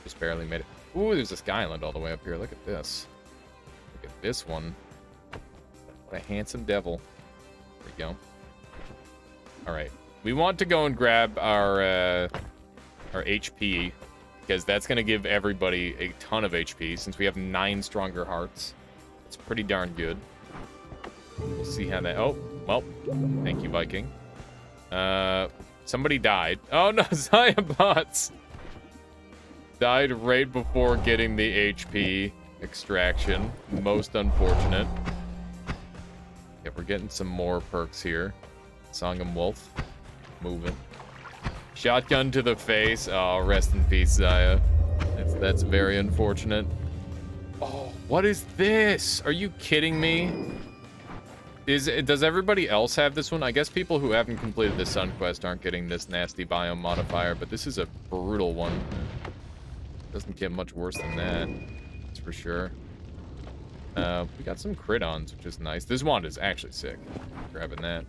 Just barely made it. Ooh, there's a sky island all the way up here. Look at this. Look at this one. What a handsome devil. There we go. All right. We want to go and grab our HP, because that's going to give everybody a ton of HP, since we have 9 stronger hearts. It's pretty darn good. We'll see how that... Oh, well, thank you, Viking. Somebody died. Oh, no, Zyabots died right before getting the HP extraction. Most unfortunate. Yeah, we're getting some more perks here. Song of Wolf. Moving. Shotgun to the face. Oh, rest in peace, Zaya. That's very unfortunate. Oh, what is this? Are you kidding me? Does everybody else have this one? I guess people who haven't completed the Sun Quest aren't getting this nasty biome modifier, but this is a brutal one. Doesn't get much worse than that. That's for sure. We got some crit-ons, which is nice. This wand is actually sick. Grabbing that.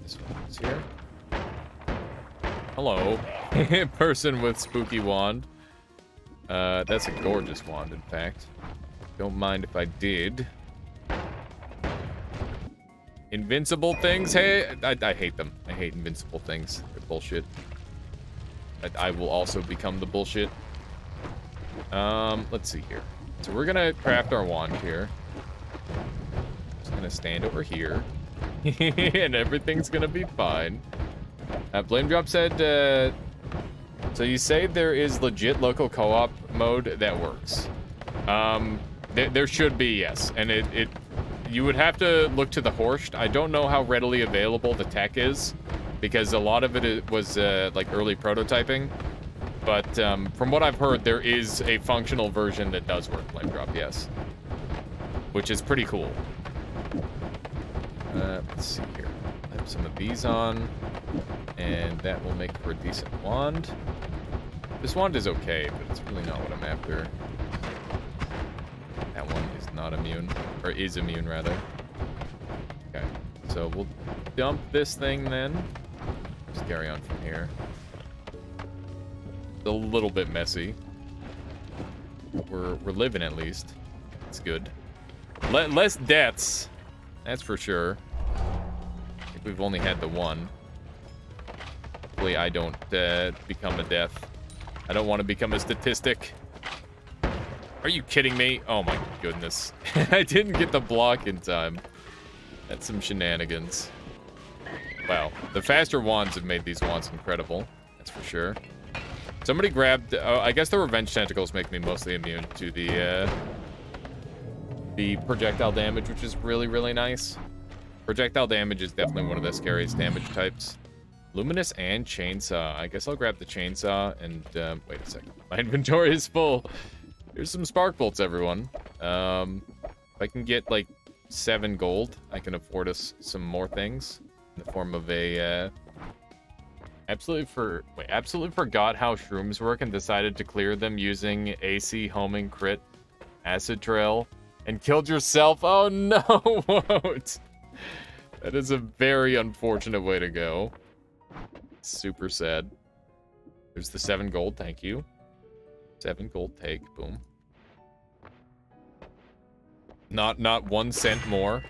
This one's here. Hello. Person with spooky wand. That's a gorgeous wand, in fact. Don't mind if I did. Invincible things? Hey, I hate them. I hate invincible things. They're bullshit. I will also become the bullshit. Let's see here. So we're gonna craft our wand here. Just gonna stand over here. And everything's gonna be fine. Blame Drop said, so you say there is legit local co-op mode that works. There should be, yes. And you would have to look to the Horst. I don't know how readily available the tech is, because a lot of it was like early prototyping. But from what I've heard, there is a functional version that does work, Blame Drop, yes. Which is pretty cool. Let's see here. I have some of these on, and that will make for a decent wand. This wand is okay, but it's really not what I'm after. That one is not immune, or is immune rather. Okay, so we'll dump this thing then. Just carry on from here. It's a little bit messy. We're living at least. It's good. Less deaths, that's for sure. I think we've only had the one. Hopefully I don't become a death. I don't want to become a statistic. Are you kidding me? Oh my goodness. I didn't get the block in time. That's some shenanigans. Wow. The faster wands have made these wands incredible. That's for sure. Somebody grabbed... I guess the Revenge Tentacles make me mostly immune to the projectile damage, which is really, really nice. Projectile damage is definitely one of the scariest damage types. Luminous and Chainsaw. I guess I'll grab the Chainsaw and... wait a second. My inventory is full. Here's some Spark Bolts, everyone. If I can get, like, 7 gold, I can afford us some more things. In the form of a, absolutely forgot how shrooms work and decided to clear them using AC homing crit acid trail and killed yourself. Oh no, Whoat. That is a very unfortunate way to go. Super sad. There's the 7 gold, thank you. 7 gold take, boom. Not 1 cent more.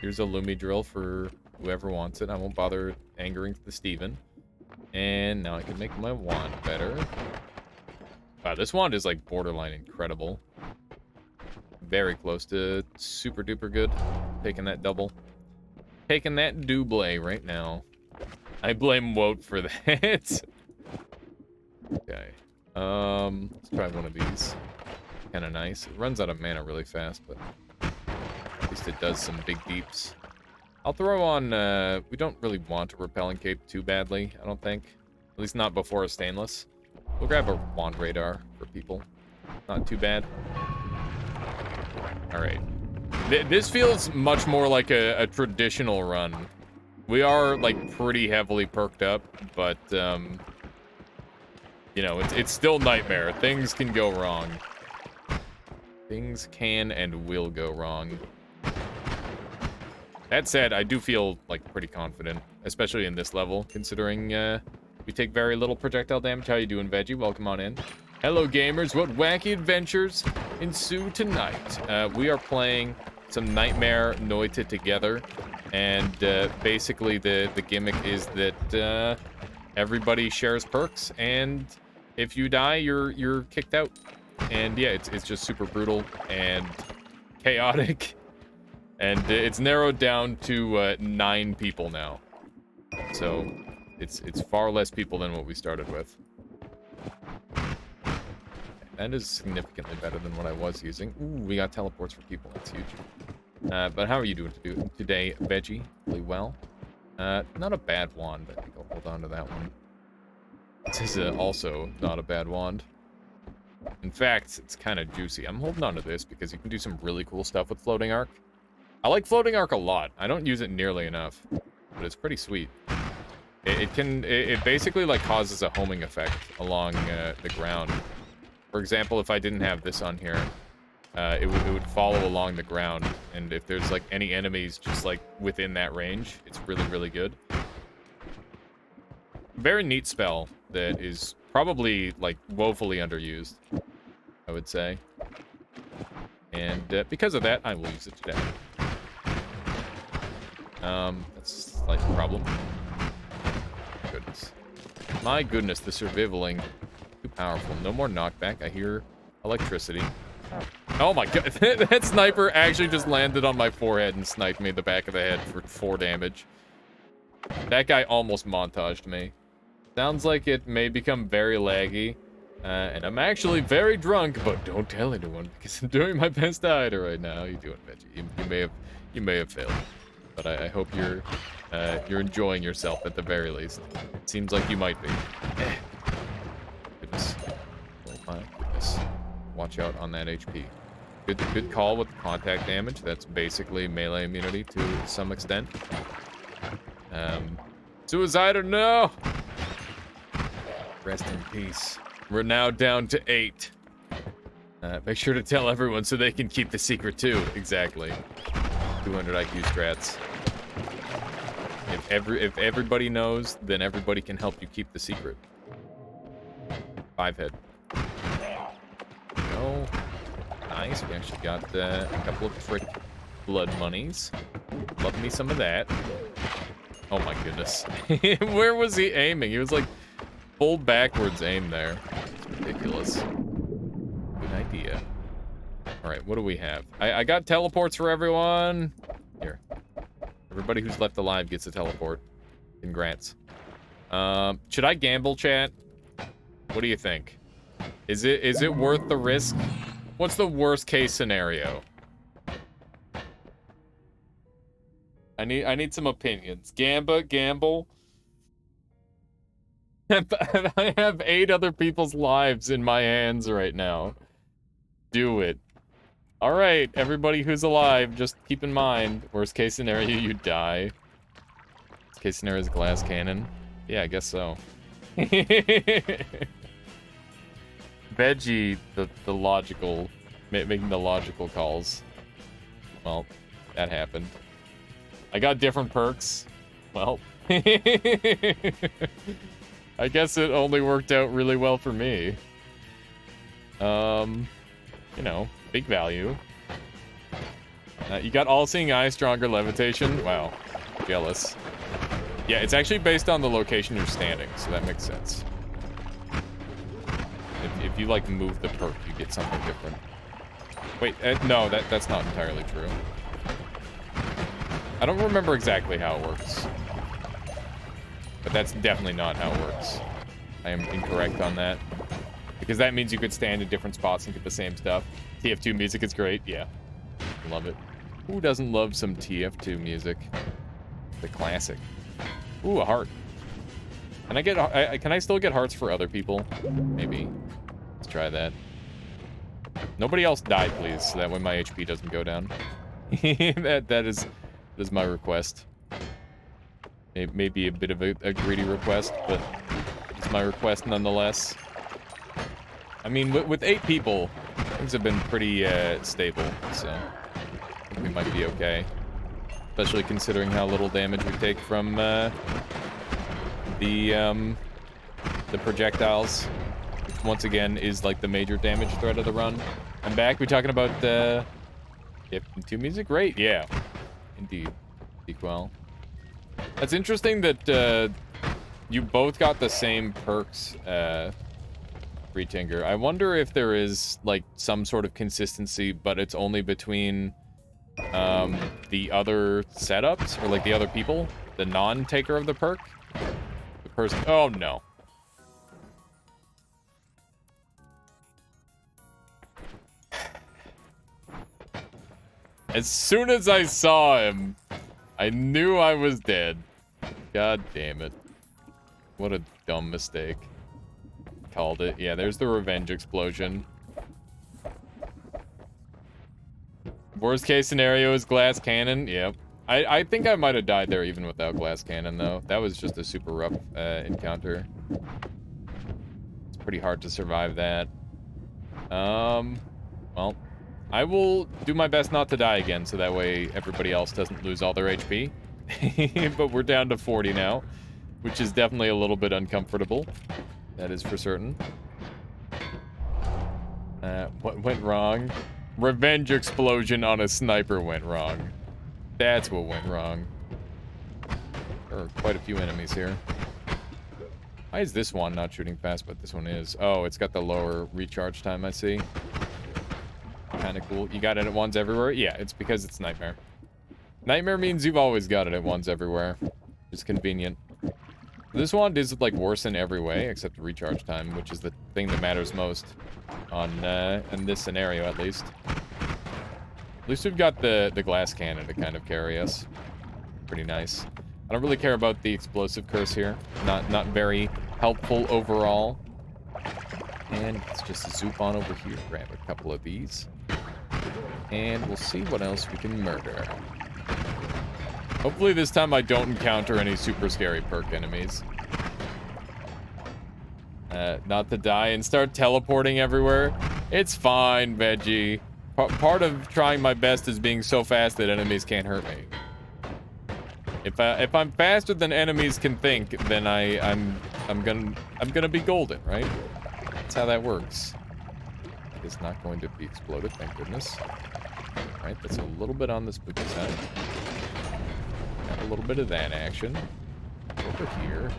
Here's a Lumi drill for whoever wants it. I won't bother angering the Steven. And now I can make my wand better. Wow, this wand is like borderline incredible. Very close to super duper good. Taking that double. Taking that double right now. I blame Whoat for that. Okay. Let's try one of these. Kind of nice. It runs out of mana really fast, but at least it does some big deeps. I'll throw on, we don't really want a repelling cape too badly, I don't think. At least not before a stainless. We'll grab a wand radar for people. Not too bad. Alright. This feels much more like a traditional run. We are, like, pretty heavily perked up, but, you know, it's still Nightmare. Things can go wrong. Things can and will go wrong. That said, I do feel, like, pretty confident, especially in this level, considering we take very little projectile damage. How you doing, Veggie? Welcome on in. Hello, gamers. What wacky adventures ensue tonight? We are playing some Nightmare Noita together, and basically the gimmick is that everybody shares perks, and if you die, you're kicked out. And yeah, it's just super brutal and chaotic. And it's narrowed down to 9 people now. So it's far less people than what we started with. That is significantly better than what I was using. Ooh, we got teleports for people. That's huge. But how are you doing today, Veggie? Really well. Not a bad wand. I think I'll hold on to that one. This is also not a bad wand. In fact, it's kind of juicy. I'm holding on to this because you can do some really cool stuff with Floating Arc. I like Floating Arc a lot. I don't use it nearly enough, but it's pretty sweet. It basically like causes a homing effect along the ground. For example, if I didn't have this on here, it would follow along the ground, and if there's like any enemies just like within that range, it's really, really good. Very neat spell that is probably like woefully underused, I would say. And because of that, I will use it today. That's a slight problem. Goodness. My goodness, the survivaling. Too powerful. No more knockback. I hear electricity. Oh my god. That sniper actually just landed on my forehead and sniped me in the back of the head for 4 damage. That guy almost montaged me. Sounds like it may become very laggy. And I'm actually very drunk, but don't tell anyone because I'm doing my best to hide it right now. How you doing, Veggie? You may have failed. But I hope you're enjoying yourself at the very least. It seems like you might be. Goodness. Oh my goodness. Watch out on that HP. Good call with the contact damage. That's basically melee immunity to some extent. Suicider, no! Rest in peace. We're now down to 8. Make sure to tell everyone so they can keep the secret too. Exactly. 200 IQ strats. If everybody knows, then everybody can help you keep the secret. 5 head. No. Nice. We actually got a couple of trick blood monies. Love me some of that. Oh my goodness. Where was he aiming? He was like full backwards aim there. It's ridiculous. Good idea. Alright, what do we have? I got teleports for everyone. Here. Everybody who's left alive gets a teleport. Congrats. Should I gamble, chat? What do you think? Is it worth the risk? What's the worst case scenario? I need some opinions. Gamble. I have 8 other people's lives in my hands right now. Do it. All right, everybody who's alive, just keep in mind, worst case scenario, you die. Worst case scenario is glass cannon. Yeah, I guess so. Veggie, the logical, making the logical calls. Well, that happened. I got different perks. Well, I guess it only worked out really well for me. You know, big value. You got all-seeing eye, stronger levitation. Wow, jealous. Yeah, it's actually based on the location you're standing, so that makes sense. If you like move the perk, you get something different. Wait, no, that's not entirely true. I don't remember exactly how it works. But that's definitely not how it works. I am incorrect on that. Because that means you could stand in different spots and get the same stuff. TF2 music is great, yeah. Love it. Who doesn't love some TF2 music? The classic. Ooh, a heart. Can I get? Can I still get hearts for other people? Maybe. Let's try that. Nobody else die, please, so that way my HP doesn't go down. that is my request. Maybe a bit of a greedy request, but it's my request nonetheless. I mean, with 8 people, things have been pretty stable, so I think we might be okay. especially considering how little damage we take from the projectiles, which once again is like the major damage threat of the run. I'm back. We talking about Yep, 2 music? Great, yeah. Indeed. Sequel. That's interesting that you both got the same perks, Retinger. I wonder if there is like some sort of consistency, but it's only between the other setups or like the other people, the non-taker of the perk. The person. Oh no. As soon as I saw him, I knew I was dead. God damn it. What a dumb mistake. Called it. Yeah, there's the revenge explosion. Worst case scenario is glass cannon. Yep. I think I might have died there even without glass cannon, though. That was just a super rough encounter. It's pretty hard to survive that. Well, I will do my best not to die again, so that way everybody else doesn't lose all their HP. But we're down to 40 now, which is definitely a little bit uncomfortable. That is for certain. What went wrong? Revenge explosion on a sniper went wrong. That's what went wrong. There are quite a few enemies here. Why is this one not shooting fast, but this one is? Oh, it's got the lower recharge time, I see. Kind of cool. You got it at ones everywhere? Yeah, it's because it's Nightmare. Nightmare means you've always got it at ones everywhere. It's convenient. This one is like worse in every way, except recharge time, which is the thing that matters most on in this scenario, at least. At least we've got the glass cannon to kind of carry us. Pretty nice. I don't really care about the explosive curse here. Not very helpful overall. And let's just zoop on over here, grab a couple of these. And we'll see what else we can murder. Hopefully this time I don't encounter any super scary perk enemies. Not to die and start teleporting everywhere. It's fine, Veggie. Part of trying my best is being so fast that enemies can't hurt me. If I'm faster than enemies can think, then I'm gonna be golden, right? That's how that works. It's not going to be exploded, thank goodness. All right, that's a little bit on the spooky side. Got a little bit of that action. Over here.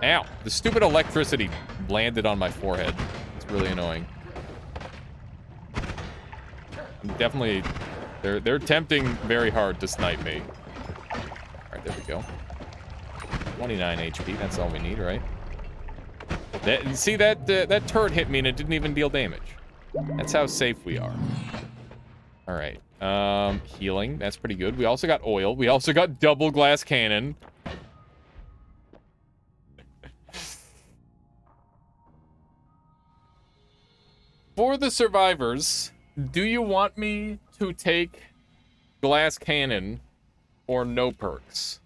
Ow! The stupid electricity landed on my forehead. It's really annoying. I'm definitely... They're tempting very hard to snipe me. Alright, there we go. 29 HP, that's all we need, right? See, that turret hit me and it didn't even deal damage. That's how safe we are. Alright. Healing, that's pretty good. We also got oil. We also got double glass cannon. For the survivors, do you want me to take glass cannon or no perks?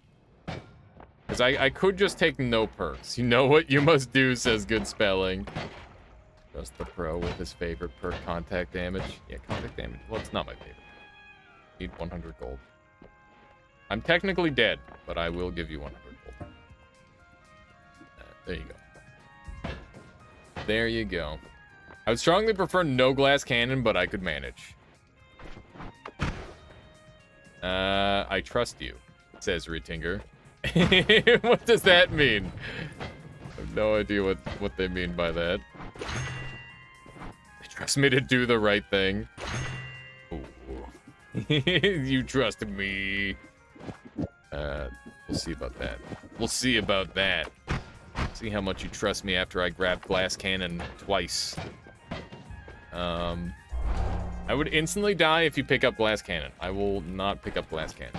Because I could just take no perks. You know what you must do, says good spelling. Just the pro with his favorite perk, contact damage. Yeah, contact damage. Well, it's not my favorite. Need 100 gold. I'm technically dead, but I will give you 100 gold. There you go. There you go. I would strongly prefer no glass cannon, but I could manage. I trust you, says Retinger. What does that mean? I have no idea what they mean by that. They trust me to do the right thing. You trust me. We'll see about that. We'll see about that. See how much you trust me after I grab glass cannon twice. I would instantly die if you pick up glass cannon. I will not pick up glass cannon.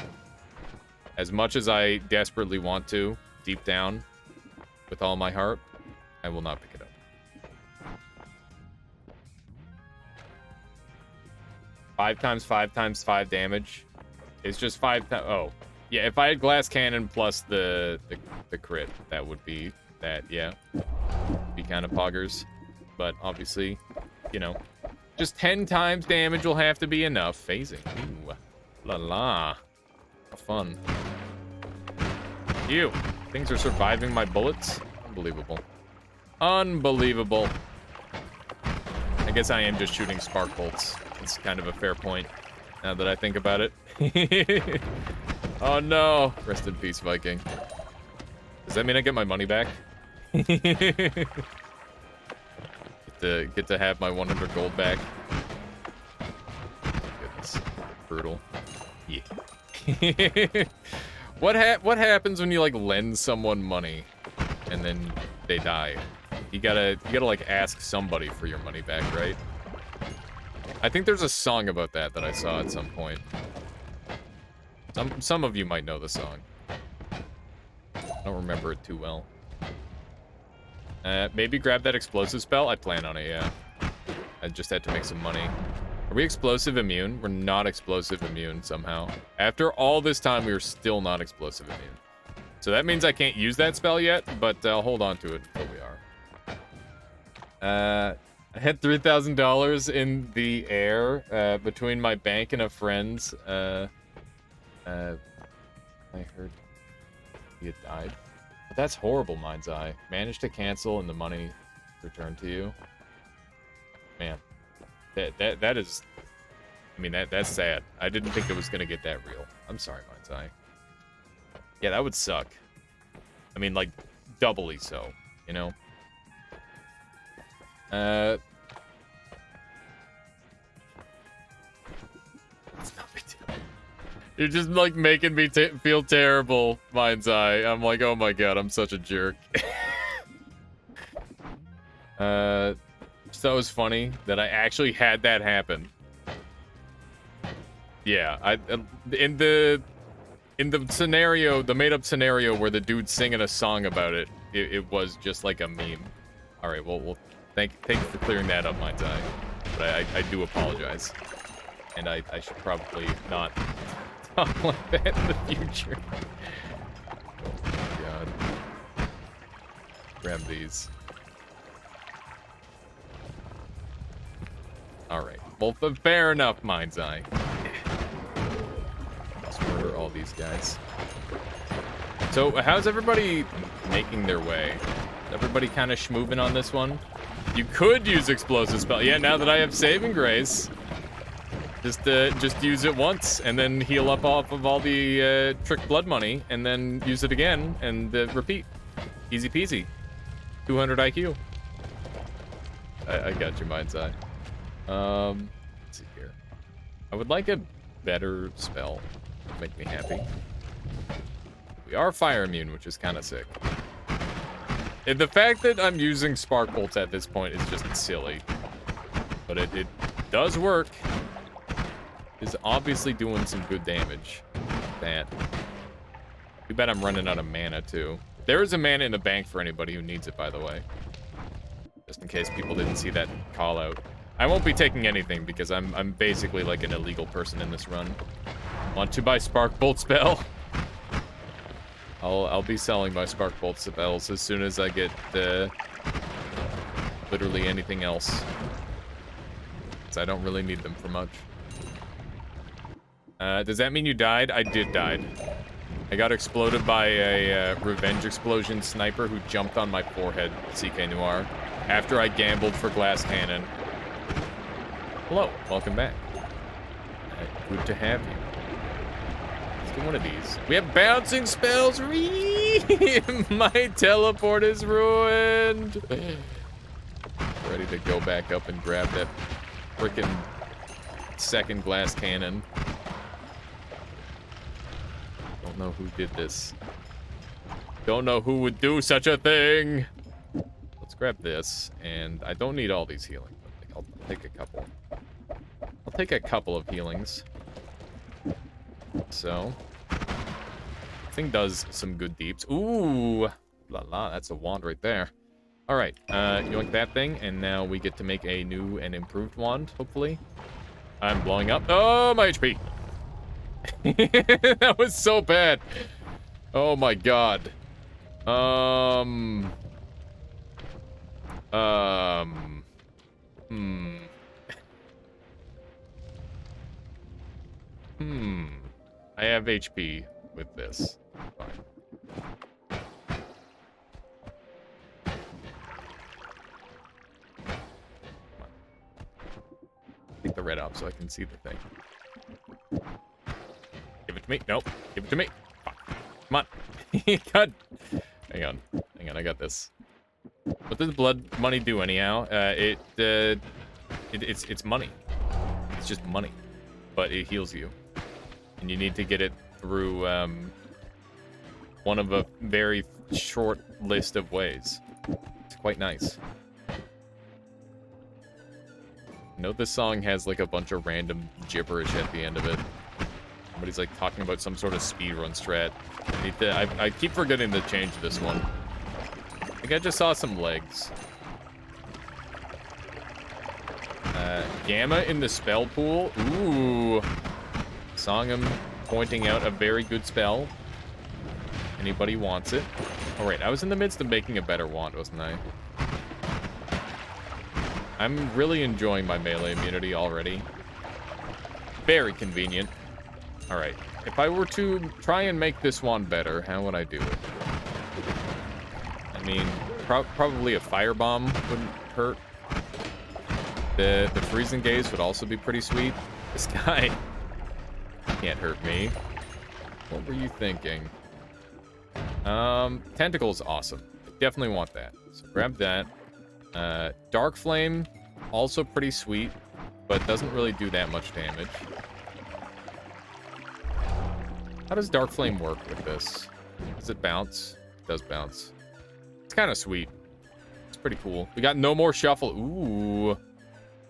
As much as I desperately want to, deep down, with all my heart, I will not pick it up. 5 times 5 times 5 damage. It's just 5 times. Oh, yeah. If I had glass cannon plus the crit, that would be that. Yeah, be kind of poggers. But obviously, you know, Just 10 times damage will have to be enough. Phasing. Ooh. La la. How fun. Ew. Things are surviving my bullets. Unbelievable. Unbelievable. I guess I am just shooting spark bolts. It's kind of a fair point, now that I think about it. Oh no. Rest in peace, Viking. Does that mean I get my money back? Get to have my 100 gold back. Goodness. Brutal. Yeah. What happens when you like lend someone money and then they die? You gotta like ask somebody for your money back, right? I think there's a song about that I saw at some point. Some of you might know the song. I don't remember it too well. Maybe grab that explosive spell. I plan on it, yeah. I just had to make some money. Are we explosive immune? We're not explosive immune somehow. After all this time, we are still not explosive immune. So that means I can't use that spell yet, but I'll hold on to it until we are. I had $3,000 in the air between my bank and a friend's. I heard he had died. But that's horrible, Mind's Eye. Managed to cancel and the money returned to you. Man, that is. I mean, that's sad. I didn't think it was gonna get that real. I'm sorry, Mind's Eye. Yeah, that would suck. I mean, like, doubly so, you know? It's no big deal. You're just, like, making me feel terrible, Mind's Eye. I'm like, oh my god, I'm such a jerk. So it was funny that I actually had that happen. Yeah, in the scenario, the made-up scenario where the dude's singing a song about it, it was just like a meme. All right, well, thank you for clearing that up, Mind's Eye. But I do apologize, and I should probably not talk like that in the future. Oh my god. Grab these. All right. Well, fair enough, Mind's Eye. Let's murder all these guys. So, how's everybody making their way? Is everybody kind of schmooving on this one? You could use explosive spell. Yeah, now that I have saving grace, just use it once and then heal up off of all the trick blood money and then use it again and repeat. Easy peasy. 200 IQ. I got you, Mind's Eye. Let's see here. I would like a better spell to make me happy. We are fire immune, which is kind of sick. And the fact that I'm using spark bolts at this point is just silly. But it does work. It's obviously doing some good damage. That. Too bad I'm running out of mana, too. There is a mana in the bank for anybody who needs it, by the way. Just in case people didn't see that call out. I won't be taking anything because I'm basically like an illegal person in this run. Want to buy spark bolt spell? I'll be selling my spark bolt spells as soon as I get literally anything else. So I don't really need them for much. Does that mean you died? I did die. I got exploded by a revenge explosion sniper who jumped on my forehead, CK Noir, after I gambled for glass cannon. Hello, welcome back. Good to have you. Let's do one of these. We have bouncing spells. My teleport is ruined. Ready to go back up and grab that freaking second glass cannon. Don't know who did this. Don't know who would do such a thing. Let's grab this, and I don't need all these healing. I'll take a couple. I'll take a couple of healings. So, thing does some good deeps. Ooh, la la, that's a wand right there. All right, yoink that thing, and now we get to make a new and improved wand, hopefully. I'm blowing up. Oh, my HP. That was so bad. Oh my god. I have HP with this. Fine. Take the red up so I can see the thing. Give it to me. Nope. Give it to me. Fuck. Come on. God. Hang on. Hang on. I got this. What does blood money do anyhow? It's money. It's just money, but it heals you, and you need to get it through one of a very short list of ways. It's quite nice. I know this song has like a bunch of random gibberish at the end of it. Somebody's like talking about some sort of speedrun strat. I keep forgetting to change this one. I think I just saw some legs. Gamma in the spell pool. Ooh. Songam pointing out a very good spell. Anybody wants it. Alright, I was in the midst of making a better wand, wasn't I? I'm really enjoying my melee immunity already. Very convenient. Alright, if I were to try and make this wand better, how would I do it? I mean, probably a firebomb wouldn't hurt. The freezing gaze would also be pretty sweet. This guy can't hurt me. What were you thinking? Tentacle's awesome. Definitely want that. So grab that. Dark Flame, also pretty sweet, but doesn't really do that much damage. How does Dark Flame work with this? Does it bounce? It does bounce. It's kind of sweet. It's pretty cool. We got no more shuffle. Ooh.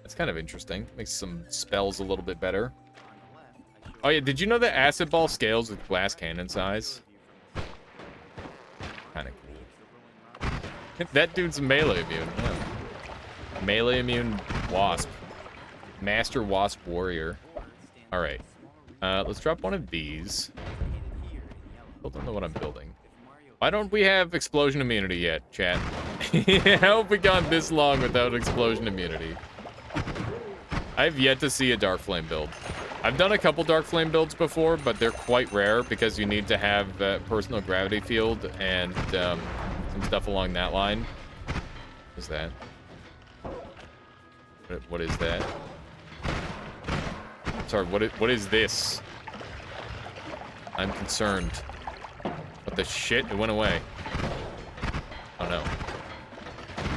That's kind of interesting. Makes some spells a little bit better. Oh yeah, did you know that Acid Ball scales with glass cannon size? Kind of cool. That dude's melee immune. Yeah. Melee immune wasp. Master Wasp Warrior. Alright. Let's drop one of these. Still don't know what I'm building. Why don't we have explosion immunity yet, chat? How have we gone this long without explosion immunity? I've yet to see a Dark Flame build. I've done a couple Dark Flame builds before, but they're quite rare because you need to have personal gravity field and some stuff along that line. What's that? What is that? Sorry, what is this? I'm concerned. What the shit? It went away. Oh no.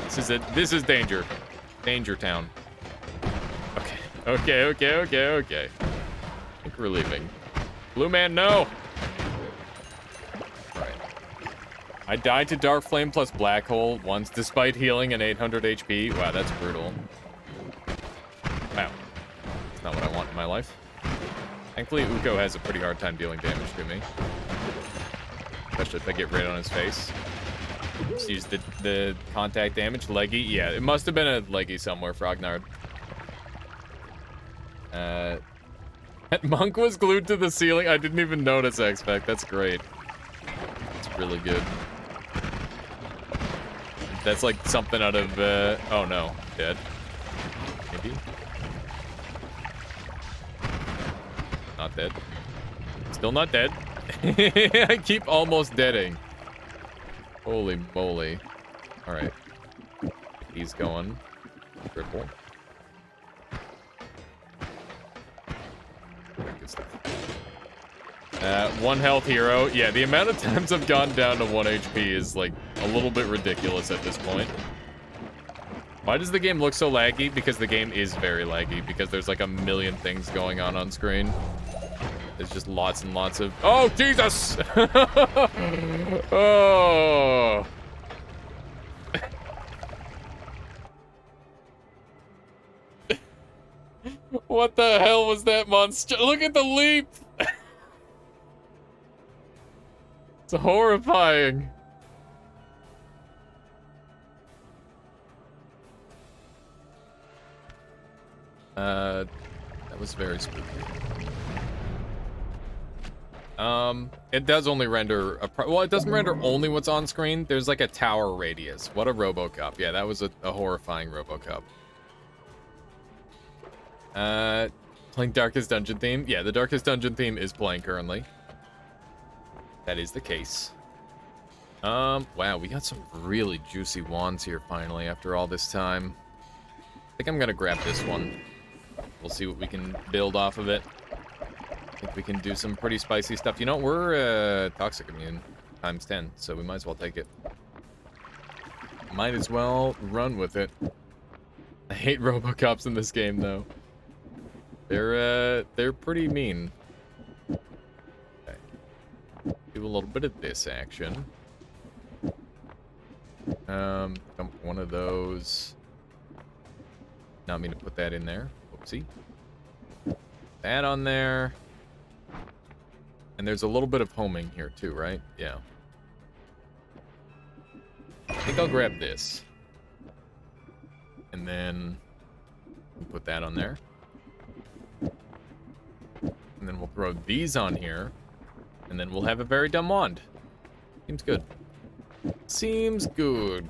This is it. This is danger. Danger town. Okay. Okay. I think we're leaving. Blue man, no! Right. I died to Dark Flame plus Black Hole once, despite healing an 800 HP. Wow, that's brutal. Wow. That's not what I want in my life. Thankfully, Uko has a pretty hard time dealing damage to me. Especially if I get right on his face. Just use the contact damage. Leggy? Yeah, it must have been a Leggy somewhere, Frognard. That monk was glued to the ceiling. I didn't even notice, X-Pac. That's great. That's really good. That's like something out of, oh no, dead. Maybe? Not dead. Still not dead. I keep almost deading. Holy moly. Alright. He's going. Triple. Good stuff. 1 health hero. Yeah, the amount of times I've gone down to 1 HP is like a little bit ridiculous at this point. Why does the game look so laggy? Because the game is very laggy, because there's like a million things going on screen. There's just lots and lots of... Oh, Jesus! Oh! What the hell was that monster? Look at the leap! It's horrifying. That was very spooky. It does only render well, it doesn't render only what's on screen. There's like a tower radius. What a RoboCup. Yeah, that was a horrifying RoboCup. playing Darkest Dungeon theme? Yeah, the Darkest Dungeon theme is playing currently. That is the case. Wow, we got some really juicy wands here finally after all this time. I think I'm gonna grab this one. We'll see what we can build off of it. I think we can do some pretty spicy stuff. You know, we're toxic immune times 10, so we might as well take it. Might as well run with it. I hate Robocops in this game, though. They're pretty mean. Okay. Do a little bit of this action. Dump one of those. Not mean to put that in there. Whoopsie. That on there. And there's a little bit of homing here too, right? Yeah. I think I'll grab this. And then put that on there. And then we'll throw these on here. And then we'll have a very dumb wand. Seems good. Seems good.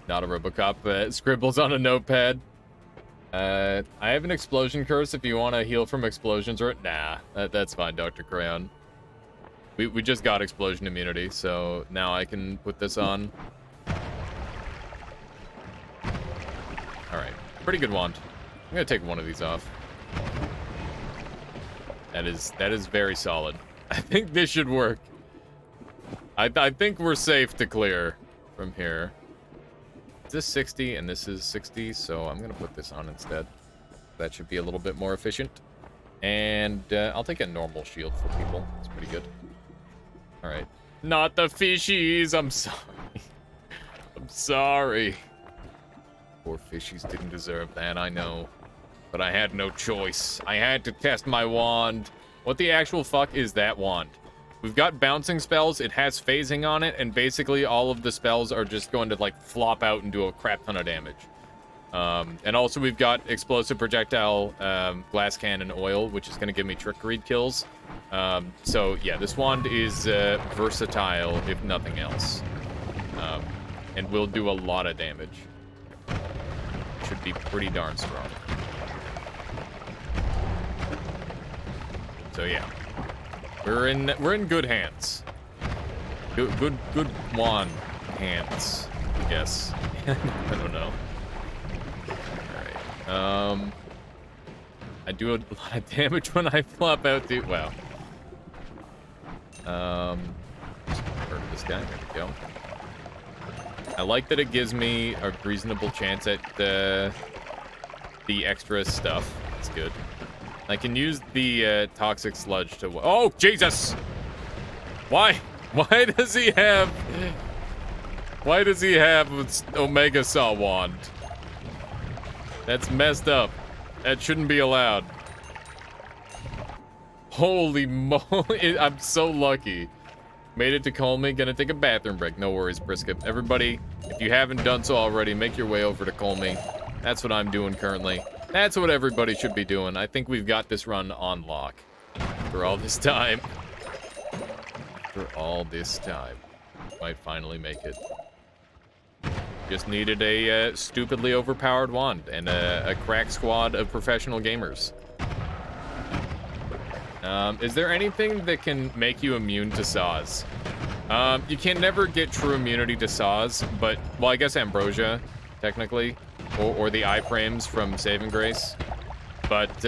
Not a Robocop. Scribbles on a notepad. I have an explosion curse if you want to heal from explosions or... Nah, that's fine, Dr. Crayon. We just got explosion immunity, so now I can put this on. Alright, pretty good wand. I'm gonna take one of these off. That is very solid. I think this should work. I think we're safe to clear from here. Is this 60 and this is 60, so I'm gonna put this on instead. That should be a little bit more efficient. And I'll take a normal shield for people. It's pretty good. All right. Not the fishies. I'm sorry. I'm sorry. Poor fishies didn't deserve that, I know. But I had no choice. I had to test my wand. What the actual fuck is that wand? We've got bouncing spells, it has phasing on it, and basically all of the spells are just going to, like, flop out and do a crap ton of damage. And also we've got explosive projectile, glass cannon oil, which is going to give me trick read kills. So, yeah, this wand is versatile, if nothing else. And will do a lot of damage. Should be pretty darn strong. So, yeah. We're in good hands. Good wand hands, I guess. I don't know. Alright. I do a lot of damage when I flop out, dude. Wow. Hurt this guy. There we go. I like that it gives me a reasonable chance at the extra stuff. It's good. I can use the toxic sludge to... Oh, Jesus! Why? Why does he have... Why does he have Omega Saw Wand? That's messed up. That shouldn't be allowed. Holy moly. I'm so lucky. Made it to Colmy. Gonna take a bathroom break. No worries, Brisket. Everybody, if you haven't done so already, make your way over to Colmy. That's what I'm doing currently. That's what everybody should be doing. I think we've got this run on lock. After all this time. After all this time. Might finally make it. Just needed a stupidly overpowered wand and a crack squad of professional gamers. Is there anything that can make you immune to saws? You can never get true immunity to saws, but, well, I guess Ambrosia, technically. Or the iframes from Saving Grace, but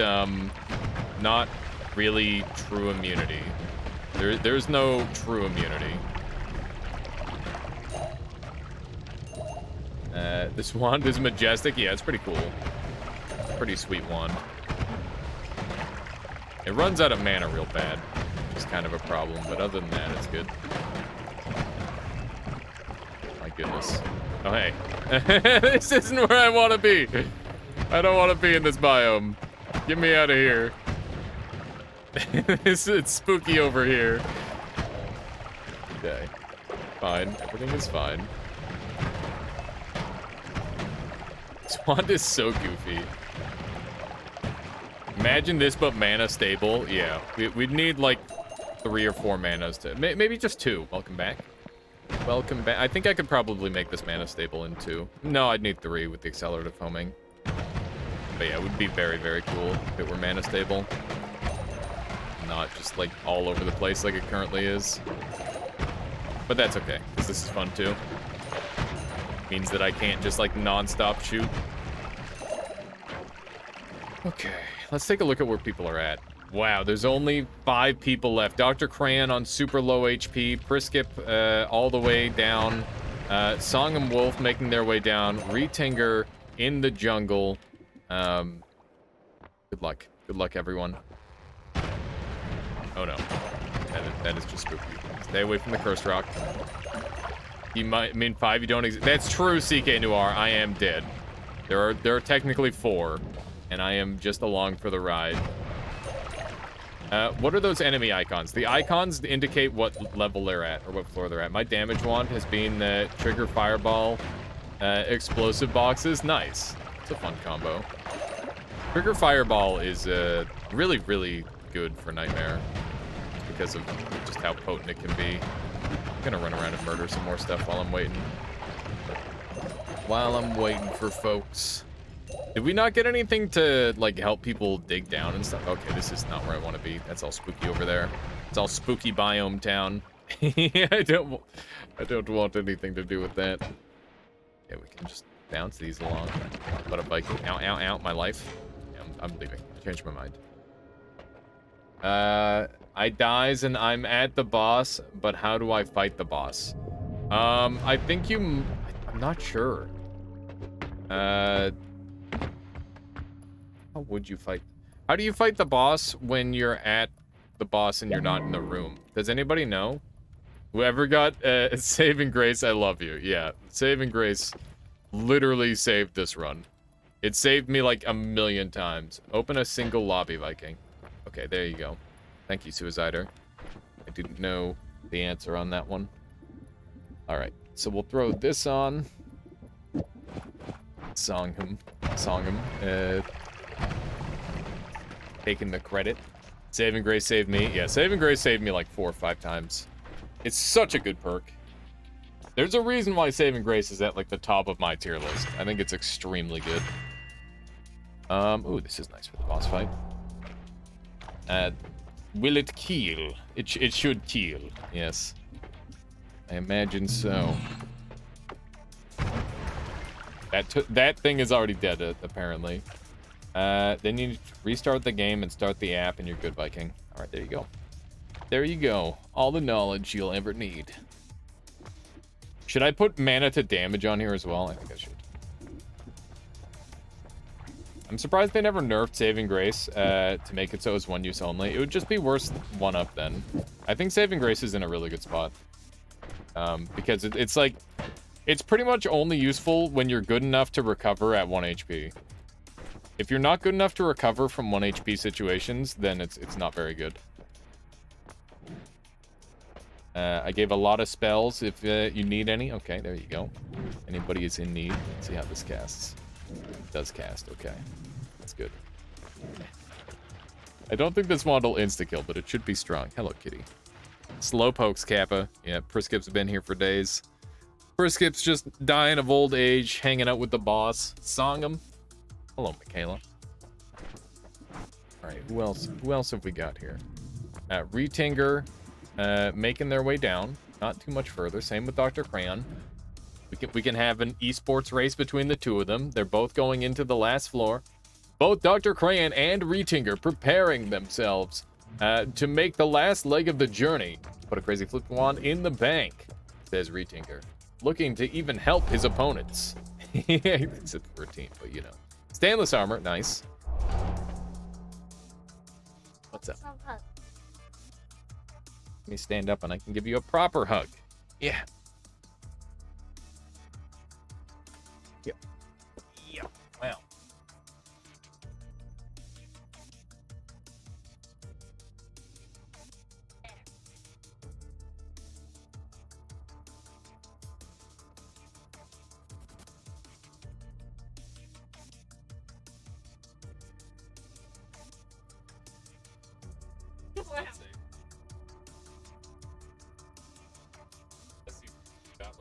not really true immunity. There's no true immunity. This wand is majestic. Yeah, it's pretty cool. Pretty sweet wand. It runs out of mana real bad. It's kind of a problem, but other than that, it's good. My goodness. Oh, hey. This isn't where I want to be. I don't want to be in this biome. Get me out of here. It's spooky over here. Okay. Fine. Everything is fine. This wand is so goofy. Imagine this, but mana stable. Yeah. We'd need, like, 3 or 4 manas to... Maybe just 2. Welcome back. Welcome back. I think I could probably make this mana stable in 2. No, I'd need 3 with the accelerative homing. But yeah, it would be very, very cool if it were mana stable. Not just, like, all over the place like it currently is. But that's okay, because this is fun, too. Means that I can't just, like, non-stop shoot. Okay, let's take a look at where people are at. Wow, there's only 5 people left. Dr. Crayon on super low HP. Priskip all the way down. Song and Wolf making their way down. Retinger in the jungle. Good luck. Good luck, everyone. Oh, no. That is just spooky. Stay away from the cursed rock. You might mean 5, you don't exist. That's true, CK Noir. I am dead. There are technically 4, and I am just along for the ride. What are those enemy icons? The icons indicate what level they're at, or what floor they're at. My damage wand has been trigger fireball, explosive boxes. Nice. It's a fun combo. Trigger fireball is really, really good for Nightmare because of just how potent it can be. I'm gonna run around and murder some more stuff while I'm waiting. While I'm waiting for folks. Did we not get anything to, like, help people dig down and stuff? Okay, this is not where I want to be. That's all spooky over there. It's all spooky biome town. I don't want anything to do with that. Yeah, we can just bounce these along. What a Viking. Ow, ow, ow, my life. Yeah, I'm leaving. I changed my mind. I dies and I'm at the boss, but how do I fight the boss? I think I'm not sure. How would you fight? How do you fight the boss when you're at the boss and you're not in the room? Does anybody know? Whoever got Saving Grace, I love you. Yeah, Saving Grace literally saved this run. It saved me like a million times. Open a single lobby, Viking. Okay, there you go. Thank you, Suicider. I didn't know the answer on that one. All right, so we'll throw this on. Song him. Taking the credit. Saving Grace saved me. Yeah, Saving Grace saved me like 4 or 5 times. It's such a good perk. There's a reason why Saving Grace is at like the top of my tier list. I think it's extremely good. Ooh, this is nice for the boss fight. Will it kill? It should kill. Yes. I imagine so. That thing is already dead, apparently. Then you restart the game and start the app, and you're good, Viking. All right, there you go. There you go. All the knowledge you'll ever need. Should I put mana to damage on here as well? I think I should. I'm surprised they never nerfed Saving Grace to make it so it's one use only. It would just be worse 1-up then. I think Saving Grace is in a really good spot. Because it's like... It's pretty much only useful when you're good enough to recover at 1 HP. If you're not good enough to recover from 1 HP situations, then it's not very good. I gave a lot of spells if you need any. Okay, there you go. Anybody is in need. Let's see how this casts. It does cast, okay. That's good. I don't think this wand will insta-kill, but it should be strong. Hello, kitty. Slowpokes, Kappa. Yeah, Priskip's been here for days. Priskip's just dying of old age, hanging out with the boss. Song him. Hello, Michaela. All right, who else have we got here? Retinger, making their way down. Not too much further. Same with Dr. Crayon. We can have an esports race between the two of them. They're both going into the last floor. Both Dr. Crayon and Retinger preparing themselves to make the last leg of the journey. Put a crazy flip wand in the bank, says Retinger. Looking to even help his opponents. It's for a team, but you know. Stainless armor, nice. What's up? Let me stand up and I can give you a proper hug. Yeah. Yep. Yep. Wow.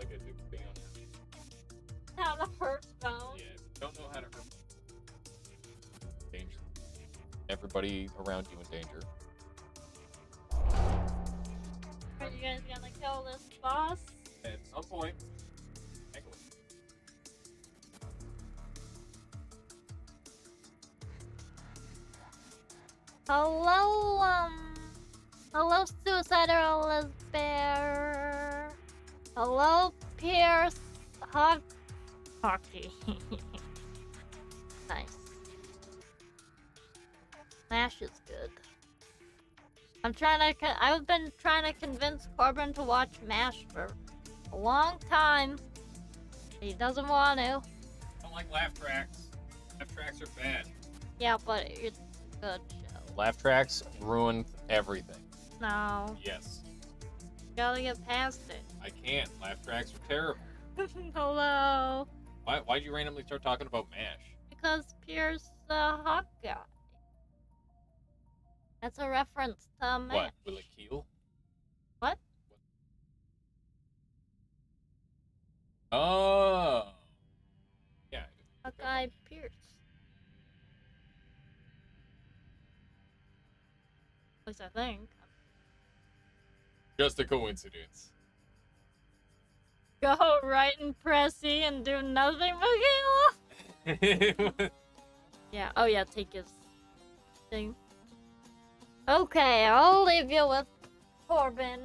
like a new thing on it. How to hurt bone. Yeah, if you don't know how to hurt danger. Everybody around you in danger. Are you guys gonna kill this boss? At some point. Excellent. Hello, hello, Suicidal Bear. Hello, Pierce. Hockey. Nice. Smash is good. I've been trying to convince Corbin to watch MASH for a long time. He doesn't want to. I don't like laugh tracks. Laugh tracks are bad. Yeah, but it's a good show. Laugh tracks ruin everything. No, Yes. gotta get past it. I can't. Laugh tracks are terrible. Hello. Why'd you randomly start talking about MASH? Because Pierce hot guy. That's a reference to MASH. What? With a keel? What? Oh. Yeah. Hot guy Pierce. At least I think. Just a coincidence. Go right and press E and do nothing, Michaela. Yeah. Oh yeah, take his thing. Okay, I'll leave you with Corbin.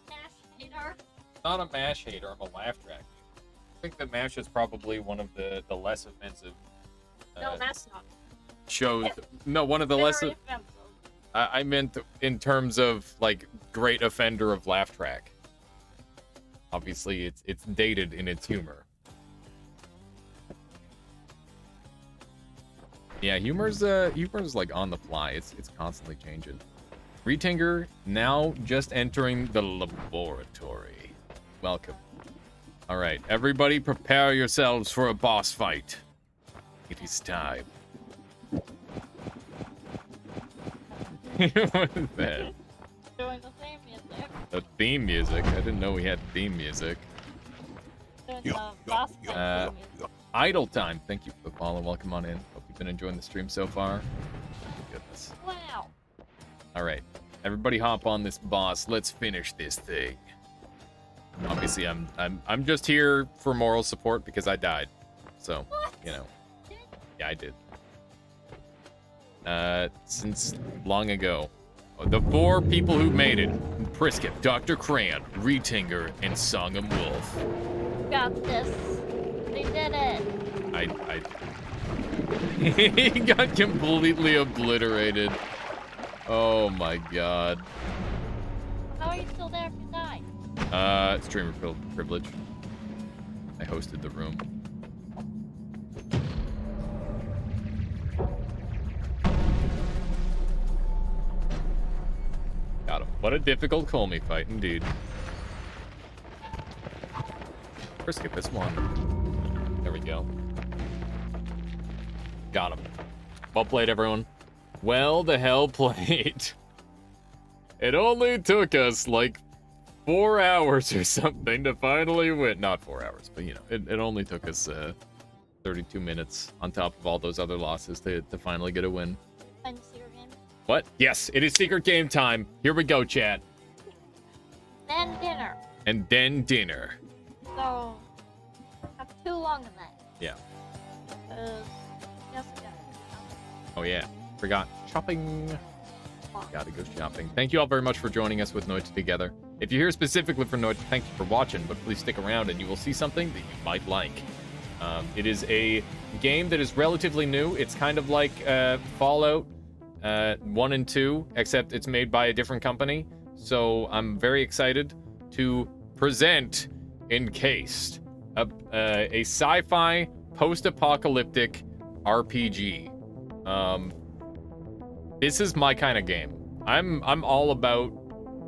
MASH hater. Not a MASH hater, I'm a laugh track. I think that MASH is probably one of the less offensive No, that's not. shows. No, one of the less. Very offensive. I meant in terms of like great offender of laugh track. Obviously, it's dated in its humor. Yeah, humor's like on the fly. It's constantly changing. Retinger now just entering the laboratory. Welcome. All right, everybody, prepare yourselves for a boss fight. It is time. What is that? Doing the theme music. The theme music? I didn't know we had theme music. Doing the boss fight theme music. Idle time. Thank you for the follow. Welcome on in. Hope you've been enjoying the stream so far. Goodness. Wow. All right, everybody, hop on this boss. Let's finish this thing. Obviously, I'm just here for moral support because I died. So, you know. Yeah, I did. Since long ago. The 4 people who made it: Priskip, Dr. Cran, Retinger, and Songam Wolf. Got this. We did it. He got completely obliterated. Oh my god. How are you still there if you died? Streamer privilege. I hosted the room. Got him. What a difficult Colmy fight, indeed. First, skip this one. There we go. Got him. Well played, everyone. Well, the hell played. It only took us like 4 hours or something to finally win. Not 4 hours, but you know, it only took us 32 minutes on top of all those other losses to finally get a win. And secret game. What? Yes, it is secret game time. Here we go, chat. Then dinner. And then dinner. So, not too long in that. Yeah. Yes, again. Oh yeah. Forgot shopping. Gotta go shopping. Thank you all very much for joining us with Noite together. If you're here specifically for Noite, thank you for watching, but please stick around and you will see something that you might like. It is a game that is relatively new. It's kind of like Fallout 1 and 2, except it's made by a different company. So I'm very excited to present Encased, a sci-fi post-apocalyptic RPG. This is my kind of game. I'm all about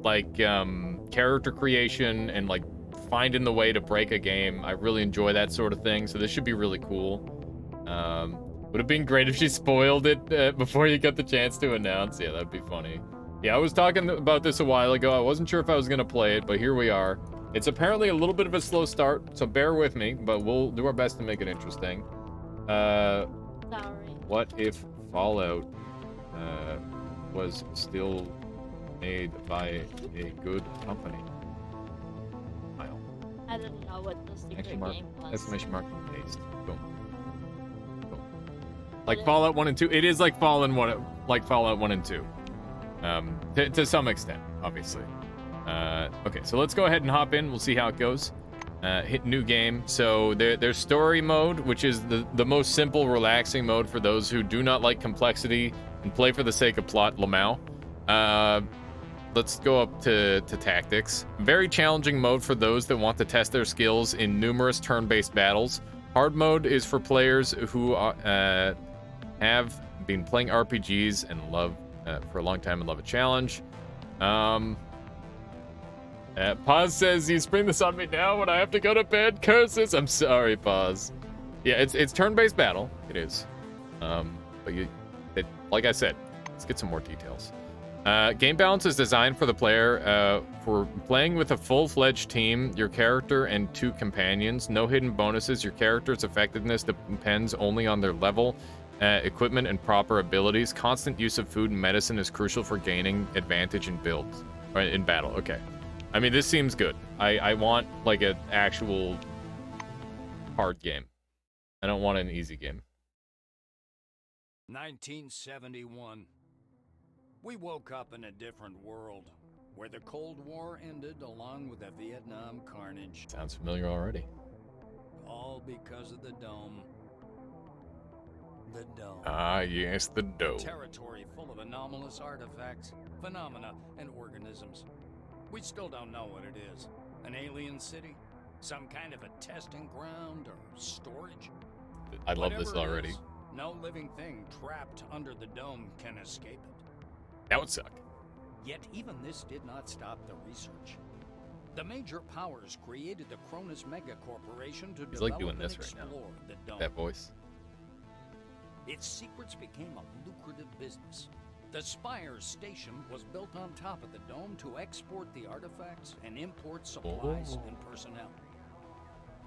like character creation and like finding the way to break a game. I really enjoy that sort of thing, so this should be really cool. Would have been great if she spoiled it before you got the chance to announce. Yeah, that'd be funny. Yeah, I was talking about this a while ago. I wasn't sure if I was going to play it, but here we are. It's apparently a little bit of a slow start, so bear with me, but we'll do our best to make it interesting. Sorry. What if Fallout was still made by a good company? Smile. I didn't know what the secret Exclamation mark, game was. exclamation mark, paste. Boom. Boom. Like Fallout 1 and 2. It is like Fallout 1 and 2. To some extent, obviously. Okay, so let's go ahead and hop in. We'll see how it goes. Hit new game. So there's story mode, which is the most simple, relaxing mode for those who do not like complexity and play for the sake of plot. Lamau. Let's go up to tactics. Very challenging mode for those that want to test their skills in numerous turn-based battles. Hard mode is for players who have been playing RPGs and love for a long time and love a challenge. Paz says you spring this on me now when I have to go to bed. Curses. I'm sorry, Paz. Yeah, it's turn-based battle. It is. But like I said, let's get some more details. Game balance is designed for the player for playing with a full-fledged team, your character, and 2 companions. No hidden bonuses. Your character's effectiveness depends only on their level, equipment, and proper abilities. Constant use of food and medicine is crucial for gaining advantage in builds or in battle. Okay. I mean, this seems good. I want, like, an actual hard game. I don't want an easy game. 1971. We woke up in a different world, where the Cold War ended along with the Vietnam carnage. Sounds familiar already. All because of the Dome. The Dome. Ah, yes, the Dome. Territory full of anomalous artifacts, phenomena, and organisms. We still don't know what it is. An alien city? Some kind of a testing ground or storage? I love this Whatever it already. is, no living thing trapped under the dome can escape it. That would suck. Yet even this did not stop the research. The major powers created the Cronus Mega Corporation to He's develop like doing and this right now. explore the dome. That voice. Its secrets became a lucrative business. The Spire station was built on top of the dome to export the artifacts and import supplies and personnel.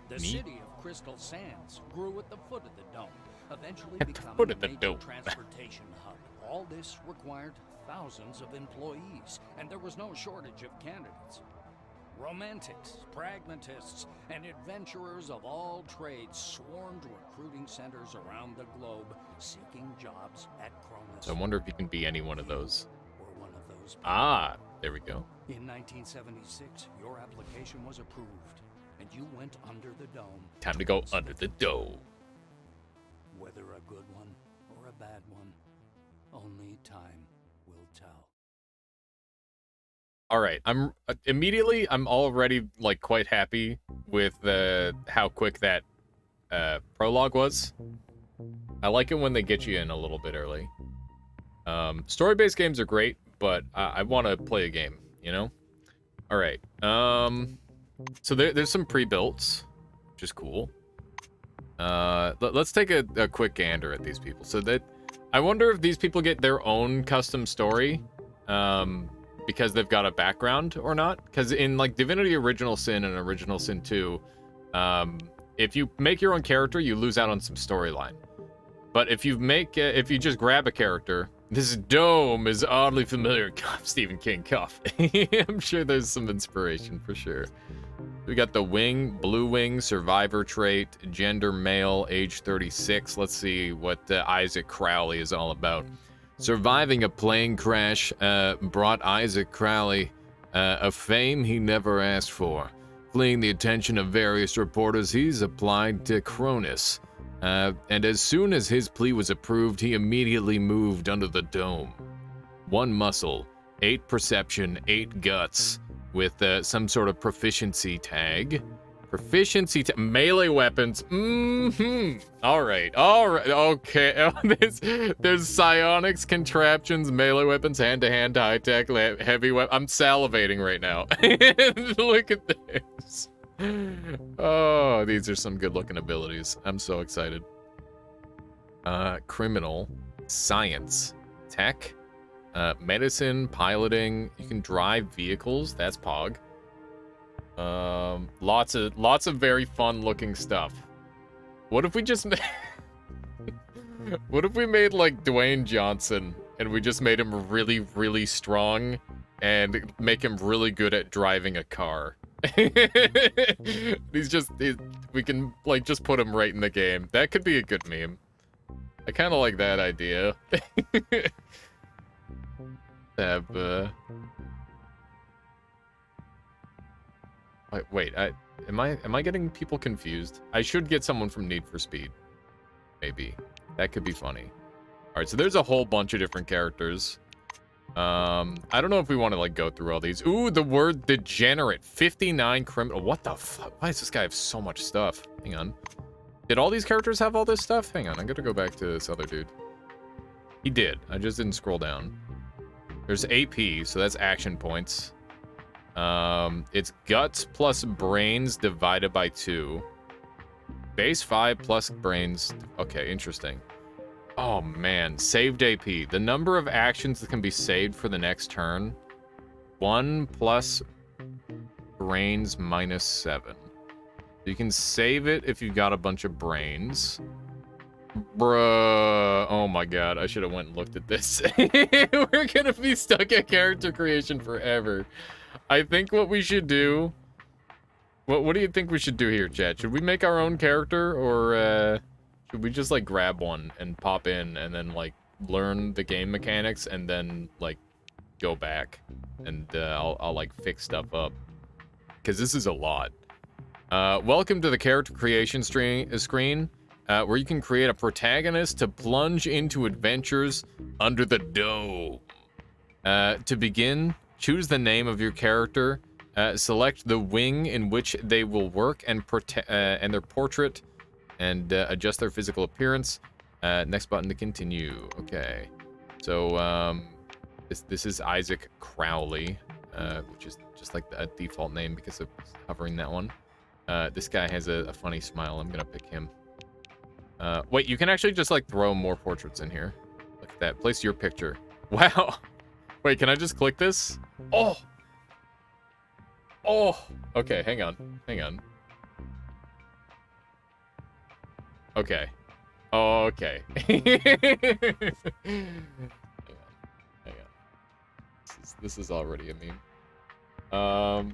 The Neat. city of Crystal Sands grew at the foot of the dome, eventually At the becoming foot a of the major dome. transportation hub. All this required thousands of employees, and there was no shortage of candidates. Romantics, pragmatists, and adventurers of all trades swarmed recruiting centers around the globe, seeking jobs at Cronus. So I wonder if you can be any one of those. Were one of those people. Ah, there we go. In 1976, your application was approved, and you went under the dome. Time to go under the dome. Whether a good one or a bad one, only time will tell. All right, I'm already like quite happy with how quick that prologue was. I like it when they get you in a little bit early. Story-based games are great, but I want to play a game, you know? All right. So there's some pre-builts, which is cool. Let's take a quick gander at these people. So that I wonder if these people get their own custom story. Because they've got a background or not. Because in like Divinity Original Sin and Original Sin 2, if you make your own character, you lose out on some storyline. But if you just grab a character, this dome is oddly familiar. Stephen King, cough. I'm sure there's some inspiration for sure. We got the wing, blue wing, survivor trait, gender male, age 36. Let's see what Isaac Crowley is all about. Surviving a plane crash brought Isaac Crowley a fame he never asked for. Fleeing the attention of various reporters, he's applied to Cronus. And as soon as his plea was approved, he immediately moved under the dome. 1 muscle, 8 perception, 8 guts, with some sort of proficiency tag. Melee weapons. All right. Okay. There's psionics, contraptions, melee weapons, hand-to-hand, high-tech, heavy weapon. I'm salivating right now. Look at this. Oh, these are some good-looking abilities. I'm so excited. Criminal, science, tech, Medicine, piloting. You can drive vehicles. That's Pog. Lots of very fun looking stuff. What if we just what if we made like Dwayne Johnson and we just made him really, really strong and make him really good at driving a car? We can like just put him right in the game. That could be a good meme. I kind of like that idea. Wait, am I getting people confused? I should get someone from Need for Speed. Maybe. That could be funny. Alright, so there's a whole bunch of different characters. I don't know if we want to like go through all these. Ooh, the word degenerate. 59 criminal. What the fuck? Why does this guy have so much stuff? Hang on. Did all these characters have all this stuff? Hang on, I'm gonna go back to this other dude. He did. I just didn't scroll down. There's AP, so that's action points. It's guts plus brains divided by 2. Base 5 plus brains. Okay, interesting. Oh man, saved AP. The number of actions that can be saved for the next turn. 1 plus brains minus 7. You can save it if you've got a bunch of brains. Bruh. Oh my god, I should have went and looked at this. We're gonna be stuck at character creation forever. I think what we should do... What do you think we should do here, chat? Should we make our own character, or should we just, like, grab one and pop in and then, like, learn the game mechanics and then, like, go back and I'll like, fix stuff up? Because this is a lot. Welcome to the character creation screen, where you can create a protagonist to plunge into adventures under the dome. To begin, choose the name of your character, select the wing in which they will work and their portrait, and adjust their physical appearance. Next button to continue. Okay, so this is Isaac Crowley, which is just like a default name because of covering that one. This guy has a funny smile. I'm gonna pick him. Wait, you can actually just like throw more portraits in here. Look at that. Place your picture. Wow. Wait, can I just click this? Oh. Oh. Okay, hang on. Hang on. Okay. Oh, okay. Hang on. Hang on. This is already a meme. I'm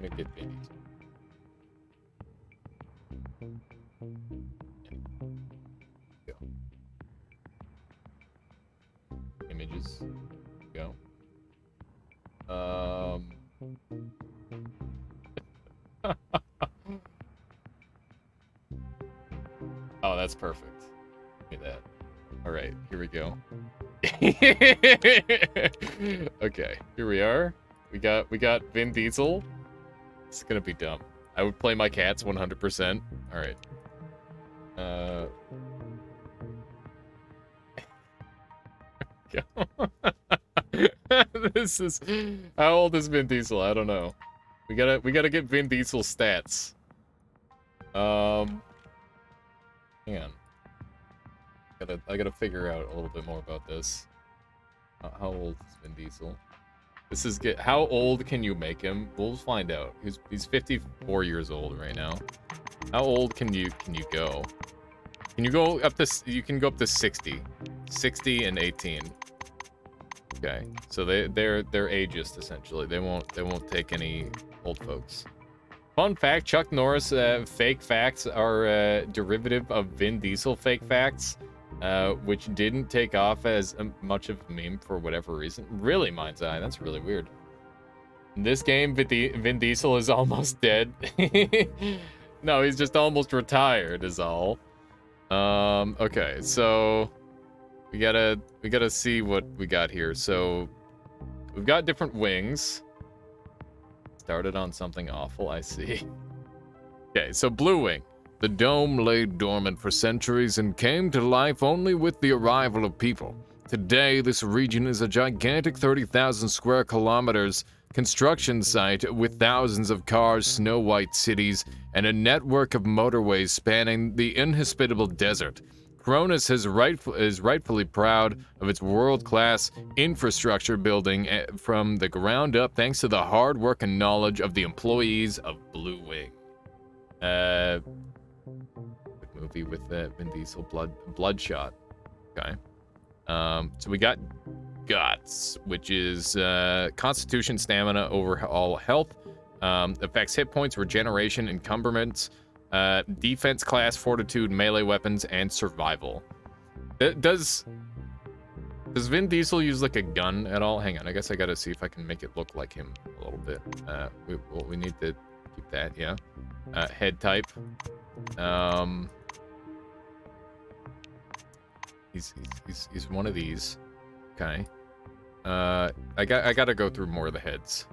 gonna get Vinny's. Go. Images. Go. Oh, that's perfect. Give me that. All right, here we go. Okay, here we are. We got Vin Diesel. It's gonna be dumb. I would play my cats 100%. All right. This is, how old is Vin Diesel? I don't know. We gotta get Vin Diesel stats. Hang on. I gotta figure out a little bit more about this. How old is Vin Diesel? This is how old can you make him? We'll find out. He's 54 years old right now. How old can you go? Can you go up to, you can go up to 60. 60 and 18. Okay. So they're ageist essentially. They won't take any old folks. Fun fact, Chuck Norris fake facts are derivative of Vin Diesel fake facts, which didn't take off as much of a meme for whatever reason. Really, Mind's Eye. That's really weird. In this game, Vin Diesel is almost dead. No, he's just almost retired is all. Okay, so we gotta see what we got here. So we've got different wings. Started on something awful, I see. Okay, so Blue Wing. The dome lay dormant for centuries and came to life only with the arrival of people. Today, this region is a gigantic 30,000 square kilometers construction site with thousands of cars, snow-white cities, and a network of motorways spanning the inhospitable desert. Cronus is rightfully proud of its world-class infrastructure building from the ground up thanks to the hard work and knowledge of the employees of Blue Wing. Good movie with Vin Diesel, Bloodshot. Okay. So we got Guts, which is Constitution, Stamina, overall health, affects hit points, regeneration, encumbrance, defense class, fortitude, melee weapons, and survival. Does Vin Diesel use like a gun at all? Hang on, I guess I gotta see if I can make it look like him a little bit. We need to keep that, yeah. Head type. He's one of these. Okay. I gotta go through more of the heads.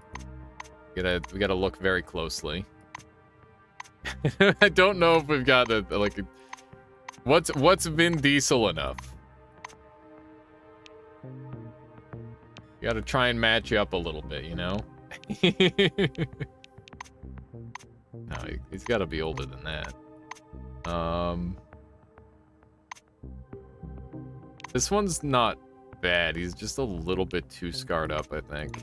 We gotta look very closely. I don't know if we've got what's Vin Diesel enough. You gotta try and match up a little bit, you know? No, he's gotta be older than that. This one's not bad. He's just a little bit too scarred up, I think.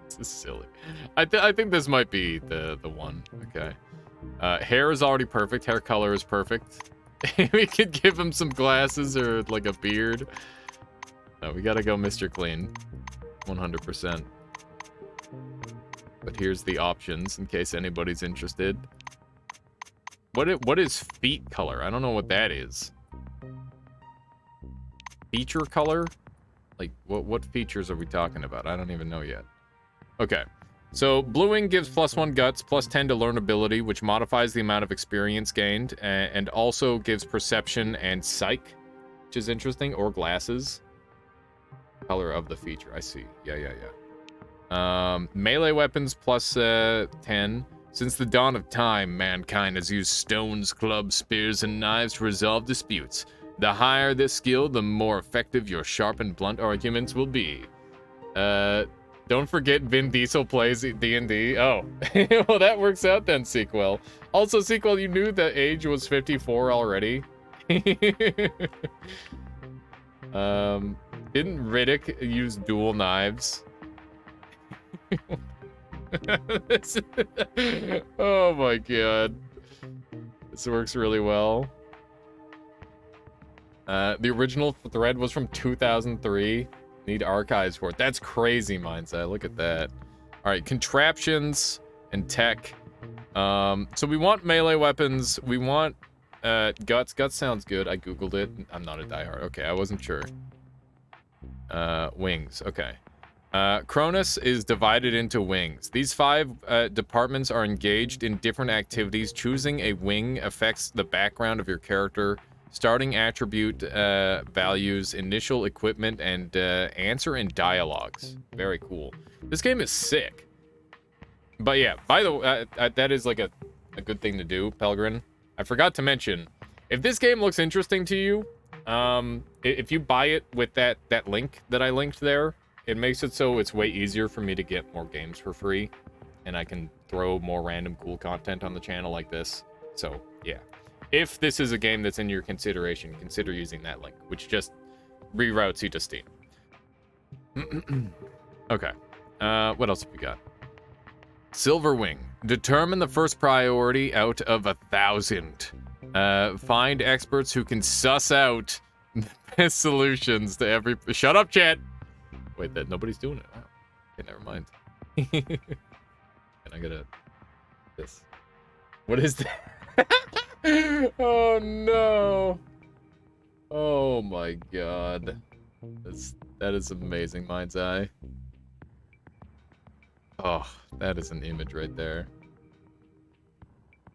This is silly. I think this might be the one. Okay. Hair is already perfect. Hair color is perfect. We could give him some glasses or like a beard. No, we gotta go Mr. Clean. 100%. But here's the options in case anybody's interested. What is feet color? I don't know what that is. Feature color? Like, what features are we talking about? I don't even know yet. Okay. So, Blue Wing gives +1 guts, +10 to learnability, which modifies the amount of experience gained, and also gives perception and psych, which is interesting, or glasses. Color of the feature, I see. Yeah. Melee weapons +10. Since the dawn of time, mankind has used stones, clubs, spears, and knives to resolve disputes. The higher this skill, the more effective your sharp and blunt arguments will be. Don't forget Vin Diesel plays D&D. Oh, well, that works out then, Sequel. Also, Sequel, you knew the age was 54 already. Didn't Riddick use dual knives? Oh my god. This works really well. The original thread was from 2003. Need archives for it. That's crazy, Mindset. Look at that. Alright, contraptions and tech. So we want melee weapons. We want guts. Guts sounds good. I googled it. I'm not a diehard. Okay, I wasn't sure. Wings. Okay. Cronus is divided into wings. These 5 departments are engaged in different activities. Choosing a wing affects the background of your character, starting attribute values, initial equipment, and answer in dialogues. Very cool. This game is sick. But yeah, by the way, that is like a good thing to do, Pelgrin. I forgot to mention, if this game looks interesting to you, if you buy it with that link that I linked there, it makes it so it's way easier for me to get more games for free, and I can throw more random cool content on the channel like this. So, yeah. If this is a game that's in your consideration, consider using that link, which just reroutes you to Steam. Okay. What else have we got? Silver Wing. Determine the first priority out of 1,000. Find experts who can suss out the best solutions to every... Shut up, chat! Wait, that nobody's doing it. Wow. Okay, never mind. And I gotta... This. What is that? Oh, no. Oh, my God. That is amazing, Mind's Eye. Oh, that is an image right there.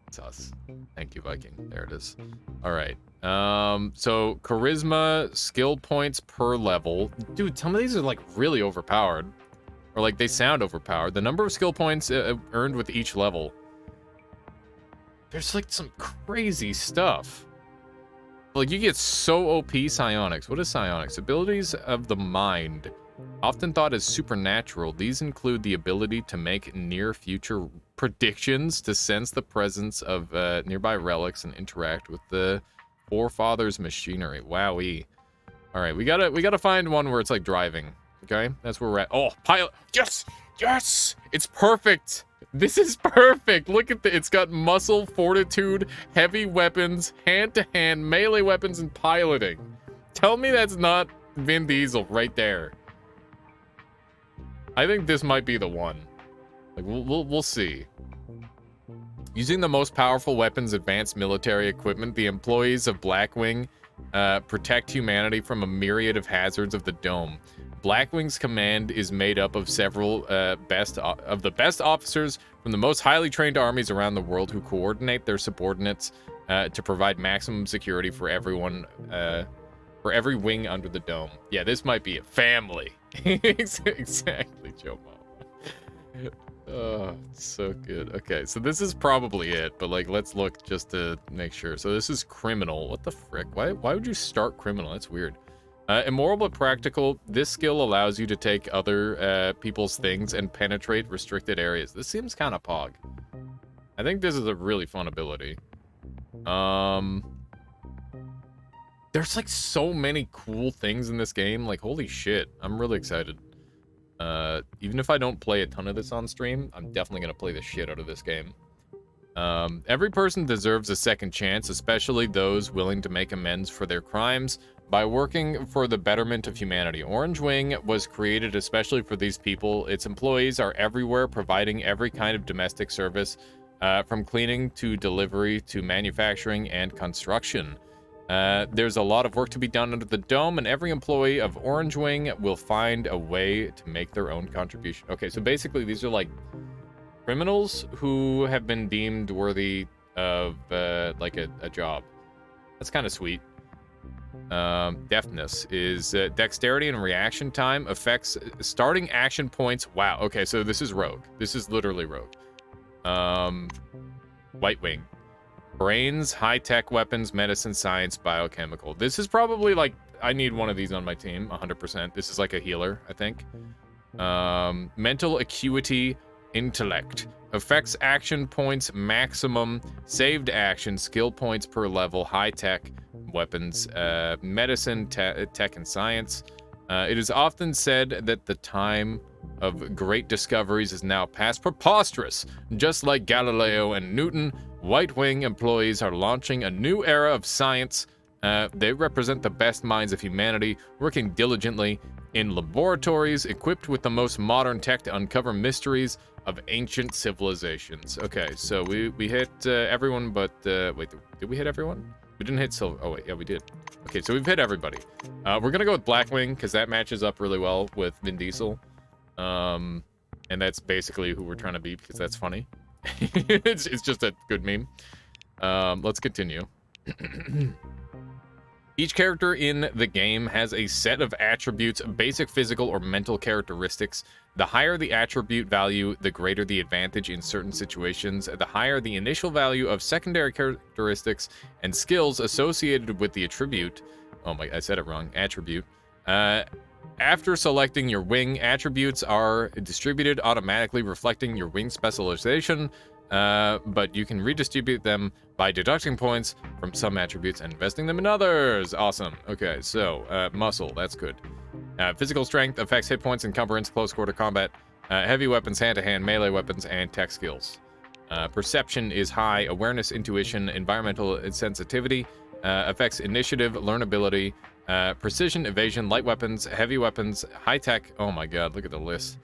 It's us. Thank you, Viking. There it is. All right. So charisma, skill points per level. Dude, some of these are like really overpowered. Or like they sound overpowered. The number of skill points earned with each level. There's like some crazy stuff. Like you get so OP psionics. What is psionics? Abilities of the mind. Often thought as supernatural, these include the ability to make near-future predictions, to sense the presence of nearby relics, and interact with the forefathers' machinery. Wowee. All right, we gotta find one where it's like driving. Okay, that's where we're at. Oh, pilot! Yes, yes, it's perfect. This is perfect. Look at it's got muscle, fortitude, heavy weapons, hand-to-hand, melee weapons, and piloting. Tell me that's not Vin Diesel right there. I think this might be the one. Like we'll see. Using the most powerful weapons, advanced military equipment, the employees of Blackwing protect humanity from a myriad of hazards of the dome. Blackwing's command is made up of several the best officers from the most highly trained armies around the world who coordinate their subordinates to provide maximum security for everyone, for every wing under the dome. Yeah, this might be a family. Exactly, Joe Mama. Oh, it's so good. Okay, so this is probably it, but like, let's look just to make sure. So this is criminal. What the frick? Why would you start criminal? That's weird. Immoral but practical. This skill allows you to take other people's things and penetrate restricted areas. This seems kind of pog. I think this is a really fun ability. There's like so many cool things in this game. Like, holy shit. I'm really excited. Even if I don't play a ton of this on stream, I'm definitely going to play the shit out of this game. Every person deserves a second chance, especially those willing to make amends for their crimes by working for the betterment of humanity. Orange Wing was created especially for these people. Its employees are everywhere, providing every kind of domestic service, from cleaning to delivery to manufacturing and construction. There's a lot of work to be done under the dome, and every employee of Orange Wing will find a way to make their own contribution. Okay, so basically these are like criminals who have been deemed worthy of like a job. That's kind of sweet. Deftness is dexterity and reaction time, affects starting action points. Wow, okay, so this is rogue. This is literally rogue. White Wing. Brains, high-tech weapons, medicine, science, biochemical. This is probably like, I need one of these on my team, 100%. This is like a healer, I think. Mental acuity, intellect. Affects action points, maximum. Saved action, skill points per level, high-tech weapons, medicine, tech, and science. It is often said that the time of great discoveries is now past. Preposterous! Just like Galileo and Newton, White Wing employees are launching a new era of science. They represent the best minds of humanity, working diligently in laboratories equipped with the most modern tech to uncover mysteries of ancient civilizations. Okay, so we hit everyone, but wait, did we hit everyone? We didn't hit Silver. Oh wait, yeah, we did. Okay, so we've hit everybody. We're gonna go with Blackwing because that matches up really well with Vin Diesel. And that's basically who we're trying to be because that's funny. it's just a good meme. Let's continue. Each character in the game has a set of attributes, basic physical or mental characteristics. The higher the attribute value, the greater the advantage in certain situations. The higher the initial value of secondary characteristics and skills associated with the attribute. Oh my, I said it wrong. Attribute. After selecting your wing, attributes are distributed automatically, reflecting your wing specialization, but you can redistribute them by deducting points from some attributes and investing them in others. Awesome. Okay, so muscle, that's good. Physical strength affects hit points, encumbrance, close quarter combat, heavy weapons, hand-to-hand, melee weapons, and tech skills. Perception is high. Awareness, intuition, environmental sensitivity affects initiative, learnability, precision, evasion, light weapons, heavy weapons, high tech. Oh my god, look at the list.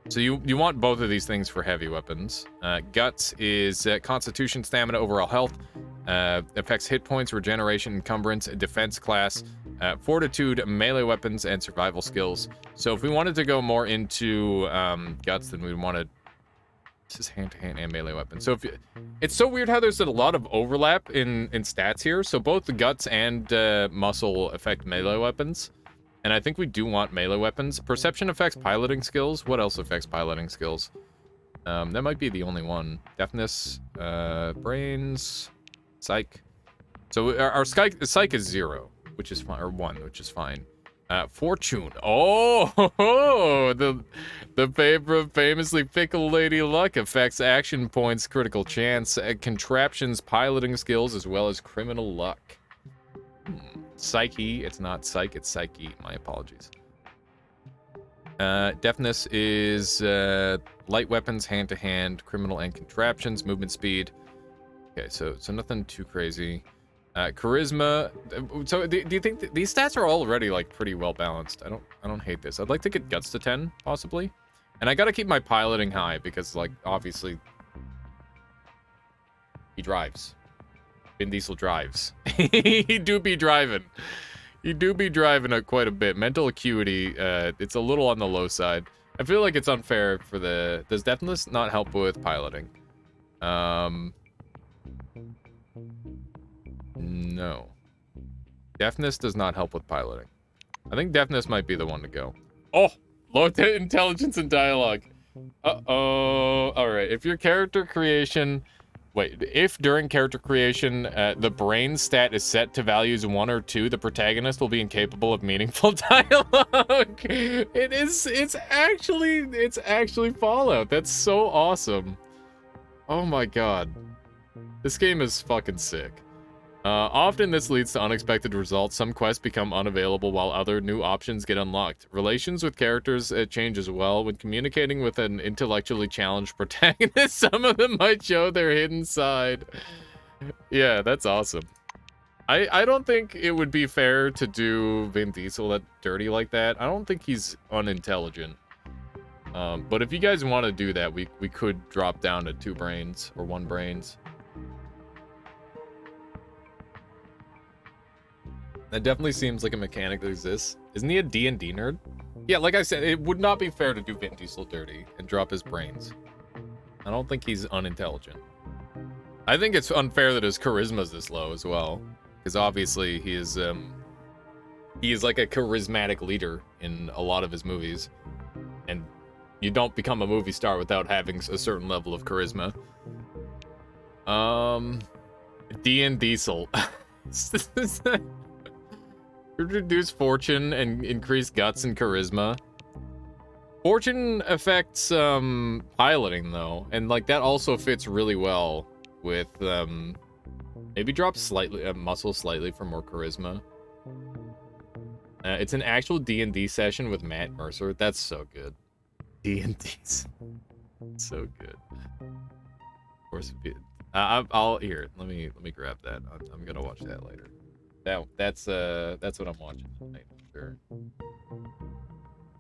So you want both of these things for heavy weapons. Guts is constitution, stamina, overall health, affects hit points, regeneration, encumbrance, defense class, fortitude, melee weapons, and survival skills. So if we wanted to go more into guts, then we wanted this is hand-to-hand and melee weapons. So it's so weird how there's a lot of overlap in stats here. So both the guts and muscle affect melee weapons. And I think we do want melee weapons. Perception affects piloting skills. What else affects piloting skills? That might be the only one. Deafness, brains, psych. So our psych is 0, which is fine, or 1, which is fine. Fortune. Oh, the famously fickle Lady Luck affects action points, critical chance, contraptions, piloting skills, as well as criminal luck. Psyche. It's not psych. It's psyche. My apologies. Deafness is light weapons, hand to hand, criminal and contraptions, movement speed. Okay, so nothing too crazy. Charisma. So do you think these stats are already like pretty well balanced? I don't hate this. I'd like to get guts to 10 possibly, and I gotta keep my piloting high because like obviously he drives. Vin Diesel drives. He do be driving. He do be driving quite a bit. Mental acuity. It's a little on the low side. I feel like it's unfair for the. Does deafness not help with piloting? No. Deafness does not help with piloting. I think deafness might be the one to go. Oh, low intelligence and dialogue. Uh-oh. All right. If your character creation... Wait, if during character creation, the brain stat is set to values 1 or 2, the protagonist will be incapable of meaningful dialogue. It's actually Fallout. That's so awesome. Oh my god. This game is fucking sick. Often this leads to unexpected results. Some quests become unavailable while other new options get unlocked. Relations with characters change as well. When communicating with an intellectually challenged protagonist, some of them might show their hidden side. Yeah, that's awesome. I don't think it would be fair to do Vin Diesel that dirty like that. I don't think he's unintelligent. But if you guys want to do that, we could drop down to 2 brains or 1 brains. That definitely seems like a mechanic that exists. Isn't he a D&D nerd? Yeah, like I said, it would not be fair to do Vin Diesel dirty and drop his brains. I don't think he's unintelligent. I think it's unfair that his charisma's this low as well. Because obviously he is like a charismatic leader in a lot of his movies. And you don't become a movie star without having a certain level of charisma. D&D Diesel. Reduce fortune and increase guts and charisma. Fortune affects piloting though, and like that also fits really well with maybe drop slightly muscle slightly for more charisma. It's an actual D&D session with Matt Mercer. That's so good. D&D's so good. Of course, I'll here. Let me grab that. I'm gonna watch that later. That's what I'm watching tonight. Sure.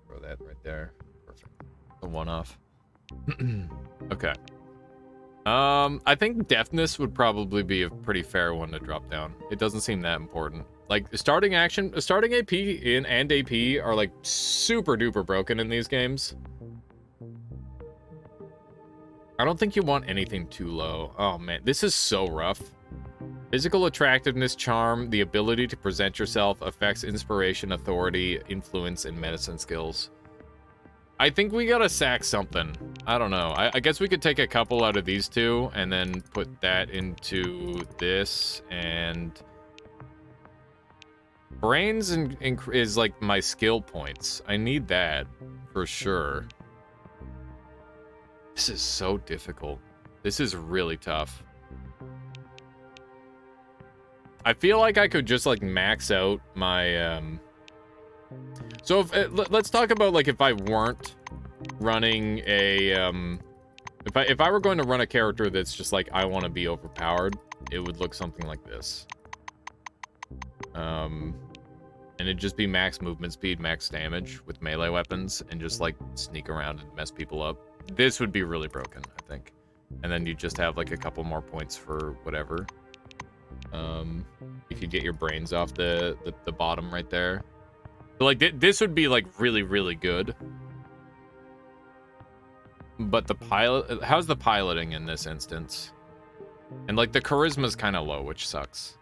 Throw that right there. Perfect. The one off. Okay. I think deafness would probably be a pretty fair one to drop down. It doesn't seem that important. Like starting AP and AP are like super duper broken in these games. I don't think you want anything too low. Oh man, this is so rough. Physical attractiveness, charm, the ability to present yourself, affects inspiration, authority, influence, and medicine skills. I think we gotta sack something. I don't know. I guess we could take a couple out of these 2 and then put that into this, and brains is like my skill points. I need that for sure. This is so difficult. This is really tough. I feel like I could just like max out my so let's talk about like if I weren't running a if I were going to run a character that's just like I want to be overpowered, it would look something like this. And it'd just be max movement speed, max damage with melee weapons, and just like sneak around and mess people up. This would be really broken, I think. And then you just have like a couple more points for whatever. If you get your brains off the bottom right there. So like this would be like really, really good. But the pilot, how's the piloting in this instance? And like the charisma's kind of low, which sucks.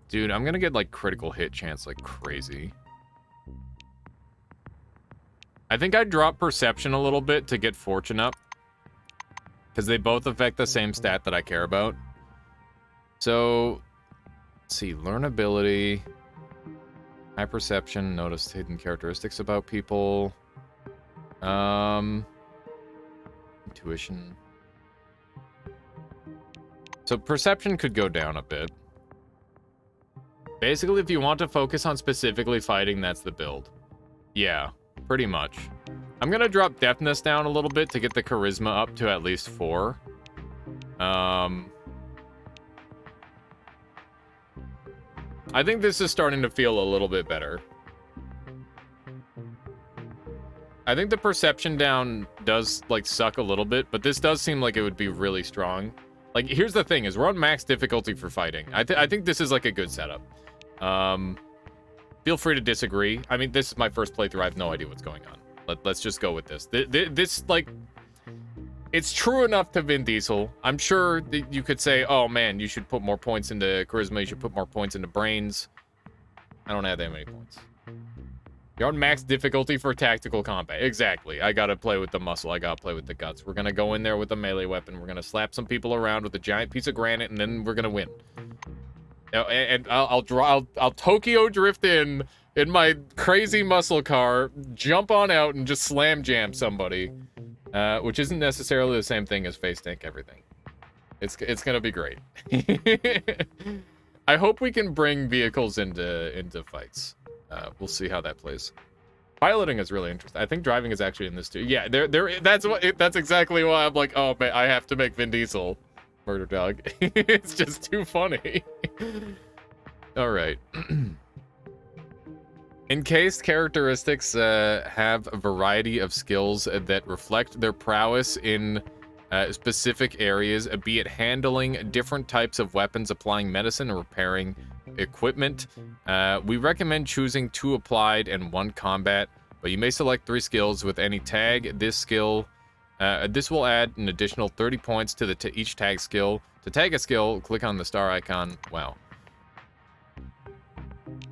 Dude, I'm gonna get like critical hit chance like crazy. I think I'd drop perception a little bit to get fortune up, because they both affect the same stat that I care about. So Let's see, learnability, high perception, notice hidden characteristics about people. Intuition. So perception could go down a bit. Basically, if you want to focus on specifically fighting, that's the build. Yeah, pretty much. I'm gonna drop deftness down a little bit to get the charisma up to at least 4. I think this is starting to feel a little bit better. I think the perception down does, like, suck a little bit, but this does seem like it would be really strong. Like, here's the thing, is we're on max difficulty for fighting. I think this is, like, a good setup. Feel free to disagree. I mean, this is my first playthrough. I have no idea what's going on. Let's just go with this. This, like... It's true enough to Vin Diesel. I'm sure that you could say, oh, man, you should put more points into charisma. You should put more points into brains. I don't have that many points. You're on max difficulty for tactical combat. Exactly. I gotta play with the muscle. I gotta play with the guts. We're gonna go in there with a melee weapon. We're gonna slap some people around with a giant piece of granite, and then we're gonna win. And I'll Tokyo drift in my crazy muscle car, jump on out, and just slam jam somebody. Which isn't necessarily the same thing as face tank everything. It's gonna be great. I hope we can bring vehicles into fights. We'll see how that plays. Piloting is really interesting. I think driving is actually in this too. Yeah, that's exactly why I'm like, oh man, I have to make Vin Diesel Murder Dog. It's just too funny. All right. Encased characteristics have a variety of skills that reflect their prowess in specific areas, be it handling different types of weapons, applying medicine, or repairing equipment. We recommend choosing 2 applied and 1 combat, but you may select 3 skills with any tag. This will add an additional 30 points to each tag skill. To tag a skill, click on the star icon. Wow.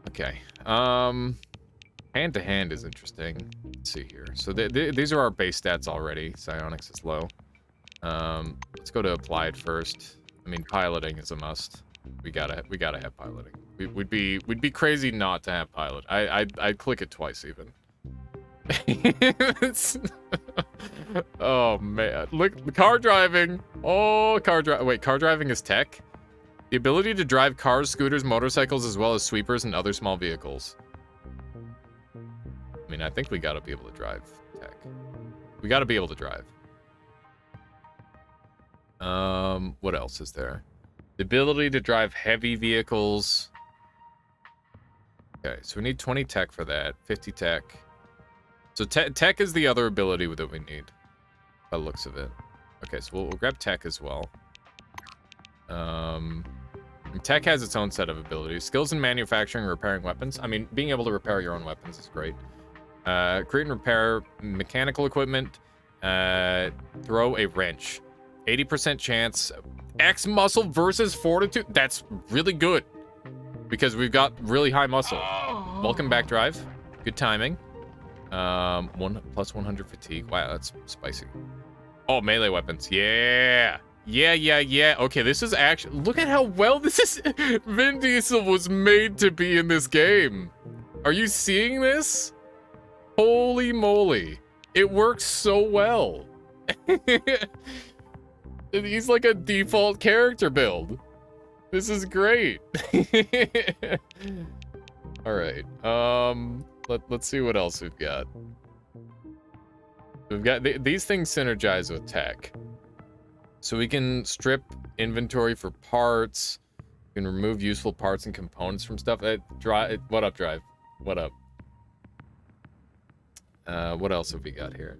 Okay. Hand to hand is interesting. Let's see here. So these are our base stats already. Psionics is low. Let's go to applied first. I mean, piloting is a must. We gotta have piloting. We'd be crazy not to have pilot. I'd click it twice even. Oh man, look, car driving. Oh, wait, car driving is tech. The ability to drive cars, scooters, motorcycles, as well as sweepers and other small vehicles. I mean, I think we gotta be able to drive tech. We gotta be able to drive. What else is there? The ability to drive heavy vehicles. Okay, so we need 20 tech for that. 50 tech. So tech is the other ability that we need, by the looks of it. Okay, so we'll grab tech as well. Tech has its own set of abilities. Skills in manufacturing and repairing weapons. I mean, being able to repair your own weapons is great. Create and repair mechanical equipment. Throw a wrench. 80% chance. X muscle versus fortitude. That's really good. Because we've got really high muscle. Welcome back, drive. Good timing. 100 fatigue. Wow, that's spicy. Oh, melee weapons. Yeah. Yeah. Okay, this is actually... Look at how well this is... Vin Diesel was made to be in this game. Are you seeing this? Holy moly. It works so well. He's like a default character build. This is great. All right. Let's see what else we've got. We've got these things synergize with tech. So we can strip inventory for parts. We can remove useful parts and components from stuff. What up, Drive? What up? What else have we got here?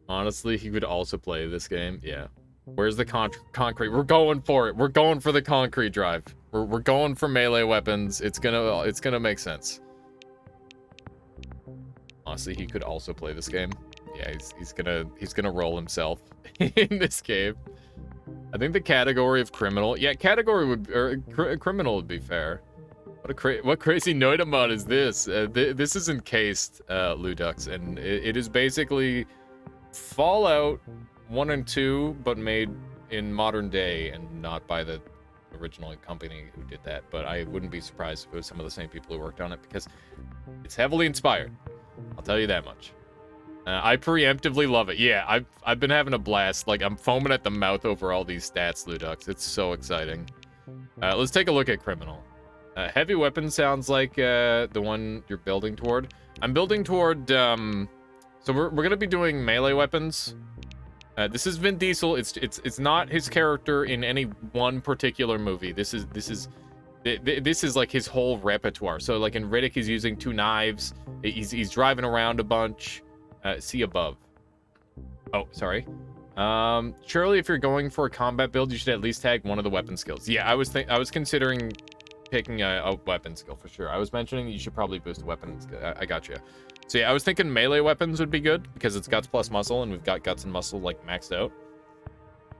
Honestly, he would also play this game. Yeah. Where's the concrete? We're going for it. We're going for the concrete, Drive. We're going for melee weapons. It's gonna make sense. Honestly, he could also play this game. Yeah, he's gonna roll himself in this game. I think the category of criminal. Yeah, criminal would be fair. What crazy Noida mod is this? This is encased, Ludux, and it is basically Fallout 1 and 2, but made in modern day and not by the original company who did that, but I wouldn't be surprised if it was some of the same people who worked on it because it's heavily inspired. I'll tell you that much. I preemptively love it. Yeah, I've been having a blast. Like, I'm foaming at the mouth over all these stats, Ludux. It's so exciting. Let's take a look at Criminal. Heavy weapon sounds like the one you're building toward. I'm building toward, so we're going to be doing melee weapons. This is Vin Diesel. It's not his character in any one particular movie. This is like his whole repertoire. So like in Riddick, he's using 2 knives. He's driving around a bunch. See above. Oh, sorry. Surely if you're going for a combat build, you should at least tag one of the weapon skills. Yeah, I was considering picking a weapon skill for sure. I was mentioning you should probably boost a weapon skill. I got you. So yeah, I was thinking melee weapons would be good because it's guts plus muscle, and we've got guts and muscle like maxed out.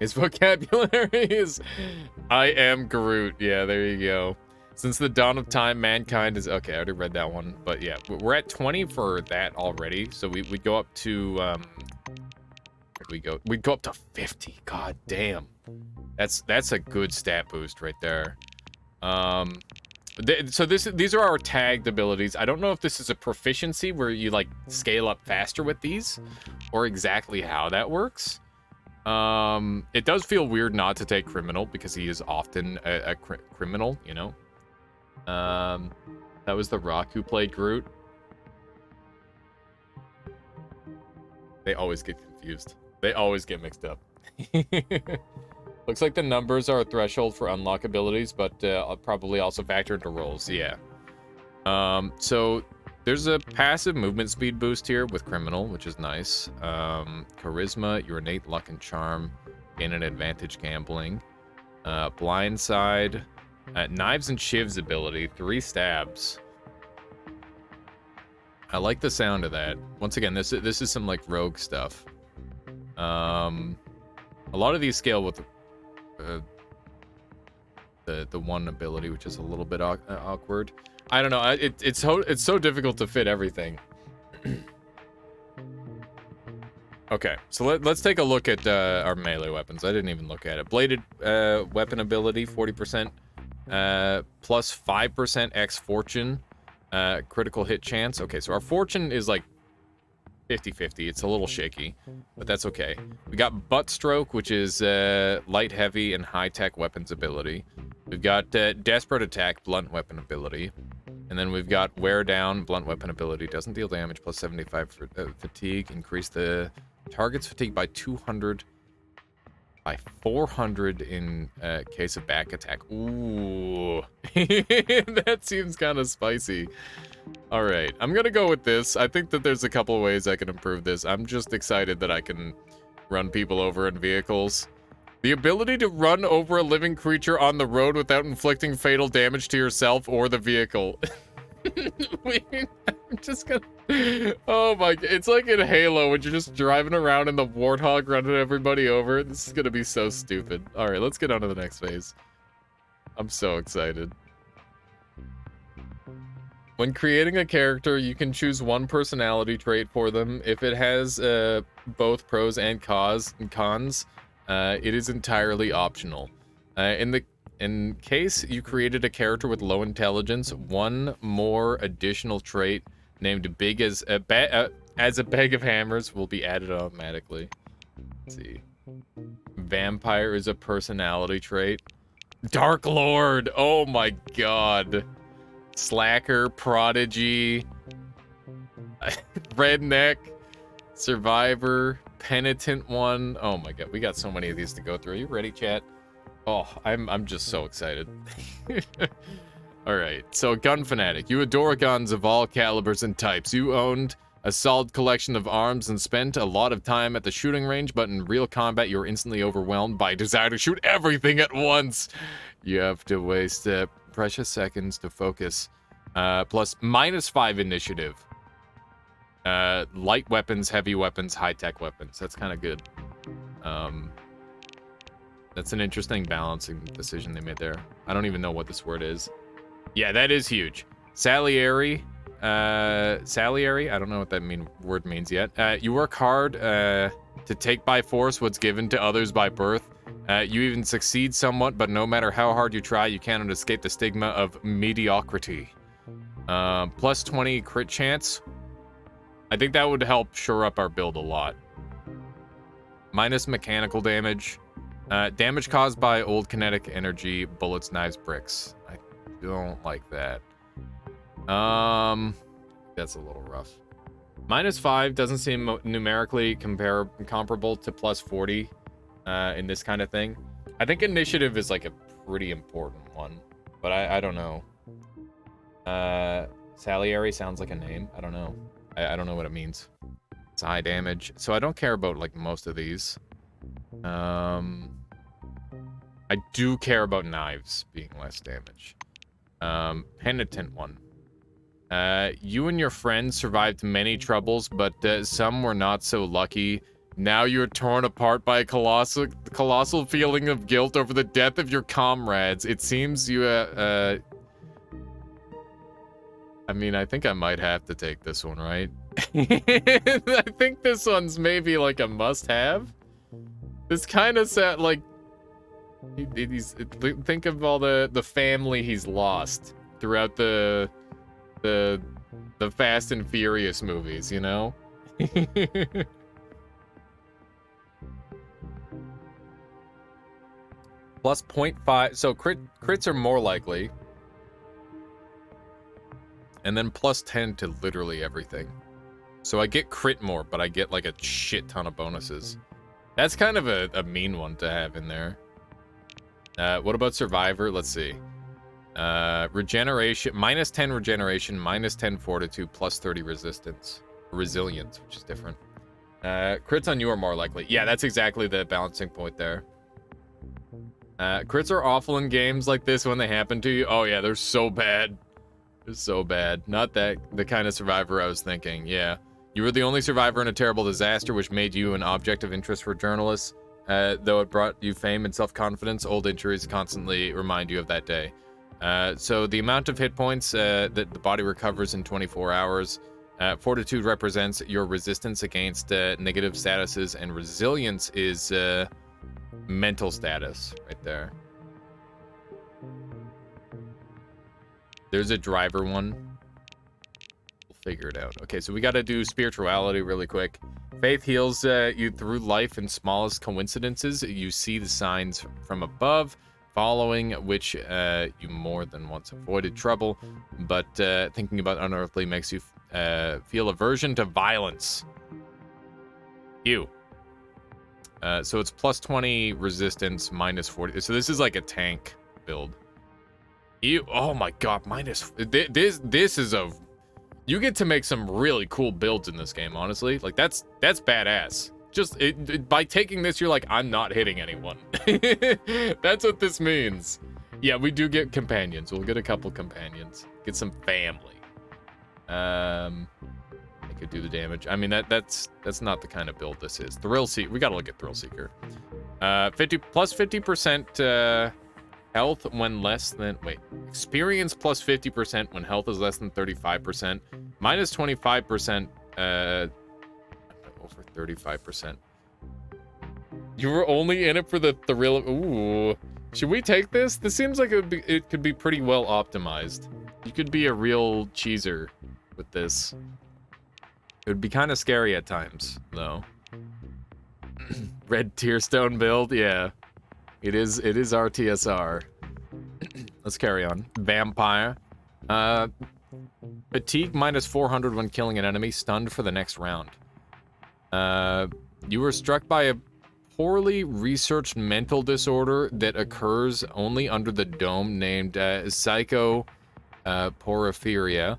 His vocabulary is, I am Groot. Yeah, there you go. Since the dawn of time, mankind is... Okay, I already read that one. But yeah, we're at 20 for that already. So we'd go up to... we'd go up to 50. God damn. That's a good stat boost right there. So these are our tagged abilities. I don't know if this is a proficiency where you like scale up faster with these, or exactly how that works. It does feel weird not to take Criminal because he is often a criminal, you know. That was The Rock who played Groot. They always get confused. They always get mixed up. Looks like the numbers are a threshold for unlock abilities, but I'll probably also factor into rolls. Yeah. So there's a passive movement speed boost here with Criminal, which is nice. Charisma, your innate luck and charm, gain an advantage gambling. Blindside, knives and shivs ability, 3 stabs. I like the sound of that. Once again, this is some like rogue stuff. A lot of these scale with the one ability, which is a little bit awkward. I don't know. It's so difficult to fit everything. Okay, so let's take a look at our melee weapons. I didn't even look at it. Bladed weapon ability, 40%, plus 5% X fortune, critical hit chance. Okay, so our fortune is like 50-50. It's a little shaky, but that's okay. We got butt stroke, which is light, heavy, and high-tech weapons ability. We've got desperate attack, blunt weapon ability. And then we've got wear down, blunt weapon ability. Doesn't deal damage, plus 75 for fatigue. Increase the target's fatigue by 200, by 400 in case of back attack. Ooh. That seems kind of spicy. All right, I'm gonna go with this. I think that there's a couple of ways I can improve this. I'm just excited that I can run people over in vehicles. The ability to run over a living creature on the road without inflicting fatal damage to yourself or the vehicle. I'm just gonna... Oh my... It's like in Halo when you're just driving around in the Warthog running everybody over. This is gonna be so stupid. All right, let's get on to the next phase. I'm so excited. When creating a character, you can choose one personality trait for them. If it has both pros and cons, it is entirely optional. In case you created a character with low intelligence, one more additional trait named big as a bag of hammers will be added automatically. Let's see. Vampire is a personality trait. Dark Lord. Oh my god. Slacker, prodigy, redneck, survivor, penitent one. Oh my god, we got so many of these to go through. Are you ready, chat? Oh, I'm just so excited. All right, so gun fanatic. You adore guns of all calibers and types. You owned a solid collection of arms and spent a lot of time at the shooting range, but in real combat, you're instantly overwhelmed by desire to shoot everything at once. You have to waste precious seconds to focus. Plus -5 initiative. Light weapons, heavy weapons, high-tech weapons. That's kind of good. That's an interesting balancing decision they made there. I don't even know what this word is. Yeah, that is huge. Salieri. Salieri? I don't know what that word means yet. You work hard to take by force what's given to others by birth. You even succeed somewhat, but no matter how hard you try, you cannot escape the stigma of mediocrity. Plus 20 crit chance. I think that would help shore up our build a lot. Minus mechanical damage. Damage caused by old kinetic energy, bullets, knives, bricks. I don't like that. That's a little rough. Minus 5 doesn't seem numerically comparable to plus 40 in this kind of thing. I think initiative is like a pretty important one, but I don't know. Salieri sounds like a name. I don't know. I don't know what it means. It's high damage, so I don't care about like most of these. I do care about knives being less damage. Penitent one. You and your friends survived many troubles, but some were not so lucky. Now you're torn apart by a colossal feeling of guilt over the death of your comrades. It seems you, I mean, I think I might have to take this one, right? I think this one's maybe like a must-have. This kind of sad, like, think of all the family he's lost throughout the Fast and Furious movies, you know? Plus 0.5, so crits are more likely. And then plus 10 to literally everything. So I get crit more, but I get like a shit ton of bonuses. That's kind of a mean one to have in there. What about Survivor? Let's see. Regeneration, minus 10 regeneration, minus 10 fortitude, plus 30 resistance. Resilience, which is different. Crits on you are more likely. Yeah, that's exactly the balancing point there. Crits are awful in games like this when they happen to you. Oh yeah, they're so bad. They're so bad. Not that the kind of survivor I was thinking. Yeah. You were the only survivor in a terrible disaster, which made you an object of interest for journalists. Though it brought you fame and self-confidence, old injuries constantly remind you of that day. So the amount of hit points that the body recovers in 24 hours. Fortitude represents your resistance against negative statuses, and resilience is mental status right there. There's a driver one. We'll figure it out. Okay, so we got to do spirituality really quick. Faith heals you through life in smallest coincidences. You see the signs from above, following which you more than once avoided trouble, but thinking about unearthly makes you feel aversion to violence. You. So it's plus 20 resistance, minus 40. So this is like a tank build. You. Oh my god, minus. This is a. You get to make some really cool builds in this game, honestly. Like that's badass. Just by taking this, you're like, I'm not hitting anyone. That's what this means. Yeah, we do get companions. We'll get a couple companions. Get some family. I could do the damage. I mean, that's not the kind of build this is. Thrill Seeker. We gotta look at Thrill Seeker. 50% health when less than. Wait. Experience plus 50% when health is less than 35%. Minus 25%. Over 35%. You were only in it for the thrill of. Ooh. Should we take this? This seems like it could be pretty well optimized. You could be a real cheeser with this. It would be kind of scary at times, though. Red Tearstone build, yeah. It is our TSR. Let's carry on. Vampire. Fatigue minus 400 when killing an enemy, stunned for the next round. You were struck by a poorly researched mental disorder that occurs only under the dome named psychoporphyria.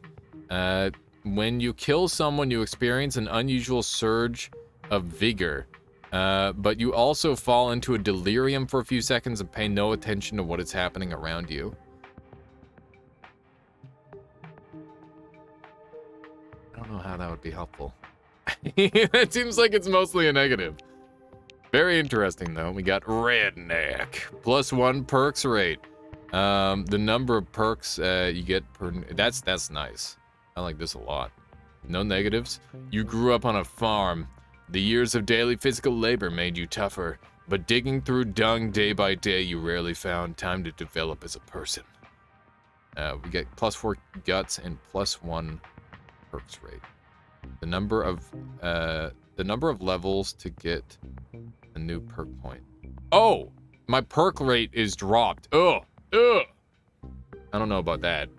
When you kill someone, you experience an unusual surge of vigor, but you also fall into a delirium for a few seconds and pay no attention to what is happening around you. I don't know how that would be helpful. It seems like it's mostly a negative. Very interesting, though. We got Redneck. Plus 1 perks rate. The number of perks you get per... That's nice. I like this a lot. No negatives. You grew up on a farm. The years of daily physical labor made you tougher. But digging through dung day by day, you rarely found time to develop as a person. We get +4 guts and +1 perks rate. The number of levels to get a new perk point. Oh, my perk rate is dropped. Ugh. I don't know about that.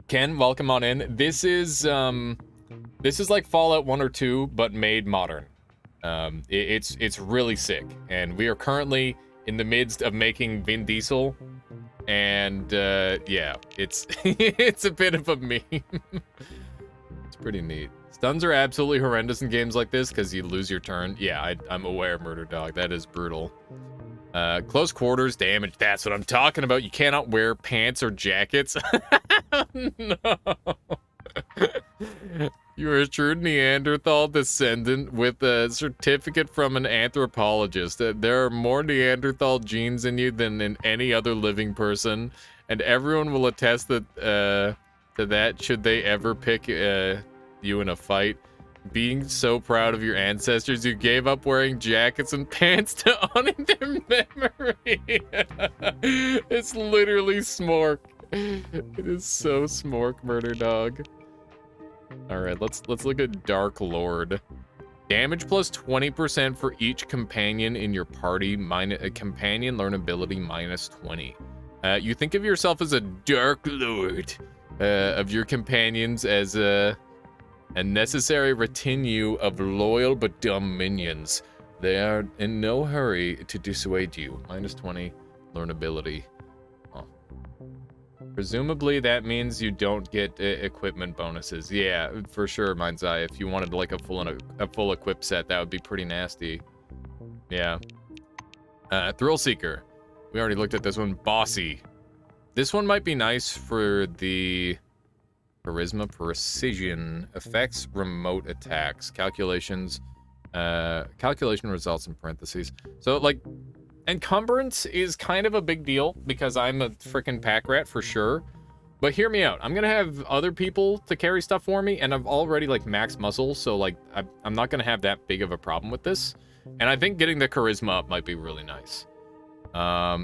Ken, welcome on in. This is like Fallout 1 or 2, but made modern. It's really sick, and we are currently in the midst of making Vin Diesel, and yeah, it's it's a bit of a meme. It's pretty neat. Stuns are absolutely horrendous in games like this because you lose your turn. Yeah, I'm aware, Murder Dog. That is brutal. Close quarters damage. That's what I'm talking about. You cannot wear pants or jackets. No. You are a true Neanderthal descendant with a certificate from an anthropologist. There are more Neanderthal genes in you than in any other living person, and everyone will attest that to that should they ever pick you in a fight. Being so proud of your ancestors, you gave up wearing jackets and pants to honor their memory. It's literally Smork. It is so Smork, Murder Dog. All right, let's look at Dark Lord. Damage plus 20% for each companion in your party. Companion learn ability minus 20. You think of yourself as a Dark Lord of your companions as a necessary retinue of loyal but dumb minions. They are in no hurry to dissuade you. Minus 20 learn ability. Presumably that means you don't get equipment bonuses. Yeah, for sure, Mind's Eye. If you wanted like a full equip set, that would be pretty nasty. Yeah. Thrill Seeker. We already looked at this one. Bossy. This one might be nice for the charisma precision effects remote attacks calculations. Calculation results in parentheses. So like encumbrance is kind of a big deal because I'm a freaking pack rat for sure. But hear me out. I'm gonna have other people to carry stuff for me, and I've already like max muscle, so like I'm not gonna have that big of a problem with this. And I think getting the charisma up might be really nice.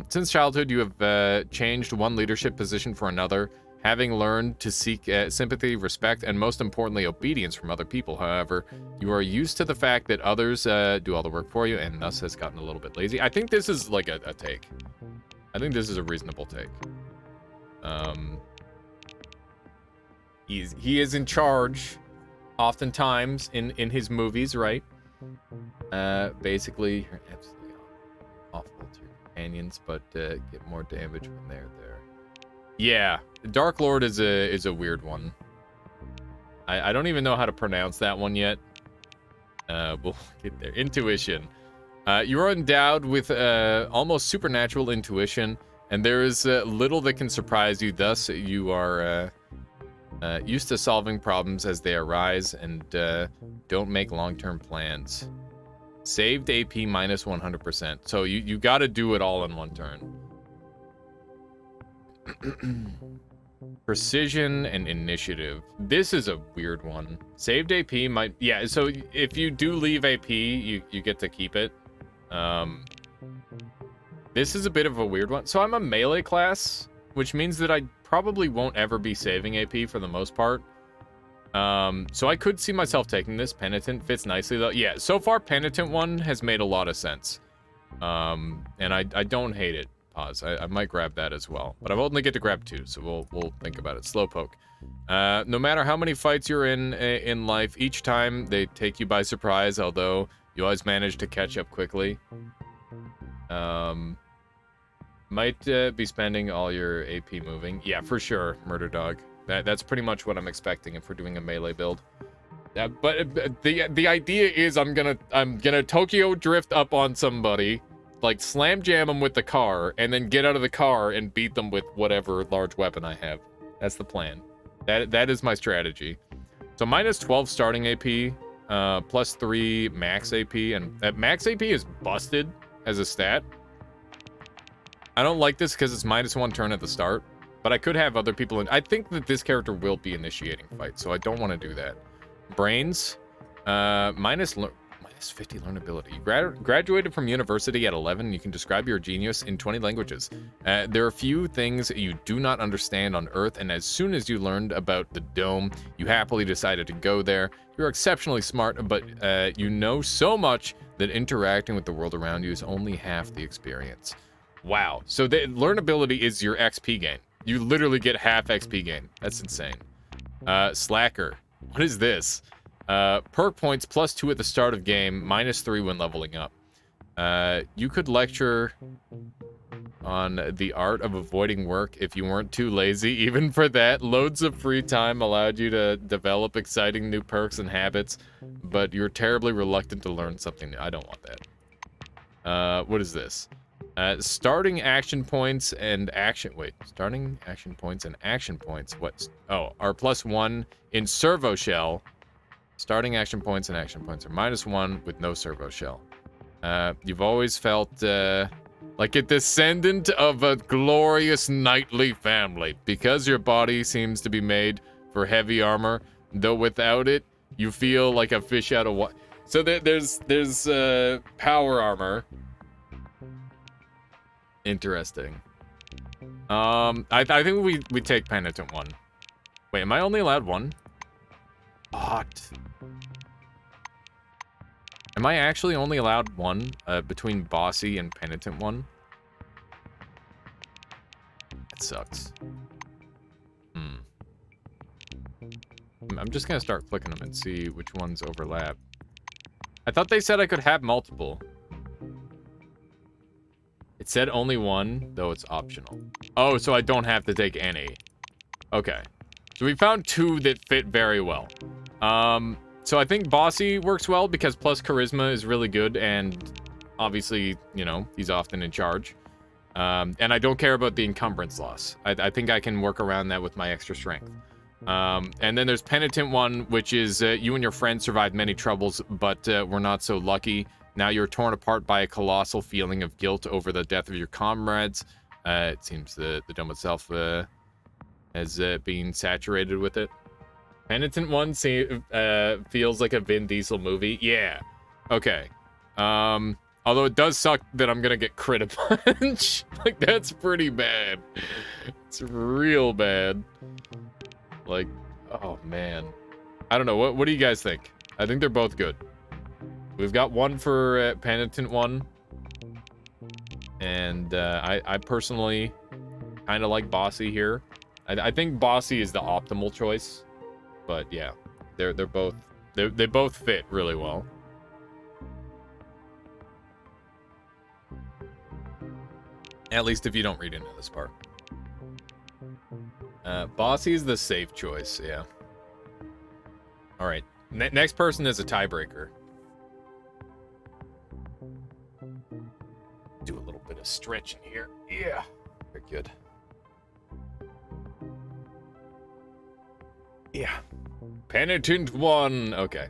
Since childhood, you have changed one leadership position for another, having learned to seek sympathy, respect, and most importantly, obedience from other people. However, you are used to the fact that others do all the work for you, and thus has gotten a little bit lazy. I think this is like a take. I think this is a reasonable take. He is in charge, oftentimes in his movies, right? Basically, you're absolutely awful to your companions, but get more damage when they're there. Yeah, Dark Lord is a weird one. I don't even know how to pronounce that one yet. We'll get there. Intuition. You are endowed with almost supernatural intuition, and there is little that can surprise you. Thus, you are used to solving problems as they arise and don't make long-term plans. Saved AP minus 100%. So you got to do it all in one turn. Precision and initiative. This is a weird one. Saved AP might... Yeah, so if you do leave AP, you get to keep it. This is a bit of a weird one. So I'm a melee class, which means that I probably won't ever be saving AP for the most part. So I could see myself taking this. Penitent fits nicely though. Yeah, so far Penitent one has made a lot of sense. And I don't hate it. Pause. I might grab that as well, but I only get to grab 2, so we'll think about it. Slowpoke. No matter how many fights you're in life, each time they take you by surprise, although you always manage to catch up quickly. Might be spending all your AP moving. Yeah, for sure, Murder Dog. That's pretty much what I'm expecting if we're doing a melee build. But the idea is I'm gonna Tokyo drift up on somebody, like slam jam them with the car, and then get out of the car and beat them with whatever large weapon I have. That's the plan. That is my strategy. So minus 12 starting AP, plus 3 max AP, and max AP is busted as a stat. I don't like this because it's minus 1 turn at the start, but I could have other people in. I think that this character will be initiating fights, so I don't want to do that. Brains, minus Yes, 50 learnability. You graduated from university at 11. You can describe your genius in 20 languages. There are few things you do not understand on Earth, and as soon as you learned about the dome, you happily decided to go there. You're exceptionally smart, but you know so much that interacting with the world around you is only half the experience. Wow. So the learnability is your XP gain. You literally get half XP gain. That's insane. Slacker. What is this? Perk points +2 at the start of game, -3 when leveling up. You could lecture on the art of avoiding work if you weren't too lazy. Even for that, loads of free time allowed you to develop exciting new perks and habits, but you're terribly reluctant to learn something new. I don't want that. What is this? Starting action points and starting action points and action points. What? Oh, are +1 in servo shell. Starting action points and action points are -1 with no servo shell. You've always felt like a descendant of a glorious knightly family because your body seems to be made for heavy armor, though without it, you feel like a fish out of water. So there's power armor. Interesting. I think we take Penitent 1. Wait, am I only allowed 1? What? Am I actually only allowed 1 between Bossy and Penitent 1? That sucks. I'm just gonna start clicking them and see which ones overlap. I thought they said I could have multiple. It said only 1, though it's optional. Oh, so I don't have to take any. Okay. So we found 2 that fit very well. So I think Bossy works well because plus charisma is really good, and obviously, you know, he's often in charge. And I don't care about the encumbrance loss. I think I can work around that with my extra strength. And then there's Penitent 1, which is you and your friends survived many troubles, but were not so lucky. Now you're torn apart by a colossal feeling of guilt over the death of your comrades. It seems the dome itself has been saturated with it. Penitent 1 feels like a Vin Diesel movie. Yeah. Okay. Although it does suck that I'm gonna get crit a punch. Like, that's pretty bad. It's real bad. Like, oh man. I don't know. What do you guys think? I think they're both good. We've got 1 for Penitent 1. And I personally kind of like Bossy here. I think Bossy is the optimal choice. But yeah, they both fit really well. At least if you don't read into this part. Bossy is the safe choice, yeah. All right, next person is a tiebreaker. Do a little bit of stretching here. Yeah, very good. Yeah. Penitent 1. Okay.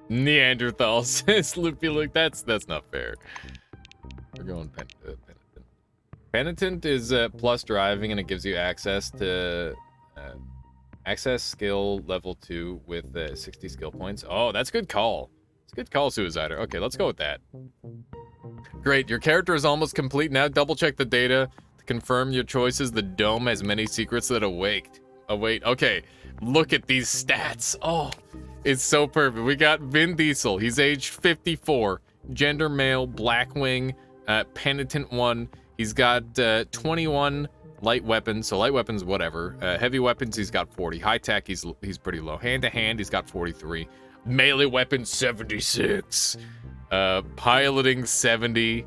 Neanderthal says Loopy Luke. That's not fair. We're going Penitent. Penitent is plus driving, and it gives you access to access skill level 2 with 60 skill points. Oh, that's a good call. It's a good call, Suicider. Okay, let's go with that. Great. Your character is almost complete. Now double check the data to confirm your choices. The dome has many secrets that await. Okay. Look at these stats. Oh, it's so perfect. We got Vin Diesel. He's aged 54. Gender male, Blackwing, Penitent 1. He's got 21 light weapons. So light weapons, whatever. Heavy weapons, he's got 40. High tech, he's pretty low. Hand to hand, he's got 43. Melee weapons, 76. Piloting, 70.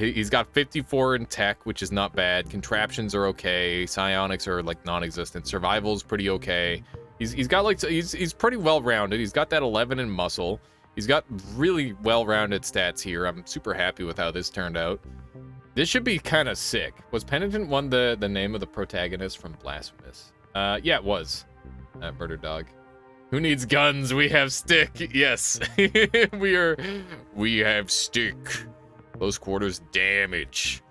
He's got 54 in tech, which is not bad. Contraptions are okay. Psionics are like non-existent. Survival's pretty okay. He's got like he's pretty well-rounded. He's got that 11 in muscle. He's got really well-rounded stats here. I'm super happy with how this turned out. This should be kind of sick. Was Penitent 1 the name of the protagonist from Blasphemous? Yeah, it was. Murder Dog. Who needs guns? We have stick. Yes. we have stick. Close quarters damage.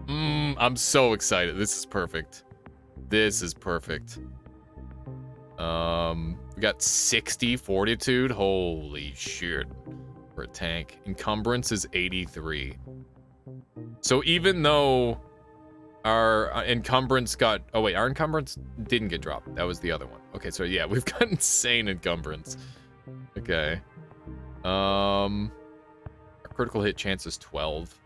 I'm so excited. This is perfect. This is perfect. We got 60 fortitude. Holy shit. for a tank. Encumbrance is 83. So even though our encumbrance got... Oh, wait, our encumbrance didn't get dropped. That was the other one. Okay, so yeah, we've got insane encumbrance. Okay. Our critical hit chance is 12.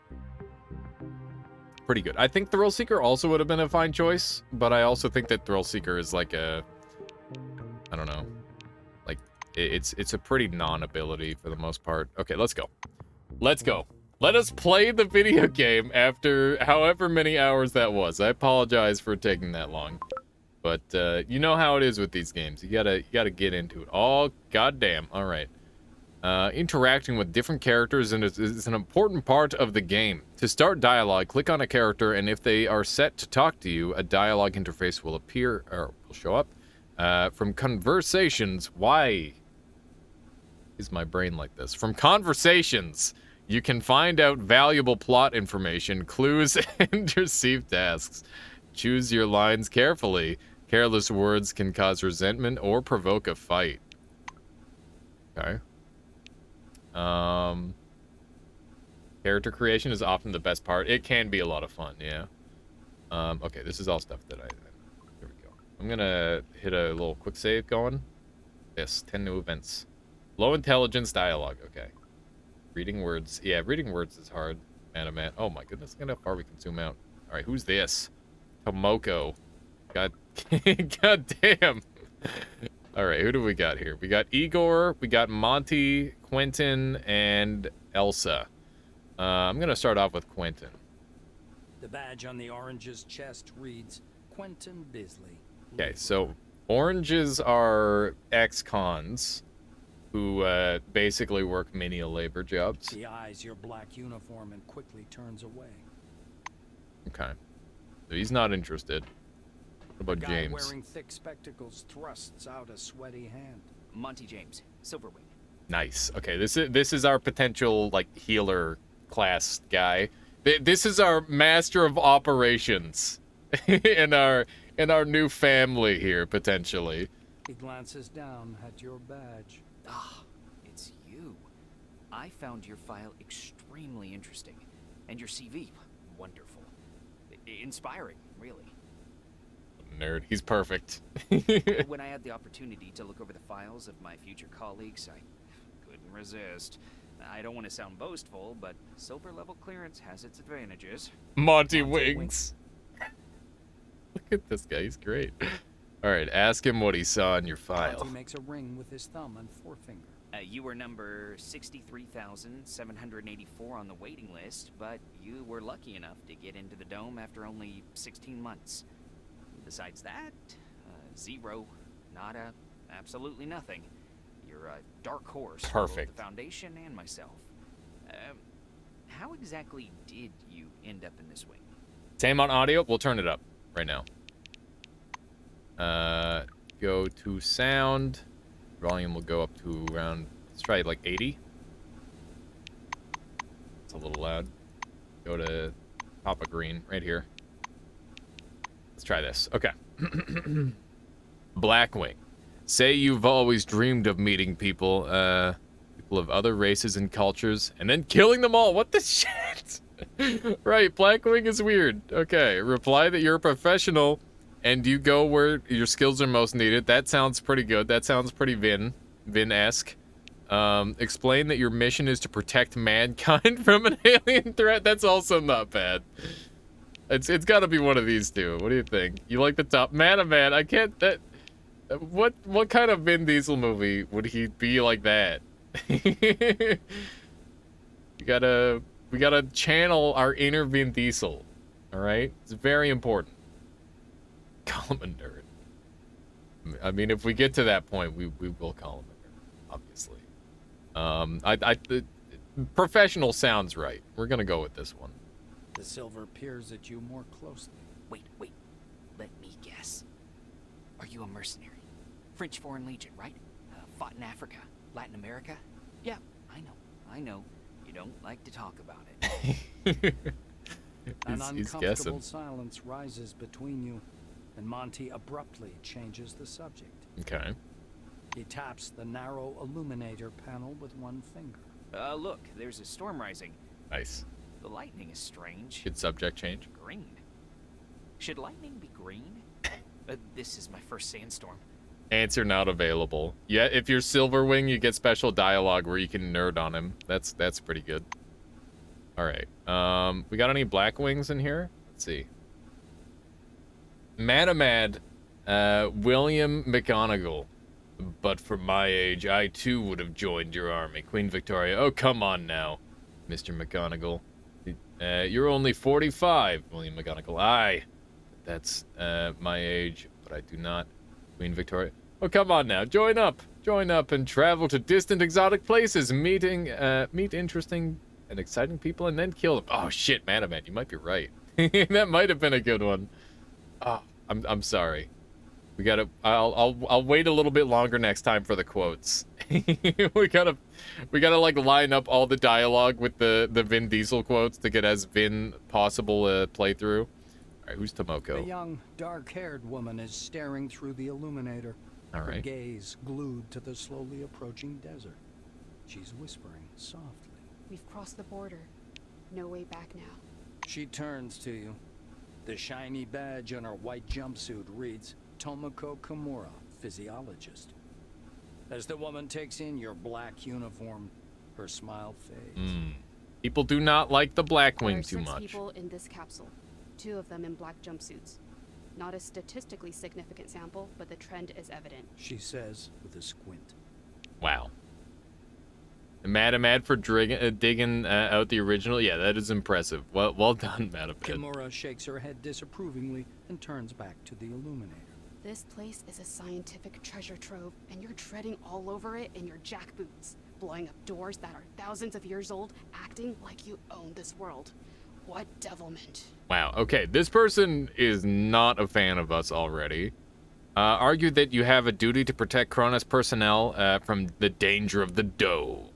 Pretty good. I think Thrill Seeker also would have been a fine choice, but I also think that Thrill Seeker is like a... I don't know. Like, it's a pretty non-ability for the most part. Okay, let's go. Let's go. Let us play the video game after however many hours that was. I apologize for taking that long. But, you know how it is with these games. You gotta get into it. Oh, goddamn. All right. Interacting with different characters is an important part of the game. To start dialogue, click on a character, and if they are set to talk to you, a dialogue interface will appear, or will show up. From conversations, why is my brain like this? From conversations, you can find out valuable plot information, clues, and receive tasks. Choose your lines carefully. Careless words can cause resentment or provoke a fight. Okay. Character creation is often the best part. It can be a lot of fun, yeah. Okay, this is all stuff that here we go. I'm gonna hit a little quick save going. Yes, 10 new events. Low intelligence dialogue, okay. Reading words. Yeah, reading words is hard. Man. Oh my goodness, look at how far we can zoom out. Alright, who's this? Tomoko. God, God damn. Alright, who do we got here? We got Igor, we got Monty, Quentin, and Elsa. I'm gonna start off with Quentin. The badge on the orange's chest reads Quentin Bisley. Okay, so oranges are ex-cons who basically work menial labor jobs. He eyes your black uniform and quickly turns away. Okay. So he's not interested. What about Guy James? wearing thick spectacles thrusts out a sweaty hand. Monty James, Silverwing. Nice. Okay, this is our potential like healer class guy. This is our master of operations in our new family here potentially. He glances down at your badge. Ah, it's you. I found your file extremely interesting, and your CV, wonderful. Inspiring, really. Nerd. He's perfect. When I had the opportunity to look over the files of my future colleagues, I couldn't resist. I don't want to sound boastful, but silver level clearance has its advantages. Monty Wings. Look at this guy. He's great. All right, ask him what he saw in your file. Monty makes a ring with his thumb and forefinger. You were number 63,784 on the waiting list, but you were lucky enough to get into the dome after only 16 months. Besides that, zero, nada, absolutely nothing. You're a dark horse for both Perfect. the Foundation and myself. How exactly did you end up in this wing? Same on audio. We'll turn it up right now. Go to sound. Volume will go up to around, let's try like 80. It's a little loud. Go to Papa Green right here. Let's try this. Okay. Blackwing. Say you've always dreamed of meeting people, people of other races and cultures, and then killing them all. What the shit? Right, Blackwing is weird. Okay, reply that you're a professional and you go where your skills are most needed. That sounds pretty good. That sounds pretty Vin-esque. Explain that your mission is to protect mankind from an alien threat. That's also not bad. It's got to be one of these two. What do you think? You like the top man? I can't. What kind of Vin Diesel movie would he be like that? we gotta channel our inner Vin Diesel. All right, it's very important. Call him a nerd. I mean, if we get to that point, we will call him a nerd, obviously. Professional sounds right. We're gonna go with this one. The silver peers at you more closely. Wait. Let me guess. Are you a mercenary? French Foreign Legion, right? Fought in Africa, Latin America? Yeah, I know. You don't like to talk about it. An he's uncomfortable guessing. silence rises between you, and Monty abruptly changes the subject. Okay. He taps the narrow illuminator panel with one finger. Look, there's a storm rising. Nice. The lightning is strange. Good subject change. Green. Should lightning be green? This is my first sandstorm. Answer not available. Yeah, if you're Silverwing, you get special dialogue where you can nerd on him. That's pretty good. All right. We got any black wings in here? Let's see. Madamad, William McGonagall. But for my age, I too would have joined your army. Queen Victoria. Oh, come on now, Mr. McGonagall. You're only 45, William McGonagall. Aye. That's my age, but I do not. Queen Victoria. Oh, come on now. Join up and travel to distant exotic places, meet interesting and exciting people, and then kill them. Oh, shit, man, you might be right. That might have been a good one. Oh, I'm sorry. We gotta, I'll wait a little bit longer next time for the quotes. we gotta like line up all the dialogue with the Vin Diesel quotes to get as Vin possible playthrough. All right, who's Tomoko? A young, dark-haired woman is staring through the illuminator. All right. Her gaze glued to the slowly approaching desert. She's whispering softly. We've crossed the border. No way back now. She turns to you. The shiny badge on her white jumpsuit reads, Tomoko Kimura, physiologist. As the woman takes in your black uniform, her smile fades. People do not like the Blackwing too There are 6 much. people in this capsule. 2 of them in black jumpsuits. Not a statistically significant sample, but the trend is evident. She says with a squint. Wow. Madamad for digging out the original. Yeah, that is impressive. Well done, Madamad. Kimura shakes her head disapprovingly and turns back to the illuminator. This place is a scientific treasure trove, and you're treading all over it in your jackboots, blowing up doors that are thousands of years old, acting like you own this world. What devilment. Wow, okay, this person is not a fan of us already. Argued that you have a duty to protect Cronus personnel from the danger of the dome.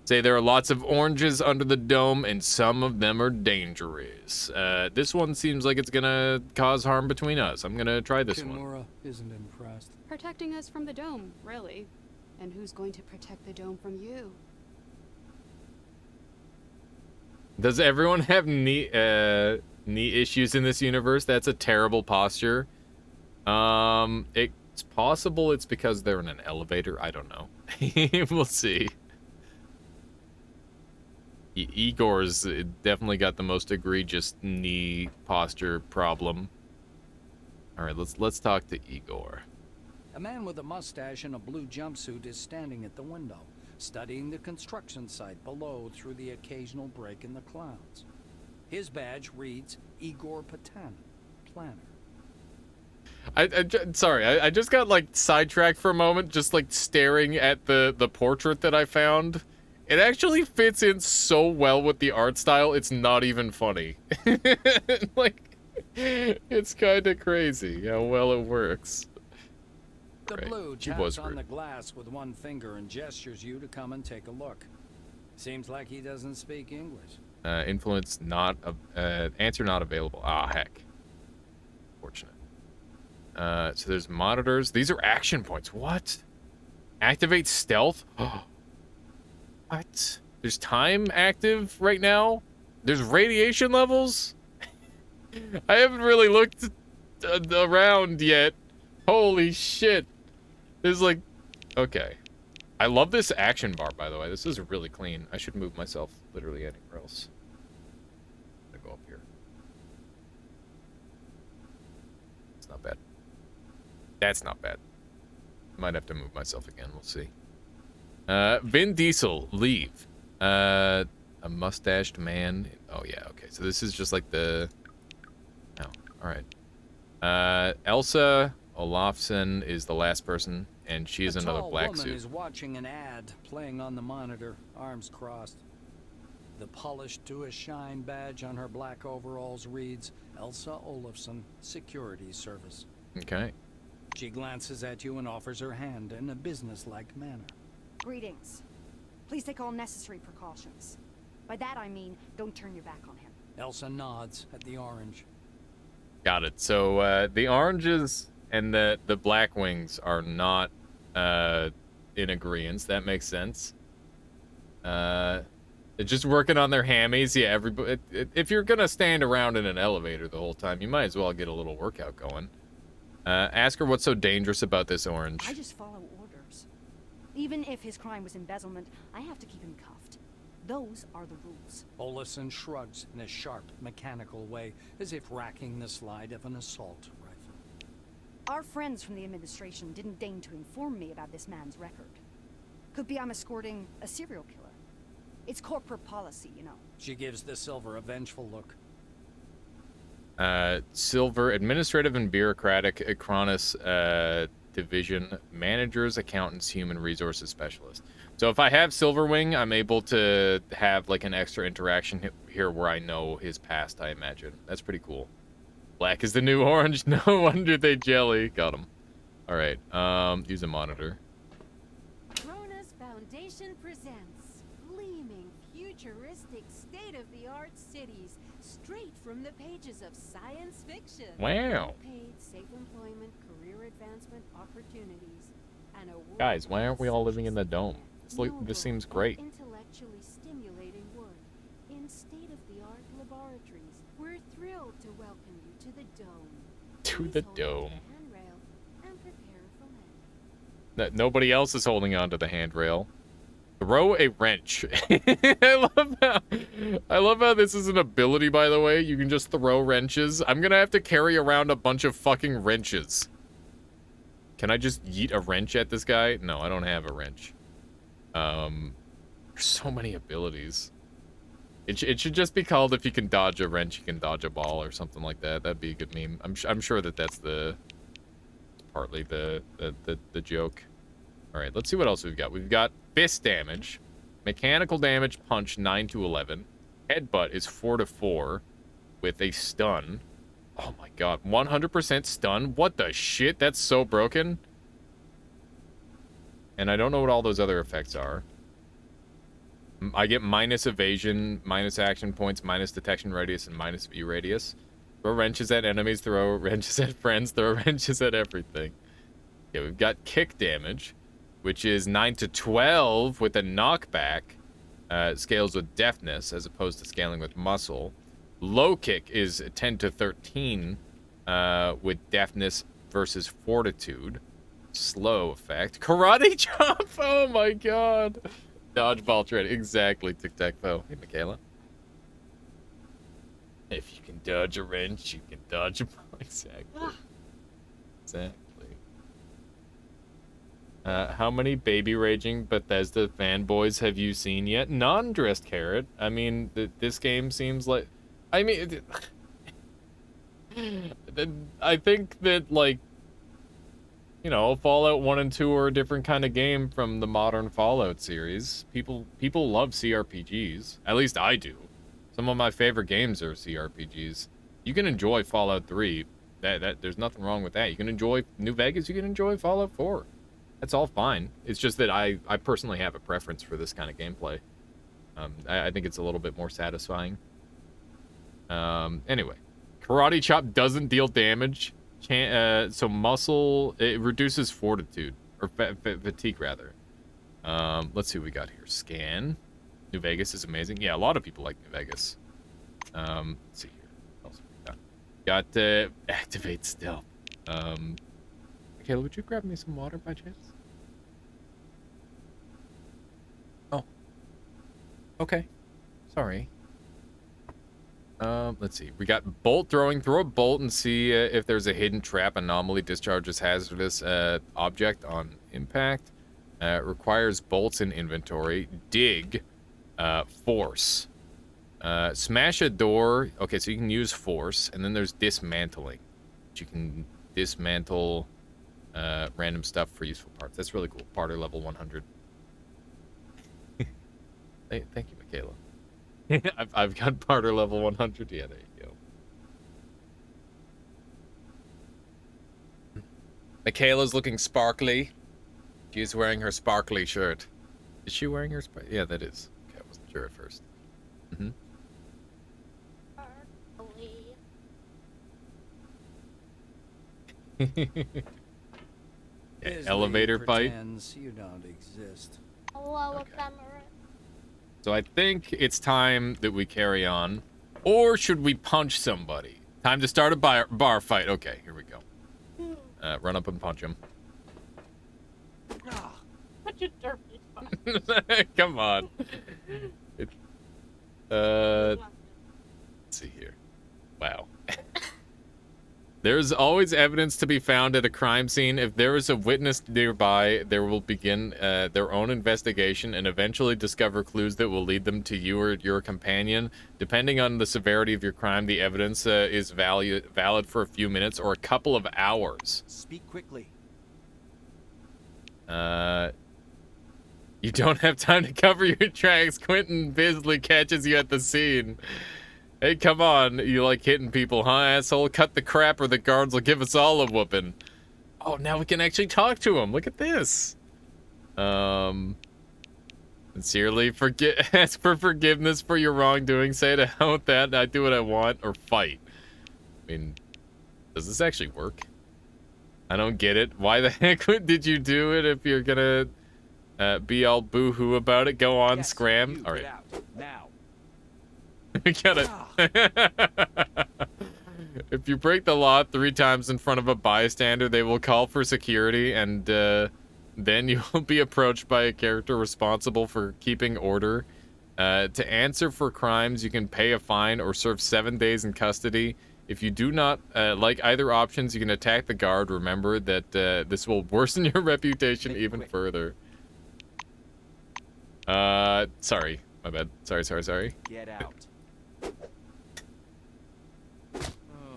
Say there are lots of oranges under the dome, and some of them are dangerous. This one seems like it's gonna cause harm between us. I'm gonna try this one. Kimura isn't impressed. Protecting us from the dome, really. And who's going to protect the dome from you? Does everyone have knee issues in this universe? That's a terrible posture. It's possible it's because they're in an elevator. I don't know. We'll see. Igor's definitely got the most egregious knee posture problem. All right, let's talk to Igor. A man with a mustache and a blue jumpsuit is standing at the window, studying the construction site below through the occasional break in the clouds. His badge reads Igor Patan, planner. Sorry, I just got like sidetracked for a moment, just like staring at the portrait that I found. It actually fits in so well with the art style, it's not even funny. Like, it's kind of crazy how well it works. The Right. blue He taps was on rude. the glass with one finger and gestures you to come and take a look. Seems like he doesn't speak English. Influence not, answer not available. Ah, heck. Fortunate. So there's monitors. These are action points. What? Activate stealth? What? There's time active right now? There's radiation levels? I haven't really looked around yet. Holy shit. There's like... Okay. I love this action bar, by the way. This is really clean. I should move myself literally anywhere else. I'm gonna go up here. It's not bad. That's not bad. Might have to move myself again. We'll see. Vin Diesel, leave. A mustached man. Oh, yeah, okay. So this is just like the... Oh, alright. Elsa Olafsson is the last person, and she is another black woman suit. is watching an ad playing on the monitor, arms crossed. The polished to a shine badge on her black overalls reads Elsa Olafsson, Security Service. Okay. She glances at you and offers her hand in a businesslike manner. Greetings. Please take all necessary precautions. By that I mean, don't turn your back on him. Elsa nods at the orange. Got it. So, the oranges and the black wings are not, in agreement. That makes sense. Just working on their hammies. Yeah, everybody. If you're gonna stand around in an elevator the whole time, you might as well get a little workout going. Ask her what's so dangerous about this orange. I just follow orders. Even if his crime was embezzlement, I have to keep him cuffed. Those are the rules. Olison shrugs in a sharp, mechanical way, as if racking the slide of an assault rifle. Our friends from the administration didn't deign to inform me about this man's record. Could be I'm escorting a serial killer. It's corporate policy, you know. She gives the Silver a vengeful look. Silver, administrative and bureaucratic, Cronus, division, managers, accountants, human resources specialist. So if I have Silverwing, I'm able to have like an extra interaction here where I know his past, I imagine. That's pretty cool. Black is the new orange. No wonder they jelly. Got him. All right. Use a monitor. Cronus Foundation presents gleaming, futuristic, state-of-the-art cities straight from the pages of science fiction. Wow. Paid, safe employment, career advancement opportunities, and a Guys, why aren't we all living in the dome? This seems great. Intellectually stimulating work in state-of-the-art laboratories. We're thrilled to welcome you to the dome. To the Please hold dome. the handrail and prepare for landing. Nobody else is holding on to the handrail. Throw a wrench. I love how this is an ability, by the way. You can just throw wrenches. I'm gonna have to carry around a bunch of fucking wrenches. Can I just yeet a wrench at this guy? No, I don't have a wrench. There's so many abilities. It should just be called if you can dodge a wrench, you can dodge a ball or something like that. That'd be a good meme. I'm sure that that's partly the joke. All right, let's see what else we've got. We've got fist damage, mechanical damage, punch 9 to 11. Headbutt is 4 to 4 with a stun. Oh my god, 100% stun? What the shit? That's so broken. And I don't know what all those other effects are. I get minus evasion, minus action points, minus detection radius, and minus view radius. Throw wrenches at enemies, throw wrenches at friends, throw wrenches at everything. Yeah, we've got kick damage, which is 9 to 12 with a knockback. Scales with deafness as opposed to scaling with muscle. Low kick is 10 to 13 with deafness versus fortitude. Slow effect. Karate chop! Oh my god. Dodgeball trade. Exactly, tic-tac-toe. Hey, Michaela. If you can dodge a wrench, you can dodge a ball. Exactly. Exactly. How many baby raging Bethesda fanboys have you seen yet? Non-dressed carrot. I mean, this game seems like... I mean... I think that, like... You know, Fallout 1 and 2 are a different kind of game from the modern Fallout series. People love CRPGs. At least I do. Some of my favorite games are CRPGs. You can enjoy Fallout 3. There's nothing wrong with that. You can enjoy New Vegas. You can enjoy Fallout 4. That's all fine. It's just that I personally have a preference for this kind of gameplay. I think it's a little bit more satisfying. Anyway. Karate chop doesn't deal damage. So muscle, it reduces fortitude, or fatigue rather. Let's see what we got here. Scan. New Vegas is amazing. Yeah, a lot of people like New Vegas. Let's see here. What else we got? Got activate stealth. Michaela, would you grab me some water by chance? Oh. Okay. Sorry. Let's see. We got bolt throwing. Throw a bolt and see if there's a hidden trap anomaly. Discharges hazardous object on impact. Requires bolts in inventory. Dig. Force. Smash a door. Okay, so you can use force. And then there's dismantling. Which you can dismantle random stuff for useful parts. That's really cool. Parter level 100. Thank you, Michaela. I've got Parter level 100. Yeah, there you go. Michaela's looking sparkly. She's wearing her sparkly shirt. Is she wearing her Yeah, that is. Okay, I wasn't sure at first. Mm-hmm. Disney Elevator fight. pretends you don't exist. Hello, Okay. ephemeris. So I think it's time that we carry on. Or should we punch somebody? Time to start a bar fight. Okay, here we go. Run up and punch him. Put your derpy fuck. Come on. Let's see here. Wow. There's always evidence to be found at a crime scene. If there is a witness nearby, they will begin their own investigation and eventually discover clues that will lead them to you or your companion. Depending on the severity of your crime, the evidence is valid for a few minutes or a couple of hours. Speak quickly. You don't have time to cover your tracks. Quentin Bisley catches you at the scene. Hey, come on. You like hitting people, huh, asshole? Cut the crap or the guards will give us all a whooping. Oh, now we can actually talk to him. Look at this. Sincerely, ask for forgiveness for your wrongdoing. Say to hell with that, I do what I want, or fight. I mean, does this actually work? I don't get it. Why the heck did you do it if you're gonna be all boo-hoo about it? Go on, scram. All right. Now. We got it. If you break the law 3 times in front of a bystander, they will call for security, and then you will be approached by a character responsible for keeping order. To answer for crimes, you can pay a fine or serve 7 days in custody. If you do not like either options, you can attack the guard. Remember that this will worsen your reputation even further. Sorry. My bad. Sorry. Get out.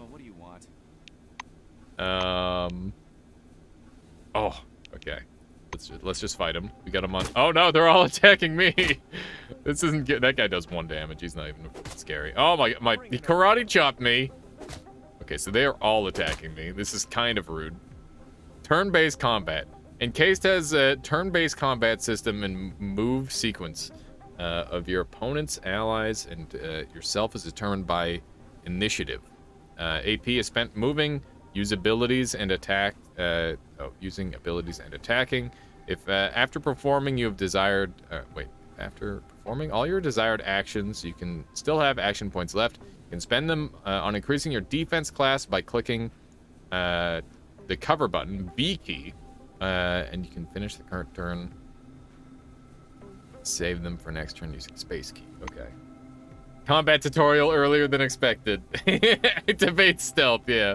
What do you want? Oh, okay. Let's just fight him. We got him on. Oh no, they're all attacking me. This isn't good. That guy does 1 damage. He's not even scary. Oh my! He karate chopped me. Okay, so they are all attacking me. This is kind of rude. Turn-based combat. Encased has a turn-based combat system and move sequence of your opponents, allies, and yourself is determined by initiative. AP is spent moving, use abilities and attack. Using abilities and attacking. If after performing after performing all your desired actions, you can still have action points left. You can spend them on increasing your defense class by clicking the cover button, B key, and you can finish the current turn. Save them for next turn using space key. Okay. Combat tutorial earlier than expected. Activate stealth, yeah.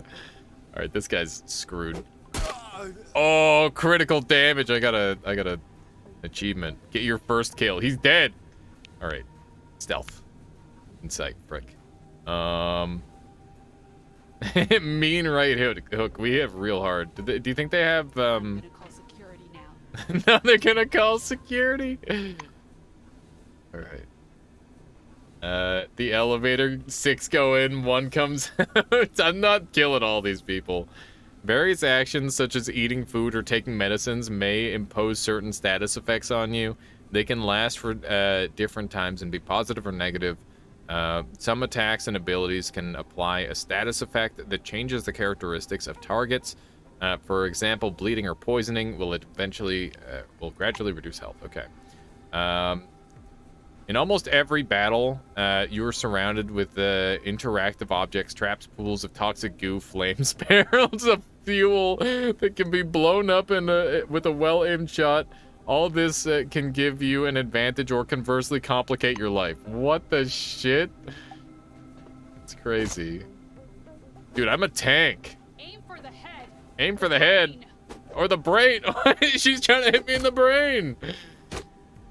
Alright, this guy's screwed. Oh, critical damage. I got a achievement. Get your first kill. He's dead. Alright. Stealth. Insight, frick. Mean right hook. We have real hard. Do you think they have I'm gonna call security now. now they're gonna call security? Alright. The elevator, 6 go in, 1 comes out. I'm not killing all these people. Various actions such as eating food or taking medicines may impose certain status effects on you. They can last for different times and be positive or negative. Some attacks and abilities can apply a status effect that changes the characteristics of targets. For example, bleeding or poisoning will gradually reduce health. Okay. In almost every battle, you are surrounded with interactive objects, traps, pools of toxic goo, flames, barrels of fuel that can be blown up with a well-aimed shot. All this can give you an advantage or conversely complicate your life. What the shit? It's crazy. Dude, I'm a tank. Aim for the head. Aim for the head. Or the brain. She's trying to hit me in the brain.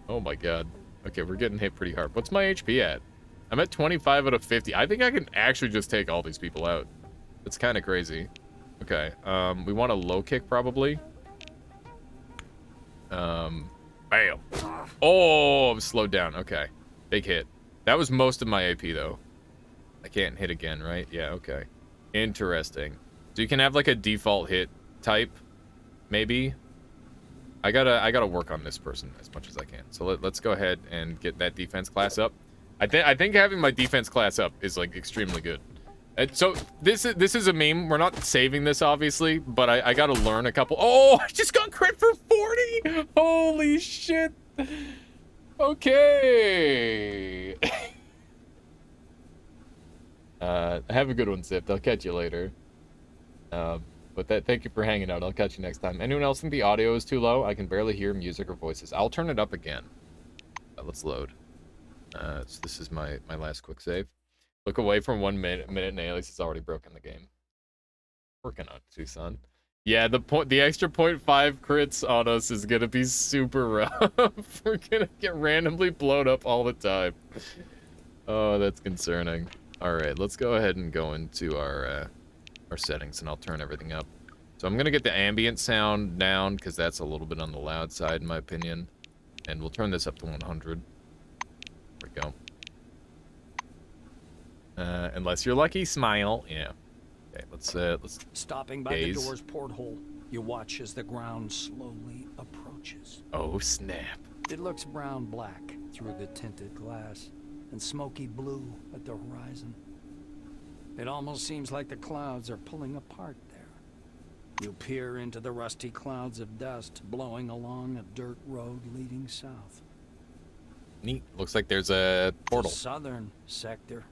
Oh my god. Okay, we're getting hit pretty hard. What's my HP at? I'm at 25 out of 50. I think I can actually just take all these people out. That's kind of crazy. Okay, we want a low kick probably. Bam. Oh, I'm slowed down. Okay, big hit. That was most of my AP though. I can't hit again, right? Yeah, okay. Interesting. So you can have like a default hit type, maybe. I gotta work on this person as much as I can. So let's go ahead and get that defense class up. I think having my defense class up is like extremely good. So this is a meme. We're not saving this obviously, but I gotta learn a couple. Oh, I just got crit for 40. Holy shit. Okay. Have a good one, Zipped. I'll catch you later. Thank you for hanging out. I'll catch you next time. Anyone else think the audio is too low? I can barely hear music or voices. I'll turn it up again. Let's load. So this is my last quick save. Look away from 1 minute, and Alias has already broken the game. Working on it, Tucson. Yeah, the extra 0.5 crits on us is gonna be super rough. We're gonna get randomly blown up all the time. Oh, that's concerning. All right, let's go ahead and go into our settings, and I'll turn everything up. So I'm gonna get the ambient sound down because that's a little bit on the loud side, in my opinion, and we'll turn this up to 100. There we go. Unless you're lucky, smile. Yeah. Okay, let's Stopping by gaze. the door's porthole, you watch as the ground slowly approaches. Oh, snap. It looks brown-black through the tinted glass and smoky blue at the horizon. It almost seems like the clouds are pulling apart there. You peer into the rusty clouds of dust blowing along a dirt road leading south. Neat. Looks like there's a portal. The southern sector.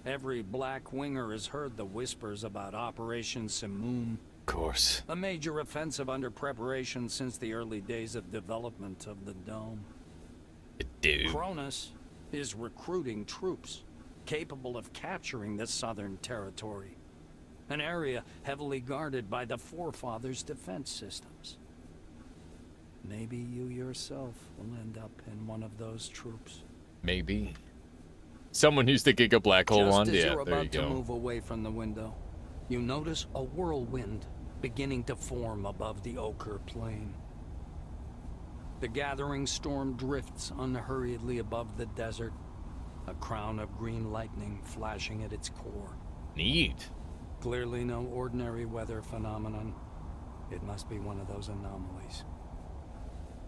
Every black winger has heard the whispers about Operation Simoom. Of course. A major offensive under preparation since the early days of development of the dome. Dude. Cronus is recruiting troops capable of capturing the southern territory, an area heavily guarded by the Forefathers' defense systems. Maybe you yourself will end up in one of those troops. Maybe. Someone used to kick a black hole Just one. as Yeah, you're there you about to go. move away from the window, you notice a whirlwind beginning to form above the ochre plain. The gathering storm drifts unhurriedly above the desert, a crown of green lightning flashing at its core. Neat. Clearly no ordinary weather phenomenon. It must be one of those anomalies.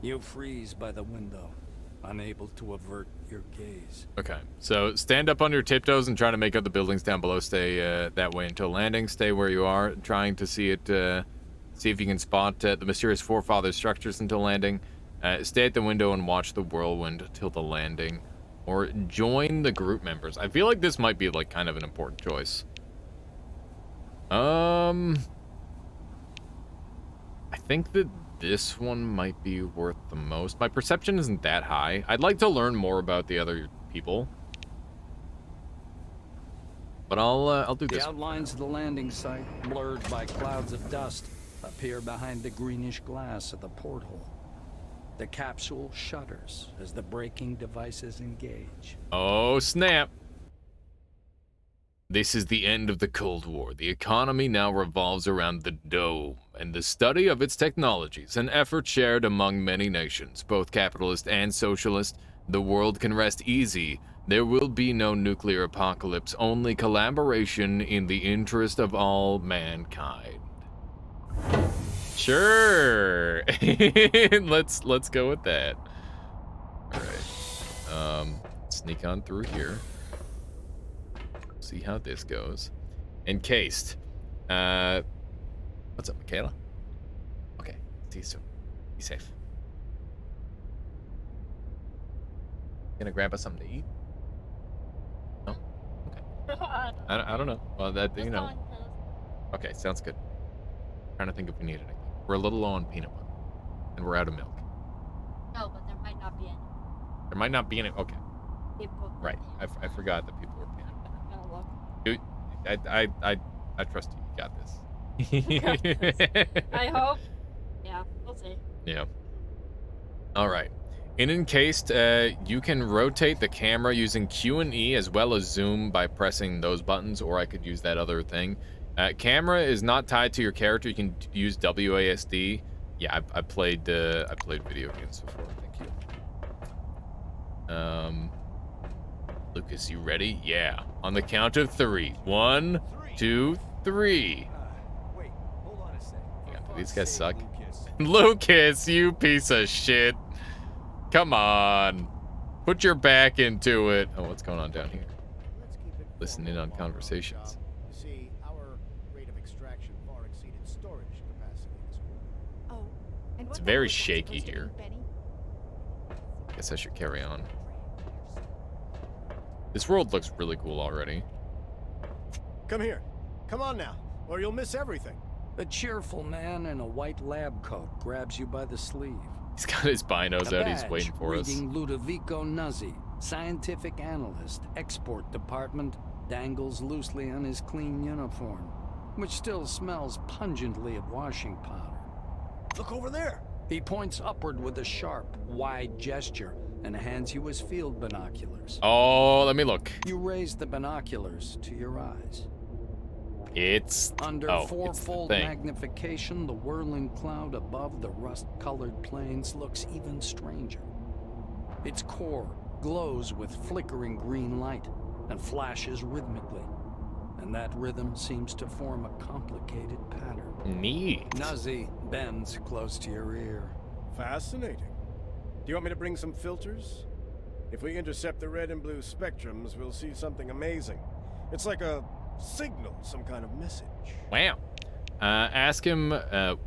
You freeze by the window, unable to avert your gaze. Okay, so stand up on your tiptoes and try to make out the buildings down below. Stay that way until landing. Stay where you are, trying to see it. See if you can spot the mysterious Forefather structures until landing. Stay at the window and watch the whirlwind till the landing, or join the group members. I feel like this might be like kind of an important choice. I think that this one might be worth the most. My perception isn't that high. I'd like to learn more about the other people, but I'll do this. The outlines of the landing site, blurred by clouds of dust, appear behind the greenish glass of the porthole. The capsule shudders as the braking devices engage. Oh, snap. This is the end of the Cold War. The economy now revolves around the dome and the study of its technologies, an effort shared among many nations, both capitalist and socialist. The world can rest easy. There will be no nuclear apocalypse, only collaboration in the interest of all mankind. Sure. let's go with that. All right. Sneak on through here. See how this goes. Encased. What's up, Michaela? Okay. See you soon. Be safe. Gonna grab us something to eat? No? Okay. I don't know. Well, that, you know. Okay, sounds good. Trying to think if we need anything. We're a little low on peanut butter. And we're out of milk. No, but there might not be any. There might not be any. Okay. People. Right. I forgot that people were peanut butter. I'm gonna look. Dude, I trust you. You got this. You got this. I hope. Yeah, we'll see. Yeah. All right. In Encased, you can rotate the camera using Q and E as well as zoom by pressing those buttons, or I could use that other thing. Camera is not tied to your character. You can use WASD. Yeah, I played video games before. Thank you. Lucas, you ready? Yeah. On the count of 3. 1, 2, 3. Wait, hold on a sec. These guys suck. Lucas, you piece of shit. Come on. Put your back into it. Oh, what's going on down here? Listen in on conversations. You see, our rate of extraction far exceeded storage capacity this quarter. Oh, and It's what very was that shaky supposed to here. mean, Benny? Guess I should carry on. This world looks really cool already. Come here. Come on now, or you'll miss everything. A cheerful man in a white lab coat grabs you by the sleeve. He's got his binos out. He's waiting for us. Reading Ludovico Nuzzi, scientific analyst, export department, dangles loosely on his clean uniform, which still smells pungently of washing powder. Look over there. He points upward with a sharp, wide gesture and hands you his field binoculars. Oh, let me look. You raise the binoculars to your eyes. It's under it's fourfold magnification, the whirling cloud above the rust-colored plains looks even stranger. Its core glows with flickering green light and flashes rhythmically, and that rhythm seems to form a complicated pattern. Neat. Nuzzy bends close to your ear. Fascinating. Do you want me to bring some filters? If we intercept the red and blue spectrums, we'll see something amazing. It's like a signal, some kind of message. Wow. Ask him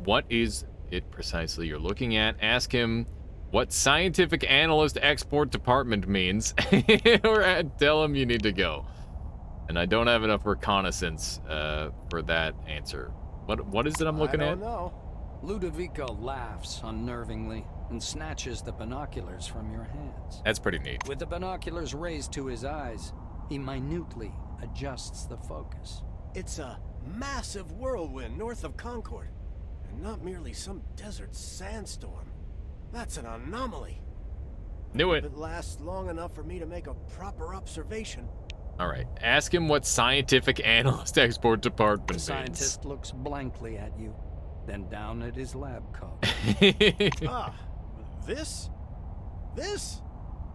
what is it precisely you're looking at. Ask him what scientific analyst export department means, or tell him you need to go. And I don't have enough reconnaissance for that answer. What is it I'm looking at? I don't know. Ludovico laughs unnervingly and snatches the binoculars from your hands. That's pretty neat. With the binoculars raised to his eyes, he minutely adjusts the focus. It's a massive whirlwind north of Concord, and not merely some desert sandstorm. That's an anomaly. Knew it. If it lasts long enough for me to make a proper observation. All right. Ask him what scientific analyst export department The means. scientist looks blankly at you, then down at his lab coat. Ah, this?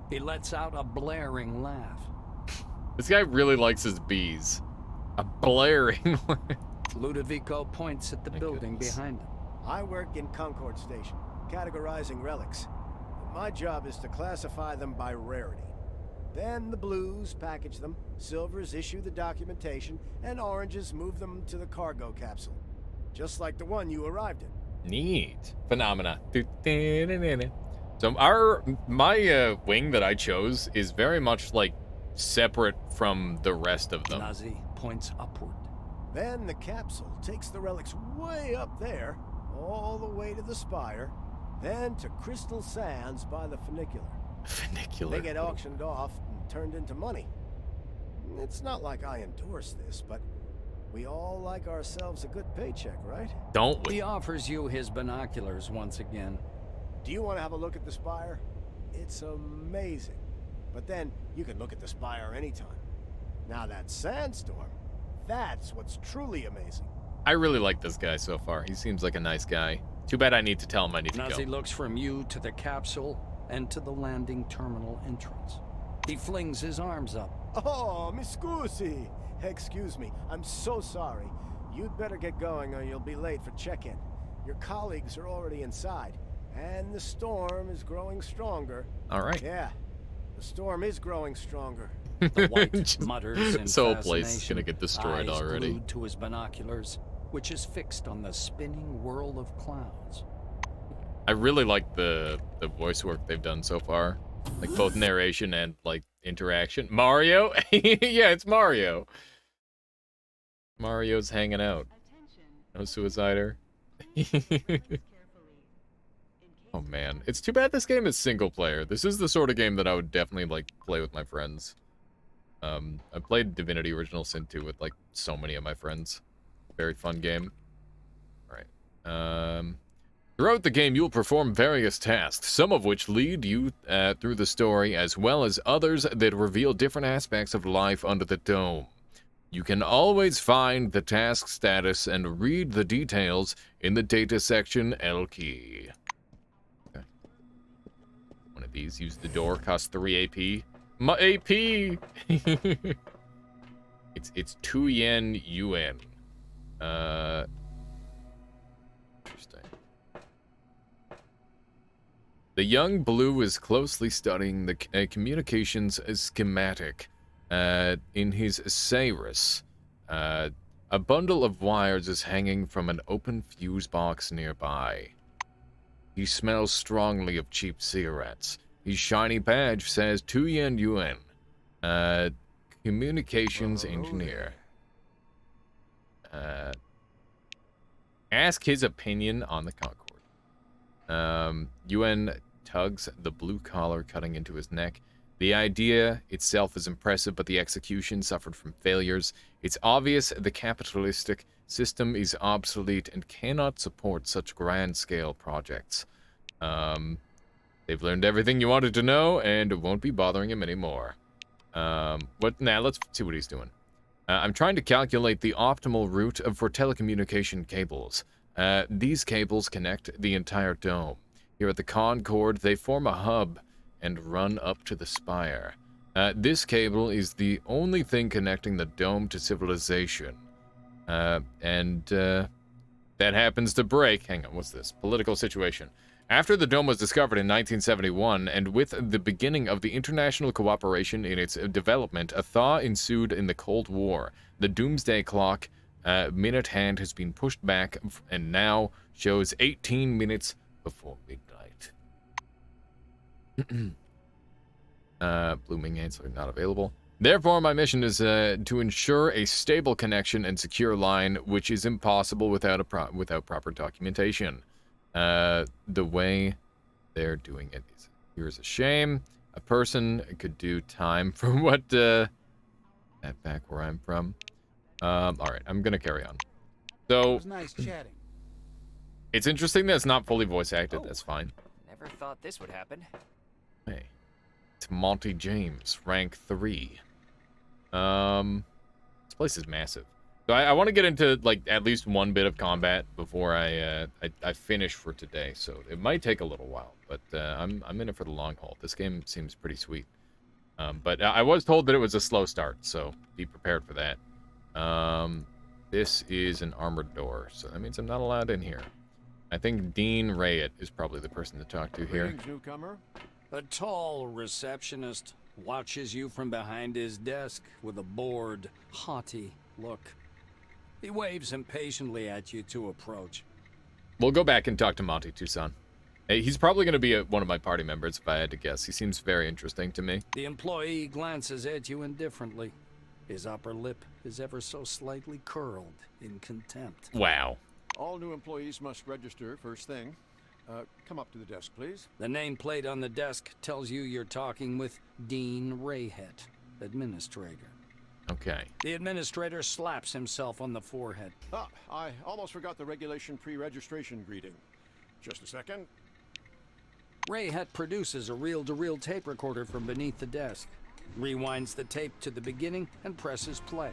He lets out a blaring laugh. This guy really likes his bees. A blaring laugh. Ludovico points at the building behind him. I work in Concord Station, categorizing relics. My job is to classify them by rarity. Then the blues package them, silvers issue the documentation, and oranges move them to the cargo capsule. Just like the one you arrived in. Neat. Phenomena. So my wing that I chose is very much like separate from the rest of them. Nuzzy points upward. Then the capsule takes the relics way up there, all the way to the spire, then to Crystal Sands by the funicular. Funicular. They get auctioned off and turned into money. It's not like I endorse this, but we all like ourselves a good paycheck, right? Don't we? He offers you his binoculars once again. Do you want to have a look at the spire? It's amazing. But then you can look at the spire anytime. Now that sandstorm, that's what's truly amazing. I really like this guy so far. He seems like a nice guy. Too bad I need to tell him I need to Nuzzy go. looks from you to the capsule and to the landing terminal entrance. He flings his arms up. Oh, mi scusi. Excuse me, I'm so sorry. You'd better get going or you'll be late for check-in. Your colleagues are already inside, and the storm is growing stronger. All right. Yeah, the storm is growing stronger. The white mutters in this whole place is fascination, gonna get destroyed eyes already. glued to his binoculars, which is fixed on the spinning whirl of clouds. I really like the voice work they've done so far. Like both narration and like interaction. Mario? Yeah, it's Mario. Mario's hanging out. No suicider. Oh man, it's too bad this game is single player. This is the sort of game that I would definitely like play with my friends. I played Divinity Original Sin 2 with like so many of my friends. Very fun game. All right. Throughout the game, you'll perform various tasks, some of which lead you through the story, as well as others that reveal different aspects of life under the dome. You can always find the task status and read the details in the data section L key. Okay. One of these, use the door, costs 3 AP. My AP! It's 2 yen UN. Interesting. The young blue is closely studying the communications schematic in his Cyrus. A bundle of wires is hanging from an open fuse box nearby. He smells strongly of cheap cigarettes His shiny badge says Tuyen Yuan, communications engineer. Ask his opinion on the Concorde. Yuan tugs the blue collar cutting into his neck. The idea itself is impressive, but the execution suffered from failures. It's obvious the capitalistic system is obsolete and cannot support such grand-scale projects. They've learned everything you wanted to know, and it won't be bothering him anymore. Let's see what he's doing. I'm trying to calculate the optimal route for telecommunication cables. These cables connect the entire dome. Here at the Concorde, they form a hub and run up to the spire. This cable is the only thing connecting the dome to civilization. That happens to break. Hang on, what's this? Political situation. After the dome was discovered in 1971, and with the beginning of the international cooperation in its development, a thaw ensued in the Cold War. The doomsday clock minute hand has been pushed back and now shows 18 minutes before midnight. Blooming answer not available. Therefore, my mission is to ensure a stable connection and secure line, which is impossible without proper documentation. The way they're doing it is here's a shame. A person could do time for what back where I'm from. All right, I'm gonna carry on. So It was nice chatting. It's interesting that it's not fully voice acted. That's fine. Never thought this would happen. Hey, it's Monty James, rank 3. This place is massive. So I want to get into like at least one bit of combat before I finish for today. So it might take a little while, but I'm in it for the long haul. This game seems pretty sweet. But I was told that it was a slow start, so be prepared for that. This is an armored door, so that means I'm not allowed in here. I think Dean Rayett is probably the person to talk to here. Greetings, newcomer. A tall receptionist watches you from behind his desk with a bored, haughty look. He waves impatiently at you to approach. We'll go back and talk to Monty Tucson. Hey, he's probably going to be one of my party members if I had to guess. He seems very interesting to me. The employee glances at you indifferently. His upper lip is ever so slightly curled in contempt. Wow. All new employees must register first thing. Come up to the desk, please. The nameplate on the desk tells you you're talking with Dean Rayett, administrator. Okay. The administrator slaps himself on the forehead. Ah, I almost forgot the regulation pre-registration greeting. Just a second. Rayett produces a reel-to-reel tape recorder from beneath the desk, rewinds the tape to the beginning, and presses play.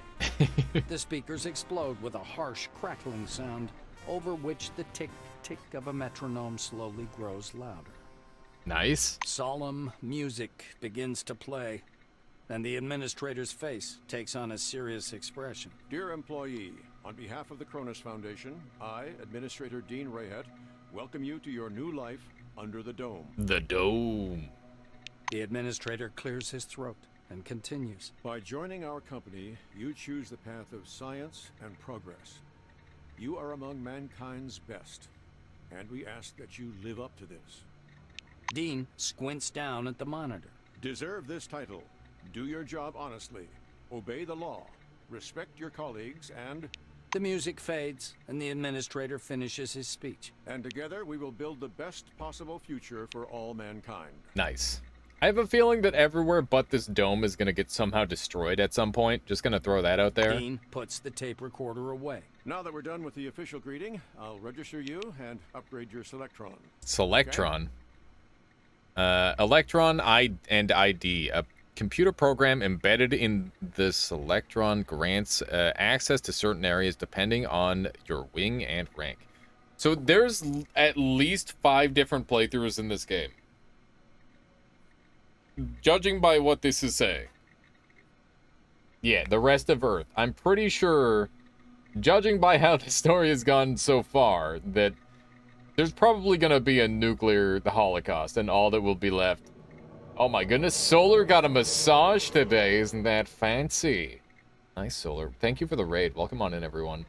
The speakers explode with a harsh, crackling sound, over which the tick-tick of a metronome slowly grows louder. Nice. Solemn music begins to play, and the administrator's face takes on a serious expression. Dear employee, on behalf of the Cronus Foundation, I, Administrator Dean Rayett, welcome you to your new life under the dome. The dome. The administrator clears his throat and continues. By joining our company, you choose the path of science and progress. You are among mankind's best, and we ask that you live up to this. Dean squints down at the monitor. Deserve this title. Do your job honestly. Obey the law. Respect your colleagues and... The music fades, and the administrator finishes his speech. And together we will build the best possible future for all mankind. Nice. I have a feeling that everywhere but this dome is going to get somehow destroyed at some point. Just going to throw that out there. Dean puts the tape recorder away. Now that we're done with the official greeting, I'll register you and upgrade your Selectron. Selectron? Okay. Electron and ID. A computer program embedded in the Selectron grants access to certain areas depending on your wing and rank. So there's at least 5 different playthroughs in this game. Judging by what this is saying. Yeah, the rest of Earth. I'm pretty sure, judging by how the story has gone so far, that there's probably going to be the Holocaust, and all that will be left. Oh my goodness, Solar got a massage today. Isn't that fancy? Nice, Solar. Thank you for the raid. Welcome on in, everyone.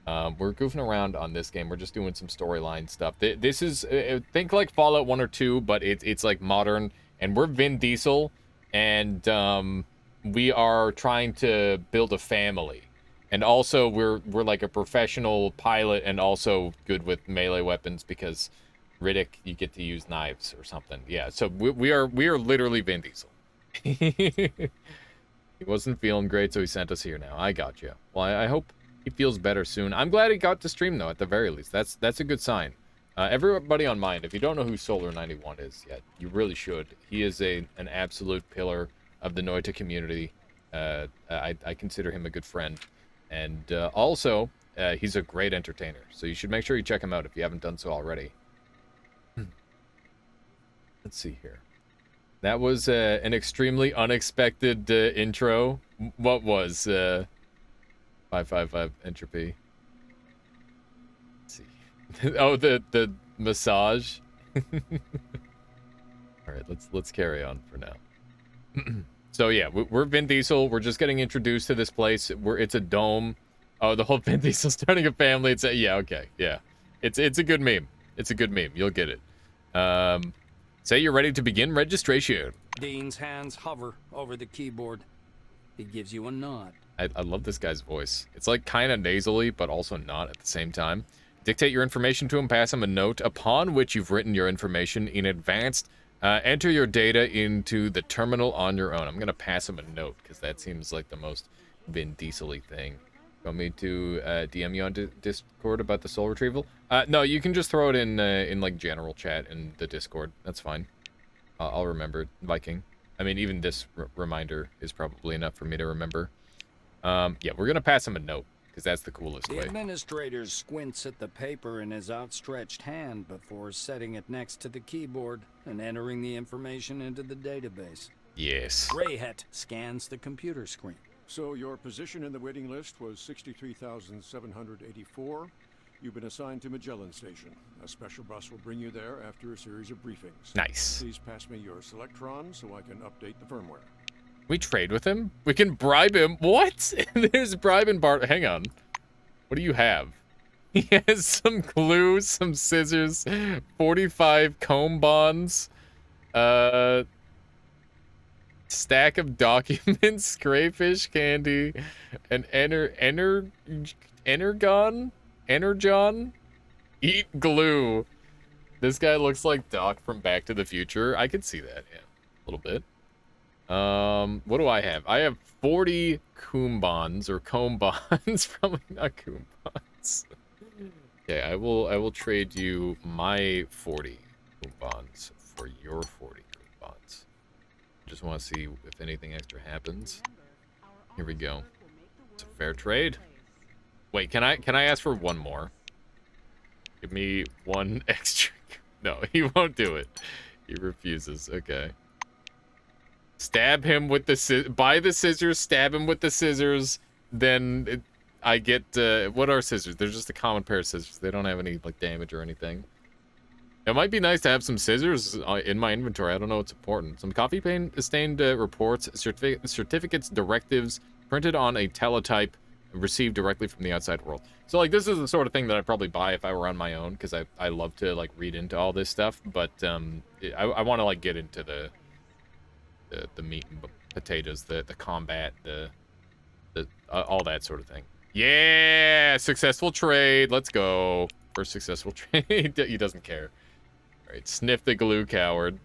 We're goofing around on this game. We're just doing some storyline stuff. This is, think like Fallout 1 or 2, but it's like modern. and we're Vin Diesel, and we are trying to build a family. And also, we're like a professional pilot and also good with melee weapons because Riddick, you get to use knives or something. Yeah, so we are literally Vin Diesel. He wasn't feeling great, so he sent us here now. I got you. Well, I hope he feels better soon. I'm glad he got to stream, though, at the very least. That's a good sign. Everybody on Mind, if you don't know who Solar91 is yet, you really should. He is an absolute pillar of the Noita community. I consider him a good friend. And also, he's a great entertainer. So you should make sure you check him out if you haven't done so already. Let's see here. That was an extremely unexpected intro. What was 555 entropy? Let's see. Oh, the massage. All right, let's carry on for now. So yeah, we're Vin Diesel. We're just getting introduced to this place. It's a dome. Oh, the whole Vin Diesel starting a family. Yeah, okay, yeah. It's a good meme. It's a good meme. You'll get it. Say you're ready to begin registration. Dean's hands hover over the keyboard. He gives you a nod. I love this guy's voice. It's like kind of nasally, but also not at the same time. Dictate your information to him, pass him a note upon which you've written your information in advance. Enter your data into the terminal on your own. I'm going to pass him a note because that seems like the most Vin Diesel-y thing. Want me to DM you on Discord about the soul retrieval? No, you can just throw it in like general chat in the Discord. That's fine. I'll remember, Viking. I mean, even this reminder is probably enough for me to remember. Yeah, we're gonna pass him a note because that's the coolest way. The administrator squints at the paper in his outstretched hand before setting it next to the keyboard and entering the information into the database. Yes. Greyhet scans the computer screen. So your position in the waiting list was 63,784. You've been assigned to Magellan Station. A special bus will bring you there after a series of briefings. Nice. Please pass me your Selectron so I can update the firmware. We trade with him? We can bribe him? What? There's bribe and bar. Hang on. What do you have? He has some glue, some scissors, 45 comb bonds, stack of documents, crayfish candy, an energon? Eat glue. This guy looks like Doc from Back to the Future. I could see that, yeah. A little bit. What do I have? I have 40 comb bonds. Probably not comb bonds. Okay, I will trade you my 40 comb bonds for your 40 comb bonds. Just want to see if anything extra happens. Here we go. It's a fair trade. Wait, can I ask for one more? Give me one extra. No, he won't do it. He refuses. Okay. Stab him with the buy the scissors, stab him with the scissors, then I get what are scissors? They're just a common pair of scissors. They don't have any like damage or anything. It might be nice to have some scissors in my inventory. I don't know what's important. Some coffee stained reports, certificates, directives printed on a teletype received directly from the outside world. So like this is the sort of thing that I'd probably buy if I were on my own because I love to like read into all this stuff, but I want to like get into the meat and potatoes, the combat, the all that sort of thing. Yeah, successful trade. Let's go. First successful trade. He doesn't care. All right, sniff the glue, coward.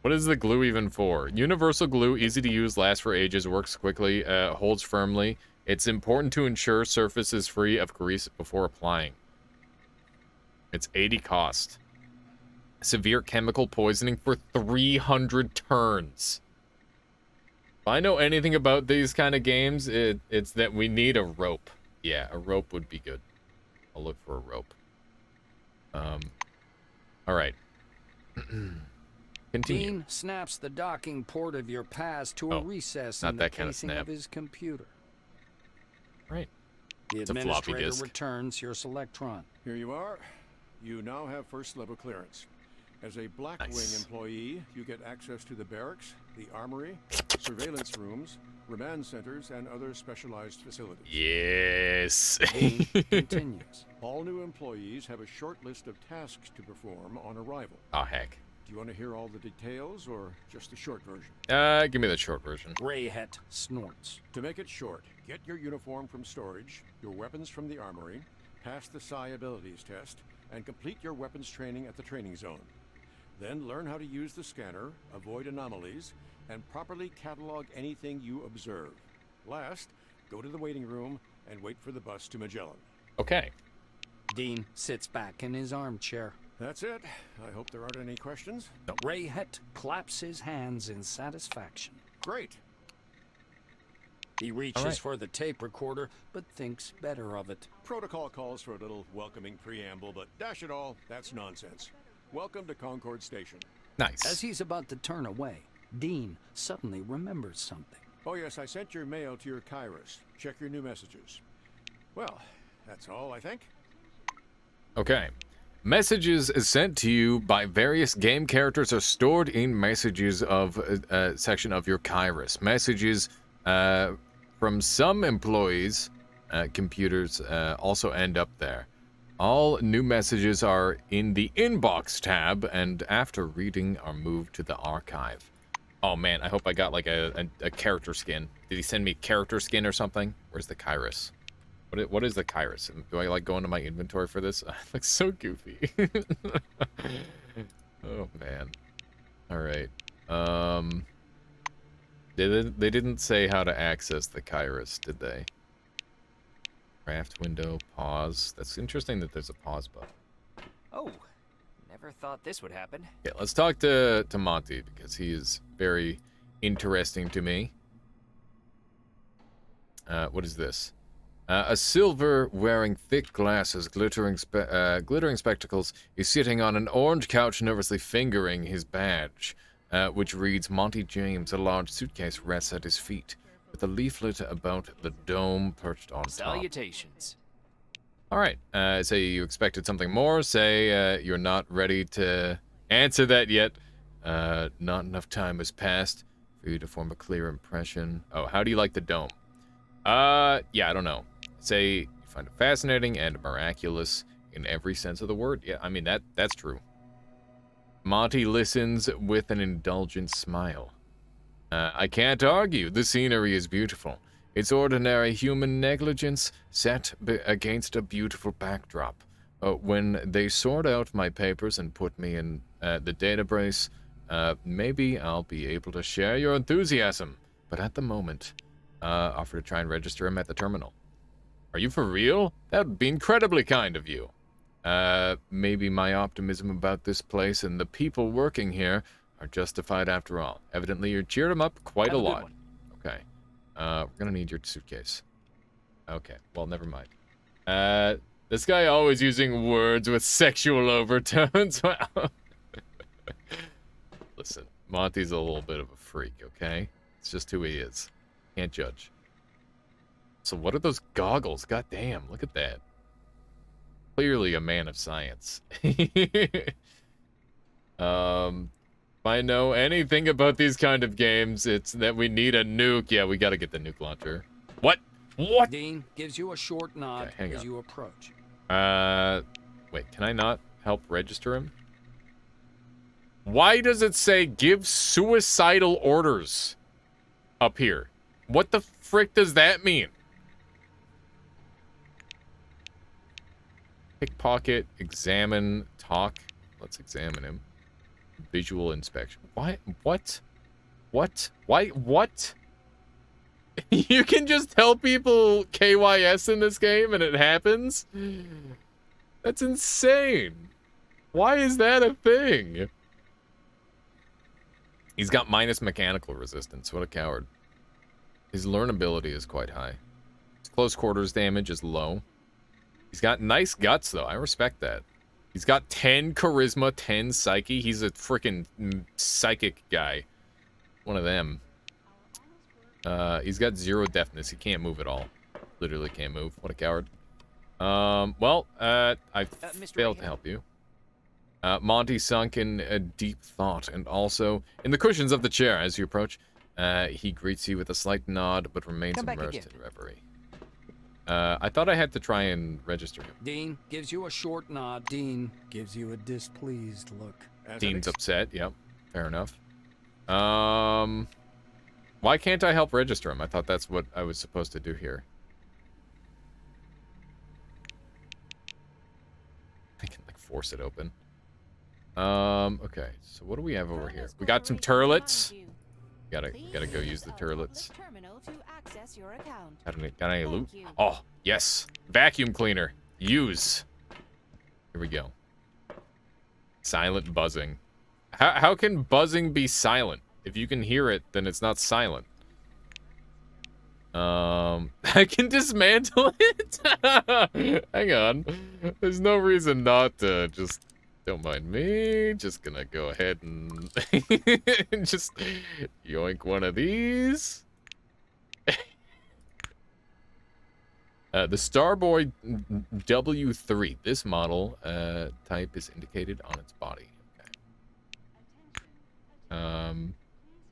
What is the glue even for? Universal glue, easy to use, lasts for ages, works quickly, holds firmly. It's important to ensure surface is free of grease before applying. It's 80 cost. Severe chemical poisoning for 300 turns. If I know anything about these kind of games, it's that we need a rope. Yeah, a rope would be good. I'll look for a rope. All right. Continue. Dean snaps the docking port of your pass to a recess in the casing of his computer. Right. The It's a floppy administrator disk. returns your Selectron. Here you are. You now have first level clearance. As a Blackwing employee, you get access to the barracks, the armory, surveillance rooms, remand centers, and other specialized facilities. Yes. Continues. All new employees have a short list of tasks to perform on arrival. Oh, heck. Do you want to hear all the details or just the short version? Give me the short version. Greyhet snorts. To make it short, get your uniform from storage, your weapons from the armory, pass the Psi abilities test, and complete your weapons training at the training zone. Then learn how to use the scanner, avoid anomalies, and properly catalog anything you observe. Last, go to the waiting room and wait for the bus to Magellan. Okay. Dean sits back in his armchair. That's it. I hope there aren't any questions. Greyhet claps his hands in satisfaction. Great. He reaches for the tape recorder, but thinks better of it. Protocol calls for a little welcoming preamble, but dash it all, that's nonsense. Welcome to Concord Station. Nice. As he's about to turn away, Dean suddenly remembers something. Oh yes, I sent your mail to your Kairos. Check your new messages. Well, that's all, I think. Okay. Messages sent to you by various game characters are stored in messages of section of your Kairos. Messages from some employees' computers also end up there. All new messages are in the inbox tab, and after reading are moved to the archive. Oh man, I hope I got like a character skin. Did he send me character skin or something? Where's the Kairos? What is the Kairos? Do I like go into my inventory for this? It looks so goofy. Oh man. All right. They didn't say how to access the Kairos, did they? Craft window, pause. That's interesting that there's a pause button. Oh, never thought this would happen. Yeah, let's talk to Monty because he is very interesting to me. What is this? A silver wearing thick glasses, glittering spectacles, is sitting on an orange couch nervously fingering his badge, which reads Monty James. A large suitcase rests at his feet, with a leaflet about the dome perched on top. Salutations. All right. Say you expected something more. Say you're not ready to answer that yet. Not enough time has passed for you to form a clear impression. Oh, how do you like the dome? Yeah, I don't know. Say you find it fascinating and miraculous in every sense of the word. Yeah, I mean, that's true. Monty listens with an indulgent smile. I can't argue. The scenery is beautiful. It's ordinary human negligence set against a beautiful backdrop. When they sort out my papers and put me in the database, maybe I'll be able to share your enthusiasm. But at the moment, offer to try and register him at the terminal. Are you for real? That would be incredibly kind of you. Maybe my optimism about this place and the people working here are justified after all. Evidently, you cheered him up quite a lot. Okay. We're gonna need your suitcase. Okay, well, never mind. This guy always using words with sexual overtones. Wow. Listen, Monty's a little bit of a freak, okay? It's just who he is. Can't judge. So what are those goggles? God damn, look at that. Clearly a man of science. If I know anything about these kind of games, it's that we need a nuke. Yeah, we gotta get the nuke launcher. What? What? Dean gives you a short nod as you approach. Wait, can I not help register him? Why does it say give suicidal orders up here? What the frick does that mean? Pickpocket, examine, talk. Let's examine him. Visual inspection. Why? What? What? Why? What? You can just tell people KYS in this game and it happens? That's insane. Why is that a thing? He's got minus mechanical resistance. What a coward. His learnability is quite high. His close quarters damage is low. He's got nice guts, though. I respect that. He's got 10 charisma, 10 psyche. He's a freaking psychic guy. One of them. He's got 0 deafness. He can't move at all. Literally can't move. What a coward. Well, I failed to help you. Monty sunk in a deep thought, and also in the cushions of the chair as you approach. He greets you with a slight nod, but remains immersed in reverie. I thought I had to try and register him. Dean gives you a short nod. Dean gives you a displeased look. Dean's upset. Yep, fair enough. Why can't I help register him? I thought that's what I was supposed to do here. I can like force it open. Okay, so what do we have over here? We got some turlets. Gotta go use the turlets. Got any loot? Oh, yes. Vacuum cleaner. Use. Here we go. Silent buzzing. How can buzzing be silent? If you can hear it, then it's not silent. I can dismantle it? Hang on. There's no reason not to. Just don't mind me. Just gonna go ahead and just yoink one of these. The Starboy W3. This model type is indicated on its body. Okay.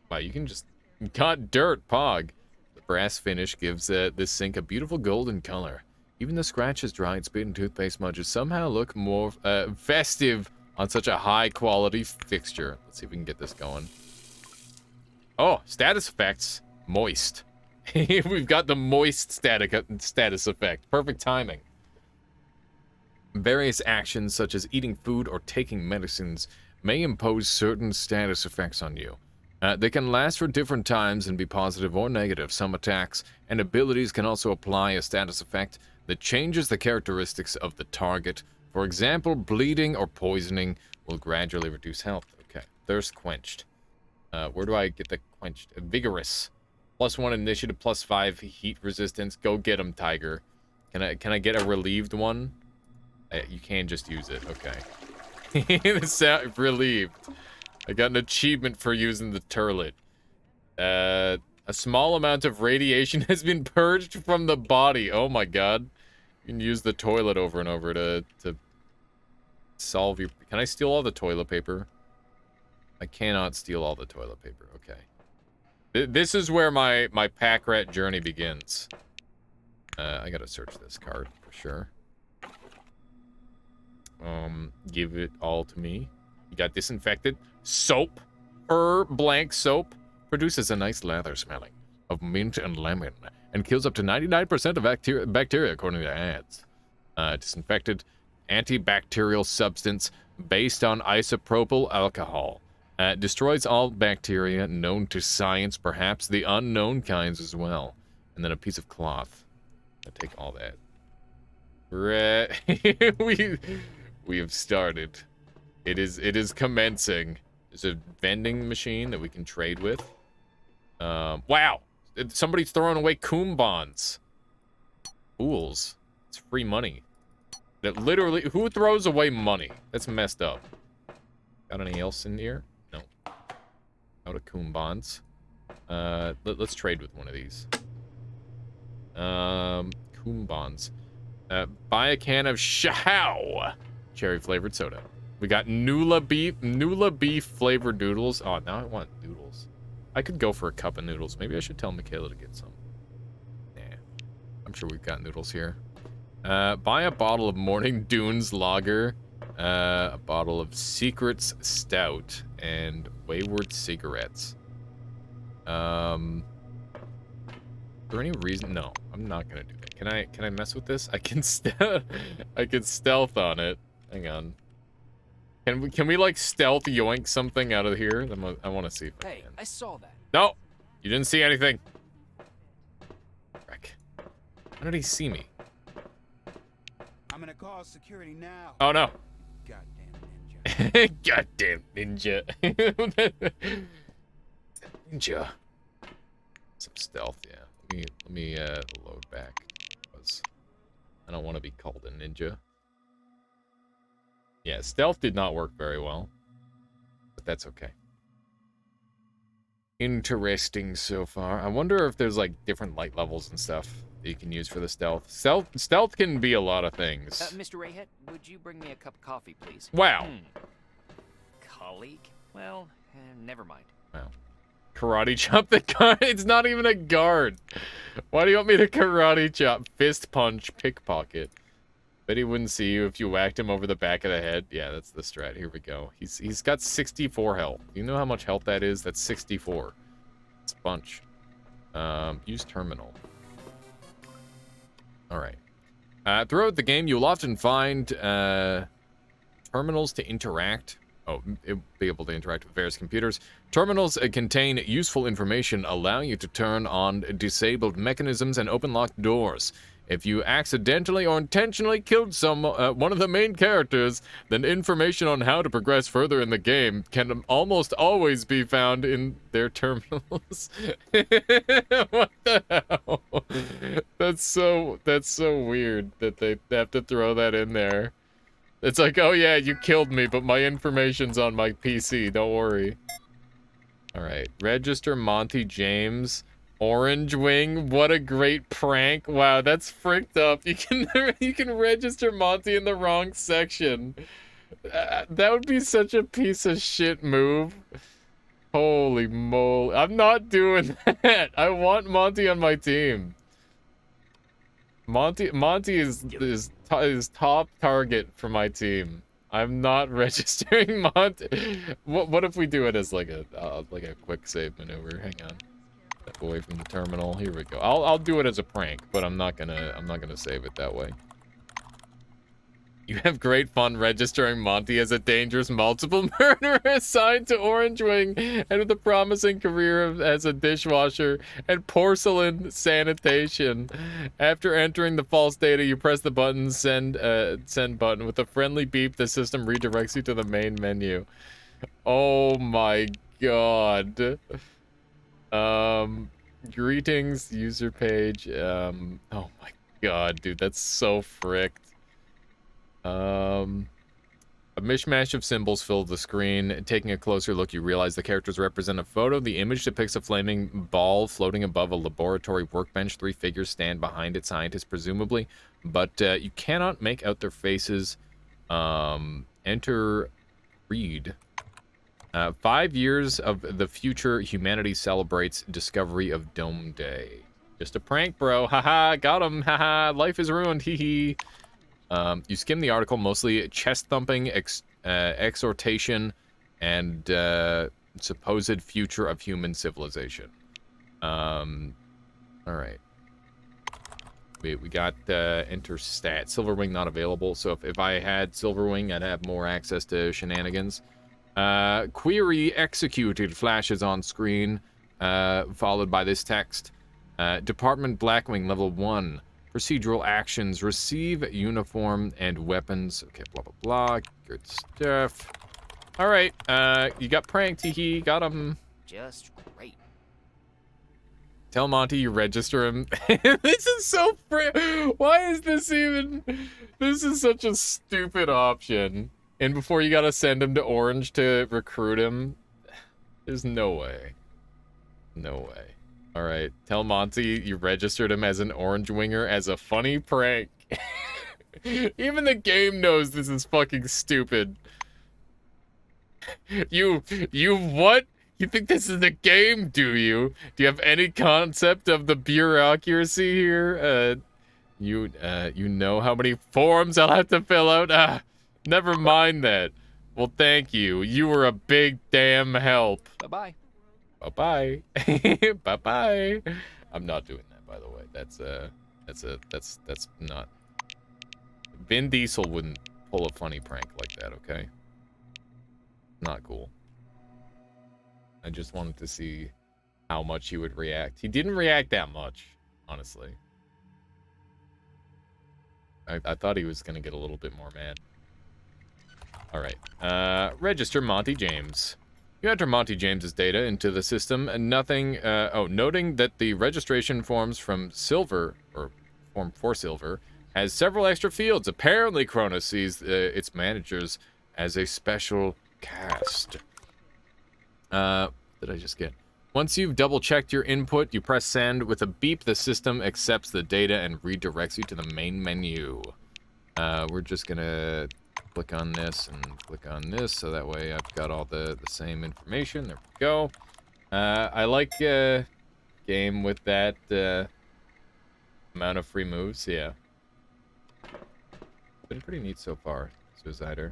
Wow, you can just... Got dirt, Pog. The brass finish gives this sink a beautiful golden color. Even the scratches, dried spit, and toothpaste smudges somehow look more festive on such a high-quality fixture. Let's see if we can get this going. Oh, status effects. Moist. We've got the moist status effect. Perfect timing. Various actions, such as eating food or taking medicines, may impose certain status effects on you. They can last for different times and be positive or negative. Some attacks and abilities can also apply a status effect that changes the characteristics of the target. For example, bleeding or poisoning will gradually reduce health. Okay, thirst quenched. Where do I get the quenched? Vigorous. +1 initiative, +5 heat resistance. Go get him, Tiger. Can I get a relieved one? You can just use it. Okay. Relieved. I got an achievement for using the turlet. A small amount of radiation has been purged from the body. Oh my god. You can use the toilet over and over to solve your... Can I steal all the toilet paper? I cannot steal all the toilet paper. Okay. This is where my pack rat journey begins. I gotta search this card for sure. Give it all to me. You got disinfected. Soap. Blank soap. Produces a nice lather smelling of mint and lemon and kills up to 99% of bacteria according to ads. Disinfected antibacterial substance based on isopropyl alcohol. Destroys all bacteria known to science, perhaps the unknown kinds as well. And then a piece of cloth. I take all that. We have started. It is commencing. There's a vending machine that we can trade with. Wow! Somebody's throwing away coom bonds. Fools. It's free money. That literally, who throws away money? That's messed up. Got any else in here? No. Out of coom bonds. Let's trade with one of these. Coom bonds. Buy a can of Shao cherry flavored soda. We got Nula beef flavored noodles. Oh, now I want noodles. I could go for a cup of noodles. Maybe I should tell Michaela to get some. Nah, I'm sure we've got noodles here. Buy a bottle of Morning Dunes Lager, a bottle of Secrets Stout, and Wayward Cigarettes. Is there any reason? No, I'm not gonna do that. Can I mess with this? I can stealth on it. Hang on. Can we like stealth yoink something out of here? I want to see if I can. I saw that. No, you didn't see anything. Frick. How did he see me? I'm gonna call security now. Oh no. Goddamn ninja. Goddamn ninja. Ninja. Some stealth, yeah. Let me load back. I don't want to be called a ninja. Yeah, stealth did not work very well. But that's okay. Interesting so far. I wonder if there's like different light levels and stuff that you can use for the stealth. Stealth can be a lot of things. Mr. Rayhead, would you bring me a cup of coffee, please? Wow. Colleague? Well, never mind. Wow. Karate chop the guard? It's not even a guard. Why do you want me to karate chop? Fist punch, pickpocket. Bet he wouldn't see you if you whacked him over the back of the head. Yeah, that's the strat. Here we go. He's got 64 health. You know how much health that is? That's 64. It's a bunch. Use terminal. All right. Throughout the game, you'll often find terminals to interact. Oh, it'll be able to interact with various computers. Terminals contain useful information, allowing you to turn on disabled mechanisms and open locked doors. If you accidentally or intentionally killed one of the main characters, then information on how to progress further in the game can almost always be found in their terminals. What the hell? That's so weird that they have to throw that in there. It's like, oh yeah, you killed me, but my information's on my PC, don't worry. Alright, register Monty James. Orange Wing, what a great prank. Wow, that's fricked up. You can register Monty in the wrong section. That would be such a piece of shit move. Holy moly. I'm not doing that. I want Monty on my team. Monty is top target for my team. I'm not registering Monty. What if we do it as like a quick save maneuver? Hang on. Step away from the terminal. Here we go. I'll do it as a prank, but I'm not gonna save it that way. You have great fun registering Monty as a dangerous multiple murderer assigned to Orange Wing and with a promising career as a dishwasher and porcelain sanitation. After entering the false data, you press the button send button. With a friendly beep, the system redirects you to the main menu. Oh my god. Greetings, user page. Oh my god, dude, that's so fricked. A mishmash of symbols fill the screen. Taking a closer look, you realize the characters represent a photo. The image depicts a flaming ball floating above a laboratory workbench. 3 figures stand behind it, scientists presumably, but you cannot make out their faces. Enter read. 5 years of the future, humanity celebrates discovery of Dome Day. Just a prank, bro. Haha, got him. Haha, life is ruined. Hee hee. You skim the article, mostly chest-thumping, exhortation, and supposed future of human civilization. Alright. We got enter stat. Silverwing not available, so if I had Silverwing, I'd have more access to shenanigans. Query executed flashes on screen, followed by this text. Department Blackwing level 1. Procedural actions. Receive uniform and weapons. Okay, blah, blah, blah. Good stuff. Alright, you got pranked, hee. Got him. Just great. Tell Monty you register him. This is so why is this even... This is such a stupid option. And before you gotta send him to Orange to recruit him. There's no way. No way. Alright, tell Monty you registered him as an Orange Winger as a funny prank. Even the game knows this is fucking stupid. You what? You think this is a game, do you? Do you have any concept of the bureaucracy here? You know how many forms I'll have to fill out? Never mind that. Well, thank you. You were a big damn help. Bye-bye. Bye-bye. Bye-bye. I'm not doing that, by the way. That's not... Vin Diesel wouldn't pull a funny prank like that, okay? Not cool. I just wanted to see how much he would react. He didn't react that much, honestly. I thought he was gonna get a little bit more mad. Alright. Register Monty James. You enter Monty James's data into the system and nothing... noting that the registration forms from Silver, or form for Silver, has several extra fields. Apparently, Cronus sees its managers as a special cast. What did I just get? Once you've double-checked your input, you press send. With a beep, the system accepts the data and redirects you to the main menu. We're just gonna click on this and click on this, so that way I've got all the same information. There we go. I like game with that amount of free moves, yeah. been pretty neat so far, Suicider.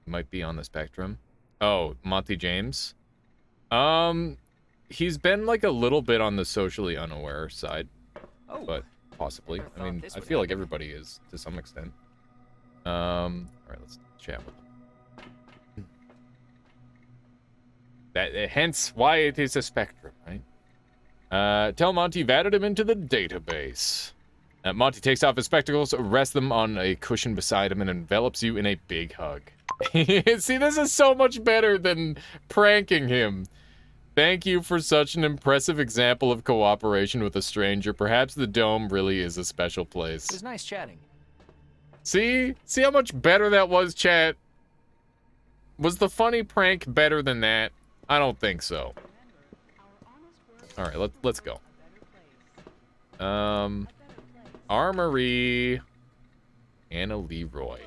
Might be on the spectrum. Oh, Monty James. He's been like a little bit on the socially unaware side, but possibly. I mean, I feel like everybody is to some extent. All right, let's chat with him. Hence why it is a spectrum, right? Tell Monty you've added him into the database. Monty takes off his spectacles, rests them on a cushion beside him, and envelops you in a big hug. See, this is so much better than pranking him. Thank you for such an impressive example of cooperation with a stranger. Perhaps the dome really is a special place. It was nice chatting. See? See how much better that was, chat? Was the funny prank better than that? I don't think so. Alright, let's go. Armory. Anna Leroy.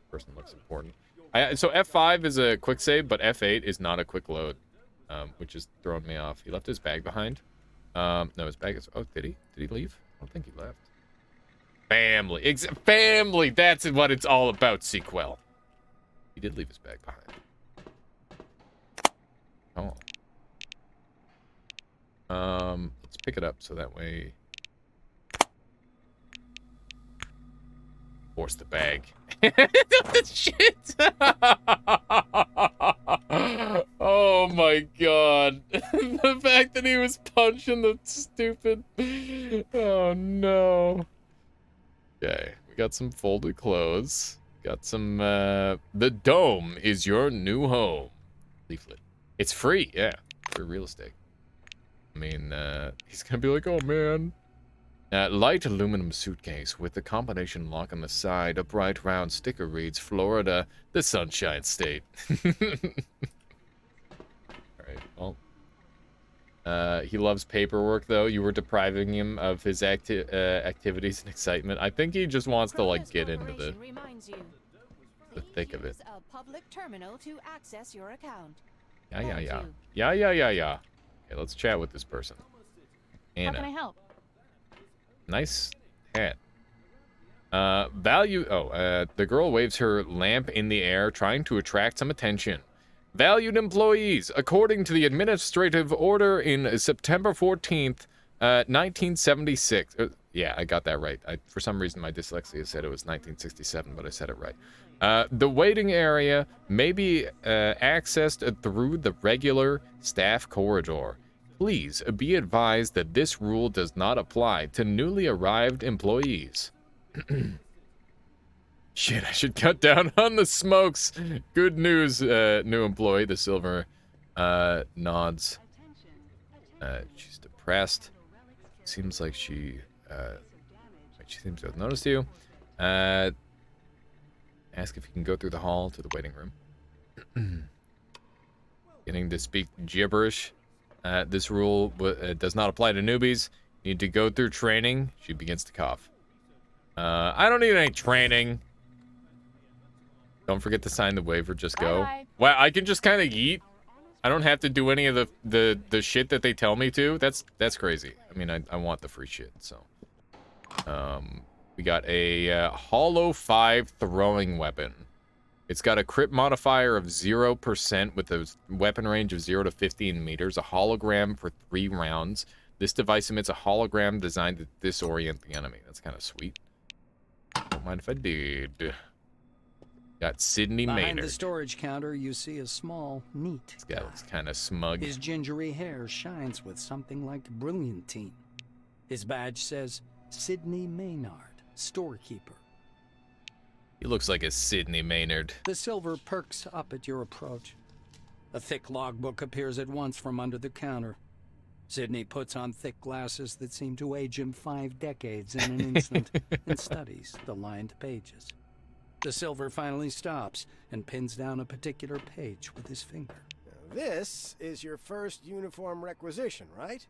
Person looks important. So F5 is a quick save, but F8 is not a quick load, which is throwing me off. He left his bag behind. No, his bag is... Oh, did he? Did he leave? I don't think he left. Family. Family! That's what it's all about, Sequel. He did leave his bag behind. Oh. Let's pick it up so that way... Force the bag. Shit! Oh my god. The fact that he was punching the stupid... Oh no. Okay, we got some folded clothes. Got some, The dome is your new home. Leaflet. It's free, yeah. For real estate. I mean, he's gonna be like, oh man. Light aluminum suitcase with the combination lock on the side. A bright round sticker reads, Florida, the Sunshine State. Alright, well. He loves paperwork, though. You were depriving him of his activities and excitement. I think he just wants to, like, get into the thick of it. A public terminal to access your account. Yeah. Okay, let's chat with this person. Anna. How can I help? Nice hat. The girl waves her lamp in the air, trying to attract some attention. Valued employees, according to the administrative order in September 14th, 1976. Yeah, I got that right. For some reason, my dyslexia said it was 1967, but I said it right. The waiting area may be accessed through the regular staff corridor. Please be advised that this rule does not apply to newly arrived employees. Shit, I should cut down on the smokes. Good news, new employee. The silver nods. She's depressed. Seems like she seems to have noticed you. Ask if you can go through the hall to the waiting room. Getting to speak gibberish. This rule does not apply to newbies. You need to go through training. She begins to cough. I don't need any training. Don't forget to sign the waiver. Just go. Bye. Wow, I can just kind of yeet. I don't have to do any of the shit that they tell me to. That's crazy. I mean, I want the free shit. So, we got a Hollow 5 throwing weapon. It's got a crit modifier of 0% with a weapon range of 0 to 15 meters, a hologram for 3 rounds. This device emits a hologram designed to disorient the enemy. That's kind of sweet. Don't mind if I did. Got Sydney Behind Maynard. the storage counter, you see a small, neat This guy looks kind of smug. His gingery hair shines with something like brilliantine. His badge says, Sydney Maynard, storekeeper. He looks like a Sydney Maynard. The silver perks up at your approach. A thick logbook appears at once from under the counter. Sydney puts on thick glasses that seem to age him 5 decades in an instant and studies the lined pages. The silver finally stops and pins down a particular page with his finger. This is your first uniform requisition, right?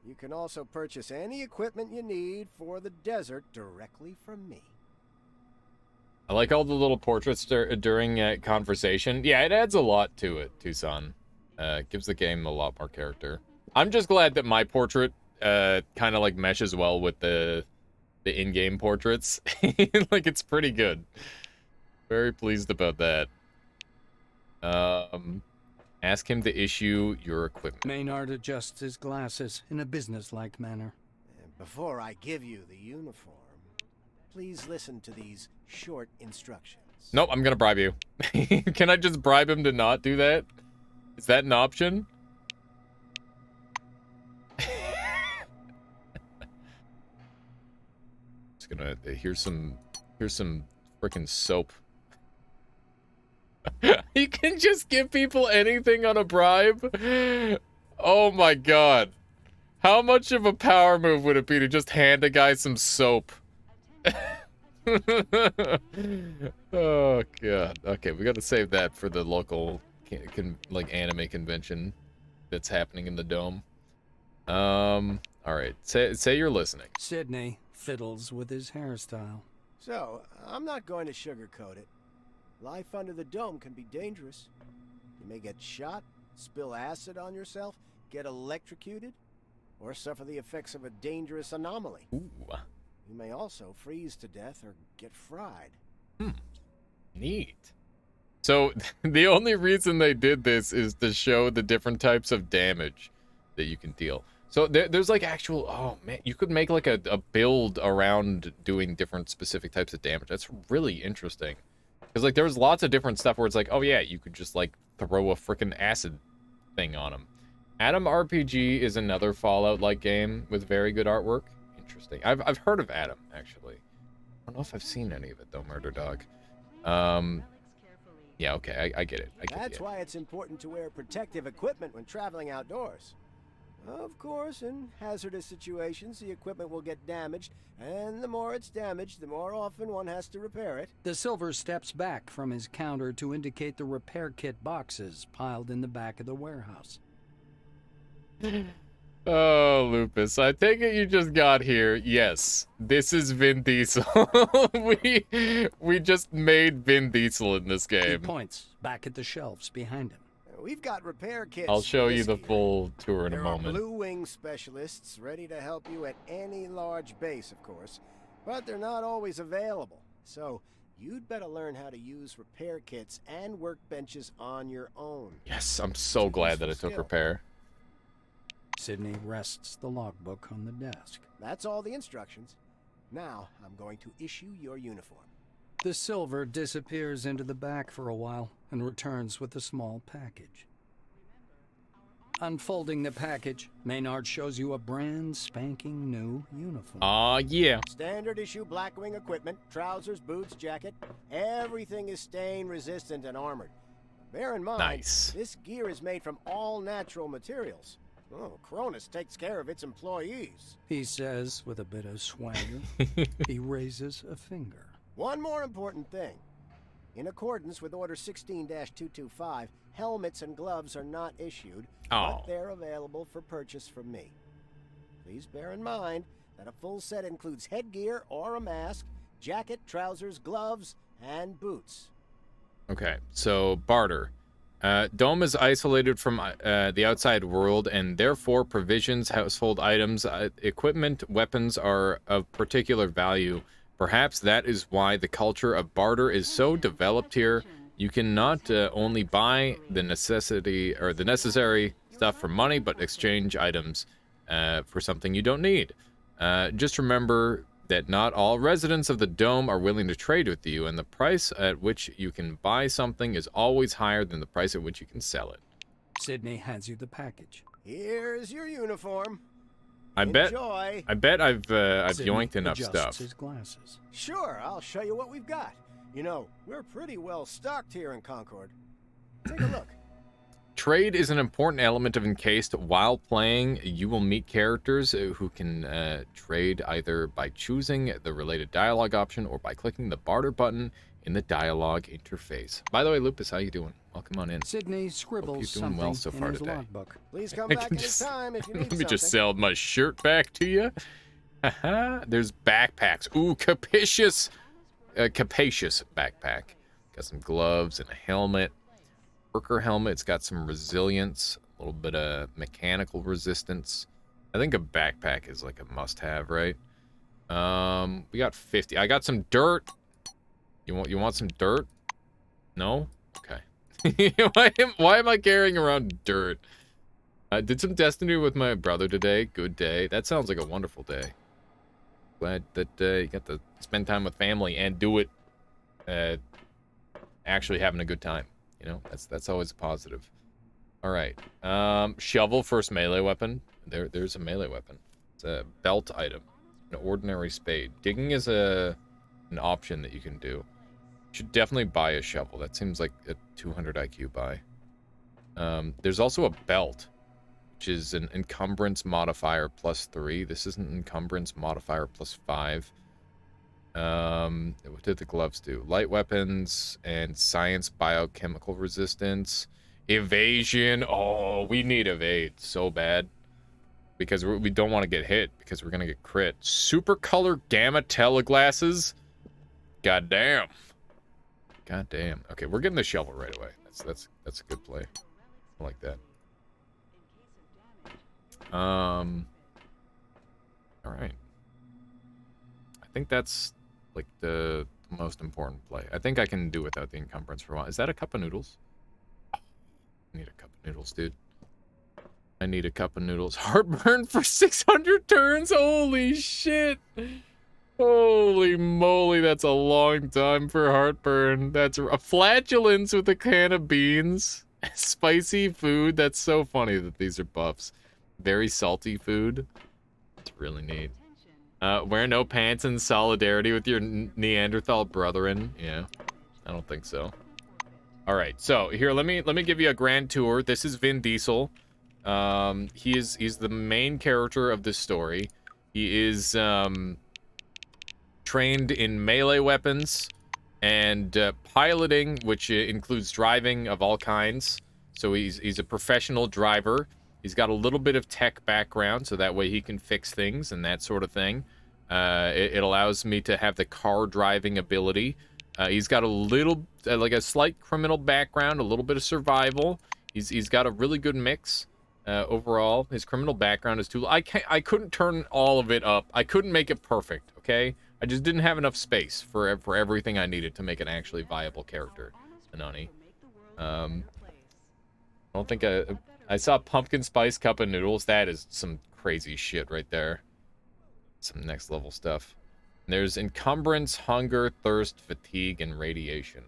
You can also purchase any equipment you need for the desert directly from me. I like all the little portraits during conversation. Yeah, it adds a lot to it, Tucson. Gives the game a lot more character. I'm just glad that my portrait kind of like meshes well with the the in-game portraits. Like, it's pretty good. Very pleased about that. Ask him to issue your equipment. Maynard adjusts his glasses in a businesslike manner. And before I give you the uniform, please listen to these short instructions. Nope, I'm gonna bribe you. Can I just bribe him to not do that? Is that an option? Just gonna here's some freaking soap. You can just give people anything on a bribe. Oh my god. How much of a power move would it be to just hand a guy some soap? Oh god. Okay, we got to save that for the local like anime convention that's happening in the dome. All right. Say you're listening. Sydney fiddles with his hairstyle. So, I'm not going to sugarcoat it. Life under the dome can be dangerous. You may get shot, spill acid on yourself, get electrocuted, or suffer the effects of a dangerous anomaly. Ooh. You may also freeze to death or get fried. Neat. So, the only reason they did this is to show the different types of damage that you can deal. So, there's like actual... Oh, man. You could make like a build around doing different specific types of damage. That's really interesting. Because, like, there's lots of different stuff where it's like, oh, yeah, you could just, like, throw a freaking acid thing on him. Atom RPG is another Fallout-like game with very good artwork. Interesting. I've heard of Atom, actually. I don't know if I've seen any of it, though, Murder Dog. Yeah, okay, I get it. That's why it's important to wear protective equipment when traveling outdoors. Of course, in hazardous situations, the equipment will get damaged, and the more it's damaged, the more often one has to repair it. The Silver steps back from his counter to indicate the repair kit boxes piled in the back of the warehouse. Oh, Lupus, I take it you just got here. Yes, this is Vin Diesel. we just made Vin Diesel in this He game. points back at the shelves behind him. We've got repair kits. I'll show you the here. full tour in a There moment. are Blue Wing specialists ready to help you at any large base, of course, but they're not always available. So you'd better learn how to use repair kits and workbenches on your own. Yes, I'm so glad that I took repair. Sydney rests the logbook on the desk. That's all the instructions. Now I'm going to issue your uniform. The Silver disappears into the back for a while and returns with a small package. Unfolding the package, Maynard shows you a brand spanking new uniform. Yeah. Standard issue Blackwing equipment, trousers, boots, jacket. Everything is stain resistant and armored. Bear in mind, this gear is made from all natural materials. Oh, Cronus takes care of its employees. He says with a bit of swagger. He raises a finger. One more important thing. In accordance with Order 16-225, helmets and gloves are not issued, but they're available for purchase from me. Please bear in mind that a full set includes headgear or a mask, jacket, trousers, gloves, and boots. Okay, so barter. Dome is isolated from the outside world, and therefore provisions, household items, equipment, weapons are of particular value. Perhaps that is why the culture of barter is so developed here. You can not only buy the necessary stuff for money, but exchange items for something you don't need. Just remember that not all residents of the Dome are willing to trade with you, and the price at which you can buy something is always higher than the price at which you can sell it. Sydney hands you the package. Here's your uniform. I bet I've yoinked enough adjusts stuff. his glasses. Sure, I'll show you what we've got. You know, we're pretty well stocked here in Concord. Take a look. Trade is an important element of Encased. While playing, you will meet characters who can trade either by choosing the related dialogue option or by clicking the barter button in the dialogue interface. By the way, Lupus, how you doing? Welcome on in. Sydney scribbles Hope you're doing something well so far in his today. logbook. Please come I back can just- anytime if you need Let me something. just sell my shirt back to you. There's backpacks. Ooh, capacious backpack. Got some gloves and a helmet. Worker helmet. It's got some resilience, a little bit of mechanical resistance. I think a backpack is like a must-have, right? We got 50. I got some dirt. You want some dirt? No? Okay. Why am I carrying around dirt? I did some Destiny with my brother today. Good day. That sounds like a wonderful day. Glad that you got to spend time with family and do it actually having a good time. You know, that's always a positive. All right. Shovel, first melee weapon. There's a melee weapon. It's a belt item. An ordinary spade. Digging is an option that you can do. You should definitely buy a shovel. That seems like a 200 IQ buy. There's also a belt, which is an encumbrance modifier +3. This is an encumbrance modifier +5. What did the gloves do? Light weapons and science biochemical resistance. Evasion. Oh, we need evade so bad. Because we don't want to get hit, because we're going to get crit. Super color gamma teleglasses. God damn. God damn. Okay, we're getting the shovel right away. That's a good play. I like that. All right. I think that's like the most important play. I think I can do without the encumbrance for a while. Is that a cup of noodles? I need a cup of noodles, dude. I need a cup of noodles. Heartburn for 600 turns? Holy shit. Holy moly, that's a long time for heartburn. That's a flatulence with a can of beans. Spicy food. That's so funny that these are buffs. Very salty food. It's really neat. Wear no pants in solidarity with your Neanderthal brethren. Yeah, I don't think so. All right, so here, let me give you a grand tour. This is Vin Diesel. He's the main character of this story. He is trained in melee weapons and piloting, which includes driving of all kinds. So he's a professional driver. He's got a little bit of tech background, so that way he can fix things and that sort of thing. It allows me to have the car driving ability. He's got a little, like a slight criminal background, a little bit of survival. He's got a really good mix. Overall, his criminal background is too. I couldn't turn all of it up. I couldn't make it perfect. Okay, I just didn't have enough space for everything I needed to make an actually viable character. Anani. I don't think I saw pumpkin spice cup of noodles. That is some crazy shit right there. Some next level stuff. And there's encumbrance, hunger, thirst, fatigue, and radiation.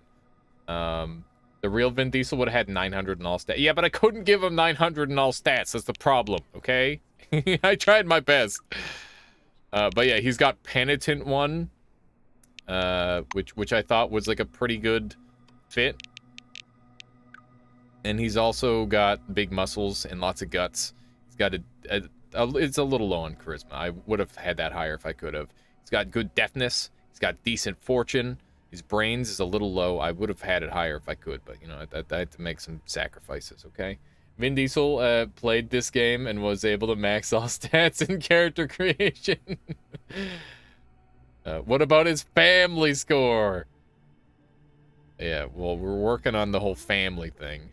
The real Vin Diesel would have had 900 in all stats. Yeah, but I couldn't give him 900 in all stats. That's the problem, okay? I tried my best. But yeah, he's got Penitent one, which I thought was like a pretty good fit. And he's also got big muscles and lots of guts. He's got it's a little low on charisma. I would have had that higher if I could have. He's got good deftness. He's got decent fortune. His brains is a little low. I would have had it higher if I could, but, you know, I had to make some sacrifices, okay? Vin Diesel played this game and was able to max all stats and character creation. What about his family score? Yeah, well, we're working on the whole family thing.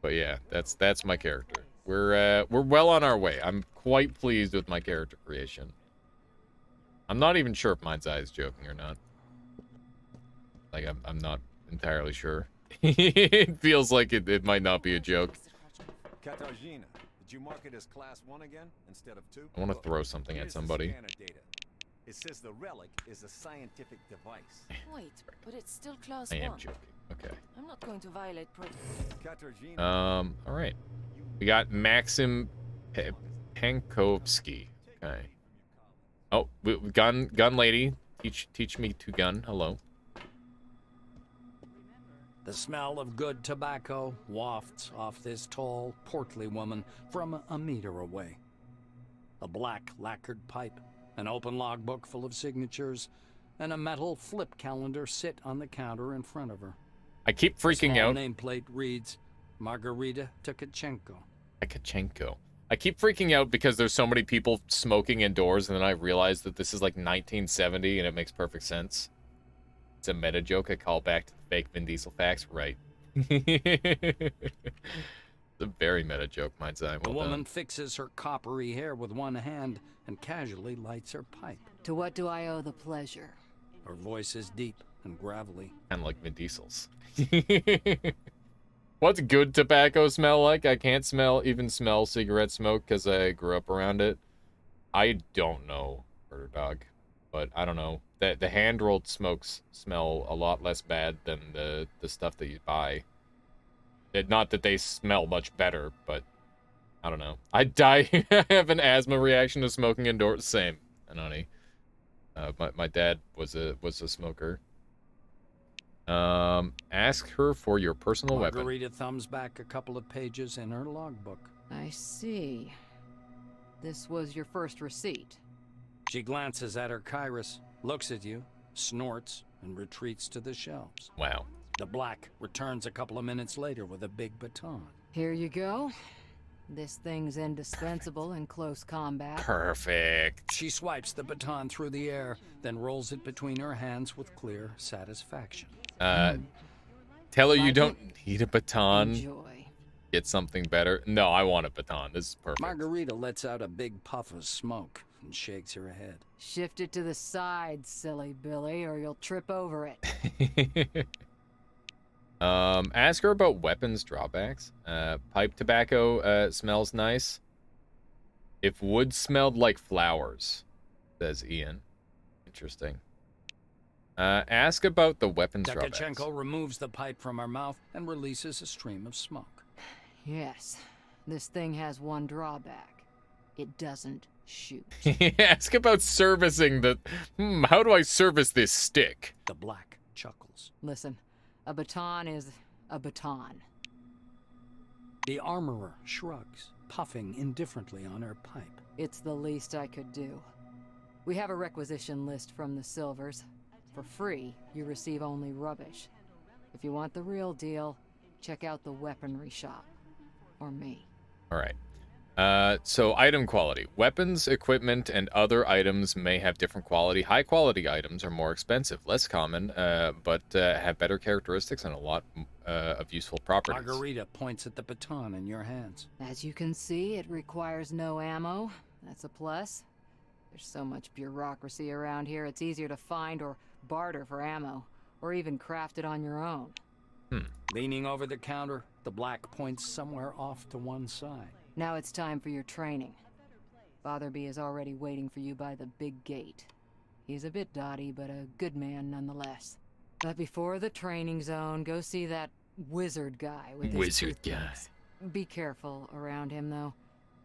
But yeah, that's my character. We're well on our way. I'm quite pleased with my character creation. I'm not even sure if Mind's Eye is joking or not. Like, I'm not entirely sure. It feels like it might not be a joke. Katarzyna, did you mark it as class 1 again instead of 2? I want to throw something at somebody. It says the relic is a scientific device. Wait, but it's still class 1. I am 1. joking. Okay. I'm not going to violate protocol. All right. We got Maxim Pankovsky. Okay. Oh, gun lady. Teach me to gun. Hello. The smell of good tobacco wafts off this tall, portly woman from a meter away. A black lacquered pipe, an open logbook full of signatures, and a metal flip calendar sit on the counter in front of her. I keep freaking out. The nameplate reads Margarita Tkachenko. Tkachenko. I keep freaking out because there's so many people smoking indoors, and then I realize that this is like 1970, and it makes perfect sense. It's a meta joke. I call back to the fake Vin Diesel facts. Right. It's a very meta joke, might say. The Well woman done. fixes her coppery hair with one hand and casually lights her pipe. To what do I owe the pleasure? Her voice is deep and gravelly. Kind of like Vin Diesel's. What's good tobacco smell like? I can't even smell cigarette smoke because I grew up around it. I don't know, Murder Dog, but I don't know. The hand-rolled smokes smell a lot less bad than the stuff that you buy. Not that they smell much better, but I don't know. I die. I have an asthma reaction to smoking indoors. Same, Anani. My dad was a smoker. Ask her for your personal weapon. Margarita thumbs back a couple of pages in her logbook. I see. This was your first receipt. She glances at her Kairos, looks at you, snorts, and retreats to the shelves. Wow. The black returns a couple of minutes later with a big baton. Here you go. This thing's indispensable in close combat. Perfect. She swipes the baton through the air, then rolls it between her hands with clear satisfaction. Tell her you don't need a baton. Enjoy. Get something better. No, I want a baton. This is perfect. Margarita lets out a big puff of smoke and shakes her head. Shift it to the side, silly Billy, or you'll trip over it. Ask her about weapons drawbacks. Pipe tobacco smells nice. If wood smelled like flowers, says Ian. Interesting. Ask about the weapons drawbacks. Dekachenko removes the pipe from her mouth and releases a stream of smoke. Yes, this thing has one drawback. It doesn't shoot. Ask about servicing the... how do I service this stick? The black chuckles. Listen, a baton is a baton. The armorer shrugs, puffing indifferently on her pipe. It's the least I could do. We have a requisition list from the Silvers. For free, you receive only rubbish. If you want the real deal, check out the weaponry shop. Or me. All right. So item quality. Weapons, equipment, and other items may have different quality. High-quality items are more expensive, less common, but have better characteristics and a lot of useful properties. Margarita points at the baton in your hands. As you can see, it requires no ammo. That's a plus. There's so much bureaucracy around here, it's easier to find or barter for ammo, or even craft it on your own. Leaning over the counter, the black points somewhere off to one side. Now it's time for your training. Fatherby is already waiting for you by the big gate. He's a bit dotty, but a good man nonetheless. But before the training zone, go see that wizard guy with his Wizard guy. toothpicks. Be careful around him, though.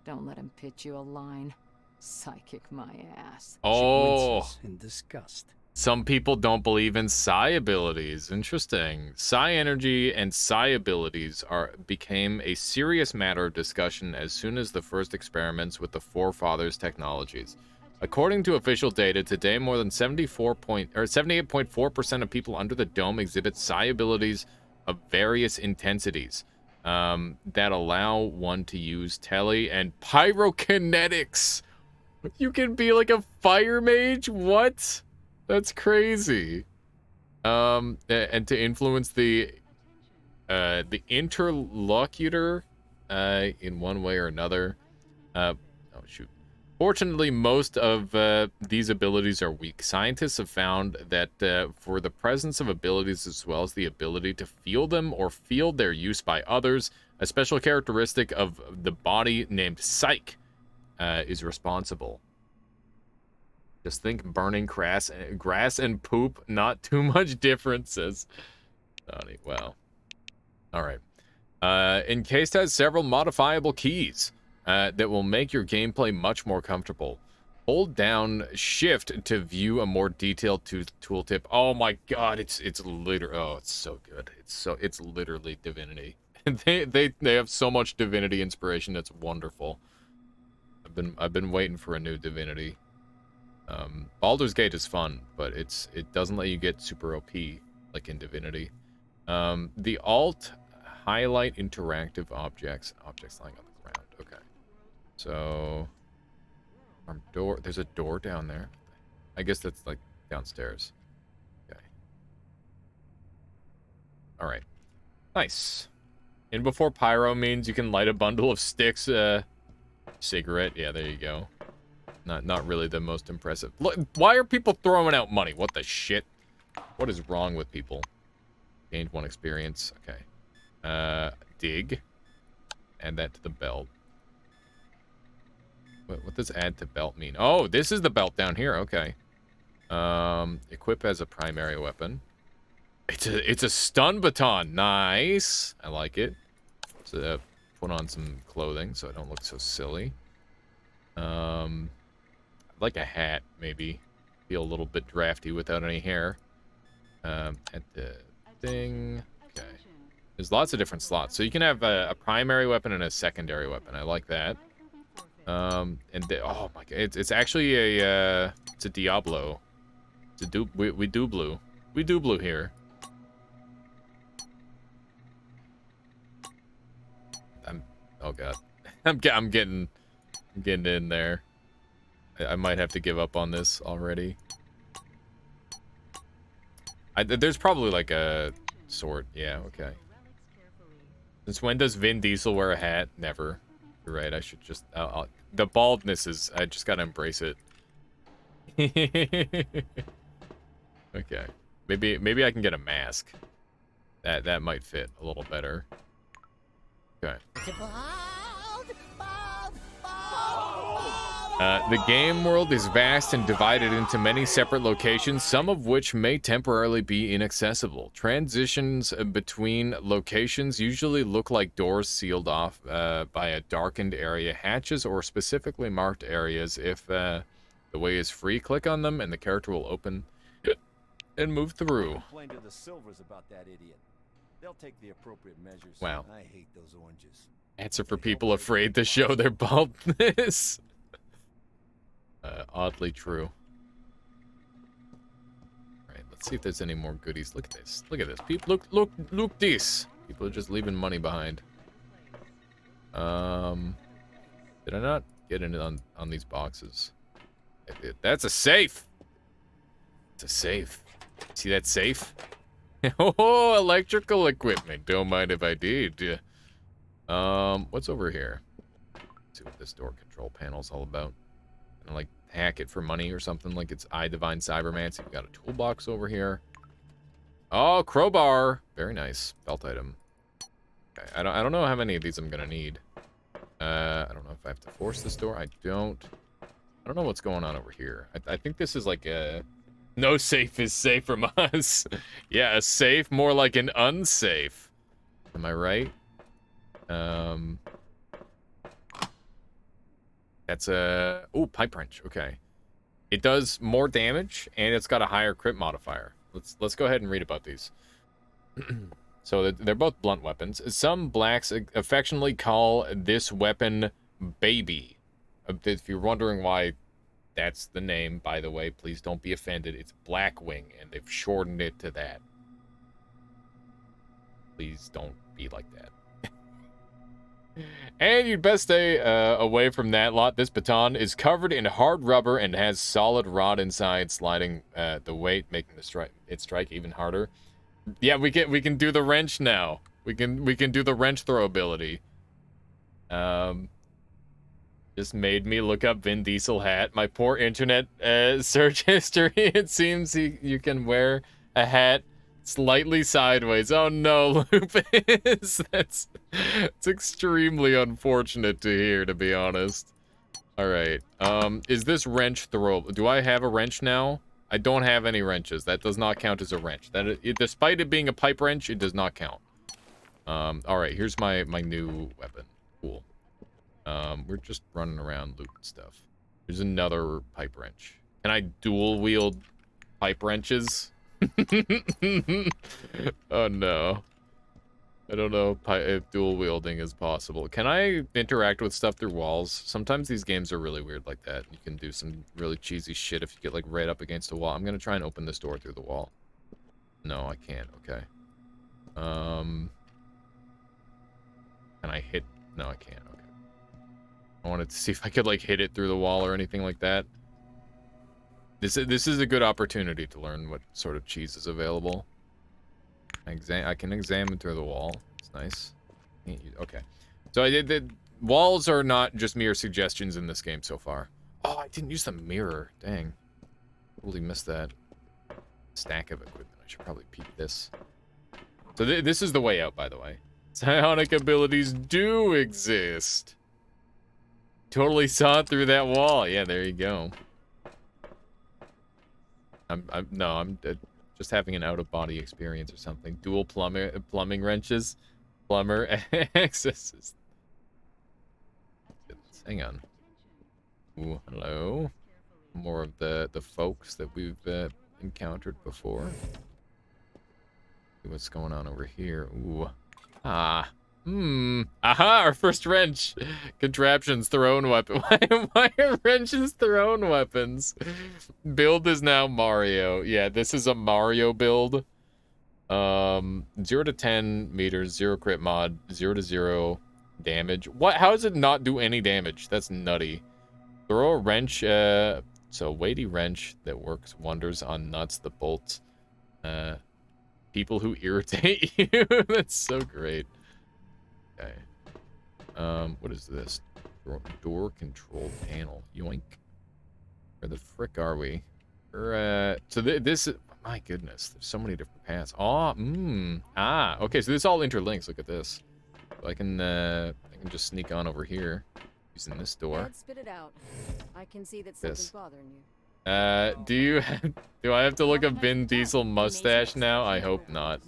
Don't let him pitch you a line. Psychic my ass. Oh. She winces in disgust. Some people don't believe in psi abilities. Interesting. Psi energy and psi abilities became a serious matter of discussion as soon as the first experiments with the Forefathers technologies. According to official data, today more than 78.4% of people under the dome exhibit psi abilities of various intensities that allow one to use tele and pyrokinetics. You can be like a fire mage? What? That's crazy. And to influence the interlocutor in one way or another. Oh shoot. Fortunately, most of these abilities are weak. Scientists have found that for the presence of abilities as well as the ability to feel them or feel their use by others, a special characteristic of the body named psych is responsible. Just think burning grass and poop, not too much differences. Donnie, wow. All right. Encased has several modifiable keys that will make your gameplay much more comfortable. Hold down Shift to view a more detailed tooltip. Oh my God, it's literally, oh, it's so good. It's literally Divinity. they have so much Divinity inspiration. It's wonderful. I've been waiting for a new Divinity. Baldur's Gate is fun, but it doesn't let you get super OP like in Divinity. The alt highlight interactive objects lying on the ground. Okay, so our door. There's a door down there. I guess that's like downstairs. Okay. All right. Nice. In before pyro means you can light a bundle of sticks. Cigarette. Yeah, there you go. Not really the most impressive. Look, why are people throwing out money? What the shit? What is wrong with people? Gained 1 experience. Okay. Dig. Add that to the belt. What does add to belt mean? Oh, this is the belt down here. Okay. Equip as a primary weapon. It's a stun baton. Nice. I like it. So put on some clothing so I don't look so silly. I'd like a hat, maybe. Feel a little bit drafty without any hair. At the thing. Okay. There's lots of different slots. So you can have a primary weapon and a secondary weapon. I like that. Oh my god, it's actually a it's a Diablo. It's a we do blue. We do blue here. Oh god. I'm getting in there. I might have to give up on this already. There's probably like a sword. Yeah, okay. Since when does Vin Diesel wear a hat? Never. You're right, I should just... the baldness is... I just gotta embrace it. Okay. Maybe I can get a mask. That might fit a little better. Okay. The game world is vast and divided into many separate locations, some of which may temporarily be inaccessible. Transitions between locations usually look like doors sealed off by a darkened area, hatches, or specifically marked areas. If the way is free, click on them and the character will open and move through. Complain to the Silvers about that idiot. They'll take the appropriate measures. Wow. I hate those oranges. Answer for people afraid to show their baldness. Oddly true. Alright, let's see if there's any more goodies. Look at this. Look at this. People, look this. People are just leaving money behind. Did I not get in on these boxes? I did. That's a safe! It's a safe. See that safe? Oh, electrical equipment. Don't mind if I did. What's over here? Let's see what this door control panel's all about. And like hack it for money or something, like it's I Divine Cybermancy. We've got a toolbox over here. Oh, crowbar. Very nice. Belt item. Okay, I don't know how many of these I'm gonna need. I don't know if I have to force this door. I don't know what's going on over here. I think this is like a... No safe is safe from us. Yeah, a safe, more like an unsafe. Am I right? That's a... Oh, pipe wrench. Okay. It does more damage, and it's got a higher crit modifier. Let's go ahead and read about these. So they're both blunt weapons. Some blacks affectionately call this weapon Baby. If you're wondering why that's the name, by the way, please don't be offended. It's Blackwing, and they've shortened it to that. Please don't be like that. And you'd best stay away from that lot. This baton is covered in hard rubber and has solid rod inside, sliding the weight, making it strike even harder. Yeah, we can do the wrench now. We can do the wrench throw ability. Just made me look up Vin Diesel hat. My poor internet search history. It seems you can wear a hat slightly sideways. Oh no, Lupus. It's extremely unfortunate to hear, to be honest. All right. Is this wrench throwable? Do I have a wrench now? I don't have any wrenches. That does not count as a wrench. Despite it being a pipe wrench, it does not count. All right. Here's my new weapon. Cool. We're just running around looting stuff. There's another pipe wrench. Can I dual wield pipe wrenches? Oh no. I don't know if dual wielding is possible. Can I interact with stuff through walls? Sometimes these games are really weird like that. You can do some really cheesy shit if you get like right up against a wall. I'm gonna try and open this door through the wall. No, I can't. Okay. Can I hit? No, I can't. Okay. I wanted to see if I could like hit it through the wall or anything like that. This is a good opportunity to learn what sort of cheese is available. I can examine through the wall. It's nice. Okay. So I did the walls are not just mere suggestions in this game so far. Oh, I didn't use the mirror. Dang. Totally missed that. Stack of equipment. I should probably peek this. So this is the way out, by the way. Psionic abilities do exist. Totally saw it through that wall. Yeah, there you go. I'm just having an out-of-body experience or something. Dual plumbing wrenches, plumber accesses. Hang on. Ooh, hello. More of the folks that we've encountered before. See what's going on over here? Ooh. Ah. Aha, our first wrench. Contraptions, thrown weapon. Why are wrenches thrown weapons? Build is now Mario. Yeah, this is a Mario build. 0 to 10 meters, 0 crit mod, 0 to 0 damage. What? How does it not do any damage? That's nutty. Throw a wrench, so weighty wrench that works wonders on nuts, the bolts. People who irritate you. That's so great. Okay. What is this? Door control panel. Yoink. Where the frick are we? We're so this is, my goodness, there's so many different paths. Oh, okay, so this all interlinks. Look at this. So I can just sneak on over here using this door. Spit it out. I can see that something's bothering you. Do I have to look up Vin Diesel mustache now? I hope not.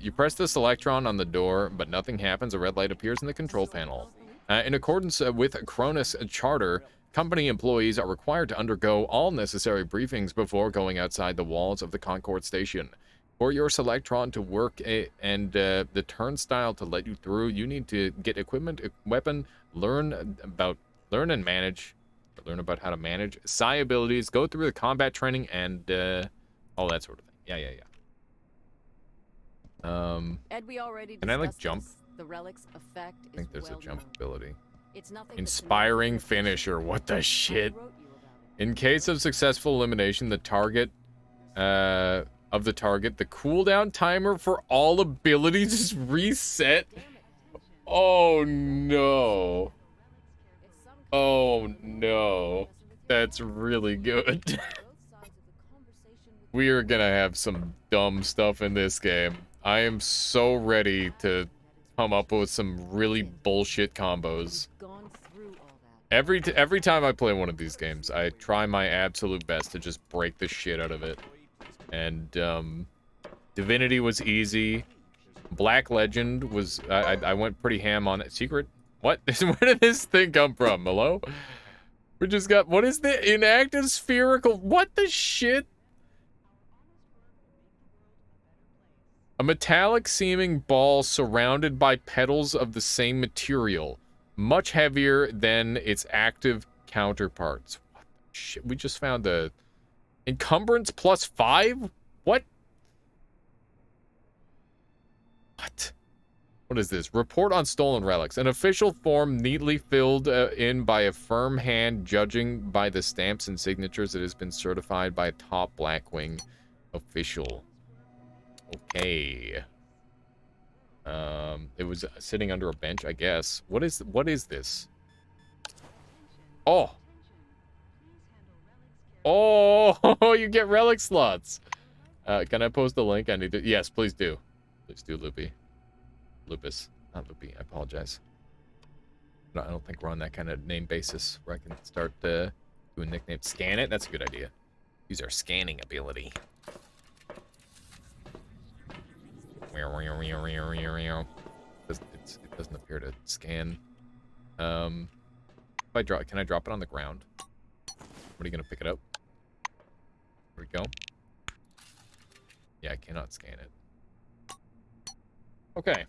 You press the selectron on the door, but nothing happens. A red light appears in the control panel. In accordance with Cronus Charter, company employees are required to undergo all necessary briefings before going outside the walls of the Concord station. For your selectron to work and the turnstile to let you through, you need to get equipment, weapon, learn about how to manage psi abilities, go through the combat training, and all that sort of thing. Yeah. Ed, we already can I like jump? The relic's effect I think there's a jump ability. It's nothing Inspiring finisher. What the shit? In case of successful elimination, the target the cooldown timer for all abilities is reset. Oh no. Oh no. That's really good. We are gonna have some dumb stuff in this game. I am so ready to come up with some really bullshit combos. Every time I play one of these games, I try my absolute best to just break the shit out of it. And Divinity was easy. Black Legend was I went pretty ham on it. Secret? What? Where did this thing come from? Hello? We just got, what is the inactive spherical? What the shit? A metallic seeming ball surrounded by petals of the same material. Much heavier than its active counterparts. What the shit? We just found the encumbrance +5? What? What? What is this? Report on stolen relics. An official form neatly filled in by a firm hand, judging by the stamps and signatures. It has been certified by a top Blackwing official. Okay. It was sitting under a bench, I guess. What is this? Oh. Oh, you get relic slots. Can I post the link? I need to. Yes, please do. Please do, Loopy. Lupus, not Loopy. I apologize. No, I don't think we're on that kind of name basis where I can start doing nicknames. Scan it. That's a good idea. Use our scanning ability. It doesn't appear to scan. If I drop, can I drop it on the ground? What are you gonna pick it up? There we go. Yeah, I cannot scan it. Okay.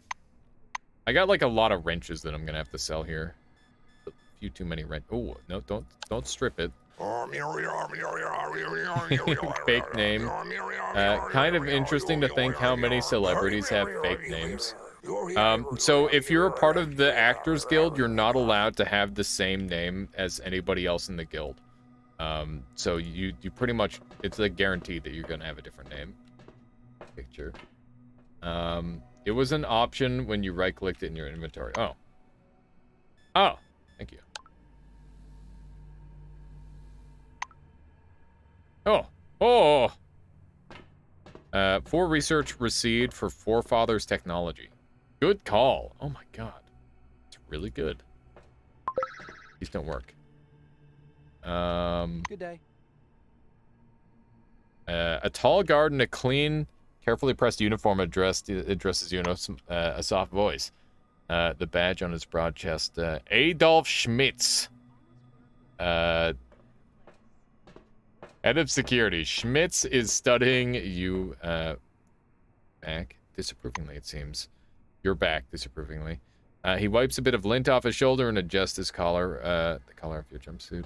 I got like a lot of wrenches that I'm gonna have to sell here. A few too many wrench. Oh no! Don't strip it. Fake name. Kind of interesting to think how many celebrities have fake names. So if you're a part of the Actors Guild, you're not allowed to have the same name as anybody else in the guild. So you pretty much, it's a guarantee that you're gonna have a different name. Picture. It was an option when you right-clicked it in your inventory. Oh. Oh, thank you. Oh. Oh. For research received for Forefathers Technology. Good call. Oh my god. It's really good. These don't work. Good day. A tall guard in a clean, carefully pressed uniform addresses you in a soft voice. The badge on his broad chest. Adolf Schmitz. Head of security. Schmitz is studying you back disapprovingly, it seems. You're back disapprovingly. He wipes a bit of lint off his shoulder and adjusts his collar. The collar of your jumpsuit.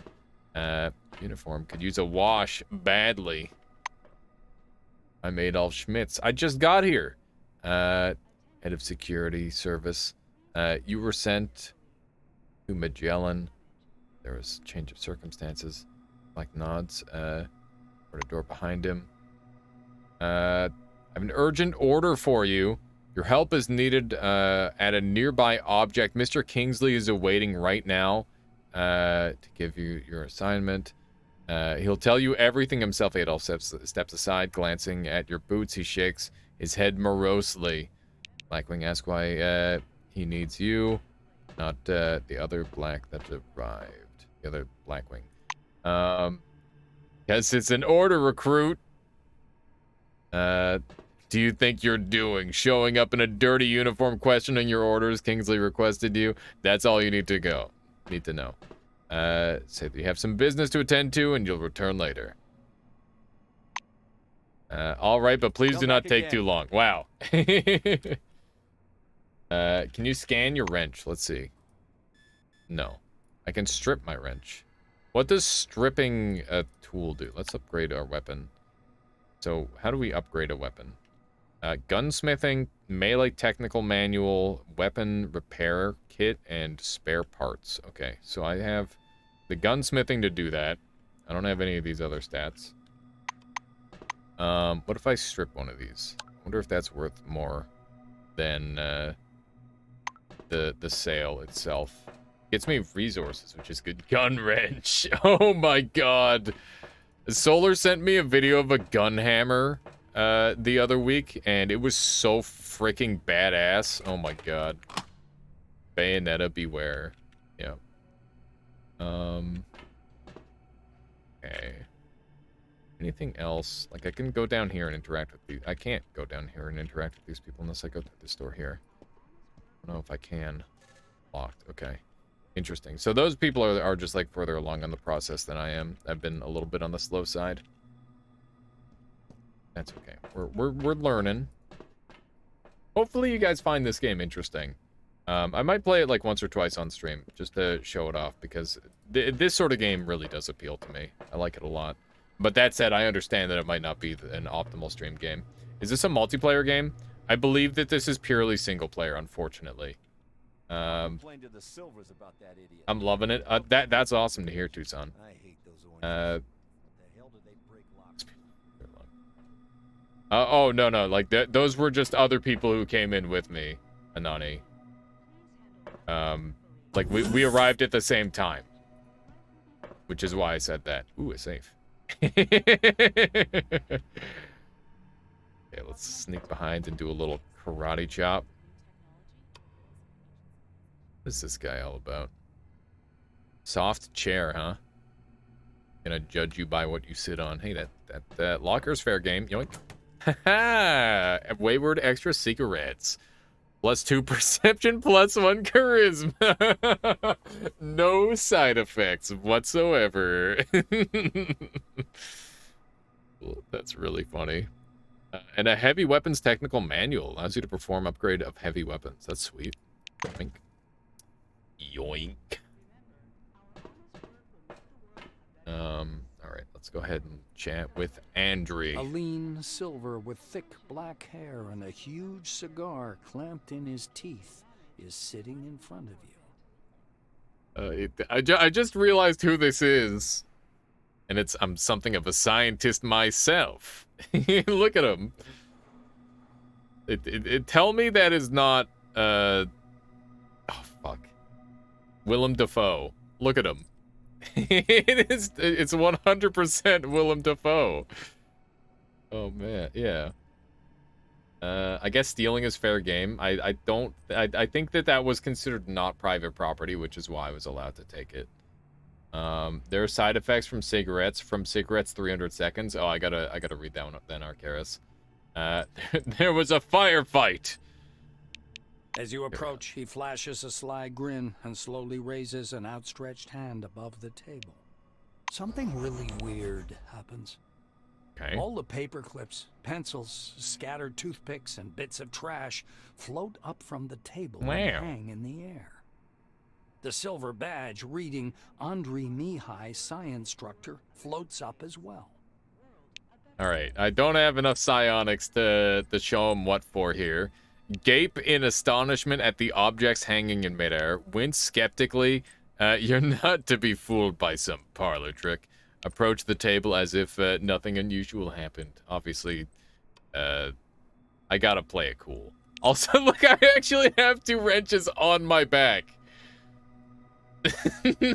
Uniform could use a wash badly. I'm Adolf Schmitz. I just got here. Head of security service. You were sent to Magellan. There was a change of circumstances. Mike nods. Or the door behind him. I have an urgent order for you. Your help is needed at a nearby object. Mr. Kingsley is awaiting right now to give you your assignment. He'll tell you everything himself. Adolf steps aside, glancing at your boots. He shakes his head morosely. Blackwing asks why he needs you, not the other black that arrived. The other Blackwing. Guess it's an order, recruit. Do you think you're doing? Showing up in a dirty uniform, questioning your orders Kingsley requested you? That's all you need to know. Say that you have some business to attend to and you'll return later. All right, but please do not take too long. Wow. Can you scan your wrench? Let's see. No. I can strip my wrench. What does stripping a tool do? Let's upgrade our weapon. So, how do we upgrade a weapon? Gunsmithing, melee technical manual, weapon repair kit, and spare parts. Okay, so I have the gunsmithing to do that. I don't have any of these other stats. What if I strip one of these? I wonder if that's worth more than the sale itself. Gets me resources, which is good. Gun wrench. Oh my god. Solar sent me a video of a gun hammer the other week, and it was so freaking badass. Oh my god. Bayonetta beware. Yeah. Okay. Anything else? Like, I can go down here and interact with these. I can't go down here and interact with these people unless I go through this door here. I don't know if I can. Locked. Okay. Interesting. So those people are just, like, further along on the process than I am. I've been a little bit on the slow side. That's okay. We're learning. Hopefully you guys find this game interesting. I might play it like once or twice on stream just to show it off because this sort of game really does appeal to me. I like it a lot. But that said, I understand that it might not be an optimal stream game. Is this a multiplayer game? I believe that this is purely single player, unfortunately. I'm loving it. That's awesome to hear, Tucson. I hate those oranges. Oh, no. Like, those were just other people who came in with me, Anani. Like, we arrived at the same time. Which is why I said that. Ooh, a safe. Okay, let's sneak behind and do a little karate chop. What is this guy all about? Soft chair, huh? Gonna judge you by what you sit on. Hey, that locker's fair game. Yoink. Haha! Wayward extra cigarettes. +2 perception, +1 charisma. No side effects whatsoever. That's really funny. And a heavy weapons technical manual allows you to perform upgrade of heavy weapons. That's sweet. Yoink. Yoink. Alright, let's go ahead and chat with Andre. A lean silver with thick black hair and a huge cigar clamped in his teeth is sitting in front of you. I just realized who this is. And I'm something of a scientist myself. Look at him. Tell me that is not oh fuck, Willem Dafoe. Look at him. It's 100% Willem Dafoe. Oh man, yeah. I guess stealing is fair game. I think that was considered not private property, which is why I was allowed to take it. There are side effects from cigarettes. From cigarettes, 300 seconds. Oh, I gotta read that one up then, Arcaris. There was a firefight. As you approach, he flashes a sly grin and slowly raises an outstretched hand above the table. Something really weird happens. Okay. All the paper clips, pencils, scattered toothpicks, and bits of trash float up from the table and hang in the air. The silver badge reading Andrei Mihai, Science Instructor, floats up as well. All right, I don't have enough psionics to show him what for here. Gape in astonishment at the objects hanging in midair. Wince skeptically. You're not to be fooled by some parlor trick. Approach the table as if nothing unusual happened. Obviously, I gotta play it cool. Also, look, I actually have 2 wrenches on my back.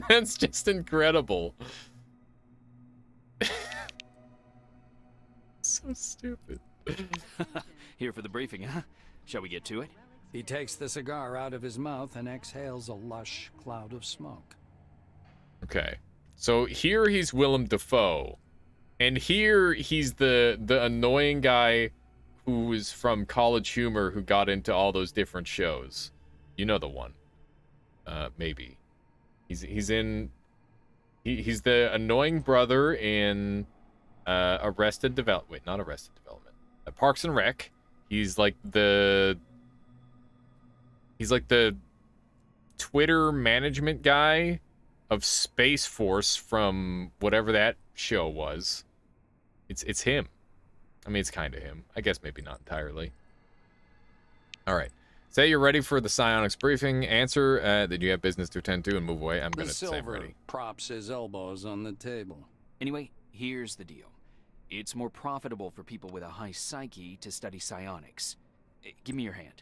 That's just incredible. So stupid. Here for the briefing, huh? Shall we get to it? He takes the cigar out of his mouth and exhales a lush cloud of smoke. Okay. So here he's Willem Dafoe. And here he's the annoying guy who is from College Humor who got into all those different shows. You know the one. Maybe. He's the annoying brother in Arrested Development. Wait, not Arrested Development. Parks and Rec. He's like the Twitter management guy of Space Force from whatever that show was. It's him. I mean, it's kind of him. I guess maybe not entirely. All right. Say you're ready for the psionics briefing. Answer that you have business to attend to and move away. I'm going to say I'm ready. Props his elbows on the table. Anyway, here's the deal. It's more profitable for people with a high psyche to study psionics. Give me your hand.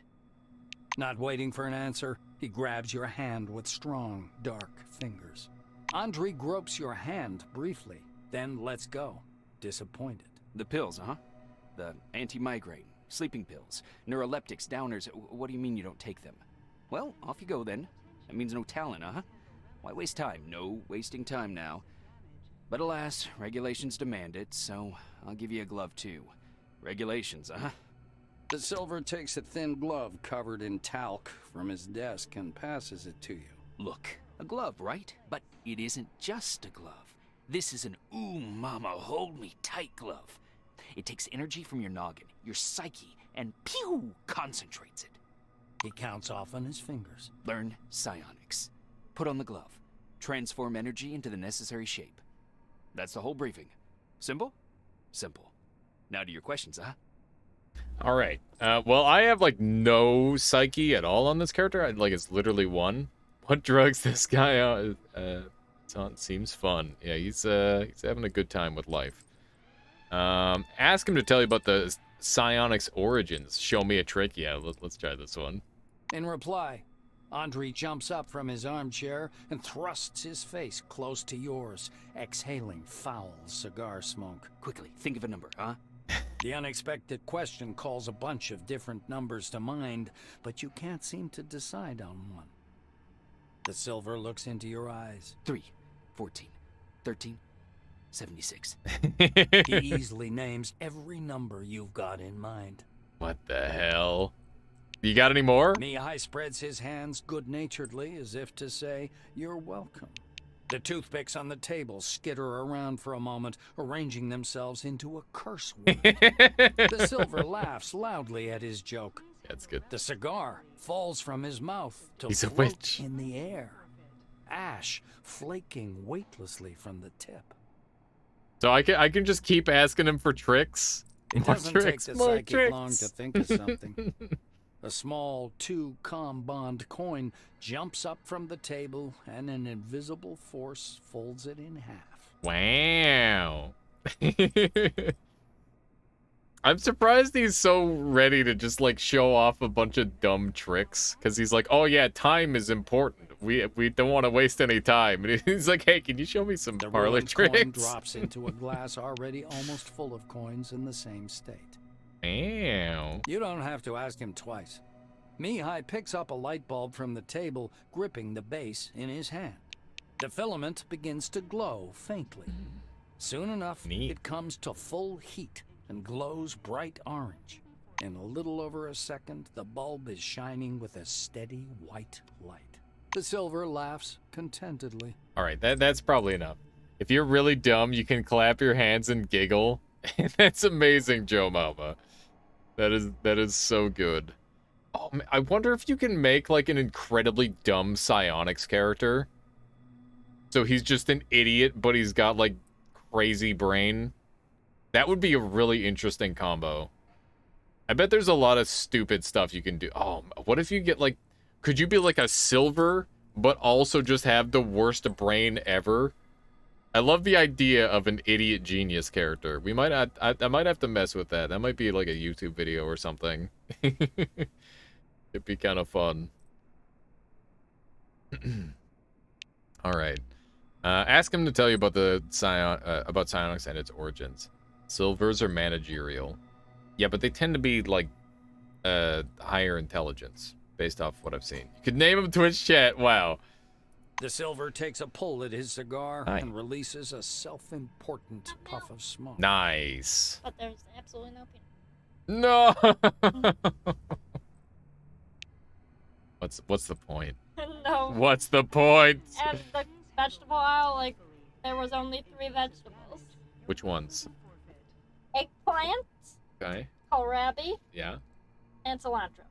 Not waiting for an answer, he grabs your hand with strong, dark fingers. Andrei gropes your hand briefly, then lets go, disappointed. The pills, huh? The anti-migraine, sleeping pills, neuroleptics, downers. What do you mean you don't take them? Well, off you go then. That means no talent, huh? Why waste time? No wasting time now. But alas, regulations demand it, so I'll give you a glove too. Regulations, huh? The silver takes a thin glove covered in talc from his desk and passes it to you. Look, a glove, right? But it isn't just a glove. This is an ooh mama hold me tight glove. It takes energy from your noggin, your psyche, and pew, concentrates it. He counts off on his fingers. Learn psionics. Put on the glove. Transform energy into the necessary shape. That's the whole briefing. Simple? Simple. Now to your questions, huh? All right. Well, I have like no psyche at all on this character. It's literally 1. What drugs this guy on? Seems fun. Yeah, he's having a good time with life. Ask him to tell you about the psionics origins. Show me a trick. Yeah, let's try this one. In reply, Andrei jumps up from his armchair and thrusts his face close to yours, exhaling foul cigar smoke. Quickly, think of a number, huh? The unexpected question calls a bunch of different numbers to mind, but you can't seem to decide on one. The silver looks into your eyes. 3, 14, 13, 76. He easily names every number you've got in mind. What the hell? You got any more? Mihai spreads his hands good-naturedly as if to say, you're welcome. The toothpicks on the table skitter around for a moment, arranging themselves into a curse word. The silver laughs loudly at his joke. That's good. The cigar falls from his mouth to He's a float witch. in the air. Ash flaking weightlessly from the tip. So I can just keep asking him for tricks. It More doesn't tricks, take the more psychic tricks. long to think of something. A small 2-com bond coin jumps up from the table, and an invisible force folds it in half. Wow. I'm surprised he's so ready to just like show off a bunch of dumb tricks, because he's like, oh yeah, time is important. We don't want to waste any time. And he's like, hey, can you show me some parlor ruined coin tricks? drops into a glass already almost full of coins in the same state. Ew. You don't have to ask him twice. Mihai picks up a light bulb from the table, gripping the base in his hand. The filament begins to glow faintly. Soon enough, it comes to full heat and glows bright orange. In a little over a second, the bulb is shining with a steady white light. The silver laughs contentedly. All right, that's probably enough. If you're really dumb, you can clap your hands and giggle. That's amazing, Joe Mama. That is so good. Oh, man, I wonder if you can make like an incredibly dumb psionics character. So he's just an idiot, but he's got like crazy brain. That would be a really interesting combo. I bet there's a lot of stupid stuff you can do. Oh, what if you get like, could you be like a silver, but also just have the worst brain ever? I love the idea of an idiot genius character. We might I might have to mess with that. That might be like a YouTube video or something. It'd be kind of fun. All right. Ask him to tell you about the about psionics and its origins. Silvers are managerial. Yeah, but they tend to be like higher intelligence based off what I've seen. You could name him Twitch chat. Wow. The silver takes a pull at his cigar Nice. and releases a self-important puff of smoke. Nice. But there's absolutely no peanut. No. What's the point? No. What's the point? And the vegetable aisle, like, there was only 3 vegetables. Which ones? Eggplant, Okay. kohlrabi, Yeah. and cilantro.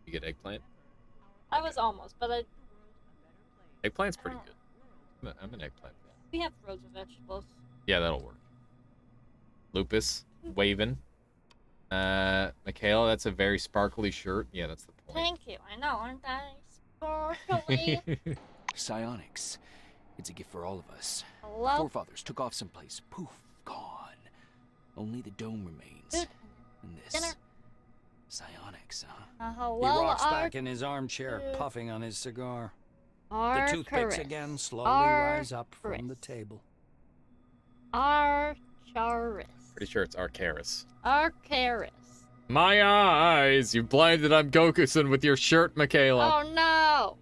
You get eggplant. I was almost, but Eggplant's pretty good. I'm an eggplant fan. we have frozen vegetables. Yeah, that'll work. Lupus, waving. Michaela, that's a very sparkly shirt. Yeah, that's the point. Thank you. I know, aren't I sparkly? Psionics. It's a gift for all of us. Hello? Forefathers took off someplace. Poof, gone. Only the dome remains. And this. Dinner. Psionics, huh? Hello, He rocks back in his armchair, puffing on his cigar. The toothpicks again slowly rise up from the table. Archaris. Pretty sure it's Arcaris. Arcaris. My eyes! You blinded I'm Goku-san with your shirt, Michaela. Oh no!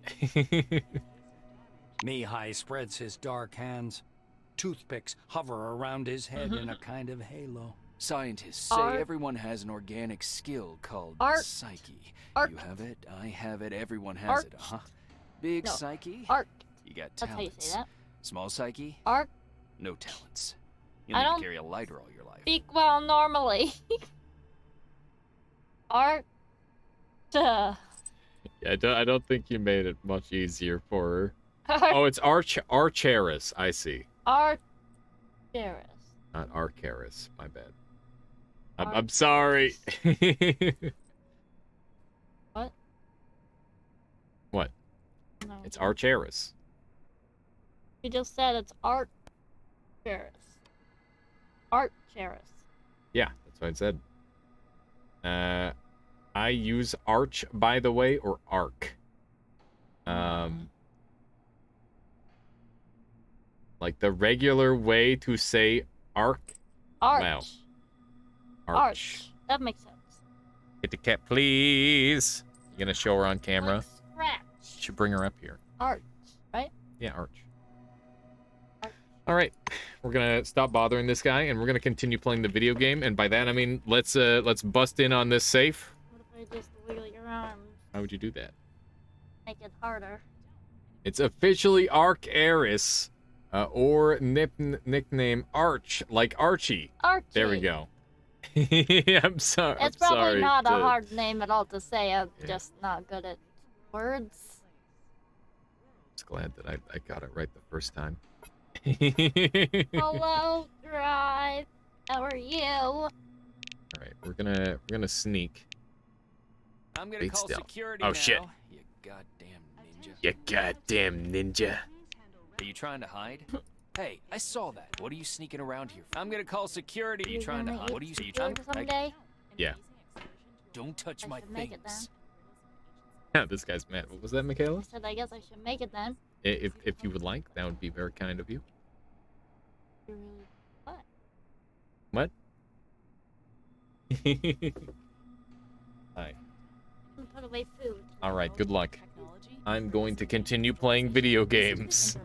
Mihai spreads his dark hands. Toothpicks hover around his head in a kind of halo. Scientists say everyone has an organic skill called psyche. You have it, I have it, everyone has it, huh? Big psyche? You got talents. That's how you say that. Small psyche? No talents. You I need to don't carry a lighter all your life. speak well normally. Yeah, I don't think you made it much easier for her. Oh, it's Archaris. I see. Archaris. Not Arcaris. My bad. I'm sorry. What? What? No. It's Archaris. You just said it's Archaris. Archaris. Yeah, that's what I said. I use Arch, by the way, or Arc. Like the regular way to say Arc. Arch. Wow. Arch. That makes sense. Hit the cat, please. You gonna show her on camera? Like scratch. Should bring her up here. Arch, right? Yeah, Arch. All right, we're gonna stop bothering this guy, and we're gonna continue playing the video game. And by that, I mean let's bust in on this safe. What if I just wiggle your arms? How would you do that? Make it harder. It's officially Arcaris, or nickname Arch, like Archie. Archie. There we go. I'm sorry. It's probably not a hard name at all to say. I'm just not good at words. Just glad that I got it right the first time. Hello, Drive. How are you? All right, we're gonna sneak. I'm gonna call still. security Oh now. shit! You goddamn ninja. You goddamn ninja. Are you trying to hide? Hey, I saw that. What are you sneaking around here for? I'm gonna call security. Are you trying to hide? What are you Someday? Yeah. Don't touch I my should make it then. things. Yeah, this guy's mad. What was that, Michaela? I said I guess I should make it then. If you would like, that would be very kind of you. What? What? Hi. Put away food. All right, good luck. I'm going to continue playing video games.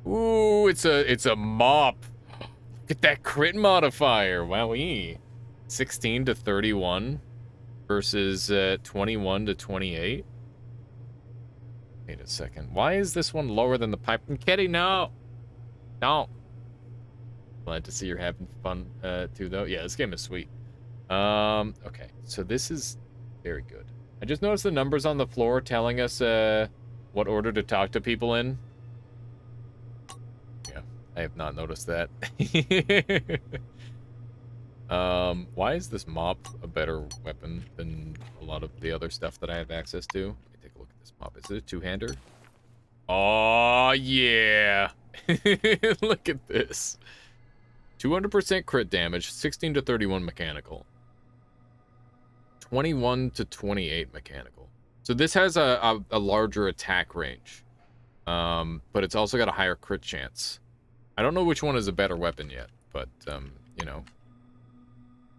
Ooh, it's a mop. Look at that crit modifier. Wowee. 16 to 31 versus 21 to 28. Wait a second. Why is this one lower than the pipe? Kitty, no. No. Glad to see you're having fun too, though. Yeah, this game is sweet. Okay, so this is very good. I just noticed the numbers on the floor telling us what order to talk to people in. Yeah, I have not noticed that. Why is this mop a better weapon than a lot of the other stuff that I have access to? Let me take a look at this mop. Is it a two-hander? Oh, yeah. Look at this. 200% crit damage, 16 to 31 mechanical. 21 to 28 mechanical. So this has a larger attack range. But it's also got a higher crit chance. I don't know which one is a better weapon yet, but, you know,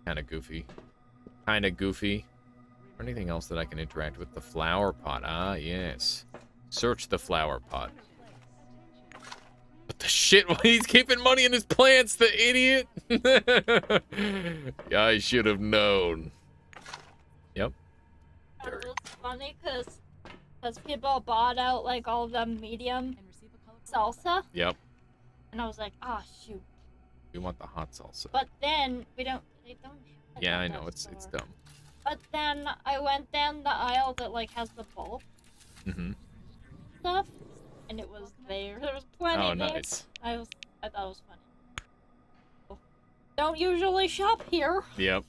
kind of goofy. Kind of goofy. Or anything else that I can interact with? The flower pot. Ah, yes. Search the flower pot. What the shit? He's keeping money in his plants, the idiot! Yeah, I should have known. Yep. That was funny because people bought out like all the medium salsa. Yep. And I was like, ah, shoot. We want the hot salsa. But then they don't. Have Yeah, that I at know, that it's store. dumb. But then I went down the aisle that like has the bulk stuff, and it was there. There was plenty. Oh, there. nice. I thought it was funny. Don't usually shop here. Yep.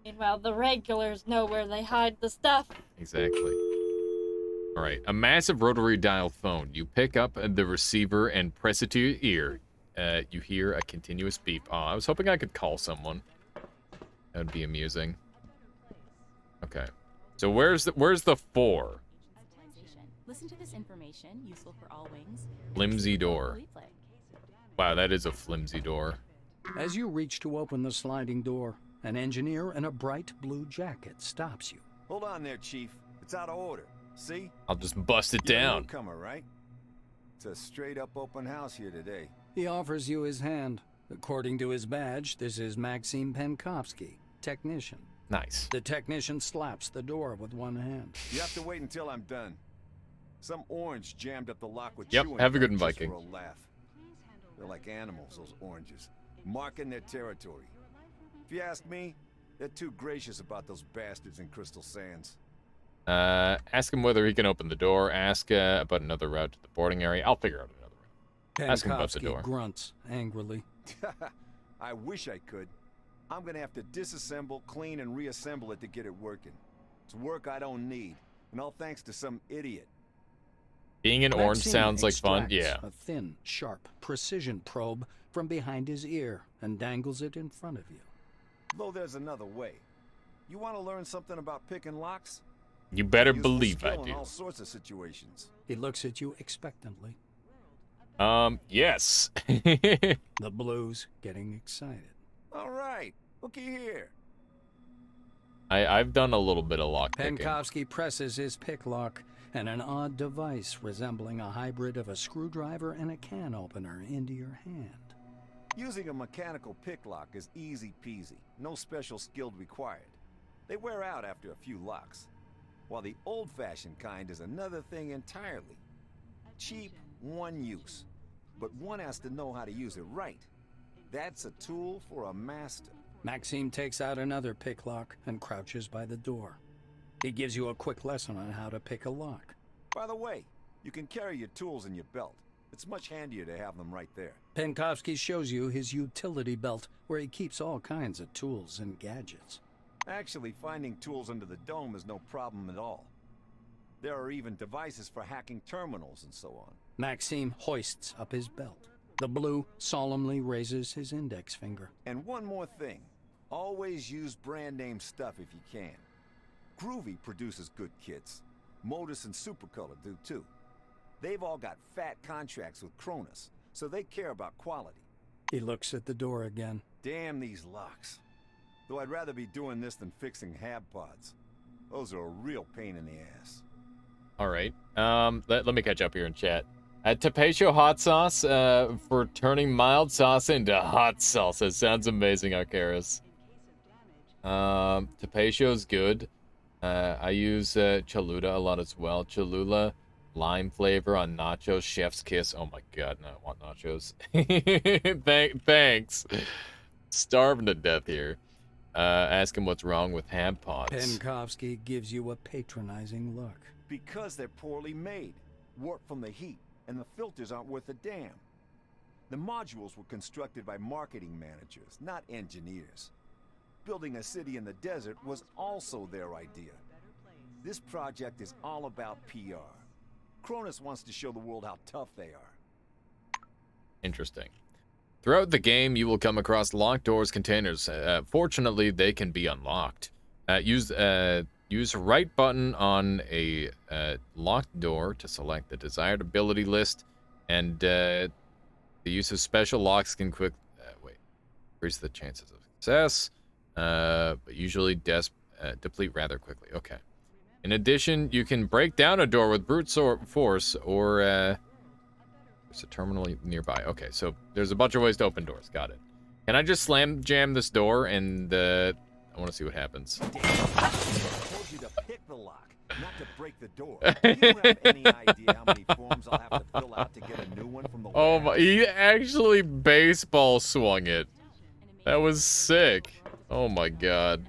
Meanwhile, the regulars know where they hide the stuff. Exactly. All right, a massive rotary dial phone. You pick up the receiver and press it to your ear. You hear a continuous beep. Oh, I was hoping I could call someone. That would be amusing. Okay. So where's the 4? Listen to this information, useful for all wings. Flimsy door. Wow, that is a flimsy door. As you reach to open the sliding door, an engineer in a bright blue jacket stops you. Hold on there, Chief. It's out of order. See? I'll just bust it You're a down. newcomer, right? It's a straight-up open house here today. He offers you his hand. According to his badge, this is Maxim Penkovsky, technician. Nice. The technician slaps the door with one hand. You have to wait until I'm done. Some orange jammed up the lock with Yep, chewing have a good gum one, just Viking. for a laugh. They're like animals, those oranges, marking their territory. If you ask me, they're too gracious about those bastards in Crystal Sands. Ask him whether he can open the door. Ask about another route to the boarding area. I'll figure out another route. Ask him about the door. Penkovsky grunts angrily. I wish I could. I'm gonna have to disassemble, clean, and reassemble it to get it working. It's work I don't need, and all thanks to some idiot. Being an orange Maxime sounds like fun. extracts Yeah. a thin, sharp precision probe from behind his ear and dangles it in front of you. Though there's another way. You want to learn something about picking locks? You better Useful believe I skill in do. all sorts of situations. He looks at you expectantly. Yes. The blues getting excited. All right, looky here. I've done a little bit of lock picking. Penkovsky presses his pick lock, and an odd device resembling a hybrid of a screwdriver and a can opener into your hand. Using a mechanical pick lock is easy peasy. No special skill required. They wear out after a few locks. While the old-fashioned kind is another thing entirely. Cheap, one use. But one has to know how to use it right. That's a tool for a master. Maxime takes out another pick lock and crouches by the door. He gives you a quick lesson on how to pick a lock. By the way, you can carry your tools in your belt. It's much handier to have them right there. Penkovsky shows you his utility belt, where he keeps all kinds of tools and gadgets. Actually, finding tools under the dome is no problem at all. There are even devices for hacking terminals and so on. Maxime hoists up his belt. The blue solemnly raises his index finger. And one more thing. Always use brand name stuff if you can. Groovy produces good kits. Modus and Supercolor do too. They've all got fat contracts with Cronus, so they care about quality. He looks at the door again. Damn these locks. Though I'd rather be doing this than fixing hab pods. Those are a real pain in the ass. All right. Let me catch up here in chat. Tapatio hot sauce for turning mild sauce into hot sauce. That sounds amazing, Arcaris. Tapatio's good. I use Cholula a lot as well. Cholula, lime flavor on nachos, chef's kiss. Oh my god, no, I want nachos. Thanks. Starving to death here. Ask him what's wrong with ham pods. Penkovsky gives you a patronizing look. Because they're poorly made, warped from the heat, and the filters aren't worth a damn. The modules were constructed by marketing managers, not engineers. Building a city in the desert was also their idea. This project is all about PR. Cronus wants to show the world how tough they are. Interesting. Throughout the game, you will come across locked doors containers. Fortunately, they can be unlocked. Use right button on a locked door to select the desired ability list, and the use of special locks can increase the chances of success, but usually deplete rather quickly. Okay. In addition, you can break down a door with brute force, or there's a terminal nearby. Okay, so there's a bunch of ways to open doors. Got it. Can I just slam jam this door and I want to see what happens. I told you to pick the lock, not to break the door. You don't have any idea how many forms I'll have to fill out to get a new one from the Oh my, he actually baseball swung it. That was sick. Oh my god.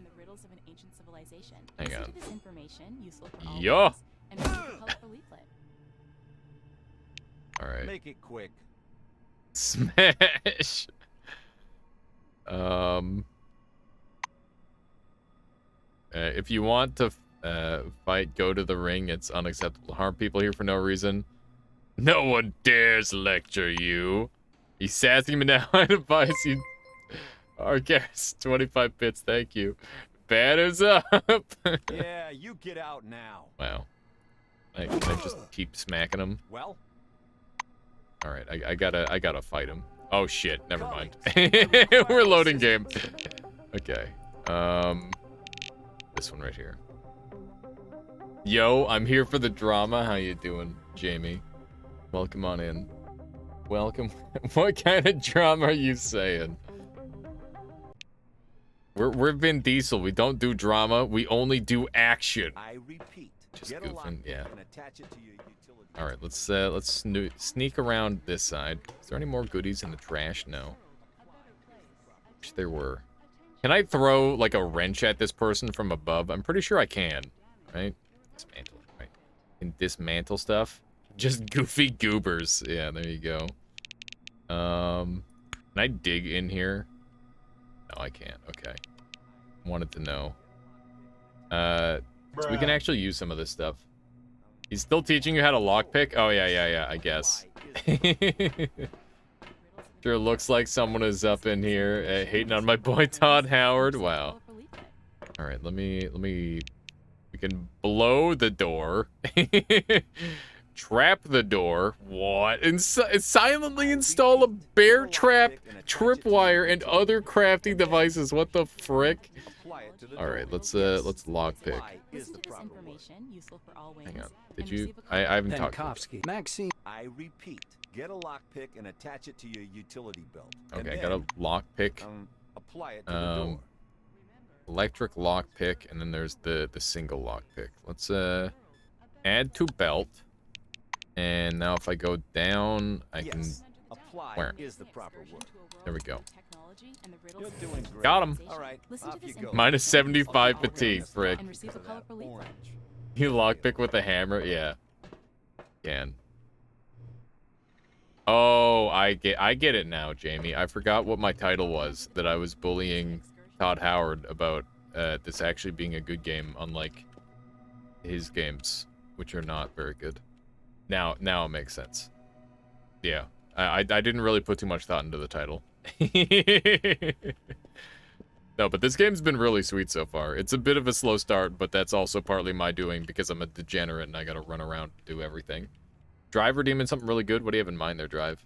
Hang on. Yo. Alright. Make it quick. Smash. If you want to fight, go to the ring. It's unacceptable to harm people here for no reason. No one dares lecture you. He's sassing me now. I advise you. Arcaris, 25 bits. Thank you. Banners up. Yeah, you get out now. Wow. Can I just keep smacking him? Well. All right, I gotta fight him. Oh shit, never mind. We're loading game. Okay. This one right here. Yo, I'm here for the drama. How you doing, Jamie? Welcome on in. Welcome. What kind of drama are you saying? We're Vin Diesel. We don't do drama. We only do action. I repeat. Just goofing, yeah. All right, let's sneak around this side. Is there any more goodies in the trash? No. Wish there were. Can I throw like a wrench at this person from above? I'm pretty sure I can. Right? Dismantle it. Right? Can dismantle stuff. Just goofy goobers. Yeah, there you go. Can I dig in here? No, I can't. Okay. Wanted to know. So we can actually use some of this stuff. He's still teaching you how to lockpick? Oh, yeah, I guess. Sure looks like someone is up in here hating on my boy Todd Howard. Wow. All right, we can blow the door. Trap the door. What? Silently install a bear trap, tripwire, and other crafting devices. What the frick? All right, let's lockpick. Hang on. Did you? I haven't talked. Maxine. I repeat. Get a lockpick and attach it to your utility belt. Okay, I got a lockpick. Apply it to the door. Electric lockpick, and then there's the single lockpick. Let's add to belt. And now if I go down, I can... Where? Is the proper word. There we go. You're doing great. Got him. All right, off you go. Minus 75 fatigue, frick. You lockpick with a hammer? Yeah. Can. Oh, I get it now, Jamie. I forgot what my title was, that I was bullying Todd Howard about this actually being a good game, unlike his games, which are not very good. Now it makes sense. Yeah. I didn't really put too much thought into the title. No, but this game's been really sweet so far. It's a bit of a slow start, but that's also partly my doing because I'm a degenerate and I gotta run around and do everything. Driver Demon, something really good? What do you have in mind there, Drive?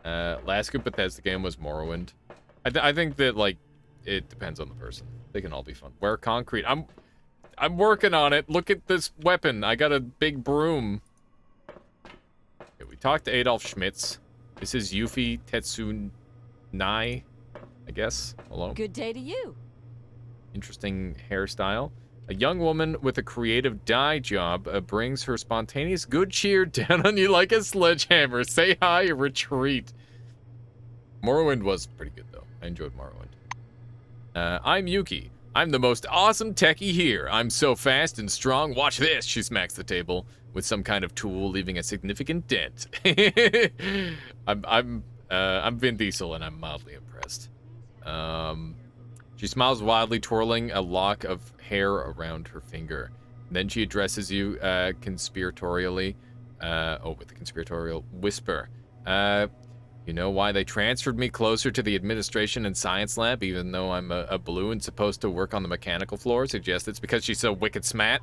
Last good Bethesda game was Morrowind. I think that, like, it depends on the person. They can all be fun. Wear concrete. I'm working on it. Look at this weapon. I got a big broom. Okay, we talked to Adolf Schmitz. This is Yuffie Tetsunai, I guess. Hello. Good day to you. Interesting hairstyle. A young woman with a creative dye job brings her spontaneous good cheer down on you like a sledgehammer. Say hi or retreat. Morrowind was pretty good, though. I enjoyed Morrowind. I'm Yuki. I'm the most awesome techie here. I'm so fast and strong. Watch this. She smacks the table with some kind of tool, leaving a significant dent. I'm Vin Diesel, and I'm mildly impressed. She smiles wildly, twirling a lock of hair around her finger. Then she addresses you conspiratorially. With a conspiratorial whisper. You know why they transferred me closer to the administration and science lab, even though I'm a blue and supposed to work on the mechanical floor? Suggest it's because she's so wicked smart.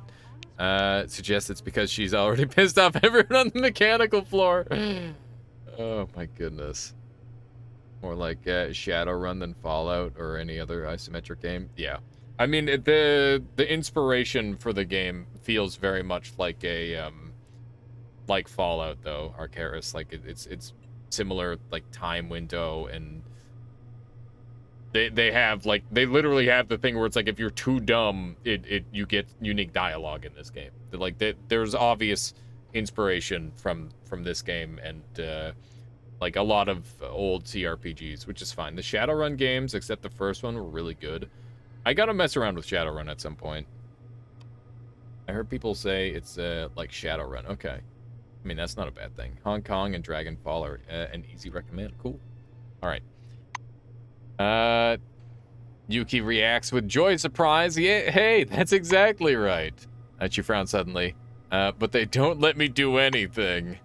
Suggest it's because she's already pissed off everyone on the mechanical floor. Oh my goodness. More like Shadowrun than Fallout or any other isometric game. Yeah. I mean, the inspiration for the game feels very much like a like Fallout, though. Arcaris, like it's similar, like, time window, and they have, like, they literally have the thing where it's like if you're too dumb, you get unique dialogue in this game. Like, there's obvious inspiration from this game and like a lot of old CRPGs, which is fine. The Shadowrun games, except the first one, were really good. I gotta mess around with Shadowrun at some point. I heard people say it's like Shadowrun. Okay. I mean, that's not a bad thing. Hong Kong and Dragonfall are an easy recommend. Cool. All right. Yuki reacts with joy and surprise. Yeah, hey, that's exactly right. She frowns suddenly. But they don't let me do anything.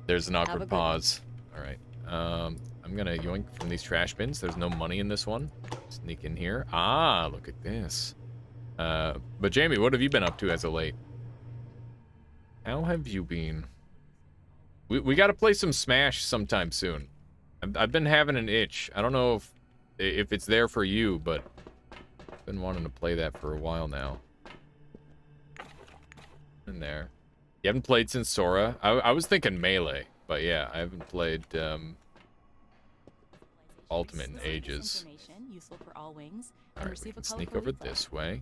There's an awkward pause. All right. I'm gonna yoink from these trash bins. There's no money in this one. Sneak in here. Ah, look at this. But Jamie, what have you been up to as of late? How have you been? We got to play some Smash sometime soon. I've been having an itch. I don't know if it's there for you, but I've been wanting to play that for a while now. In there. You haven't played since Sora? I was thinking Melee, but yeah, I haven't played Ultimate in ages. Alright, we can sneak over this way.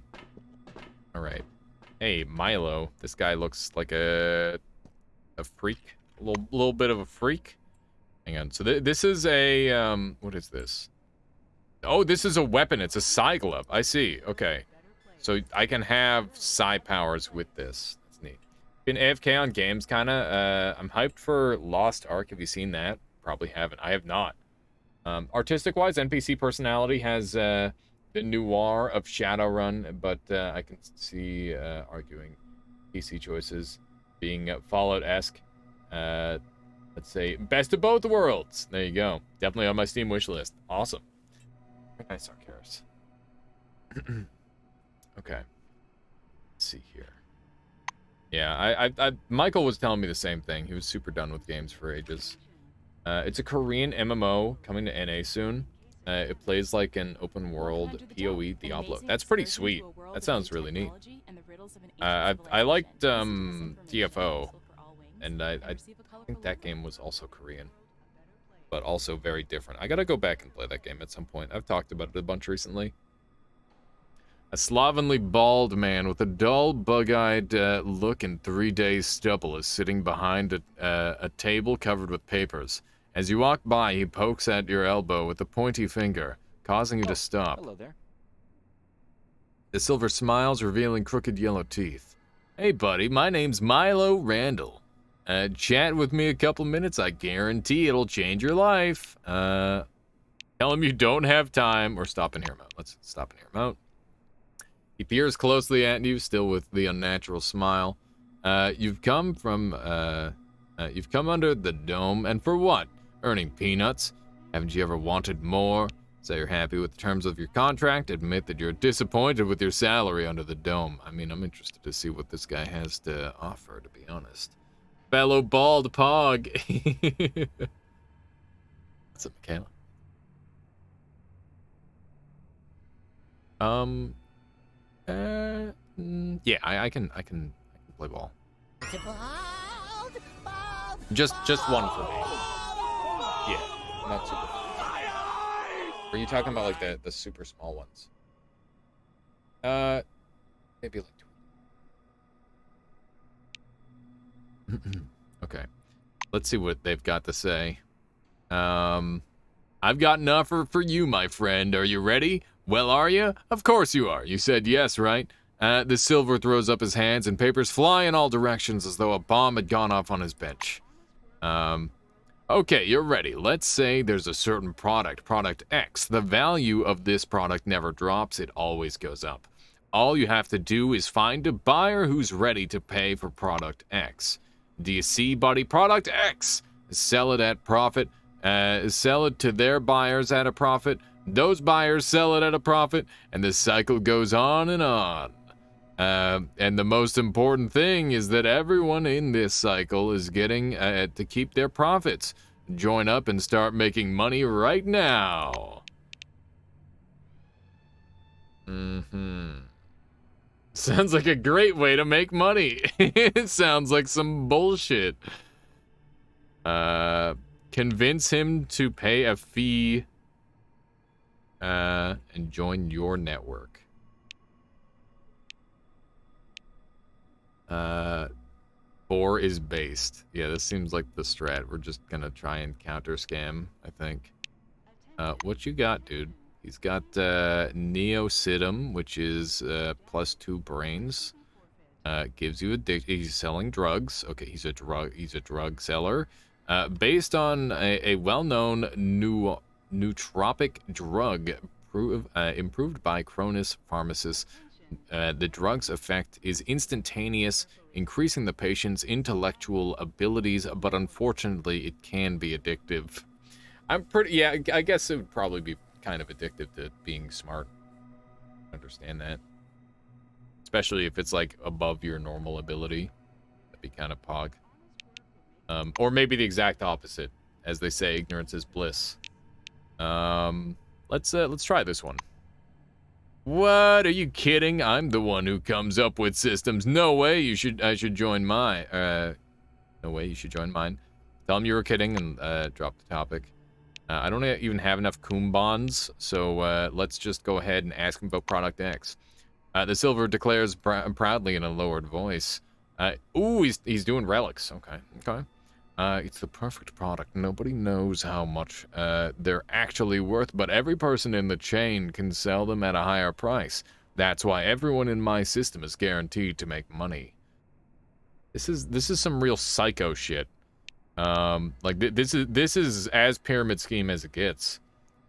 Alright. Hey, Milo. This guy looks like a freak. A little bit of a freak. Hang on. So this is a, what is this? Oh, this is a weapon. It's a psi glove. I see. Okay. So I can have psi powers with this. That's neat. Been AFK on games, kind of. I'm hyped for Lost Ark. Have you seen that? Probably haven't. I have not. Artistic-wise, NPC personality has the noir of Shadowrun, but I can see arguing PC choices being Fallout-esque. Let's say best of both worlds. There you go. Definitely on my Steam wish list. Awesome. Very nice, Arcaris. Okay. Let's see here. Yeah, Michael was telling me the same thing. He was super done with games for ages. It's a Korean MMO coming to NA soon. It plays like an open world PoE Diablo. That's pretty sweet. That sounds really neat. I liked TFO, and I think that game was also Korean, but also very different. I gotta go back and play that game at some point. I've talked about it a bunch recently. A slovenly bald man with a dull, bug-eyed look and 3-day stubble is sitting behind a table covered with papers. As you walk by, he pokes at your elbow with a pointy finger, causing you to stop. Hello there. The silver smiles, revealing crooked yellow teeth. Hey, buddy, my name's Milo Randall. Chat with me a couple minutes, I guarantee it'll change your life. Tell him you don't have time, or stop and hear him out. Let's stop and hear him out. He peers closely at you, still with the unnatural smile. You've come from You've come under the dome, and for what? Earning peanuts? Haven't you ever wanted more? Say you're happy with the terms of your contract. Admit that you're disappointed with your salary under the dome. I mean, I'm interested to see what this guy has to offer, to be honest. Fellow bald pog. What's up, Michaela? Yeah, I can play ball. Just one for me. Yeah, not super. Are you talking about like the super small ones? Maybe like 20. Okay. Let's see what they've got to say. I've got an offer for you, my friend. Are you ready? Well, are you? Of course you are. You said yes, right? The Silver throws up his hands and papers fly in all directions as though a bomb had gone off on his bench. Okay, you're ready. Let's say there's a certain product, product X. The value of this product never drops, it always goes up. All you have to do is find a buyer who's ready to pay for product X. Do you see, buddy? Product X! Sell it at profit. Sell it to their buyers at a profit. Those buyers sell it at a profit, and the cycle goes on and on. And the most important thing is that everyone in this cycle is getting to keep their profits. Join up and start making money right now. Sounds like a great way to make money. It sounds like some bullshit. Convince him to pay a fee and join your network. Four is based. Yeah, this seems like the strat. We're just gonna try and counter scam, I think. What you got, dude? He's got Neocidum, which is +2 brains. Gives you he's selling drugs. Okay, he's a drug seller. Based on a well-known nootropic drug improved by Cronus pharmacists. The drug's effect is instantaneous, increasing the patient's intellectual abilities, but unfortunately, it can be addictive. I guess it would probably be kind of addictive to being smart. I understand that. Especially if it's, like, above your normal ability. That'd be kind of pog. Or maybe the exact opposite. As they say, ignorance is bliss. Let's try this one. What? Are you kidding? I'm the one who comes up with systems. No way I should join mine. No way you should join mine. Tell him you were kidding and drop the topic. I don't even have enough Coom bonds, so let's just go ahead and ask him about Product X. The Silver declares proudly in a lowered voice. Ooh, he's doing relics. Okay. It's the perfect product. Nobody knows how much they're actually worth, but every person in the chain can sell them at a higher price. That's why everyone in my system is guaranteed to make money. This is some real psycho shit. This is as pyramid scheme as it gets.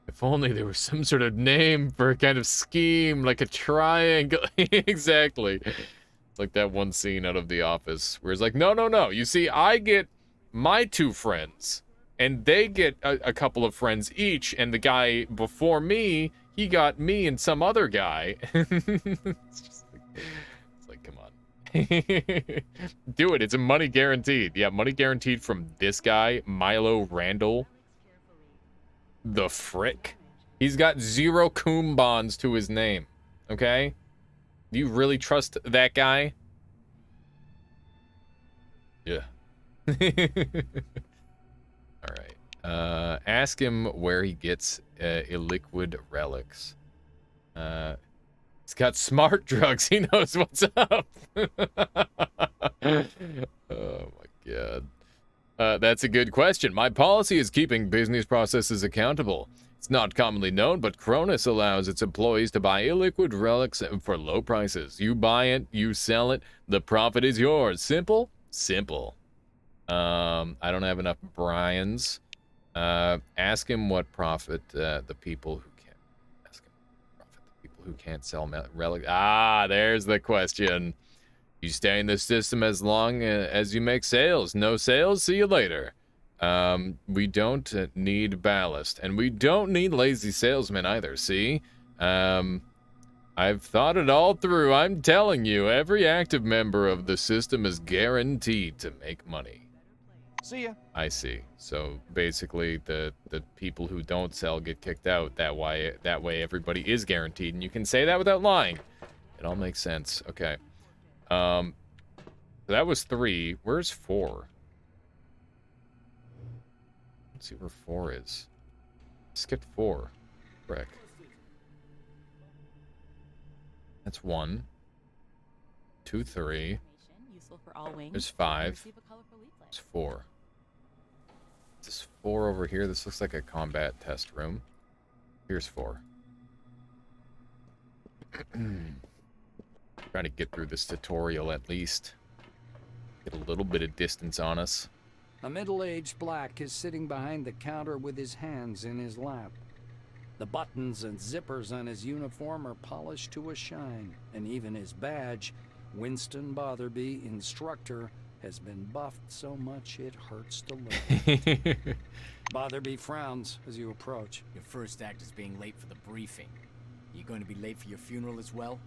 If only there was some sort of name for a kind of scheme, like a triangle. Exactly. Like that one scene out of The Office where it's like, no. You see, I get my 2 friends, and they get a couple of friends each, and the guy before me, he got me and some other guy. It's like, come on. Do it. It's a money guaranteed. Yeah, money guaranteed from this guy, Milo Randall. The frick? He's got 0 Coom bonds to his name. Okay? Do you really trust that guy? Yeah. Alright. Ask him where he gets illiquid relics. He's got smart drugs. He knows what's up. Oh my god. That's a good question. My policy is keeping business processes accountable. It's not commonly known, but Cronus allows its employees to buy illiquid relics for low prices. You buy it, you sell it, the profit is yours. Simple? Simple. I don't have enough Brians. Ask him what profit the people who can't. Ask him what profit the people who can't sell relics. Ah, there's the question. You stay in the system as long as you make sales. No sales, see you later. We don't need ballast, and we don't need lazy salesmen either, see? I've thought it all through. I'm telling you, every active member of the system is guaranteed to make money. See ya. I see. So basically, the people who don't sell get kicked out. That way everybody is guaranteed, and you can say that without lying. It all makes sense. Okay. So that was 3. Where's 4? Let's see where 4 is. Skipped 4. Frick. That's 1. 2, 3. There's 5. There's 4. This 4 over here. This looks like a combat test room. Here's 4. Trying to get through this tutorial at least. Get a little bit of distance on us. A middle-aged black is sitting behind the counter with his hands in his lap. The buttons and zippers on his uniform are polished to a shine, and even his badge, Winston Botherby, Instructor, has been buffed so much it hurts to look. Botherby frowns as you approach. Your first act is being late for the briefing. You going to be late for your funeral as well?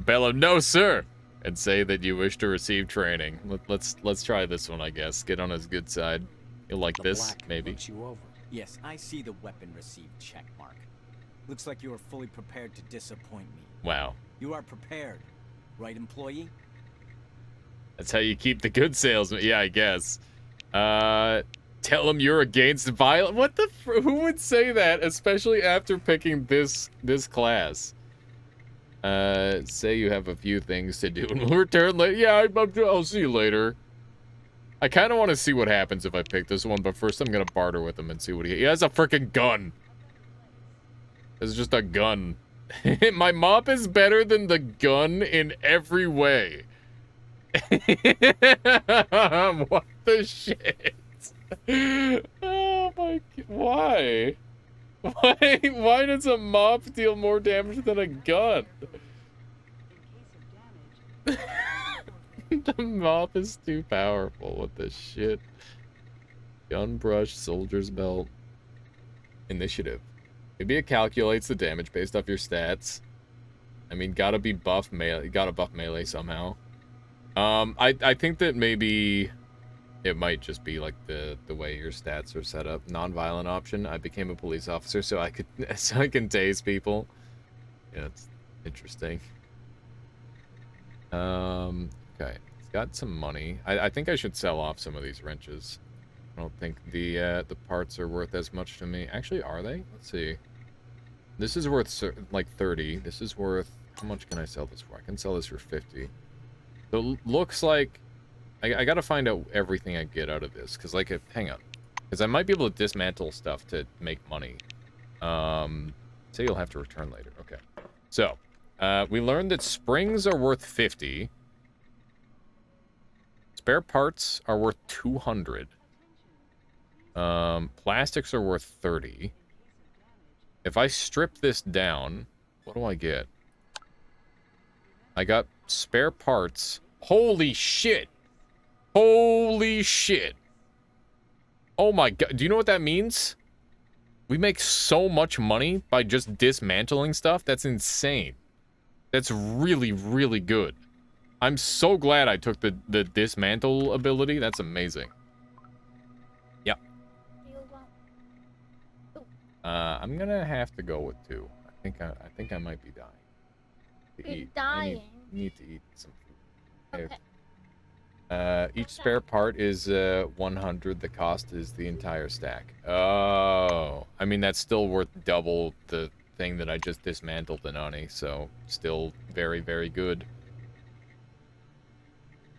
Bellow, no, sir! And say that you wish to receive training. Let's try this one, I guess. Get on his good side. You'll like this, maybe. You over. Yes, I see the weapon received check mark. Looks like you are fully prepared to disappoint me. Wow. You are prepared, right, employee? That's how you keep the good salesman. Yeah, I guess. Tell him you're against violence. What the? Who would say that, especially after picking this class? Say you have a few things to do and we'll return later. Yeah, I'll see you later. I kind of want to see what happens if I pick this one, but first I'm going to barter with him and see what he has a freaking gun. It's just a gun. My mop is better than the gun in every way. What the shit? Oh my god. Why? Why does a mop deal more damage than a gun? The mop is too powerful. What the shit? Gun brush, soldier's belt. Initiative. Maybe it calculates the damage based off your stats. I mean, gotta be buff melee. Gotta buff melee somehow. I think that maybe it might just be like the way your stats are set up. Non-violent option. I became a police officer so I can tase people. Yeah, it's interesting. Okay, it's got some money. I think I should sell off some of these wrenches. I don't think the parts are worth as much to me. Actually, are they? Let's see. This is worth like 30. This is worth, how much can I sell this for? I can sell this for 50. So it looks like I gotta find out everything I get out of this, because like, hang on, because I might be able to dismantle stuff to make money. Say you'll have to return later. Okay, so we learned that springs are worth 50. Spare parts are worth 200. Plastics are worth 30. If I strip this down, what do I get? I got spare parts. Holy shit! Holy shit! Oh my god, do you know what that means? We make so much money by just dismantling stuff. That's insane. That's really, really good. I'm so glad I took the dismantle ability. That's amazing. Yep. I'm gonna have to go with 2. I think I might be dying. You're dying. I need to eat some food. Okay. Each spare part is 100. The cost is the entire stack. Oh, I mean that's still worth double the thing that I just dismantled in Ani, so still very, very good.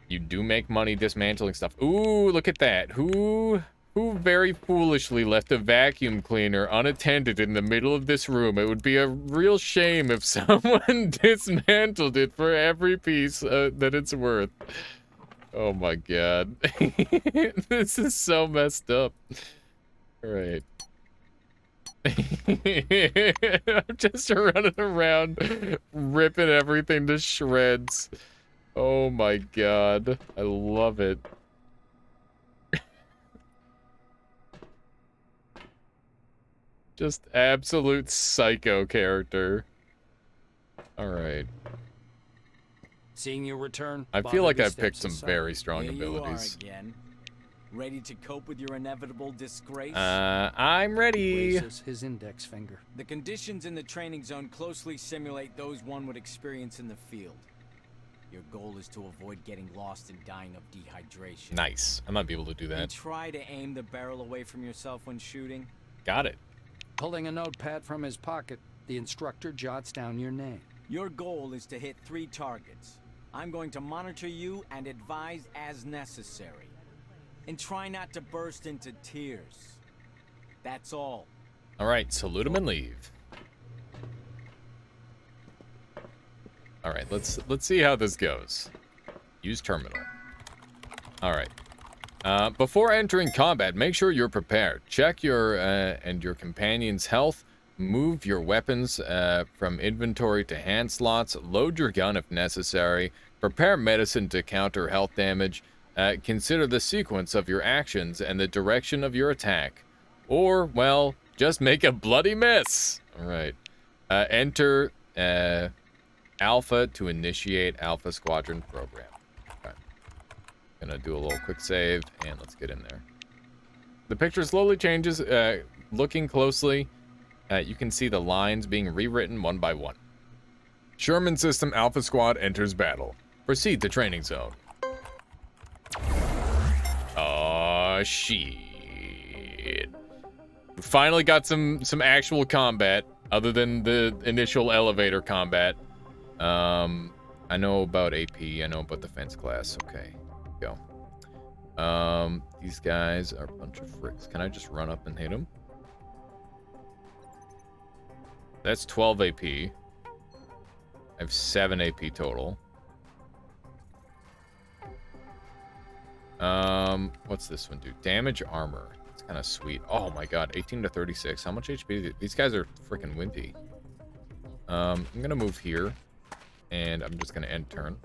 You do make money dismantling stuff. Ooh, look at that. Who very foolishly left a vacuum cleaner unattended in the middle of this room? It would be a real shame if someone dismantled it for every piece that it's worth. Oh my god. This is so messed up. Alright. I'm just running around ripping everything to shreds. Oh my god. I love it. Just absolute psycho character. Alright. Seeing you return, I feel like I've steps picked some aside. very strong Here abilities. You are again. Ready to cope with your inevitable disgrace? I'm ready. Raises his index finger. The conditions in the training zone closely simulate those one would experience in the field. Your goal is to avoid getting lost and dying of dehydration. Nice. I might be able to do And that. try to aim the barrel away from yourself when shooting. Got it. Pulling a notepad from his pocket, the instructor jots down your name. Your goal is to hit 3 targets. I'm going to monitor you and advise as necessary. And try not to burst into tears. That's all. All right, salute him and leave. All right, let's see how this goes. Use terminal. All right. Before entering combat, make sure you're prepared. Check your and your companion's health. Move your weapons from inventory to hand slots. Load your gun if necessary. Prepare medicine to counter health damage. Consider the sequence of your actions and the direction of your attack. Or, well, just make a bloody mess. All right. Enter Alpha to initiate Alpha Squadron program. Okay. Gonna do a little quick save, and let's get in there. The picture slowly changes. Looking closely, you can see the lines being rewritten one by one. Sherman System Alpha Squad enters battle. Proceed to training zone. Oh, shit. We finally got some actual combat, other than the initial elevator combat. I know about AP, I know about defense class. Okay, go. These guys are a bunch of fricks. Can I just run up and hit them? That's 12 AP. I have 7 AP total. What's this one do? Damage armor. It's kind of sweet. Oh my god, 18 to 36. How much HP? These guys are freaking wimpy. I'm gonna move here, and I'm just gonna end turn.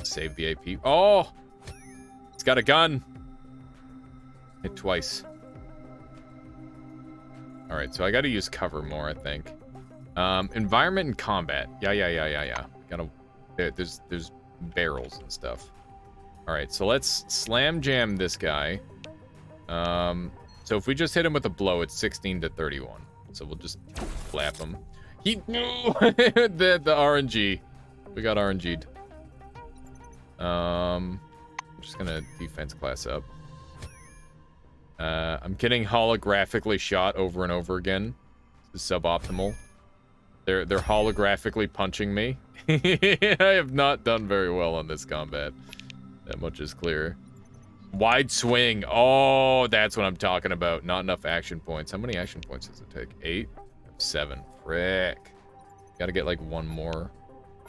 Save the AP. Oh! It's got a gun! Hit twice. Alright, so I gotta use cover more, I think. Environment and combat. Yeah. Gotta... There's barrels and stuff. Alright, so let's slam jam this guy. So if we just hit him with a blow, it's 16 to 31. So we'll just flap him. The RNG. We got RNG'd. I'm just gonna defense class up. I'm getting holographically shot over and over again. This is suboptimal. They're holographically punching me. I have not done very well on this combat. That much is clear. Wide swing. Oh, that's what I'm talking about. Not enough action points. How many action points does it take? 8? 7. Frick. Gotta get like one more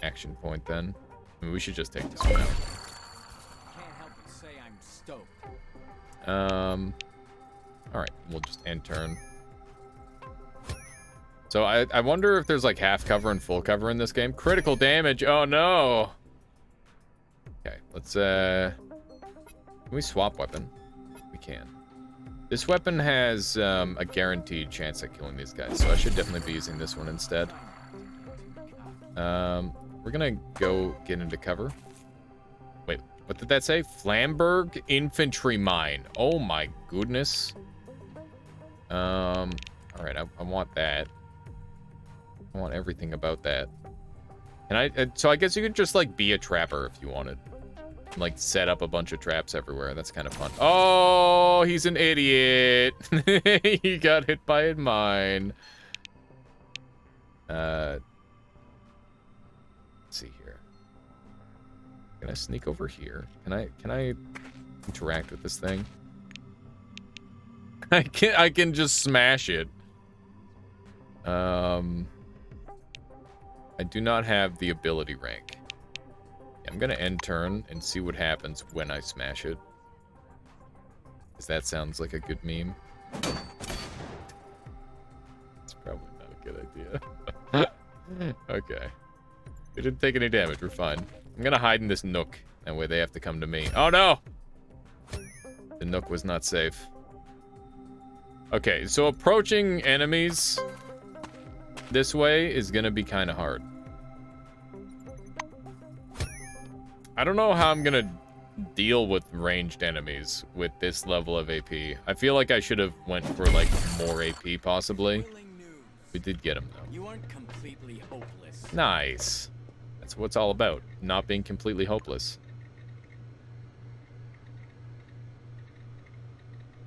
action point then. I mean, we should just take this one out. Can't help but say I'm stoked. Alright, we'll just end turn. So I wonder if there's like half cover and full cover in this game. Critical damage. Oh no. Okay, let's can we swap weapon? We can. This weapon has a guaranteed chance at killing these guys, so I should definitely be using this one instead. We're gonna go get into cover. Wait, what did that say? Flamberg Infantry Mine. Oh my goodness. Alright, I want that. I want everything about that. And so I guess you could just like be a trapper if you wanted. Like set up a bunch of traps everywhere. That's kind of fun. Oh, he's an idiot. He got hit by a mine. Let's see here. Can I sneak over here? Can I interact with this thing? I can just smash it. I do not have the ability rank. I'm gonna end turn and see what happens when I smash it. Because that sounds like a good meme. It's probably not a good idea. Okay. We didn't take any damage, we're fine. I'm gonna hide in this nook. That way they have to come to me. Oh no! The Nook was not safe. Okay, so approaching enemies this way is gonna be kind of hard. I don't know how I'm gonna deal with ranged enemies with this level of AP. I feel like I should have went for like more AP possibly. We did get him though. You aren't completely hopeless. Nice. That's what it's all about. Not being completely hopeless.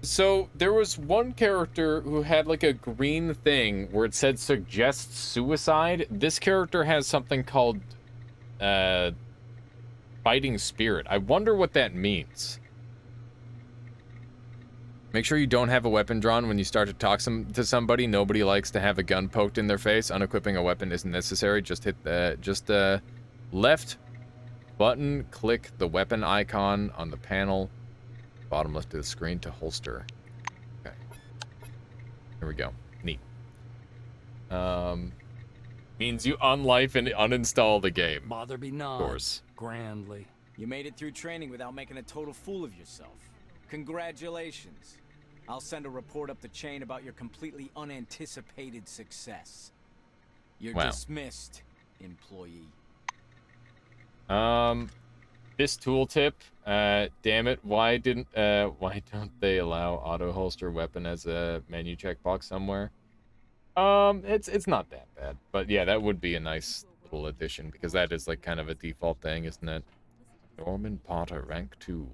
So there was one character who had like a green thing where it said suggests suicide. This character has something called fighting spirit. I wonder what that means. Make sure you don't have a weapon drawn when you start to talk to somebody. Nobody likes to have a gun poked in their face. Unequipping a weapon isn't necessary. Just hit the left button, click the weapon icon on the panel, bottom left of the screen to holster. Okay. Here we go. Neat. Means you unlife and uninstall the game. Bother be not. Of course. Grandly. You made it through training without making a total fool of yourself. Congratulations. I'll send a report up the chain about your completely unanticipated success. You're dismissed, employee. This tooltip, damn it, why don't they allow auto holster weapon as a menu checkbox somewhere? It's not that bad, but yeah, that would be a nice little addition because that is like kind of a default thing, isn't it? Norman Potter, rank 2.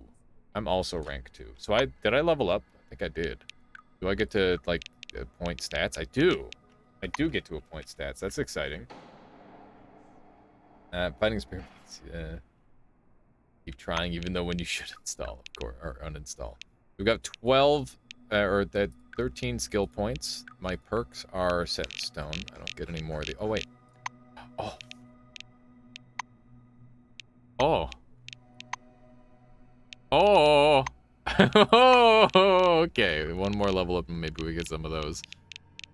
I'm also rank 2. So did I level up? I think I did. Do I get to like point stats? I do. I do get to a point stats. That's exciting. Fighting spirit. Keep trying, even though when you should install, of course, or uninstall. We've got 13 skill points. My perks are set in stone. I don't get any more of the. Oh wait. Oh. Oh. Oh. Okay, one more level up and maybe we get some of those.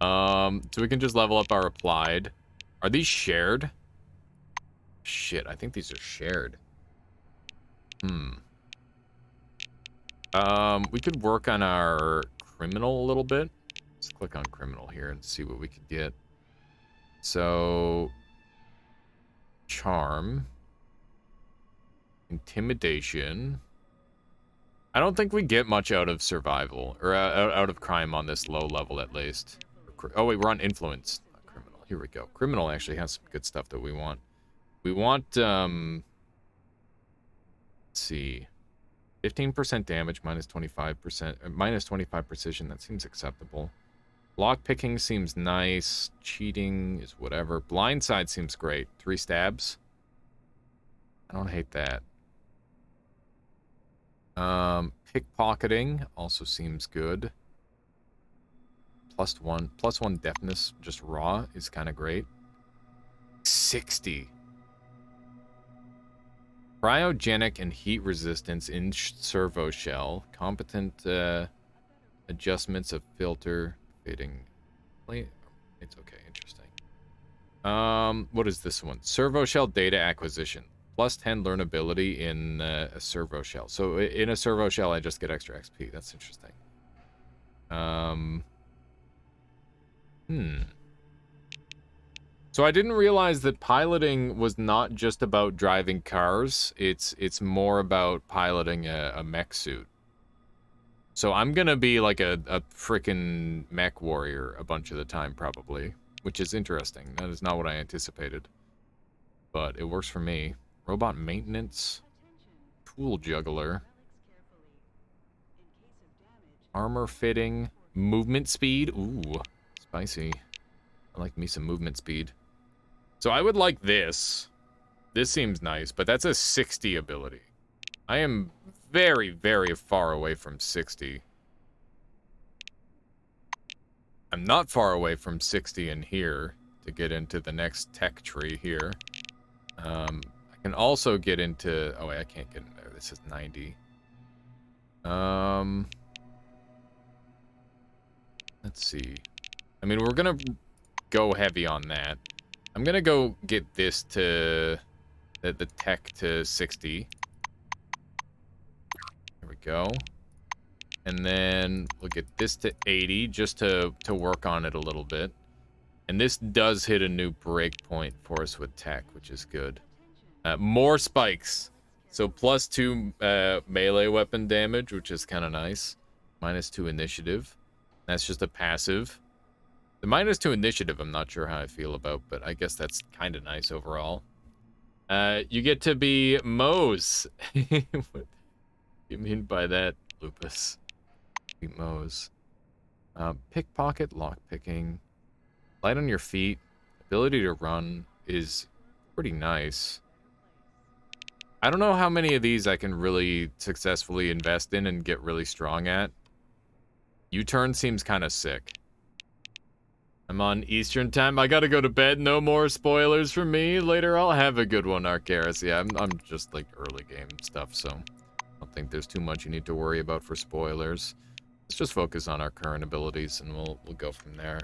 So we can just level up our applied. Are these shared? Shit, I think these are shared. We could work on our criminal a little bit. Let's click on criminal here and see what we could get. So, charm, intimidation. I don't think we get much out of survival, or out of crime on this low level at least. Oh wait, we're on influence. Not criminal. Here we go. Criminal actually has some good stuff that we want. We want, let's see, 15% damage, minus 25%, minus 25 precision. That seems acceptable. Lock picking seems nice. Cheating is whatever. Blindside seems great. 3 stabs. I don't hate that. Pickpocketing also seems good. +1 deafness, just raw, is kind of great. 60. Cryogenic and heat resistance in servo shell. Competent adjustments of filter fitting. It's okay, interesting. What is this one? Servo shell data acquisition. +10 learnability in a servo shell. So in a servo shell, I just get extra XP. That's interesting. So I didn't realize that piloting was not just about driving cars. It's more about piloting a mech suit. So I'm gonna be like a freaking mech warrior a bunch of the time probably, which is interesting. That is not what I anticipated, but it works for me. Robot maintenance, tool juggler, armor fitting, movement speed. Ooh, spicy. I like me some movement speed. So I would like this. This seems nice, but that's a 60 ability. I am very, very far away from 60. I'm not far away from 60 in here to get into the next tech tree here. I can also get into... Oh, wait, I can't get in there. This is 90. Let's see. I mean, we're gonna go heavy on that. I'm gonna go get this to... the tech to 60. go. And then we'll get this to 80 just to work on it a little bit. And this does hit a new break point for us with tech, which is good. More spikes. So +2 melee weapon damage, which is kind of nice. -2 initiative. That's just a passive. The -2 initiative, I'm not sure how I feel about, but I guess that's kind of nice overall. You get to be Mose. What do you mean by that, Lupus? Be Mose. Pickpocket, lockpicking. Light on your feet. Ability to run is pretty nice. I don't know how many of these I can really successfully invest in and get really strong at. U-turn seems kind of sick. I'm on Eastern time. I gotta go to bed. No more spoilers for me. Later, I'll have a good one, Arcaris. Yeah, I'm just like early game stuff, so I don't think there's too much you need to worry about for spoilers. Let's just focus on our current abilities, and we'll go from there.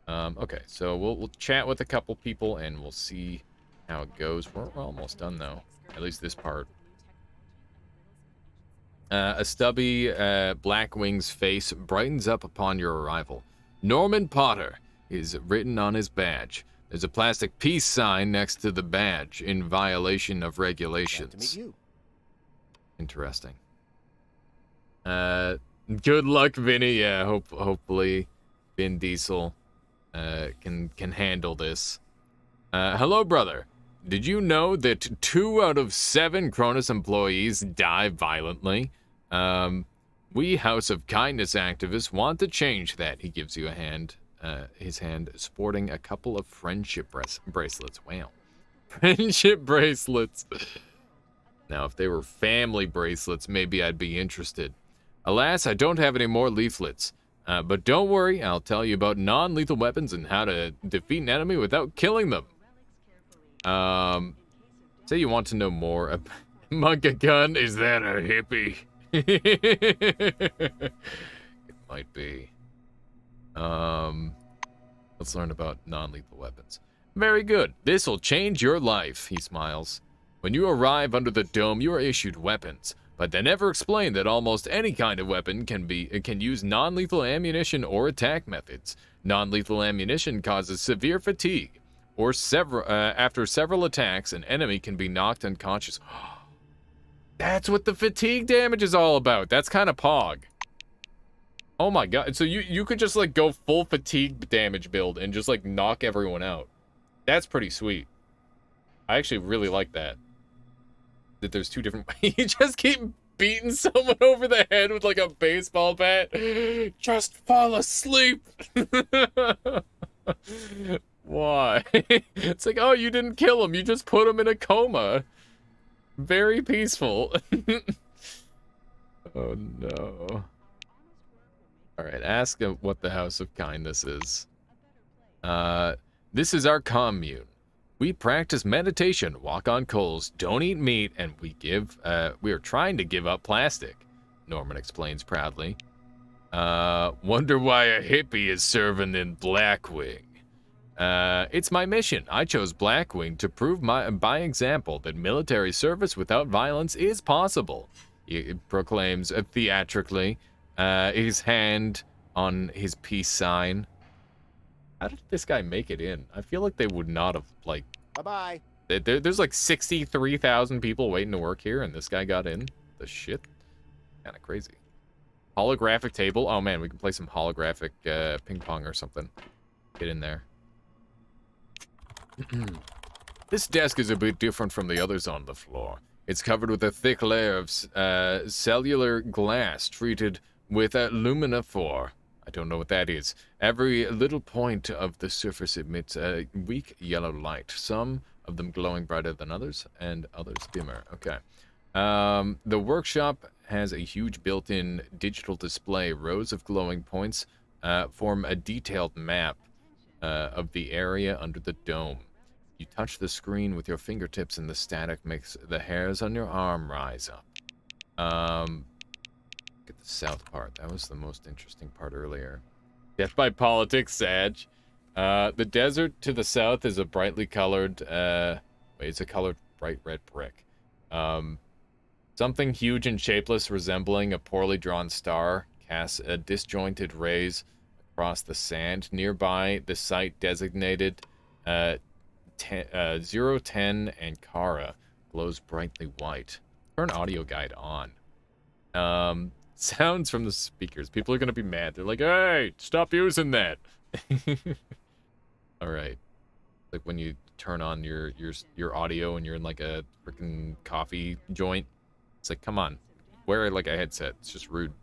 Okay, so we'll chat with a couple people, and we'll see how it goes. We're almost done, though. At least this part. A stubby Blackwing's face brightens up upon your arrival. Norman Potter is written on his badge. There's a plastic peace sign next to the badge in violation of regulations. Glad to meet you. Interesting. Good luck, Vinny. Yeah, hopefully Vin Diesel can handle this. Hello, brother. Did you know that 2 out of 7 Cronus employees die violently? We House of Kindness activists want to change that. He gives you a hand, his hand, sporting a couple of friendship bracelets. Wow. Friendship bracelets. Now, if they were family bracelets, maybe I'd be interested. Alas, I don't have any more leaflets. But don't worry, I'll tell you about non-lethal weapons and how to defeat an enemy without killing them. Say you want to know more about Monka gun? Is that a hippie? It might be. Let's learn about non-lethal weapons. Very good. This'll change your life, he smiles. When you arrive under the dome, you are issued weapons, but they never explain that almost any kind of weapon can use non-lethal ammunition or attack methods. Non-lethal ammunition causes severe fatigue, or after several attacks, an enemy can be knocked unconscious. That's what the fatigue damage is all about. That's kind of pog. Oh my god. So you could just like go full fatigue damage build and just like knock everyone out. That's pretty sweet. I actually really like that. That there's 2 different you just keep beating someone over the head with like a baseball bat. Just fall asleep. Why? It's like, oh, you didn't kill him. You just put him in a coma. Very peaceful. Oh, no. Alright, ask him what the House of Kindness is. This is our commune. We practice meditation, walk on coals, don't eat meat, and we are trying to give up plastic, Norman explains proudly. Wonder why a hippie is serving in Blackwing. It's my mission. I chose Blackwing to prove by example that military service without violence is possible, he proclaims theatrically, his hand on his peace sign. How did this guy make it in? I feel like they would not have, like... Bye-bye. There's like 63,000 people waiting to work here, and this guy got in? The shit? Kind of crazy. Holographic table? Oh man, we can play some holographic ping pong or something. Get in there. This desk is a bit different from the others on the floor. It's covered with a thick layer of cellular glass treated with luminophore. I don't know what that is. Every little point of the surface emits a weak yellow light, some of them glowing brighter than others, and others dimmer. Okay. The workshop has a huge built-in digital display. Rows of glowing points form a detailed map of the area under the dome. You touch the screen with your fingertips and the static makes the hairs on your arm rise up. Get the south part. That was the most interesting part earlier. Death by politics, Sag. The desert to the south is a brightly colored, it's a colored bright red brick. Something huge and shapeless resembling a poorly drawn star casts a disjointed rays across the sand. Nearby, the site designated 010 Ankara glows brightly white. Turn audio guide on. Sounds from the speakers. People are going to be mad. They're like, hey, stop using that. All right. Like when you turn on your audio and you're in like a freaking coffee joint. It's like, come on, wear like a headset. It's just rude.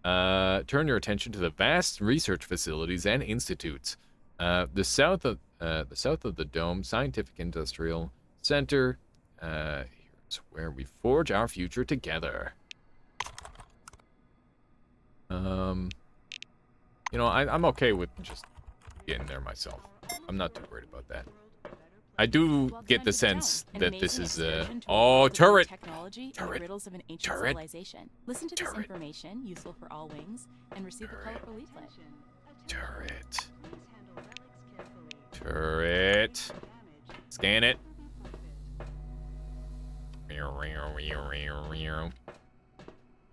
Turn your attention to the vast research facilities and institutes. The south of the dome, Scientific Industrial Center. Here's where we forge our future together. You know, I'm okay with just getting there myself. I'm not too worried about that. I do get the sense that this is oh, turret. Technology and the riddles of an ancient civilization. Listen to this information, useful for all wings, and receive a colorful leaflet. Turret. Scan it.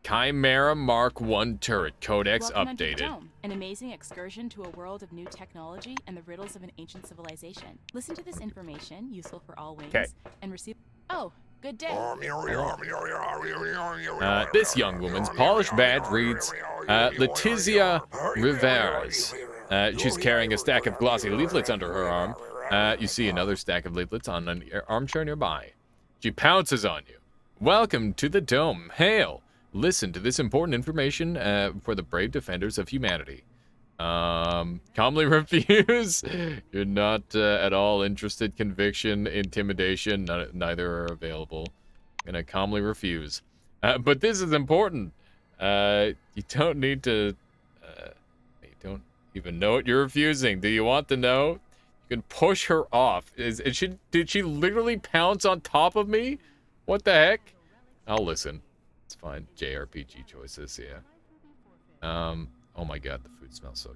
Chimera Mark 1 turret codex Welcome updated. Under the Dome, an amazing excursion to a world of new technology and the riddles of an ancient civilization. Listen to this information, useful for all wings, and receive. Oh, good day. This young woman's polished badge reads Letizia Rivera's. She's carrying a stack of glossy leaflets under her arm. You see another stack of leaflets on an armchair nearby. She pounces on you. Welcome to the Dome. Hail. Listen to this important information for the brave defenders of humanity. Calmly refuse. You're not at all interested. Conviction, intimidation, neither are available. I'm gonna calmly refuse. But this is important. You don't need to. You don't even know what you're refusing. Do you want to know? You can push her off. Did she literally pounce on top of me? What the heck? I'll listen. It's fine. JRPG choices, yeah. Oh my god, the food smells so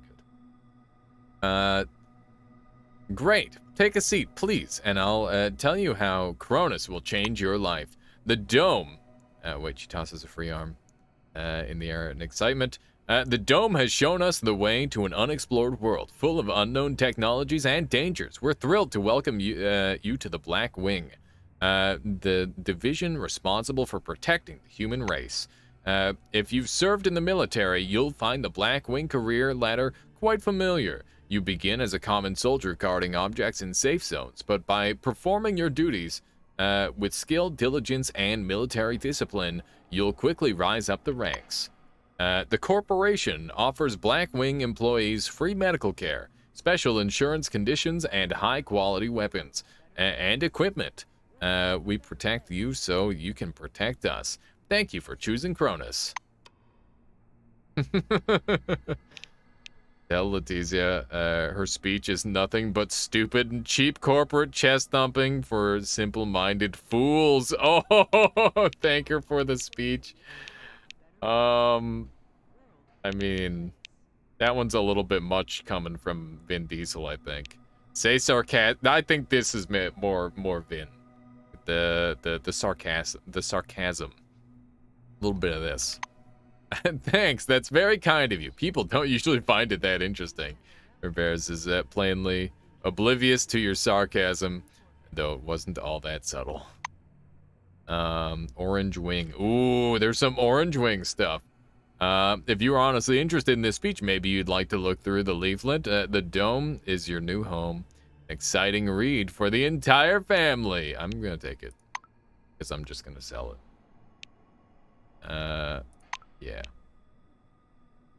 good. Great. Take a seat, please, and I'll tell you how Cronus will change your life. The Dome. Wait, she tosses a free arm in the air in excitement. The Dome has shown us the way to an unexplored world, full of unknown technologies and dangers. We're thrilled to welcome you to the Black Wing. The division responsible for protecting the human race. If you've served in the military, you'll find the Black Wing career ladder quite familiar. You begin as a common soldier guarding objects in safe zones, but by performing your duties with skill, diligence, and military discipline, you'll quickly rise up the ranks. The corporation offers Black Wing employees free medical care, special insurance conditions, and high-quality weapons and equipment. We protect you so you can protect us. Thank you for choosing Cronus. Tell Letizia her speech is nothing but stupid and cheap corporate chest thumping for simple-minded fools. Oh, thank her for the speech. I mean, that one's a little bit much coming from Vin Diesel, I think. Say sarcasm. I think this is more Vin. The sarcasm. A little bit of this. Thanks, that's very kind of you. People don't usually find it that interesting. Rivera's is plainly oblivious to your sarcasm, though it wasn't all that subtle. Orange Wing. Ooh, there's some Orange Wing stuff. If you're honestly interested in this speech, maybe you'd like to look through the leaflet. The Dome is your new home. Exciting read for the entire family. I'm gonna take it, because I'm just gonna sell it. Yeah.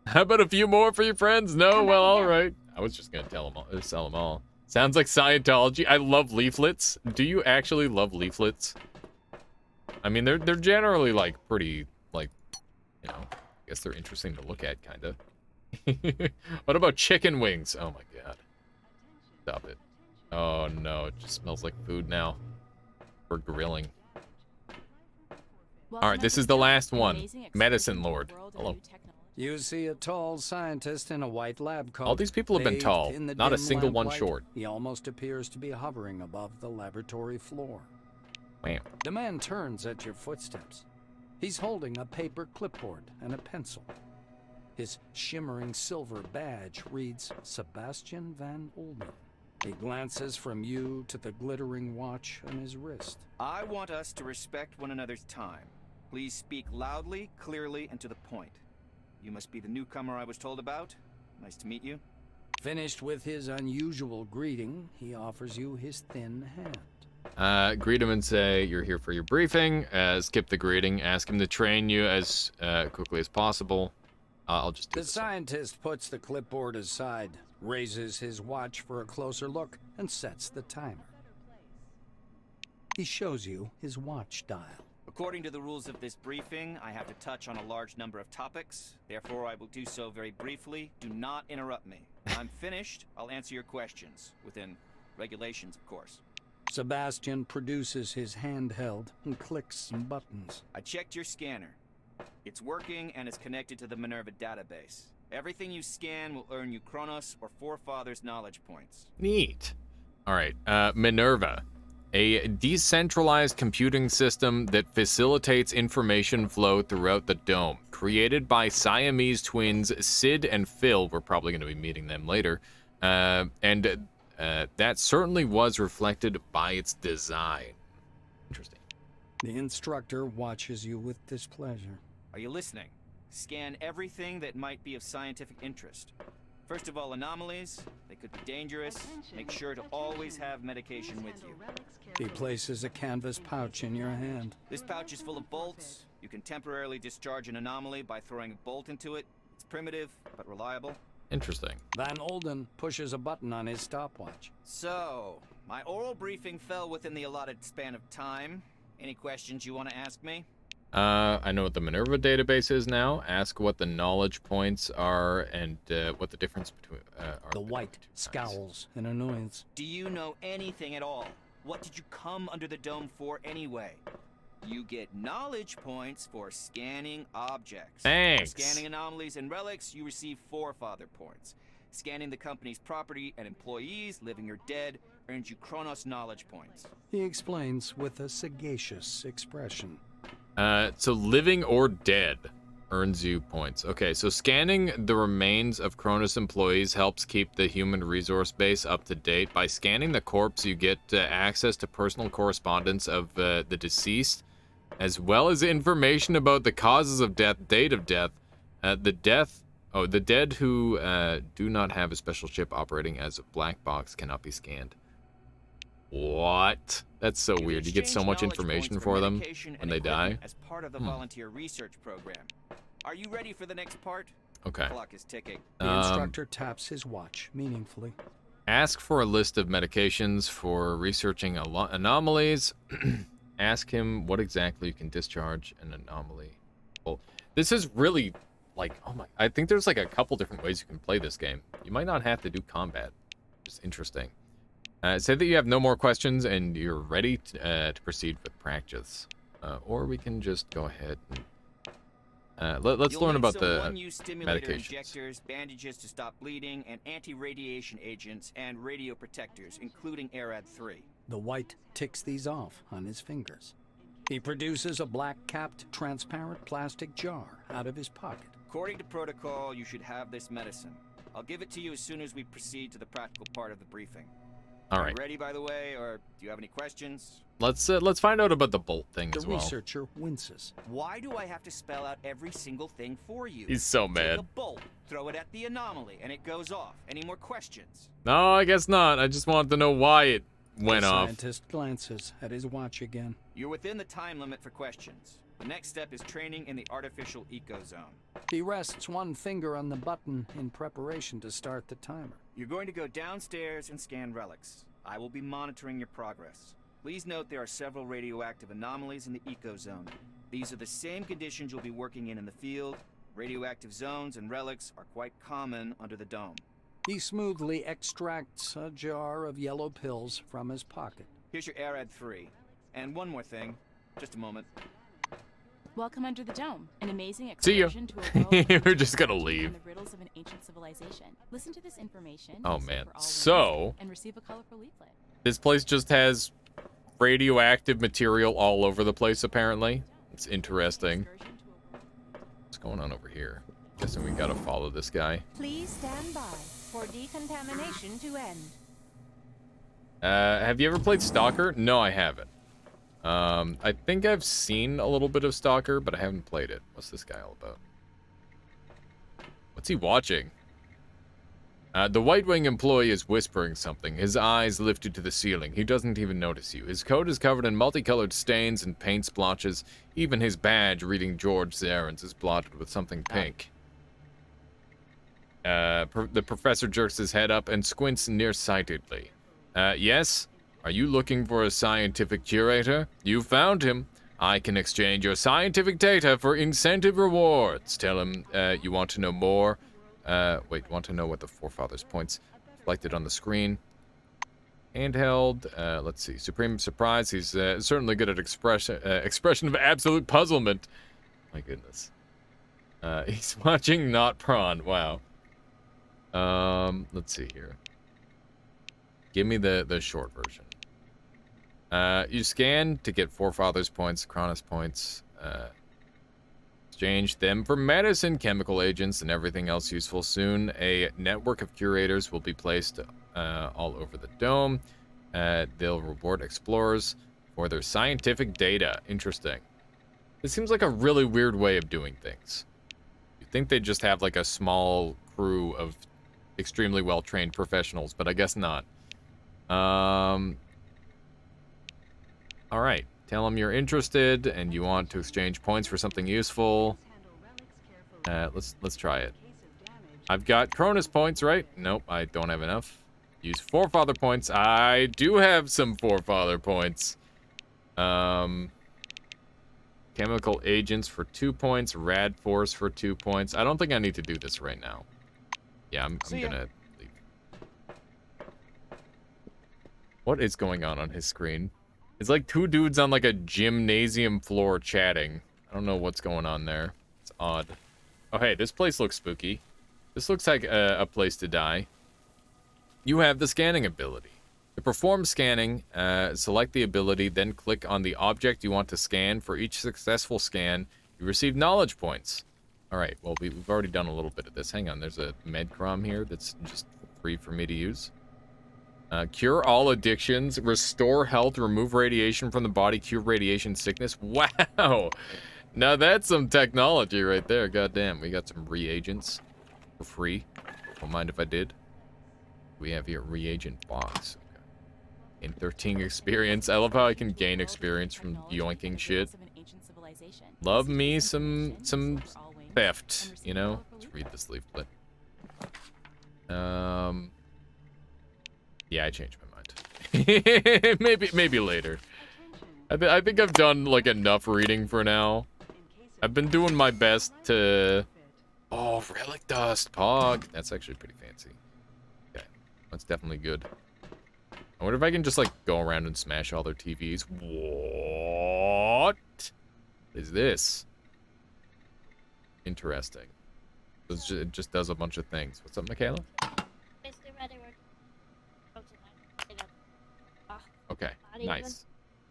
How about a few more for your friends? No? Well, all right. I was just gonna sell them all. Sounds like Scientology. I love leaflets. Do you actually love leaflets? I mean, they're generally, like, pretty, like, you know, I guess they're interesting to look at, kind of. What about chicken wings? Oh, my God. Stop it. Oh, no. It just smells like food now. For grilling. All right, this is the last one. Medicine Lord. Hello. You see a tall scientist in a white lab coat. All these people have been tall. Not a single one short. He almost appears to be hovering above the laboratory floor. Wow. The man turns at your footsteps. He's holding a paper clipboard and a pencil. His shimmering silver badge reads Sebastian Van Olden. He glances from you to the glittering watch on his wrist. I want us to respect one another's time. Please speak loudly, clearly, and to the point. You must be the newcomer I was told about. Nice to meet you. Finished with his unusual greeting, he offers you his thin hand. Greet him and say you're here for your briefing. Skip the greeting. Ask him to train you as quickly as possible. I'll just do The scientist puts the clipboard aside, raises his watch for a closer look, and sets the timer. He shows you his watch dial. According to the rules of this briefing, I have to touch on a large number of topics. Therefore, I will do so very briefly. Do not interrupt me. When I'm finished, I'll answer your questions. Within regulations, of course. Sebastian produces his handheld and clicks some buttons. I checked your scanner. It's working and it's connected to the Minerva database. Everything you scan will earn you Kronos or Forefathers knowledge points. Neat. All right, Minerva. A decentralized computing system that facilitates information flow throughout the dome. Created by Siamese twins Sid and Phil. We're probably going to be meeting them later. And that certainly was reflected by its design. Interesting. The instructor watches you with displeasure. Are you listening? Scan everything that might be of scientific interest. First of all, anomalies. They could be dangerous. Make sure to always have medication with you. He places a canvas pouch in your hand. This pouch is full of bolts. You can temporarily discharge an anomaly by throwing a bolt into it. It's primitive, but reliable. Interesting. Van Olden pushes a button on his stopwatch. So, my oral briefing fell within the allotted span of time. Any questions you want to ask me? I know what the Minerva database is now. Ask what the knowledge points are and what the difference between are. The White scowls in annoyance. Do you know anything at all? What did you come under the dome for anyway? You get knowledge points for scanning objects. Thanks. For scanning anomalies and relics, you receive Forefather points. Scanning the company's property and employees, living or dead, earns you Kronos knowledge points. He explains with a sagacious expression. So living or dead earns you points. Okay, so scanning the remains of Kronos employees helps keep the human resource base up to date. By scanning the corpse, you get access to personal correspondence of the deceased, as well as information about the causes of death, date of death, the dead who do not have a special chip operating as a black box cannot be scanned. What? That's so weird. You get so much information for them when they die. As part of the volunteer research program. Are you ready for the next part? Okay. The clock is ticking. The instructor taps his watch meaningfully. Ask for a list of medications for researching anomalies. Ask him what exactly you can discharge an anomaly. Well, this is really like, oh my, I think there's like a couple different ways you can play this game. You might not have to do combat. It's interesting. Say that you have no more questions and you're ready to proceed with practice. Or we can just go ahead and let's learn about the medications. Injectors, bandages to stop bleeding, and anti-radiation agents and radio protectors, including ARAD-3. The White ticks these off on his fingers. He produces a black-capped, transparent plastic jar out of his pocket. According to protocol, you should have this medicine. I'll give it to you as soon as we proceed to the practical part of the briefing. All Are right. you ready, by the way, or do you have any questions? Let's find out about the bolt thing as well. The researcher winces. Why do I have to spell out every single thing for you? He's so mad. Take a bolt, throw it at the anomaly, and it goes off. Any more questions? No, I guess not. I just wanted to know why it went the off. Scientist glances at his watch again. You're within the time limit for questions. The next step is training in the artificial eco-zone. He rests one finger on the button in preparation to start the timer. You're going to go downstairs and scan relics. I will be monitoring your progress. Please note there are several radioactive anomalies in the eco-zone. These are the same conditions you'll be working in the field. Radioactive zones and relics are quite common under the dome. He smoothly extracts a jar of yellow pills from his pocket. Here's your ARAD-3. And one more thing. Just a moment. Welcome under the dome, an amazing See ya. excursion to a world We're just gonna leave. and the riddles of an ancient civilization. Listen to this information. Oh useful man. for all So learners, and receive a colorful leaflet. this place just has radioactive material all over the place apparently. It's interesting. What's going on over here? Guessing we gotta follow this guy. Please stand by for decontamination to end. Have you ever played Stalker? No, I haven't. I think I've seen a little bit of Stalker, but I haven't played it. What's this guy all about? What's he watching? The White Wing employee is whispering something, his eyes lifted to the ceiling. He doesn't even notice you. His coat is covered in multicolored stains and paint splotches. Even his badge reading George Zaren's is blotted with something pink. The professor jerks his head up and squints nearsightedly. Yes? Are you looking for a scientific curator? You found him. I can exchange your scientific data for incentive rewards. Tell him you want to know more. Want to know what the forefathers' points reflected on the screen. Handheld, let's see. Supreme surprise. He's certainly good at expression of absolute puzzlement. My goodness. He's watching Not Prawn. Wow. Let's see here. Give me the short version. You scan to get forefathers' points, Cronus points, exchange them for medicine, chemical agents, and everything else useful. Soon, a network of curators will be placed all over the dome. They'll reward explorers for their scientific data. Interesting. This seems like a really weird way of doing things. You'd think they'd just have like a small crew of extremely well-trained professionals, but I guess not. All right. Tell them you're interested and you want to exchange points for something useful. Let's try it. I've got Cronus points, right? Nope, I don't have enough. Use forefather points. I do have some forefather points. Chemical agents for 2 points. Rad force for 2 points. I don't think I need to do this right now. Yeah, I'm gonna leave. What is going on his screen? It's like two dudes on like a gymnasium floor chatting. I don't know what's going on there. It's odd. Oh, hey, this place looks spooky. This looks like a place to die. You have the scanning ability. To perform scanning, select the ability, then click on the object you want to scan. For each successful scan, you receive knowledge points. All right, well, we've already done a little bit of this. Hang on, there's a medcrom here that's just free for me to use. Cure all addictions, restore health, remove radiation from the body, cure radiation sickness. Wow! Now that's some technology right there. Goddamn, we got some reagents for free. Don't mind if I did. We have here reagent box. Okay. In 13 experience. I love how I can gain experience from yoinking shit. Love me some theft, you know? Let's read this leaflet. Yeah, I changed my mind. maybe later. I think I've done like enough reading for now. I've been doing my best to... Oh, relic dust, Pog. That's actually pretty fancy. Okay, that's definitely good. I wonder if I can just like go around and smash all their TVs. What is this? Interesting. It just does a bunch of things. What's up, Michaela? Okay, nice.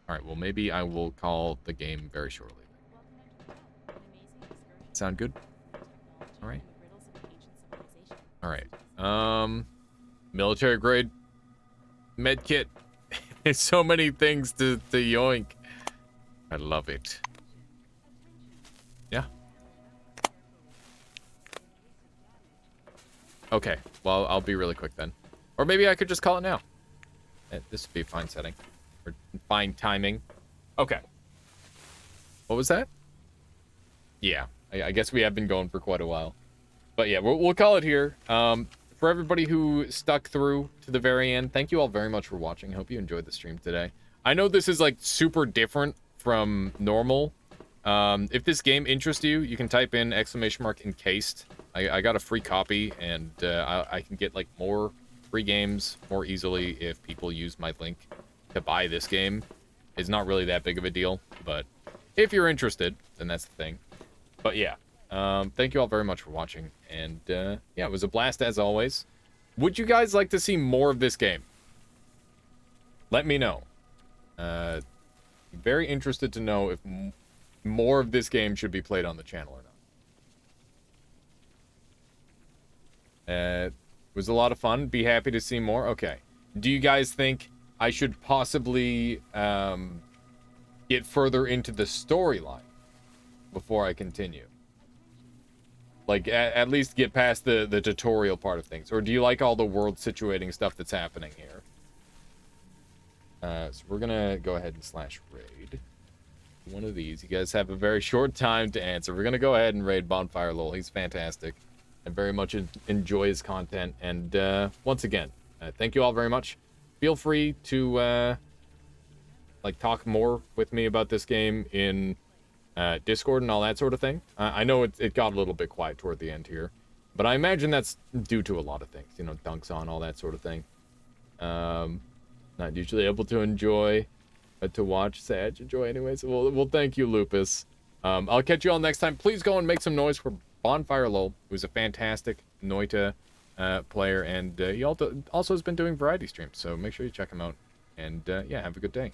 All right, well, maybe I will call the game very shortly. Sound good? All right. All right. Military grade med kit. There's so many things to yoink. I love it. Yeah. Okay, well, I'll be really quick then. Or maybe I could just call it now. This would be a fine setting. Or fine timing. Okay. What was that? Yeah, I guess we have been going for quite a while. But yeah, we'll call it here. For everybody who stuck through to the very end, thank you all very much for watching. I hope you enjoyed the stream today. I know this is like super different from normal. If this game interests you, you can type in !encased. I got a free copy, and I can get like more free games more easily if people use my link to buy this game. It's not really that big of a deal, but if you're interested, then that's the thing. But yeah, thank you all very much for watching, and yeah, it was a blast as always. Would you guys like to see more of this game? Let me know. Very interested to know if more of this game should be played on the channel or not. It was a lot of fun. Be happy to see more. Okay. Do you guys think I should possibly get further into the storyline before I continue? Like, at least get past the tutorial part of things. Or do you like all the world situating stuff that's happening here? So we're gonna go ahead and slash raid. One of these. You guys have a very short time to answer. We're gonna go ahead and raid Bonfire Lol. He's fantastic. I very much enjoy his content. And once again, thank you all very much. Feel free to like talk more with me about this game in Discord and all that sort of thing. I know it got a little bit quiet toward the end here, but I imagine that's due to a lot of things. You know, dunks on, all that sort of thing. Not usually able to enjoy, but to watch Sag enjoy anyways. Well, thank you, Lupus. I'll catch you all next time. Please go and make some noise for Bonfire Lol, who's a fantastic Noita player, and he also has been doing variety streams, so make sure you check him out. And yeah, have a good day.